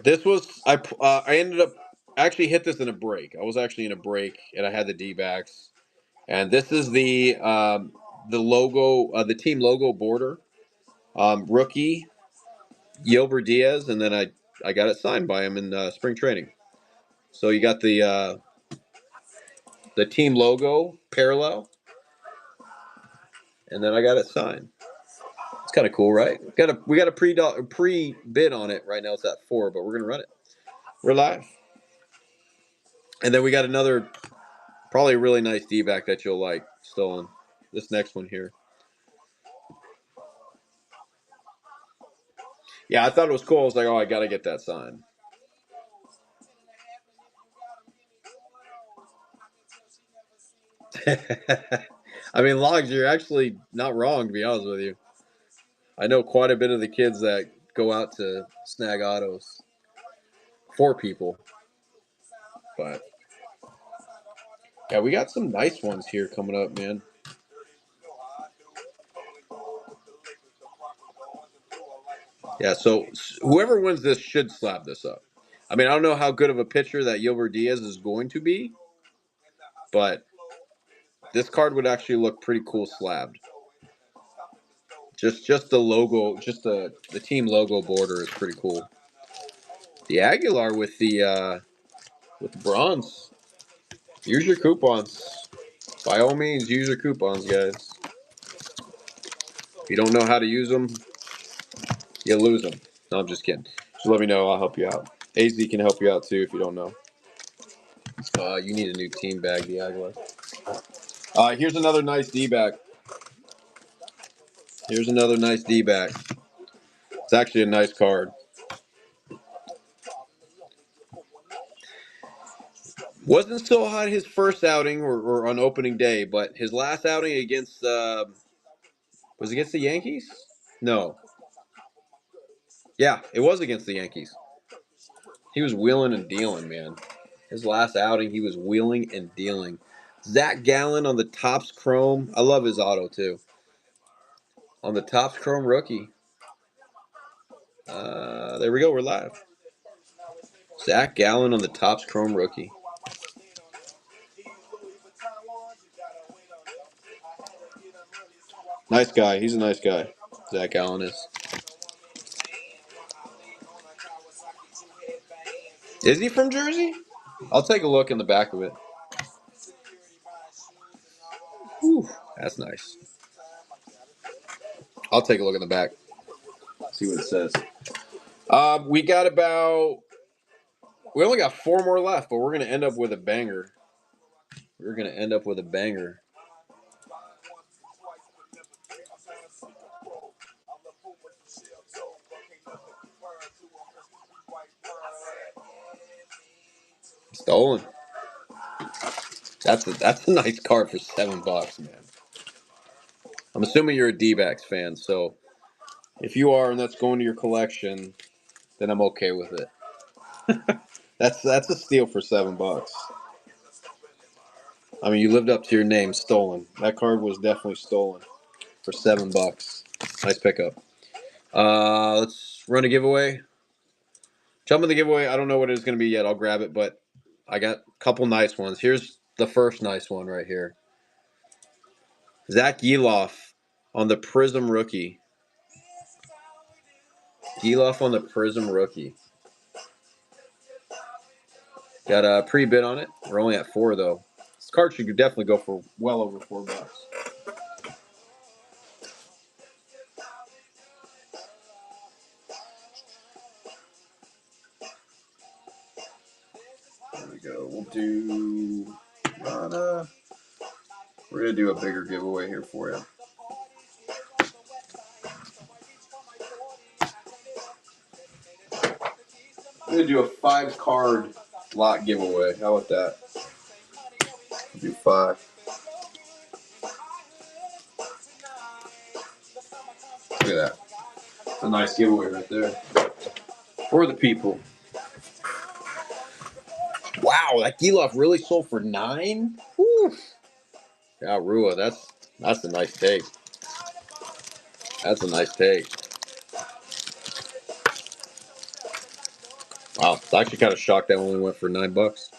This was I ended up actually hit this in a break. I was actually in a break and I had the D-backs, and this is the logo, the team logo border, rookie Yelber Diaz, and then I got it signed by him in spring training. So you got the team logo parallel, and then I got it signed. It's kind of cool, right? We got a pre bid on it right now. It's at 4, but we're gonna run it. We're live, and then we got another probably a really nice D-back that you'll like, Stolen. This next one here. Yeah, I thought it was cool. I was like, oh, I got to get that signed. I mean, Logs, you're actually not wrong, to be honest with you. I know quite a bit of the kids that go out to snag autos. 4 people. But yeah, we got some nice ones here coming up, man. Yeah, so whoever wins this should slab this up. I mean, I don't know how good of a pitcher that Yolbert Diaz is going to be, but this card would actually look pretty cool slabbed. Just the logo, just the team logo border is pretty cool. The Aguilar with the bronze. Use your coupons. By all means, use your coupons, guys. If you don't know how to use them, you lose them. No, I'm just kidding. Just let me know. I'll help you out. AZ can help you out too if you don't know. You need a new team bag, the Aguilar. Here's another nice D-back. Here's another nice D-back. It's actually a nice card. Wasn't so hot his first outing or on opening day, but his last outing against was it against the Yankees? No. Yeah, it was against the Yankees. He was wheeling and dealing, man. His last outing, he was wheeling and dealing. Zach Gallen on the Topps Chrome. I love his auto too. On the Topps Chrome rookie. There we go. We're live. Zach Gallen on the Topps Chrome rookie. Nice guy. He's a nice guy. Zach Gallen is. Is he from Jersey? I'll take a look in the back of it. Whew, that's nice. I'll take a look in the back. See what it says. We got about. We only got 4 more left, but we're gonna end up with a banger. We're gonna end up with a banger. Stolen. That's a nice card for $7, man. I'm assuming you're a D-backs fan, so if you are and that's going to your collection, then I'm okay with it. That's a steal for $7. I mean, you lived up to your name, stolen. That card was definitely stolen for $7. Nice pickup. Let's run a giveaway. Jump in the giveaway. I don't know what it's going to be yet. I'll grab it, but I got a couple nice ones. Here's the first nice one right here. Zach Gelof on the Prism rookie. Gelof on the Prism rookie. Got a pre-bid on it. We're only at 4 though. This card should definitely go for well over $4. There we go. We'll do. We're gonna do a bigger giveaway here for you. I'm gonna do a 5-card lot giveaway. How about that? We'll do 5. Look at that. It's a nice giveaway right there. For the people. Wow, that Gelof really sold for 9? Whew. Yeah, Rua, that's a nice take. That's a nice take. Wow, it's actually kind of shocked that only went for $9.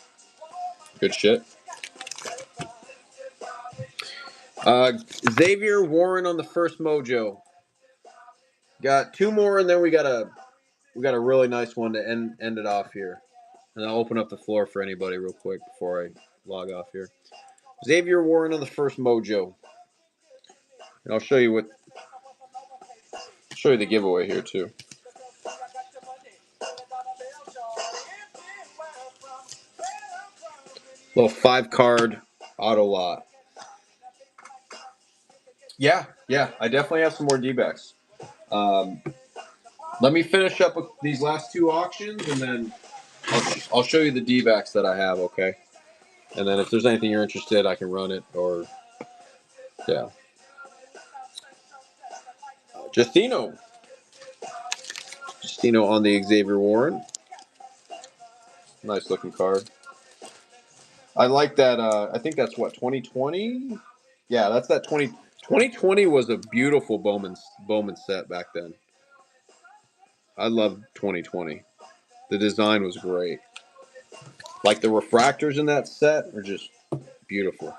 Good shit. Xavier Warren on the first mojo. Got 2 more, and then we got a really nice one to end it off here. And I'll open up the floor for anybody real quick before I log off here. Xavier Warren on the first mojo. And I'll show you the giveaway here too. Little 5-card auto lot. Yeah, I definitely have some more D-backs. Let me finish up with these last 2 auctions, and then I'll show you the D-backs that I have, okay? And then if there's anything you're interested, I can run it, or, yeah. Justino on the Xavier Warren. Nice looking card. I like that. I think that's what 2020. Yeah, that's that 2020 was a beautiful Bowman set back then. I love 2020. The design was great. Like the refractors in that set are just beautiful.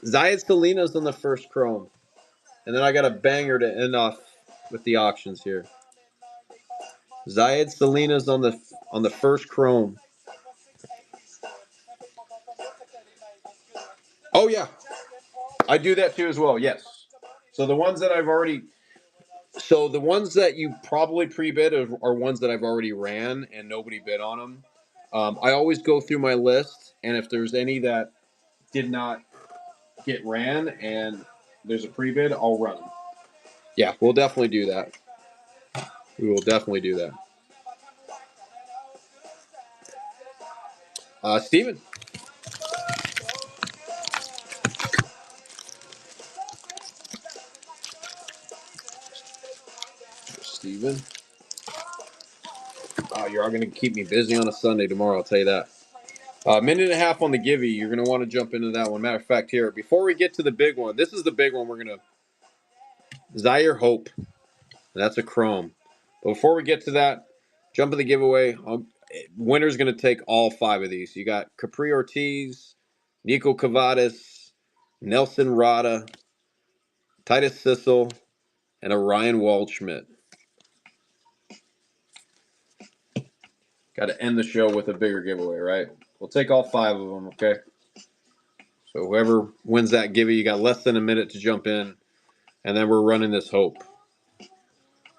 Zayed Salinas on the first chrome, and then I got a banger to end off with the auctions here. Zayed Salinas on the first chrome. Oh yeah, I do that too as well. Yes. So the ones that I've already, so the ones that you probably pre-bid are ones that I've already ran and nobody bid on them. I always go through my list, and if there's any that did not get ran and there's a pre-bid, I'll run them. Yeah, we'll definitely do that. We will definitely do that. Steven. Steven. You're going to keep me busy on a Sunday tomorrow, I'll tell you that. Minute and a half on the Givey. You're going to want to jump into that one. Matter of fact, here, before we get to the big one, this is the big one we're going to. Zaire Hope. That's a chrome. But before we get to that, jump in the giveaway. Winner's going to take all 5 of these. You got Capri Ortiz, Nico Cavadas, Nelson Rada, Titus Sissel, and a Ryan Waldschmidt. Got to end the show with a bigger giveaway, right? We'll take all 5 of them, okay? So whoever wins that giveaway, you got less than a minute to jump in, and then we're running this Hope.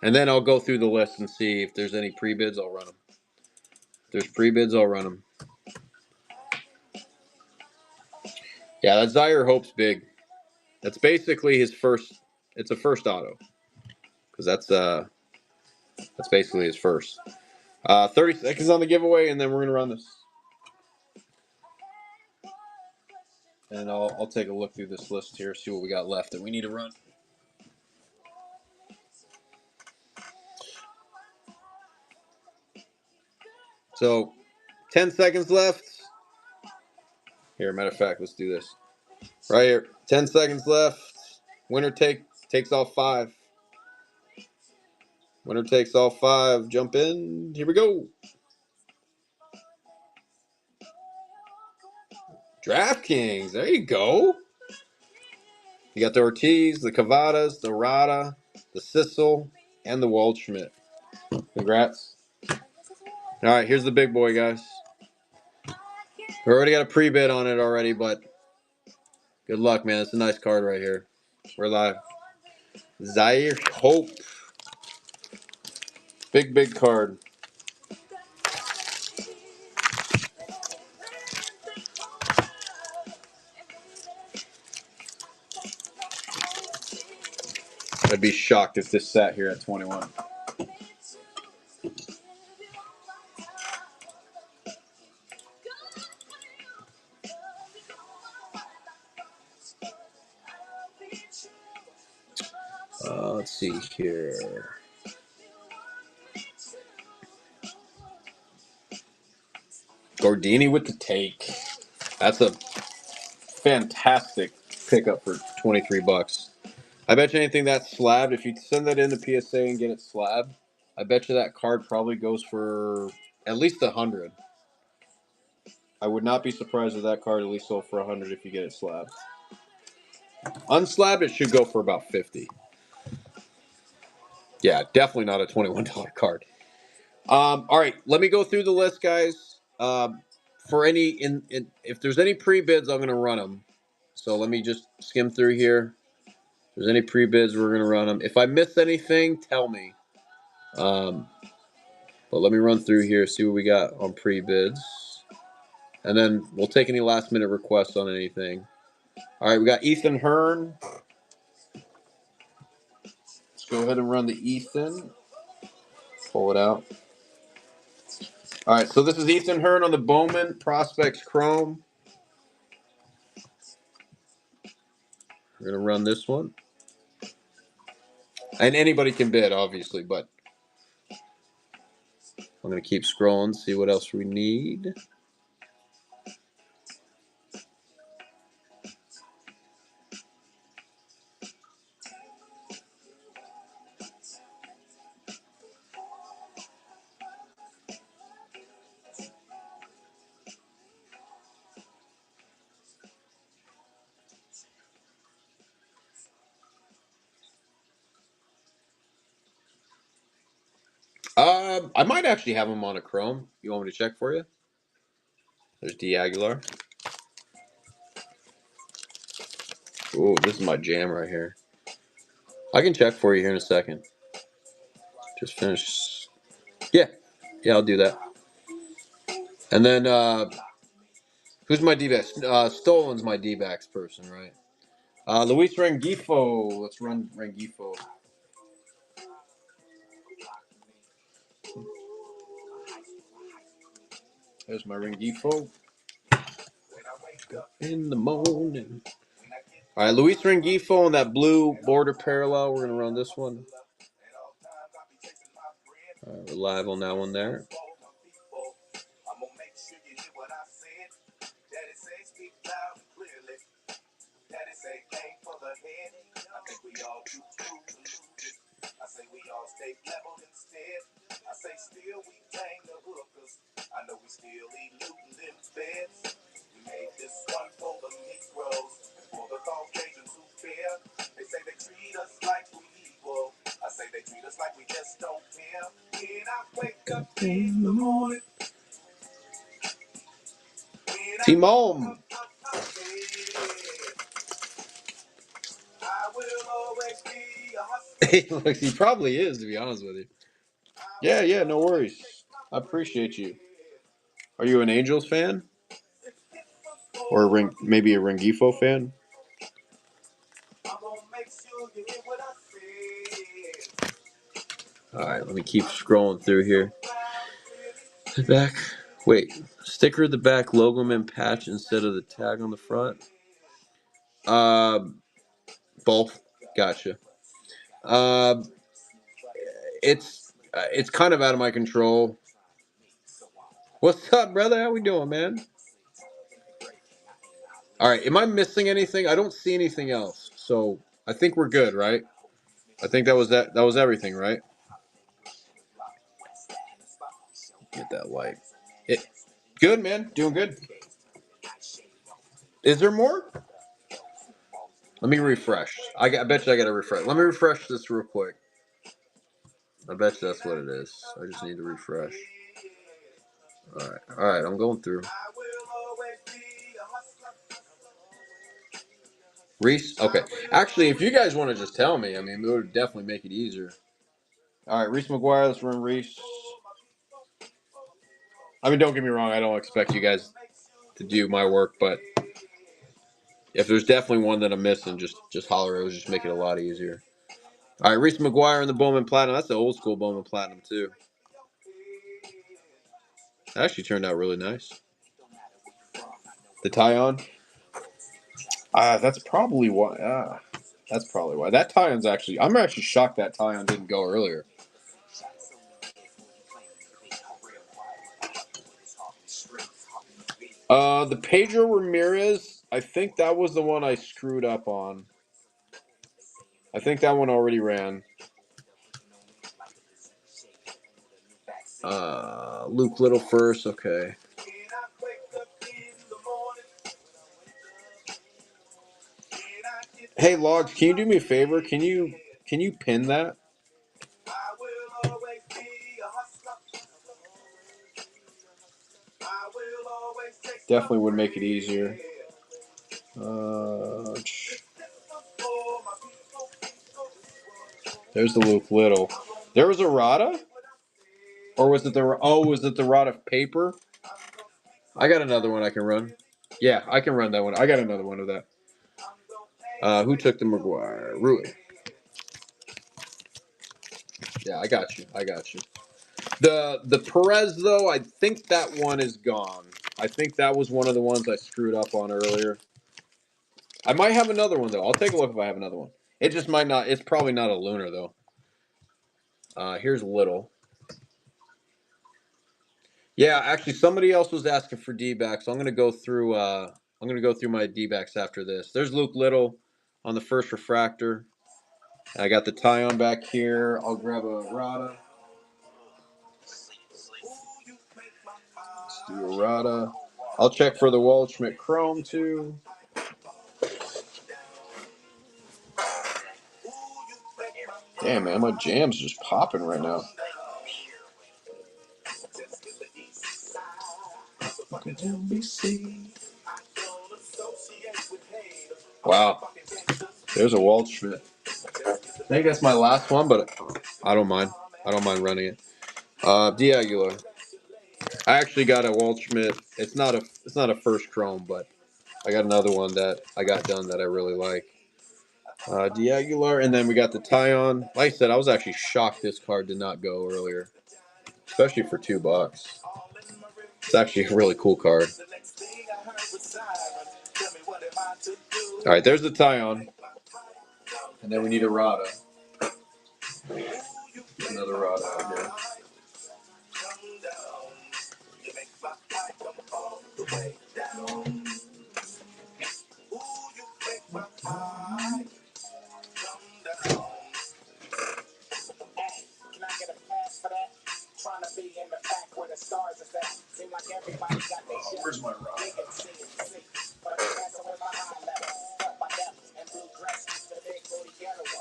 And then I'll go through the list and see if there's any pre-bids, I'll run them. If there's pre-bids, I'll run them. Yeah, that Zaire Hope's big. That's basically his first. It's a first auto because that's basically his first. 30 seconds on the giveaway, and then we're gonna run this. And I'll take a look through this list here, see what we got left that we need to run. So, 10 seconds left. Here, matter of fact, let's do this. Right here, 10 seconds left. Winner takes all 5. Winner takes all 5. Jump in. Here we go. DraftKings. There you go. You got the Ortiz, the Cavadas, the Rada, the Sissel, and the Waldschmidt. Congrats. All right, here's the big boy, guys. We already got a pre-bid on it already, but good luck, man. It's a nice card right here. We're live. Zaire Hope. Big card. I'd be shocked if this sat here at 21. Let's see here. Gordini with the take. That's a fantastic pickup for $23. I bet you anything that's slabbed, if you send that in the PSA and get it slabbed, I bet you that card probably goes for at least 100. I would not be surprised if that card at least sold for 100 if you get it slabbed. Unslabbed, it should go for about 50. Yeah, definitely not a $21 card. All right, let me go through the list, guys. For any if there's any pre-bids, I'm going to run them. So let me just skim through here. If there's any pre-bids, we're going to run them. If I miss anything, tell me. But let me run through here, see what we got on pre-bids. And then we'll take any last-minute requests on anything. All right, we got Ethan Hearn. Let's go ahead and run the Ethan. Pull it out. All right, so this is Ethan Hearn on the Bowman Prospects Chrome. We're going to run this one. And anybody can bid, obviously, but I'm going to keep scrolling, see what else we need. I might actually have him on a Chrome. You want me to check for you? There's D. Aguilar. Ooh, this is my jam right here. I can check for you here in a second. Just finish. Yeah. Yeah, I'll do that. And then, who's my D-backs? Stolen's my D-backs person, right? Luis Rengifo. Let's run Rengifo. There's my Rengifo. In the morning. All right, Luis Rengifo and that blue border parallel. We're going to run this one. We're live on that one there. In the morning. Timon. He probably is, to be honest with you. Yeah, no worries. I appreciate you. Are you an Angels fan? Or maybe a Rengifo fan? Alright, let me keep scrolling through here. The back. Wait. Sticker at the back, logo and patch instead of the tag on the front? Both. Gotcha. It's kind of out of my control. What's up, brother? How we doing, man? All right. Am I missing anything? I don't see anything else. So I think we're good, right? I think that was everything, right? Get that light. Good, man. Doing good. Is there more? Let me refresh. I bet you I got to refresh. Let me refresh this real quick. I bet you that's what it is. I just need to refresh. All right. I'm going through. Reese? Okay. Actually, if you guys want to just tell me, I mean, it would definitely make it easier. All right, Reese McGuire, let's run Reese. I mean, don't get me wrong. I don't expect you guys to do my work, but if there's definitely one that I'm missing, just holler. It would just make it a lot easier. All right, Reese McGuire in the Bowman Platinum. That's the old school Bowman Platinum, too. That actually turned out really nice. The tie-on? That's probably why. That's probably why. That tie-on's actually... I'm actually shocked that tie-on didn't go earlier. The Pedro Ramirez, I think that was the one I screwed up on. I think that one already ran. Luke Little first, okay. Hey, Logs, can you do me a favor? Can you pin that? Definitely would make it easier. There's the Luke Little. There was a Rada? Or was it the Rada paper? I got another one I can run. Yeah, I can run that one. I got another one of that. Who took the McGuire? Rui. Yeah, I got you. The Perez, though, I think that one is gone. I think that was one of the ones I screwed up on earlier. I might have another one, though. I'll take a look if I have another one. It just might not. It's probably not a Lunar, though. Here's Little. Yeah, actually, somebody else was asking for D-backs, so I'm gonna go through. I'm gonna go through my D-backs after this. There's Luke Little on the first refractor. I got the Tyon back here. I'll grab a Rada. Let's do a Rada. I'll check for the Waldschmidt Chrome too. Damn, man, my jam's just popping right now. Wow, there's a Waldschmidt. I think that's my last one, but I don't mind. I don't mind running it. D'Aguilar. I actually got a Waldschmidt. It's not a first chrome, but I got another one that I got done that I really like. D'Aguilar, and then we got the Tyon. Like I said, I was actually shocked this card did not go earlier, especially for $2. It's actually a really cool card. All right, there's the Tyon, and then we need a Rada. Another Rada out here. Where's my Rada?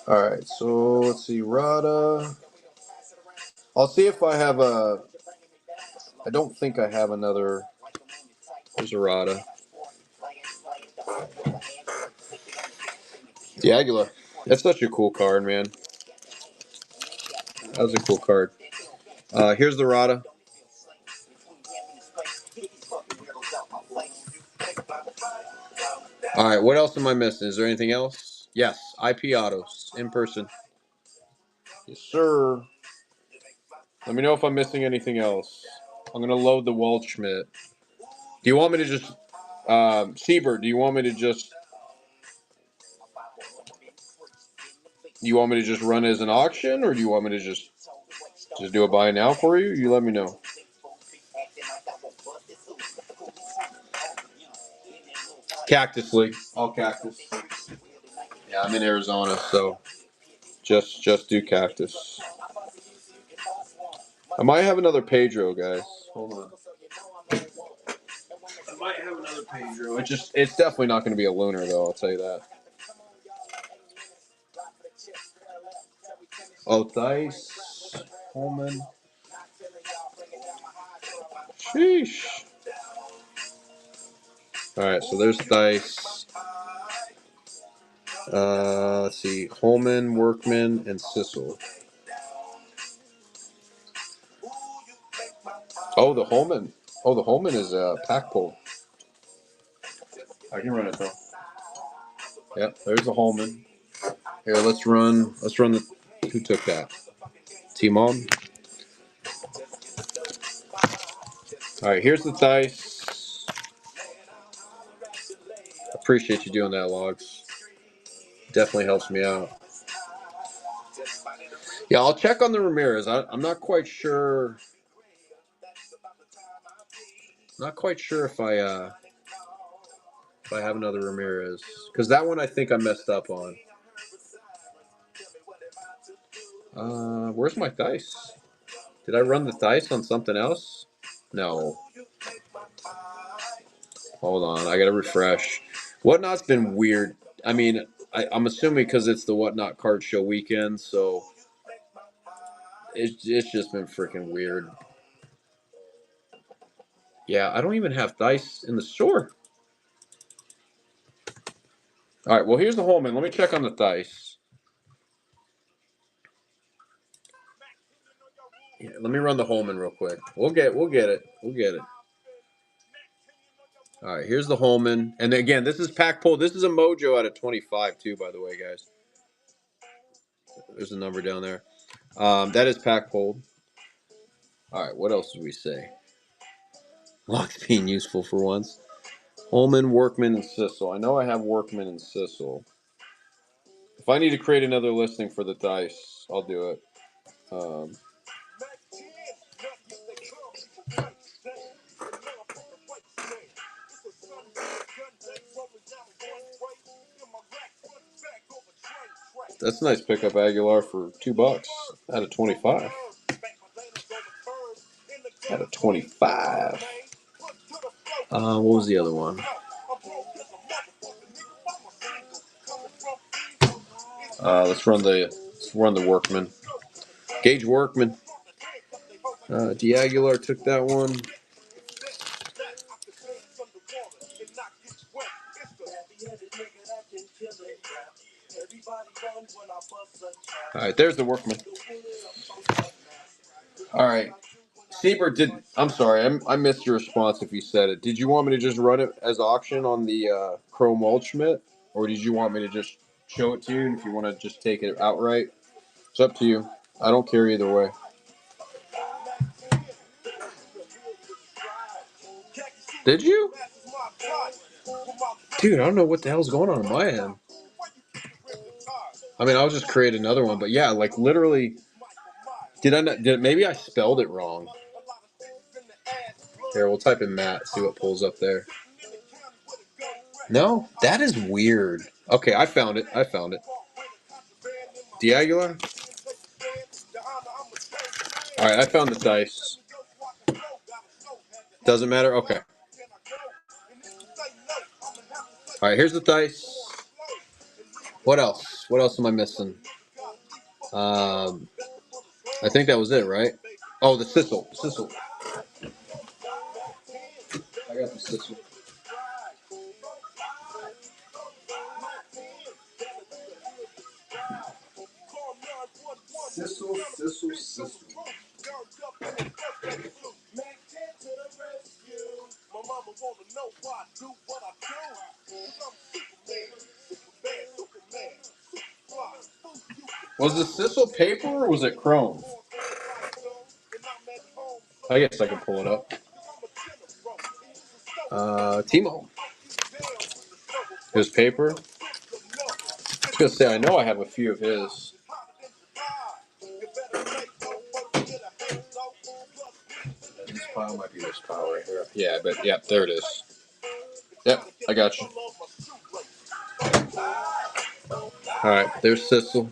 All right, so let's see, Rada. I'll see if I have a. I don't think I have another. There's a Rada. D'Aguilar. That's such a cool card, man. That was a cool card. Here's the Rada. All right, what else am I missing? Is there anything else? Yes, IP Autos in person. Yes, sir. Let me know if I'm missing anything else. I'm gonna load the Waldschmidt. Do you want me to just, Siebert? Do you want me to just? Do you want me to just run as an auction, or do you want me to just do a buy now for you? You let me know. Cactus League, all Cactus. Yeah, I'm in Arizona, so just do Cactus. I might have another Pedro, guys. Hold on. I might have another Pedro. It's definitely not going to be a Lunar, though. I'll tell you that. Oh, Dice, Holman. Sheesh. All right, so there's Dice. Let's see, Holman, Workman, and Sissel. Oh, the Holman. Oh, the Holman is a pack pull. I can run it though. Yep, there's the Holman. Here, let's run the. Who took that? T-Mom. All right, here's the dice. Appreciate you doing that, Logs. Definitely helps me out. Yeah, I'll check on the Ramirez. I'm not quite sure. Not quite sure if I have another Ramirez, because that one I think I messed up on. Where's my dice? Did I run the dice on something else? No. Hold on, I gotta refresh. Whatnot's been weird. I mean, I'm assuming because it's the Whatnot card show weekend, so it's just been freaking weird. Yeah, I don't even have dice in the store. All right, well here's the Holman. Let me check on the dice. Yeah, let me run the Holman real quick. We'll get it. We'll get it. All right, here's the Holman, and again, this is pack pull. This is a Mojo out of 25 too, by the way, guys. There's a number down there. That is pack pulled. All right, what else did we say? Locks being useful for once. Holman, Workman, and Sissel. I know I have Workman and Sissel. If I need to create another listing for the dice, I'll do it. That's a nice pickup, Aguilar, for $2 out of 25. Out of 25. What was the other one? Let's run the Workman. Gage Workman. D'Aguilar took that one. All right, there's the Workman. All right. Siebert did. I'm sorry, I missed your response if you said it. Did you want me to just run it as auction on the Chrome Waldschmidt, or did you want me to just show it to you? And if you want to just take it outright, it's up to you. I don't care either way. Did you? Dude, I don't know what the hell's going on my end. I mean, I'll just create another one, but yeah, like literally, did I not? Maybe I spelled it wrong. Here, we'll type in Matt, see what pulls up there. No, that is weird. Okay, I found it. D'Aguilar? All right, I found the dice. Doesn't matter? Okay. All right, here's the dice. What else? What else am I missing? I think that was it, right? Oh, the Sissel. I got the Sissel. Sissel. Was the Sissel paper or was it chrome? I guess I can pull it up. Timo. His paper. I was gonna say I know I have a few of his. This pile might be this pile right here. Yeah, but yeah, there it is. Yep, I got you. All right, there's Sissel.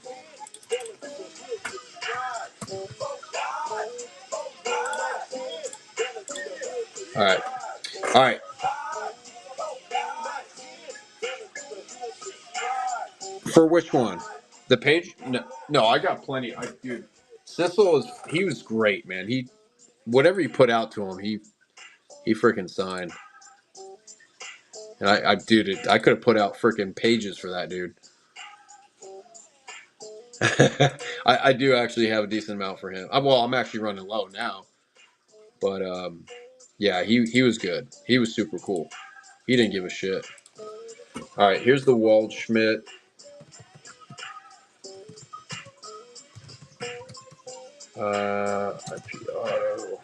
All right. For which one? The page? No, I got plenty. Dude, Sissel he was great, man. Whatever you put out to him, he freaking signed. And I could have put out freaking pages for that dude. I do actually have a decent amount for him. I'm actually running low now, but yeah, he was good. He was super cool. He didn't give a shit. All right, here's the Waldschmidt. IPO.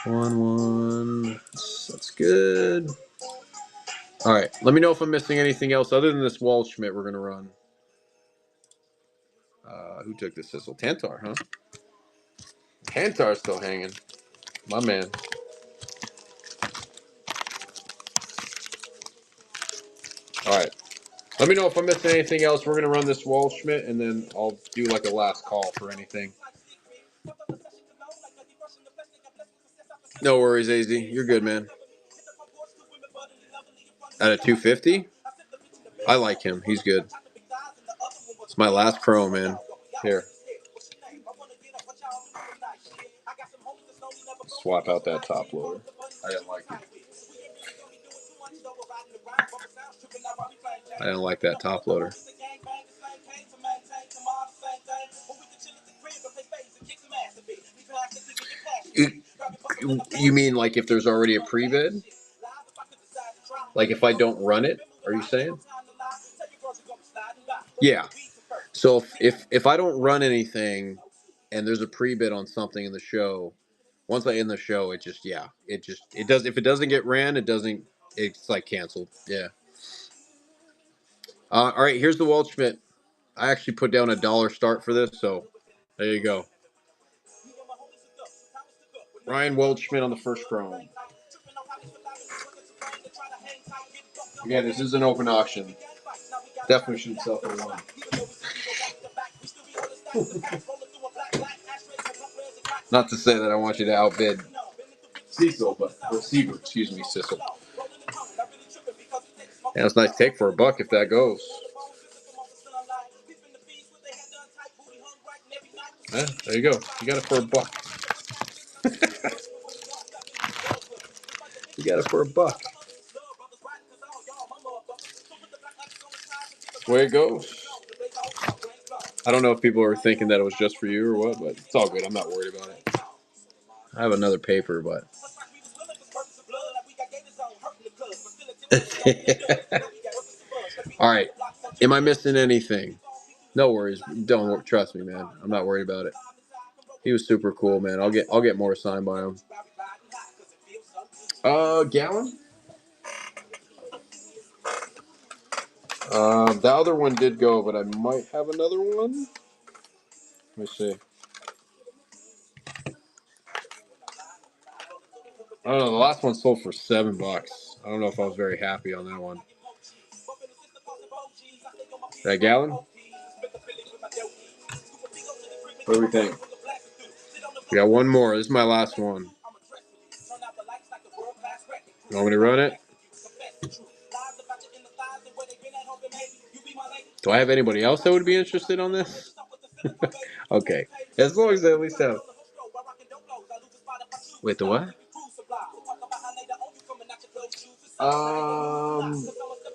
1-1. That's good. All right, let me know if I'm missing anything else other than this Waldschmidt we're going to run. Who took the Sissel? Tantar, huh? Tantar's still hanging. My man. All right. Let me know if I'm missing anything else. We're going to run this Waldschmidt, and then I'll do like a last call for anything. No worries, AZ. You're good, man. At a 250? I like him. He's good. It's my last Pro, man. Here. Swap out that top loader. I didn't like it. I didn't like that top loader. You mean like if there's already a pre-bid? Like if I don't run it, are you saying? Yeah. So if I don't run anything and there's a pre-bid on something in the show, once I end the show, it does. If it doesn't get ran, it's like canceled. Yeah. All right, here's the Waldschmidt. I actually put down $1 start for this, so there you go. Ryan Waldschmidt on the first chrome. Again, this is an open auction. Definitely shouldn't sell for one. Not to say that I want you to outbid Cecil, but receiver, excuse me, Cecil. Yeah, it's a nice take for a buck if that goes. Yeah, there you go. You got it for a buck. You got it for a buck. That's the way it goes. I don't know if people are thinking that it was just for you or what, but it's all good. I'm not worried about it. I have another paper, but. All right. Am I missing anything? No worries. Don't trust me, man. I'm not worried about it. He was super cool, man. I'll get more signed by him. Gallon? The other one did go, but I might have another one. Let me see. I don't know. The last one sold for $7. I don't know if I was very happy on that one. That Gallon? What do we think? We got one more. This is my last one. You want me to run it? Do I have anybody else that would be interested on this? Okay. As long as they at least have. Wait, the what?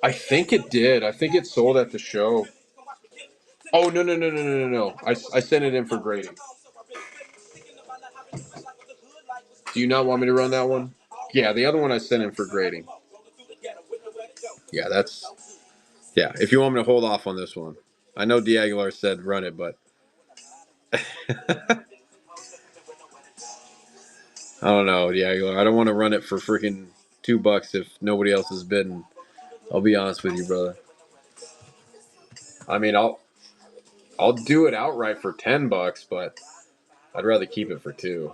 I think it did. I think it sold at the show. Oh, no. I sent it in for grading. Do you not want me to run that one? Yeah, the other one I sent in for grading. Yeah, yeah, if you want me to hold off on this one. I know D'Aguilar said run it, but I don't know, D'Aguilar. I don't want to run it for freaking $2 if nobody else is bidding. I'll be honest with you, brother. I mean, I'll do it outright for $10, but I'd rather keep it for $2.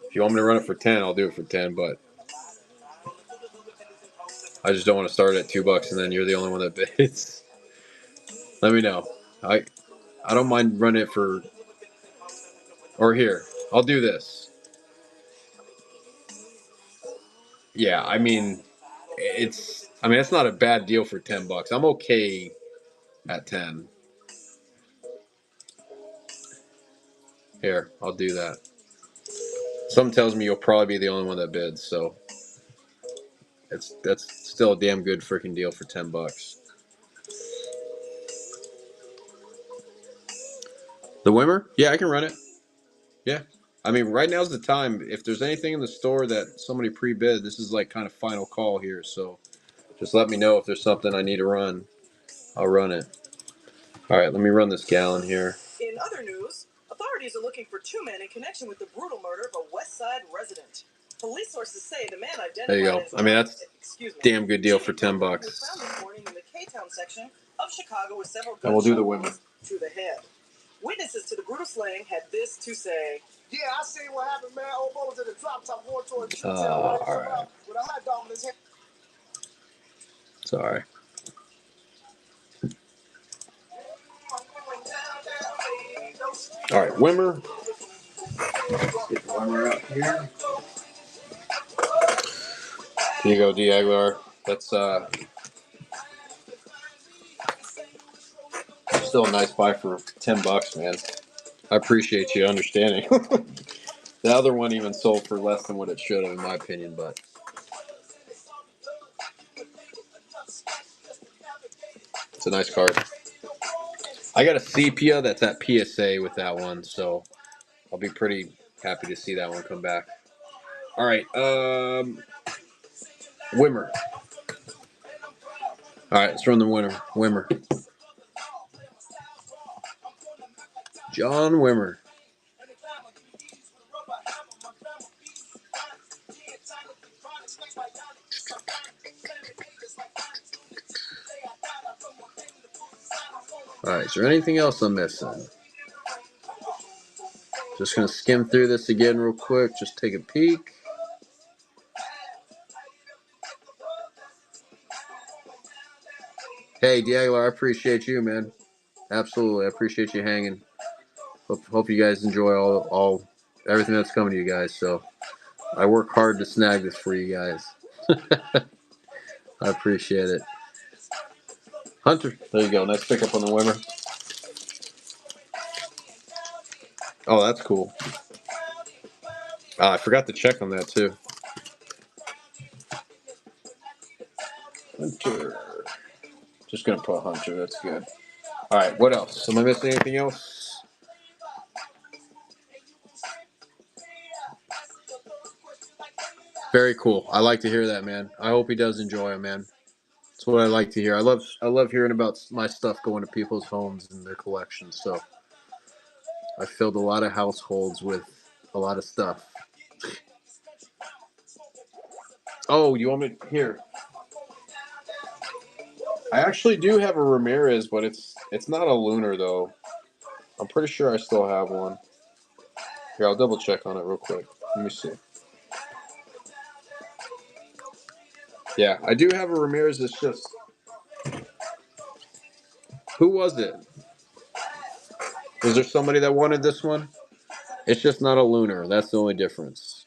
If you want me to run it for 10, I'll do it for 10, but I just don't want to start it at $2 and then you're the only one that bids. Let me know. I don't mind running it for, or here, I'll do this. Yeah, I mean, it's not a bad deal for $10. I'm okay at 10. Here, I'll do that. Something tells me you'll probably be the only one that bids, so that's still a damn good freaking deal for $10. The Wimmer? Yeah, I can run it. Yeah. I mean, right now's the time. If there's anything in the store that somebody pre-bid, this is like kind of final call here. So just let me know if there's something I need to run. I'll run it. All right, let me run this Gallon here. In other news, authorities are looking for two men in connection with the brutal murder of a West Side resident. Police sources say the man identified. There you go. I mean, that's damn good deal for $10. Was found this morning in the K-Town section of Chicago with several gunshots and we'll do the Wimmer to the head. Witnesses to the brutal slaying had this to say. Yeah, I seen what happened, man. Old boy was in the drop top going toward all right. With a hot dog in his hand. Sorry. All right, Wimmer. Get the Wimmer out here. Here you go, D'Aguilar. That's still a nice buy for $10, man. I appreciate you understanding. The other one even sold for less than what it should have, in my opinion, but it's a nice card. I got a sepia that's at PSA with that one, so I'll be pretty happy to see that one come back. All right, Wimmer. All right, let's run the Wimmer. John Wimmer. All right, is there anything else I'm missing? Just going to skim through this again real quick. Just take a peek. Hey, Diagler, I appreciate you, man. Absolutely, I appreciate you hanging. Hope you guys enjoy all everything that's coming to you guys. So I work hard to snag this for you guys. I appreciate it. Hunter, there you go. Nice pickup on the Wimmer. Oh, that's cool. I forgot to check on that too. Hunter. Just gonna put Hunter. That's good. All right. What else? Am I missing anything else? Very cool. I like to hear that, man. I hope he does enjoy it, man. That's what I like to hear. I love hearing about my stuff going to people's homes and their collections. So I filled a lot of households with a lot of stuff. Oh, you want me here? I actually do have a Ramirez, but it's not a Lunar though. I'm pretty sure I still have one. Here, I'll double check on it real quick. Let me see. Yeah, I do have a Ramirez. It's just who was it? Was there somebody that wanted this one? It's just not a Lunar. That's the only difference.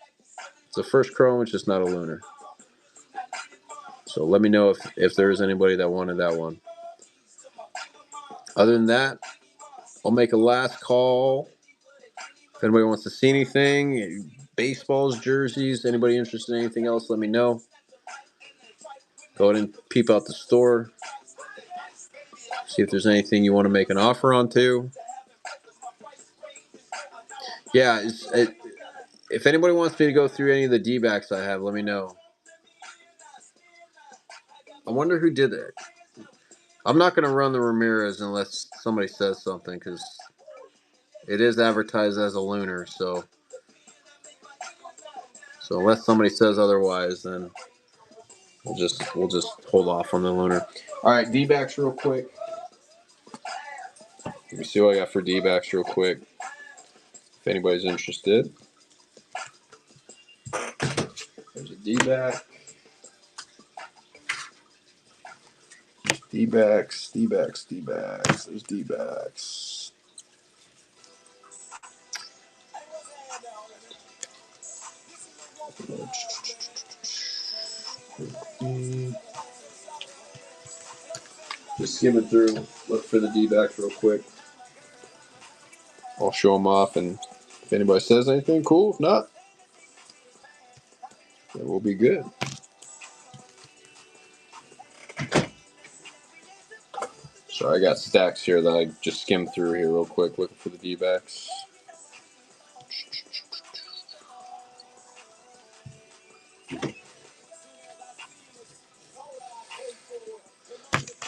It's a first chrome. It's just not a Lunar. So let me know if there is anybody that wanted that one. Other than that, I'll make a last call. If anybody wants to see anything, baseballs, jerseys, anybody interested in anything else, let me know. Go ahead and peep out the store. See if there's anything you want to make an offer on to. Yeah, if anybody wants me to go through any of the D-backs I have, let me know. I wonder who did it. I'm not going to run the Ramirez unless somebody says something because it is advertised as a Lunar. So unless somebody says otherwise, then we'll just hold off on the Lunar. All right, D-backs real quick. Let me see what I got for D-backs real quick. If anybody's interested. There's a D-back. D-backs, D-backs, D-backs. There's D-backs. Just skimming through, look for the D-backs real quick. I'll show them off, and if anybody says anything, cool. If not, then we'll be good. So I got stacks here that I just skimmed through here real quick, looking for the D-backs.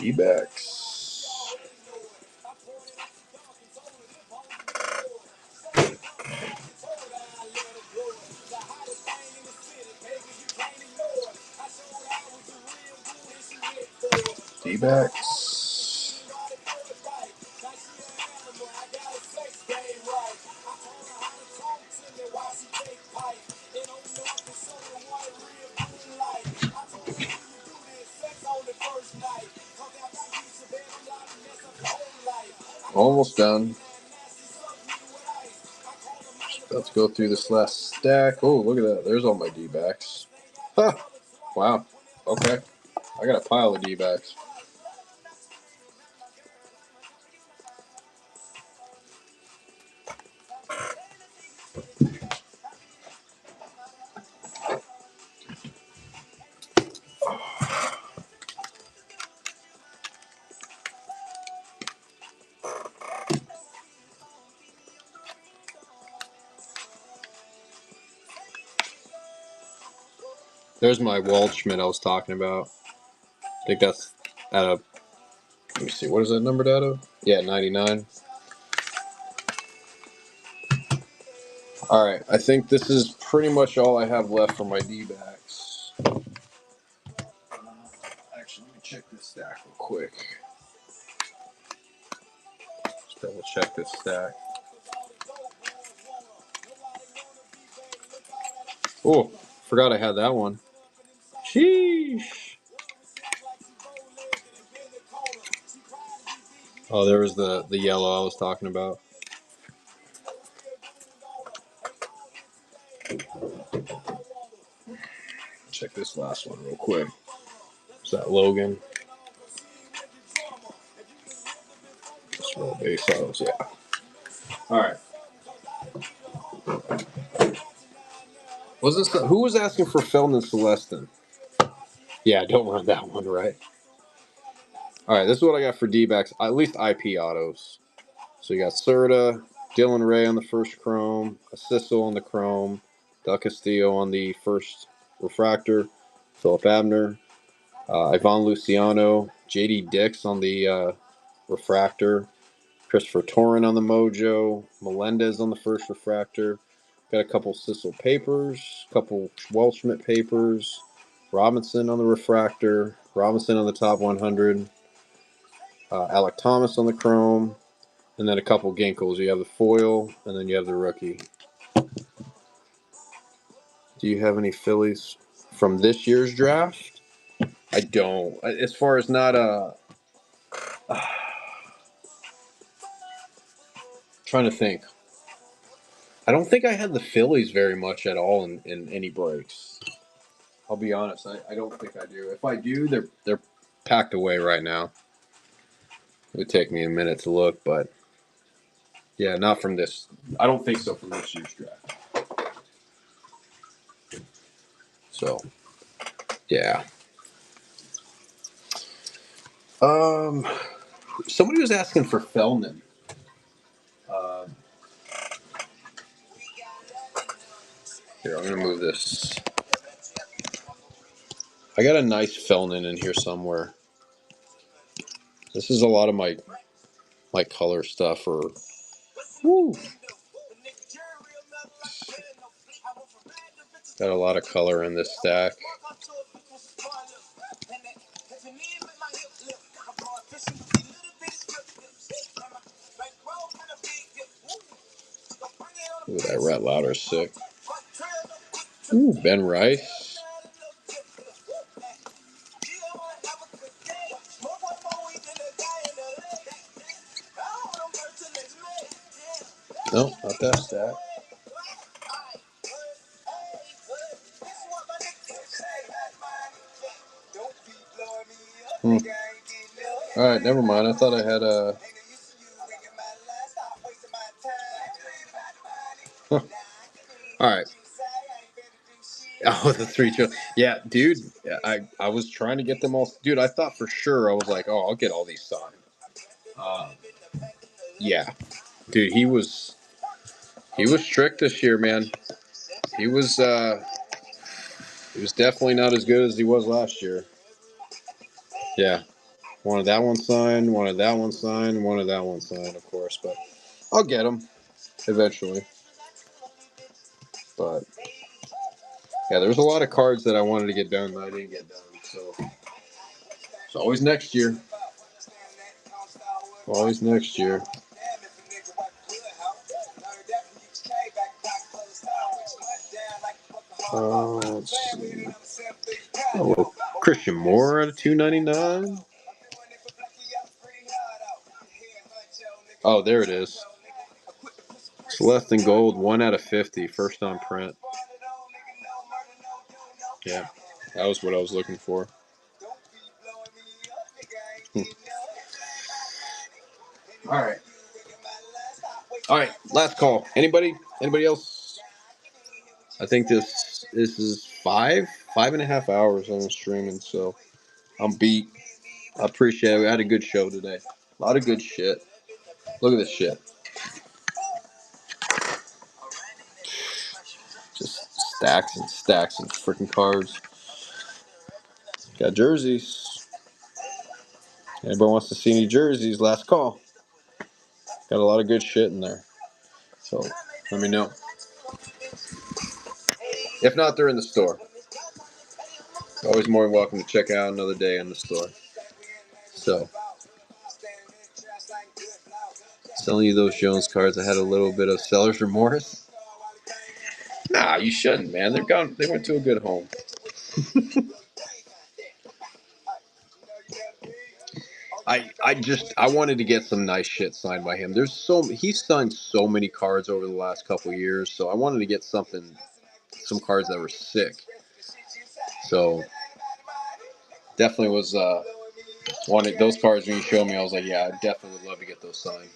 D-backs. D-backs. Almost done. Let's go through this last stack. Oh, look at that. There's all my D-backs. Huh. Wow. Okay. I got a pile of D-backs. There's my Waldschmidt I was talking about. I think that's out of, let me see, what is that numbered out of? Yeah, 99. All right, I think this is pretty much all I have left for my D-backs. Actually, let me check this stack real quick. Just double check this stack. Oh, forgot I had that one. Sheesh. Oh, there was the yellow I was talking about. Check this last one real quick. Is that Logan? Just roll base autos, yeah. All right. Was this who was asking for Feldman Celestin? Yeah, don't run that one, right? All right, this is what I got for D-backs. At least IP autos. So you got Serta, Dylan Ray on the first chrome, Assisel on the chrome, Del Castillo on the first refractor, Philip Abner, Ivan Luciano, J.D. Dix on the refractor, Christopher Torrin on the Mojo, Melendez on the first refractor. Got a couple Sissel papers, couple Welschmidt papers, Robinson on the refractor, Robinson on the top 100, Alec Thomas on the chrome, and then a couple Ginkles. You have the foil, and then you have the rookie. Do you have any Phillies from this year's draft? I don't. As far as not trying to think. I don't think I had the Phillies very much at all in any breaks. I'll be honest. I don't think I do. If I do, they're packed away right now. It would take me a minute to look, but yeah, not from this. I don't think so from this year's draft. So, yeah. Somebody was asking for Feldman. Here, I'm gonna move this. I got a nice Feldman in here somewhere. This is a lot of my color stuff, or woo. Got a lot of color in this stack. Ooh, that Rat Louder's sick. Ooh, Ben Rice. No, not that stack. All right, never mind. I thought I had a. Huh. All right. Oh, the 3 children. Yeah, dude. I was trying to get them all. Dude, I thought for sure. I was like, oh, I'll get all these signed. Yeah, dude. He was strict this year, man. He was definitely not as good as he was last year. Yeah. Wanted that one signed, wanted that one signed, wanted that one signed, of course. But I'll get them eventually. But yeah, there was a lot of cards that I wanted to get done that I didn't get done. So it's always next year. Always next year. Let's see. Oh, Christian Moore at a $2.99. Oh, there it is. It's less than gold, 1 out of 50, first on print. Yeah, that was what I was looking for. All right, last call. Anybody else? I think this is 5.5 hours on the streaming, so I'm beat. I appreciate it. We had a good show today. A lot of good shit. Look at this shit. Just stacks and stacks of freaking cards. Got jerseys. Anybody wants to see any jerseys, last call. Got a lot of good shit in there. So let me know. If not, they're in the store. Always more than welcome to check out another day in the store. So, selling you those Jones cards, I had a little bit of seller's remorse. Nah, you shouldn't, man. They're gone. They went to a good home. I wanted to get some nice shit signed by him. He's signed so many cards over the last couple of years, so I wanted to get some cards that were sick. So definitely was wanted those cards when you showed me. I was like, yeah, I definitely would love to get those signed.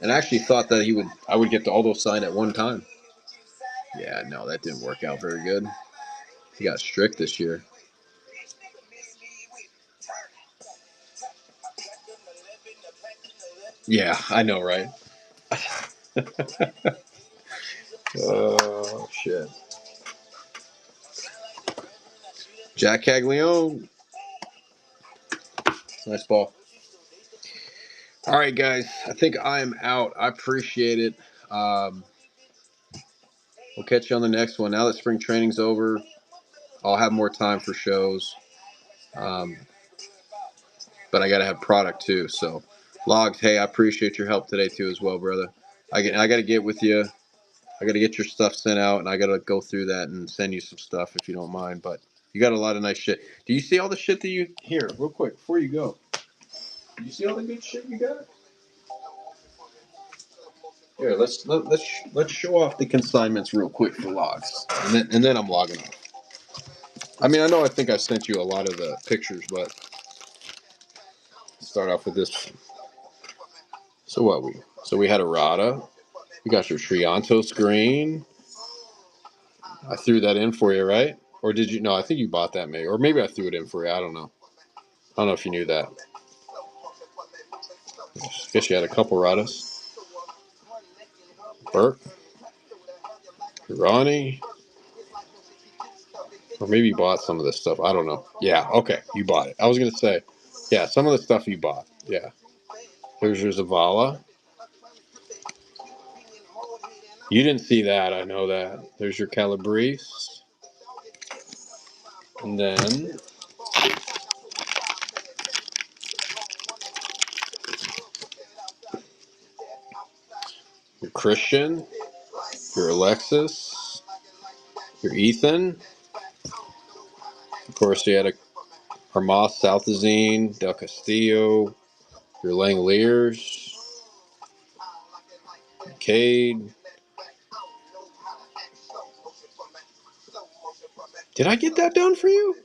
And I actually thought that I would get all those signed at one time. Yeah, no, that didn't work out very good. He got strict this year. Yeah, I know, right? Oh, shit. Jack Caglione. Nice ball. All right, guys. I think I'm out. I appreciate it. We'll catch you on the next one. Now that spring training's over, I'll have more time for shows. But I got to have product too. So, Logs, hey, I appreciate your help today too as well, brother. I got to get with you. I got to get your stuff sent out, and I got to go through that and send you some stuff if you don't mind. But you got a lot of nice shit. Do you see all the shit that you here? Real quick before you go. Do you see all the good shit you got? Here, let's show off the consignments real quick for Logs, and then I'm logging off. I mean, I think I sent you a lot of the pictures, but start off with this. So we had a Rada. We got your Trianto screen. I threw that in for you, right? Or did you? No, I think you bought that, maybe. Or maybe I threw it in for you. I don't know. I don't know if you knew that. I guess you had a couple Radas. Burke. Ronnie. Or maybe you bought some of this stuff. I don't know. Yeah, okay. You bought it. I was going to say, yeah, some of the stuff you bought. Yeah. There's your Zavala. You didn't see that. I know that. There's your Calabrese. And then your Christian, your Alexis, your Ethan. Of course, you had a Armas Salthazine, Del Castillo, your Langoliers, Cade. Did I get that done for you?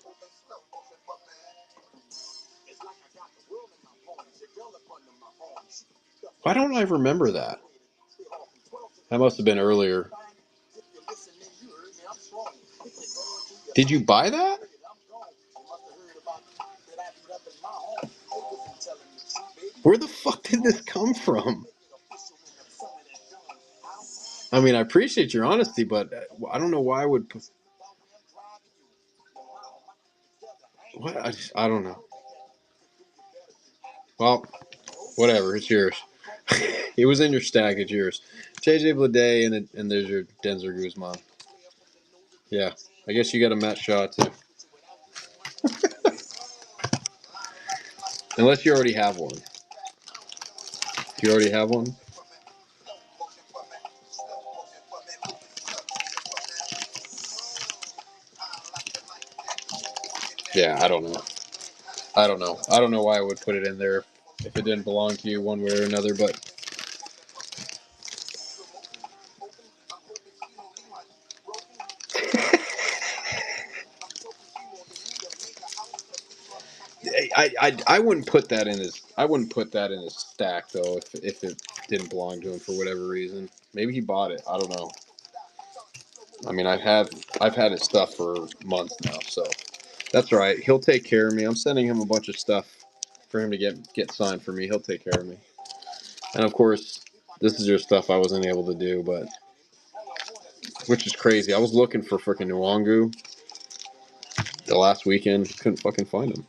Why don't I remember that? That must have been earlier. Did you buy that? Where the fuck did this come from? I mean, I appreciate your honesty, but I don't know why I would. What? I don't know. Well, whatever. It's yours. It was in your stack. It's yours. JJ Bleday and there's your Denzer Guzman. Yeah, I guess you got a Matt Shaw too. Unless you already have one. Do you already have one? Yeah, I don't know. I don't know. I don't know why I would put it in there if it didn't belong to you one way or another, but I wouldn't put that in his stack though if it didn't belong to him for whatever reason. Maybe he bought it. I don't know. I mean, I've had his stuff for months now, so that's all right. He'll take care of me. I'm sending him a bunch of stuff for him to get signed for me. He'll take care of me. And of course, this is your stuff I wasn't able to do, but which is crazy. I was looking for freaking Nwangu the last weekend. Couldn't fucking find him.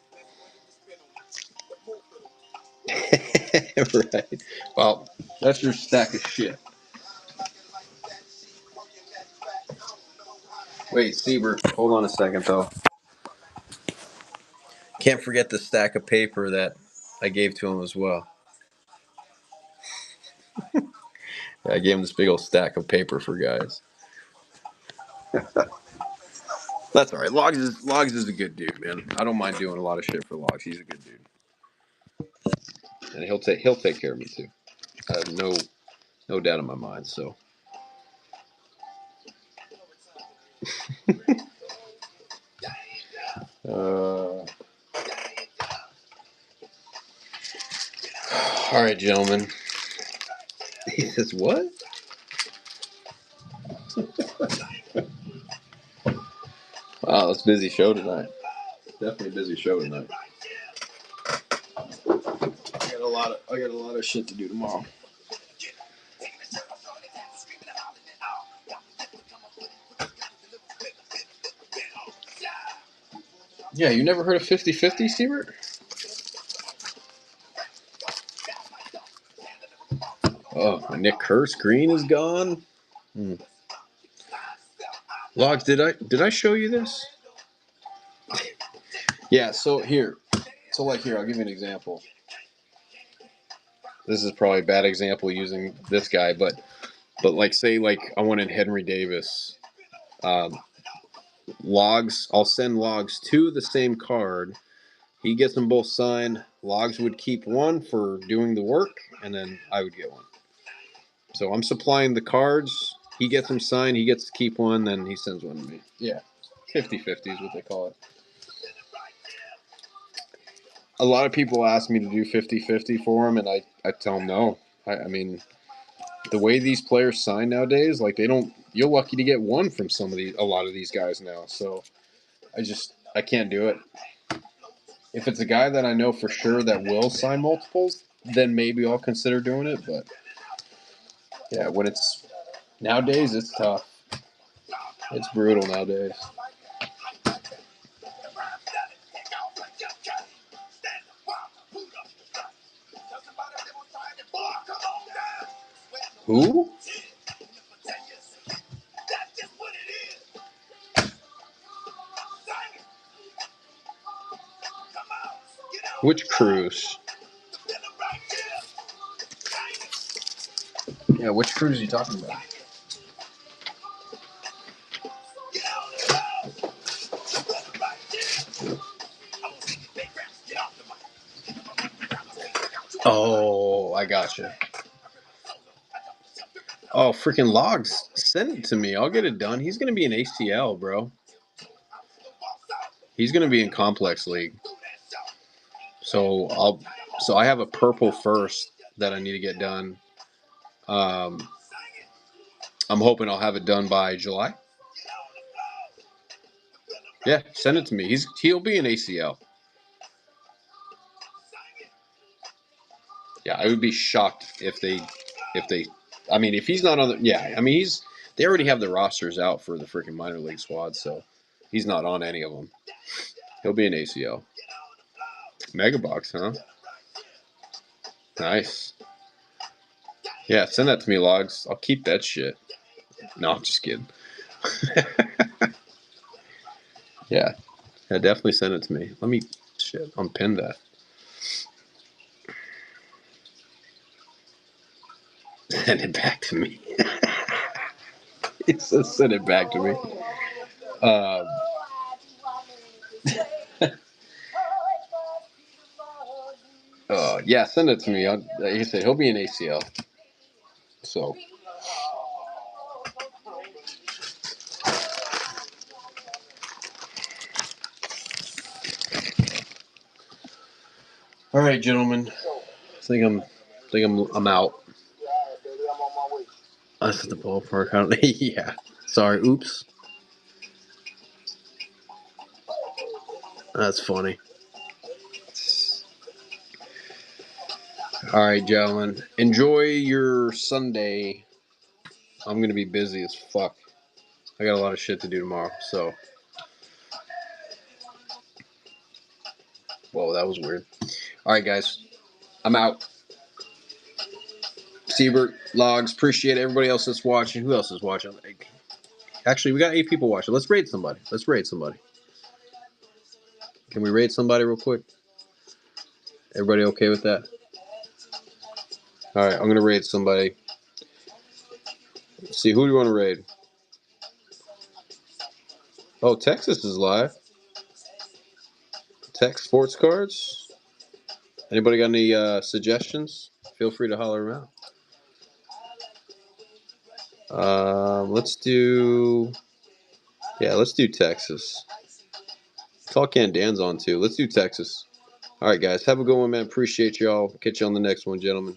Right. Well, that's your stack of shit. Wait, Siebert, hold on a second though. Can't forget the stack of paper that I gave to him as well. I gave him this big old stack of paper for guys. That's all right. Logs is a good dude, man. I don't mind doing a lot of shit for Logs. He's a good dude, and he'll take care of me too. I have no doubt in my mind. So, all right, gentlemen. He says what? Wow, it's a busy show tonight. Definitely a busy show tonight. I got a lot of shit to do tomorrow. Yeah, you never heard of 50-50, Siebert? Oh, Nick Kurtz Green is gone. Logs, did I show you this? Yeah, so here. So like here, I'll give you an example. This is probably a bad example using this guy, but like say like I wanted Henry Davis. Logs, I'll send Logs to the same card. He gets them both signed. Logs would keep one for doing the work, and then I would get one. So I'm supplying the cards. He gets them signed. He gets to keep one, then he sends one to me. Yeah, 50-50 is what they call it. A lot of people ask me to do 50-50 for them, and I tell them no. I mean, the way these players sign nowadays, like they don't. You're lucky to get one from a lot of these guys now. So I can't do it. If it's a guy that I know for sure that will sign multiples, then maybe I'll consider doing it. But yeah, when it's nowadays, it's tough. It's brutal nowadays. Who? Which cruise? Yeah, which cruise are you talking about? Oh, I gotcha. Oh, freaking Logs. Send it to me. I'll get it done. He's going to be in ACL, bro. He's going to be in Complex League. So I have a purple first that I need to get done. I'm hoping I'll have it done by July. Yeah, send it to me. He'll be in ACL. Yeah, I would be shocked if they I mean, if he's not on the I mean, they already have the rosters out for the freaking minor league squad, so he's not on any of them. He'll be in ACL. Megabox, huh? Nice. Yeah, send that to me, Logs. I'll keep that shit. No, I'm just kidding. Yeah, definitely send it to me. Let me unpin that. Send it back to me. It says send it back to me. Yeah, send it to me. Like I said, he'll be in ACL. So. All right, gentlemen. I think I'm out. Us at the ballpark. Yeah. Sorry. Oops. That's funny. All right, gentlemen. Enjoy your Sunday. I'm gonna be busy as fuck. I got a lot of shit to do tomorrow. So. Whoa, that was weird. All right, guys. I'm out. Siebert, Logs, appreciate everybody else that's watching. Who else is watching? Actually, we got 8 people watching. Let's raid somebody. Can we raid somebody real quick? Everybody okay with that? All right, I'm going to raid somebody. Let's see, who do you want to raid? Oh, Texas is live. Tech sports cards. Anybody got any suggestions? Feel free to holler them out. Let's do Texas. Tall Can Dan's on too. Let's do Texas. All right, guys. Have a good one, man. Appreciate y'all. Catch you on the next one, gentlemen.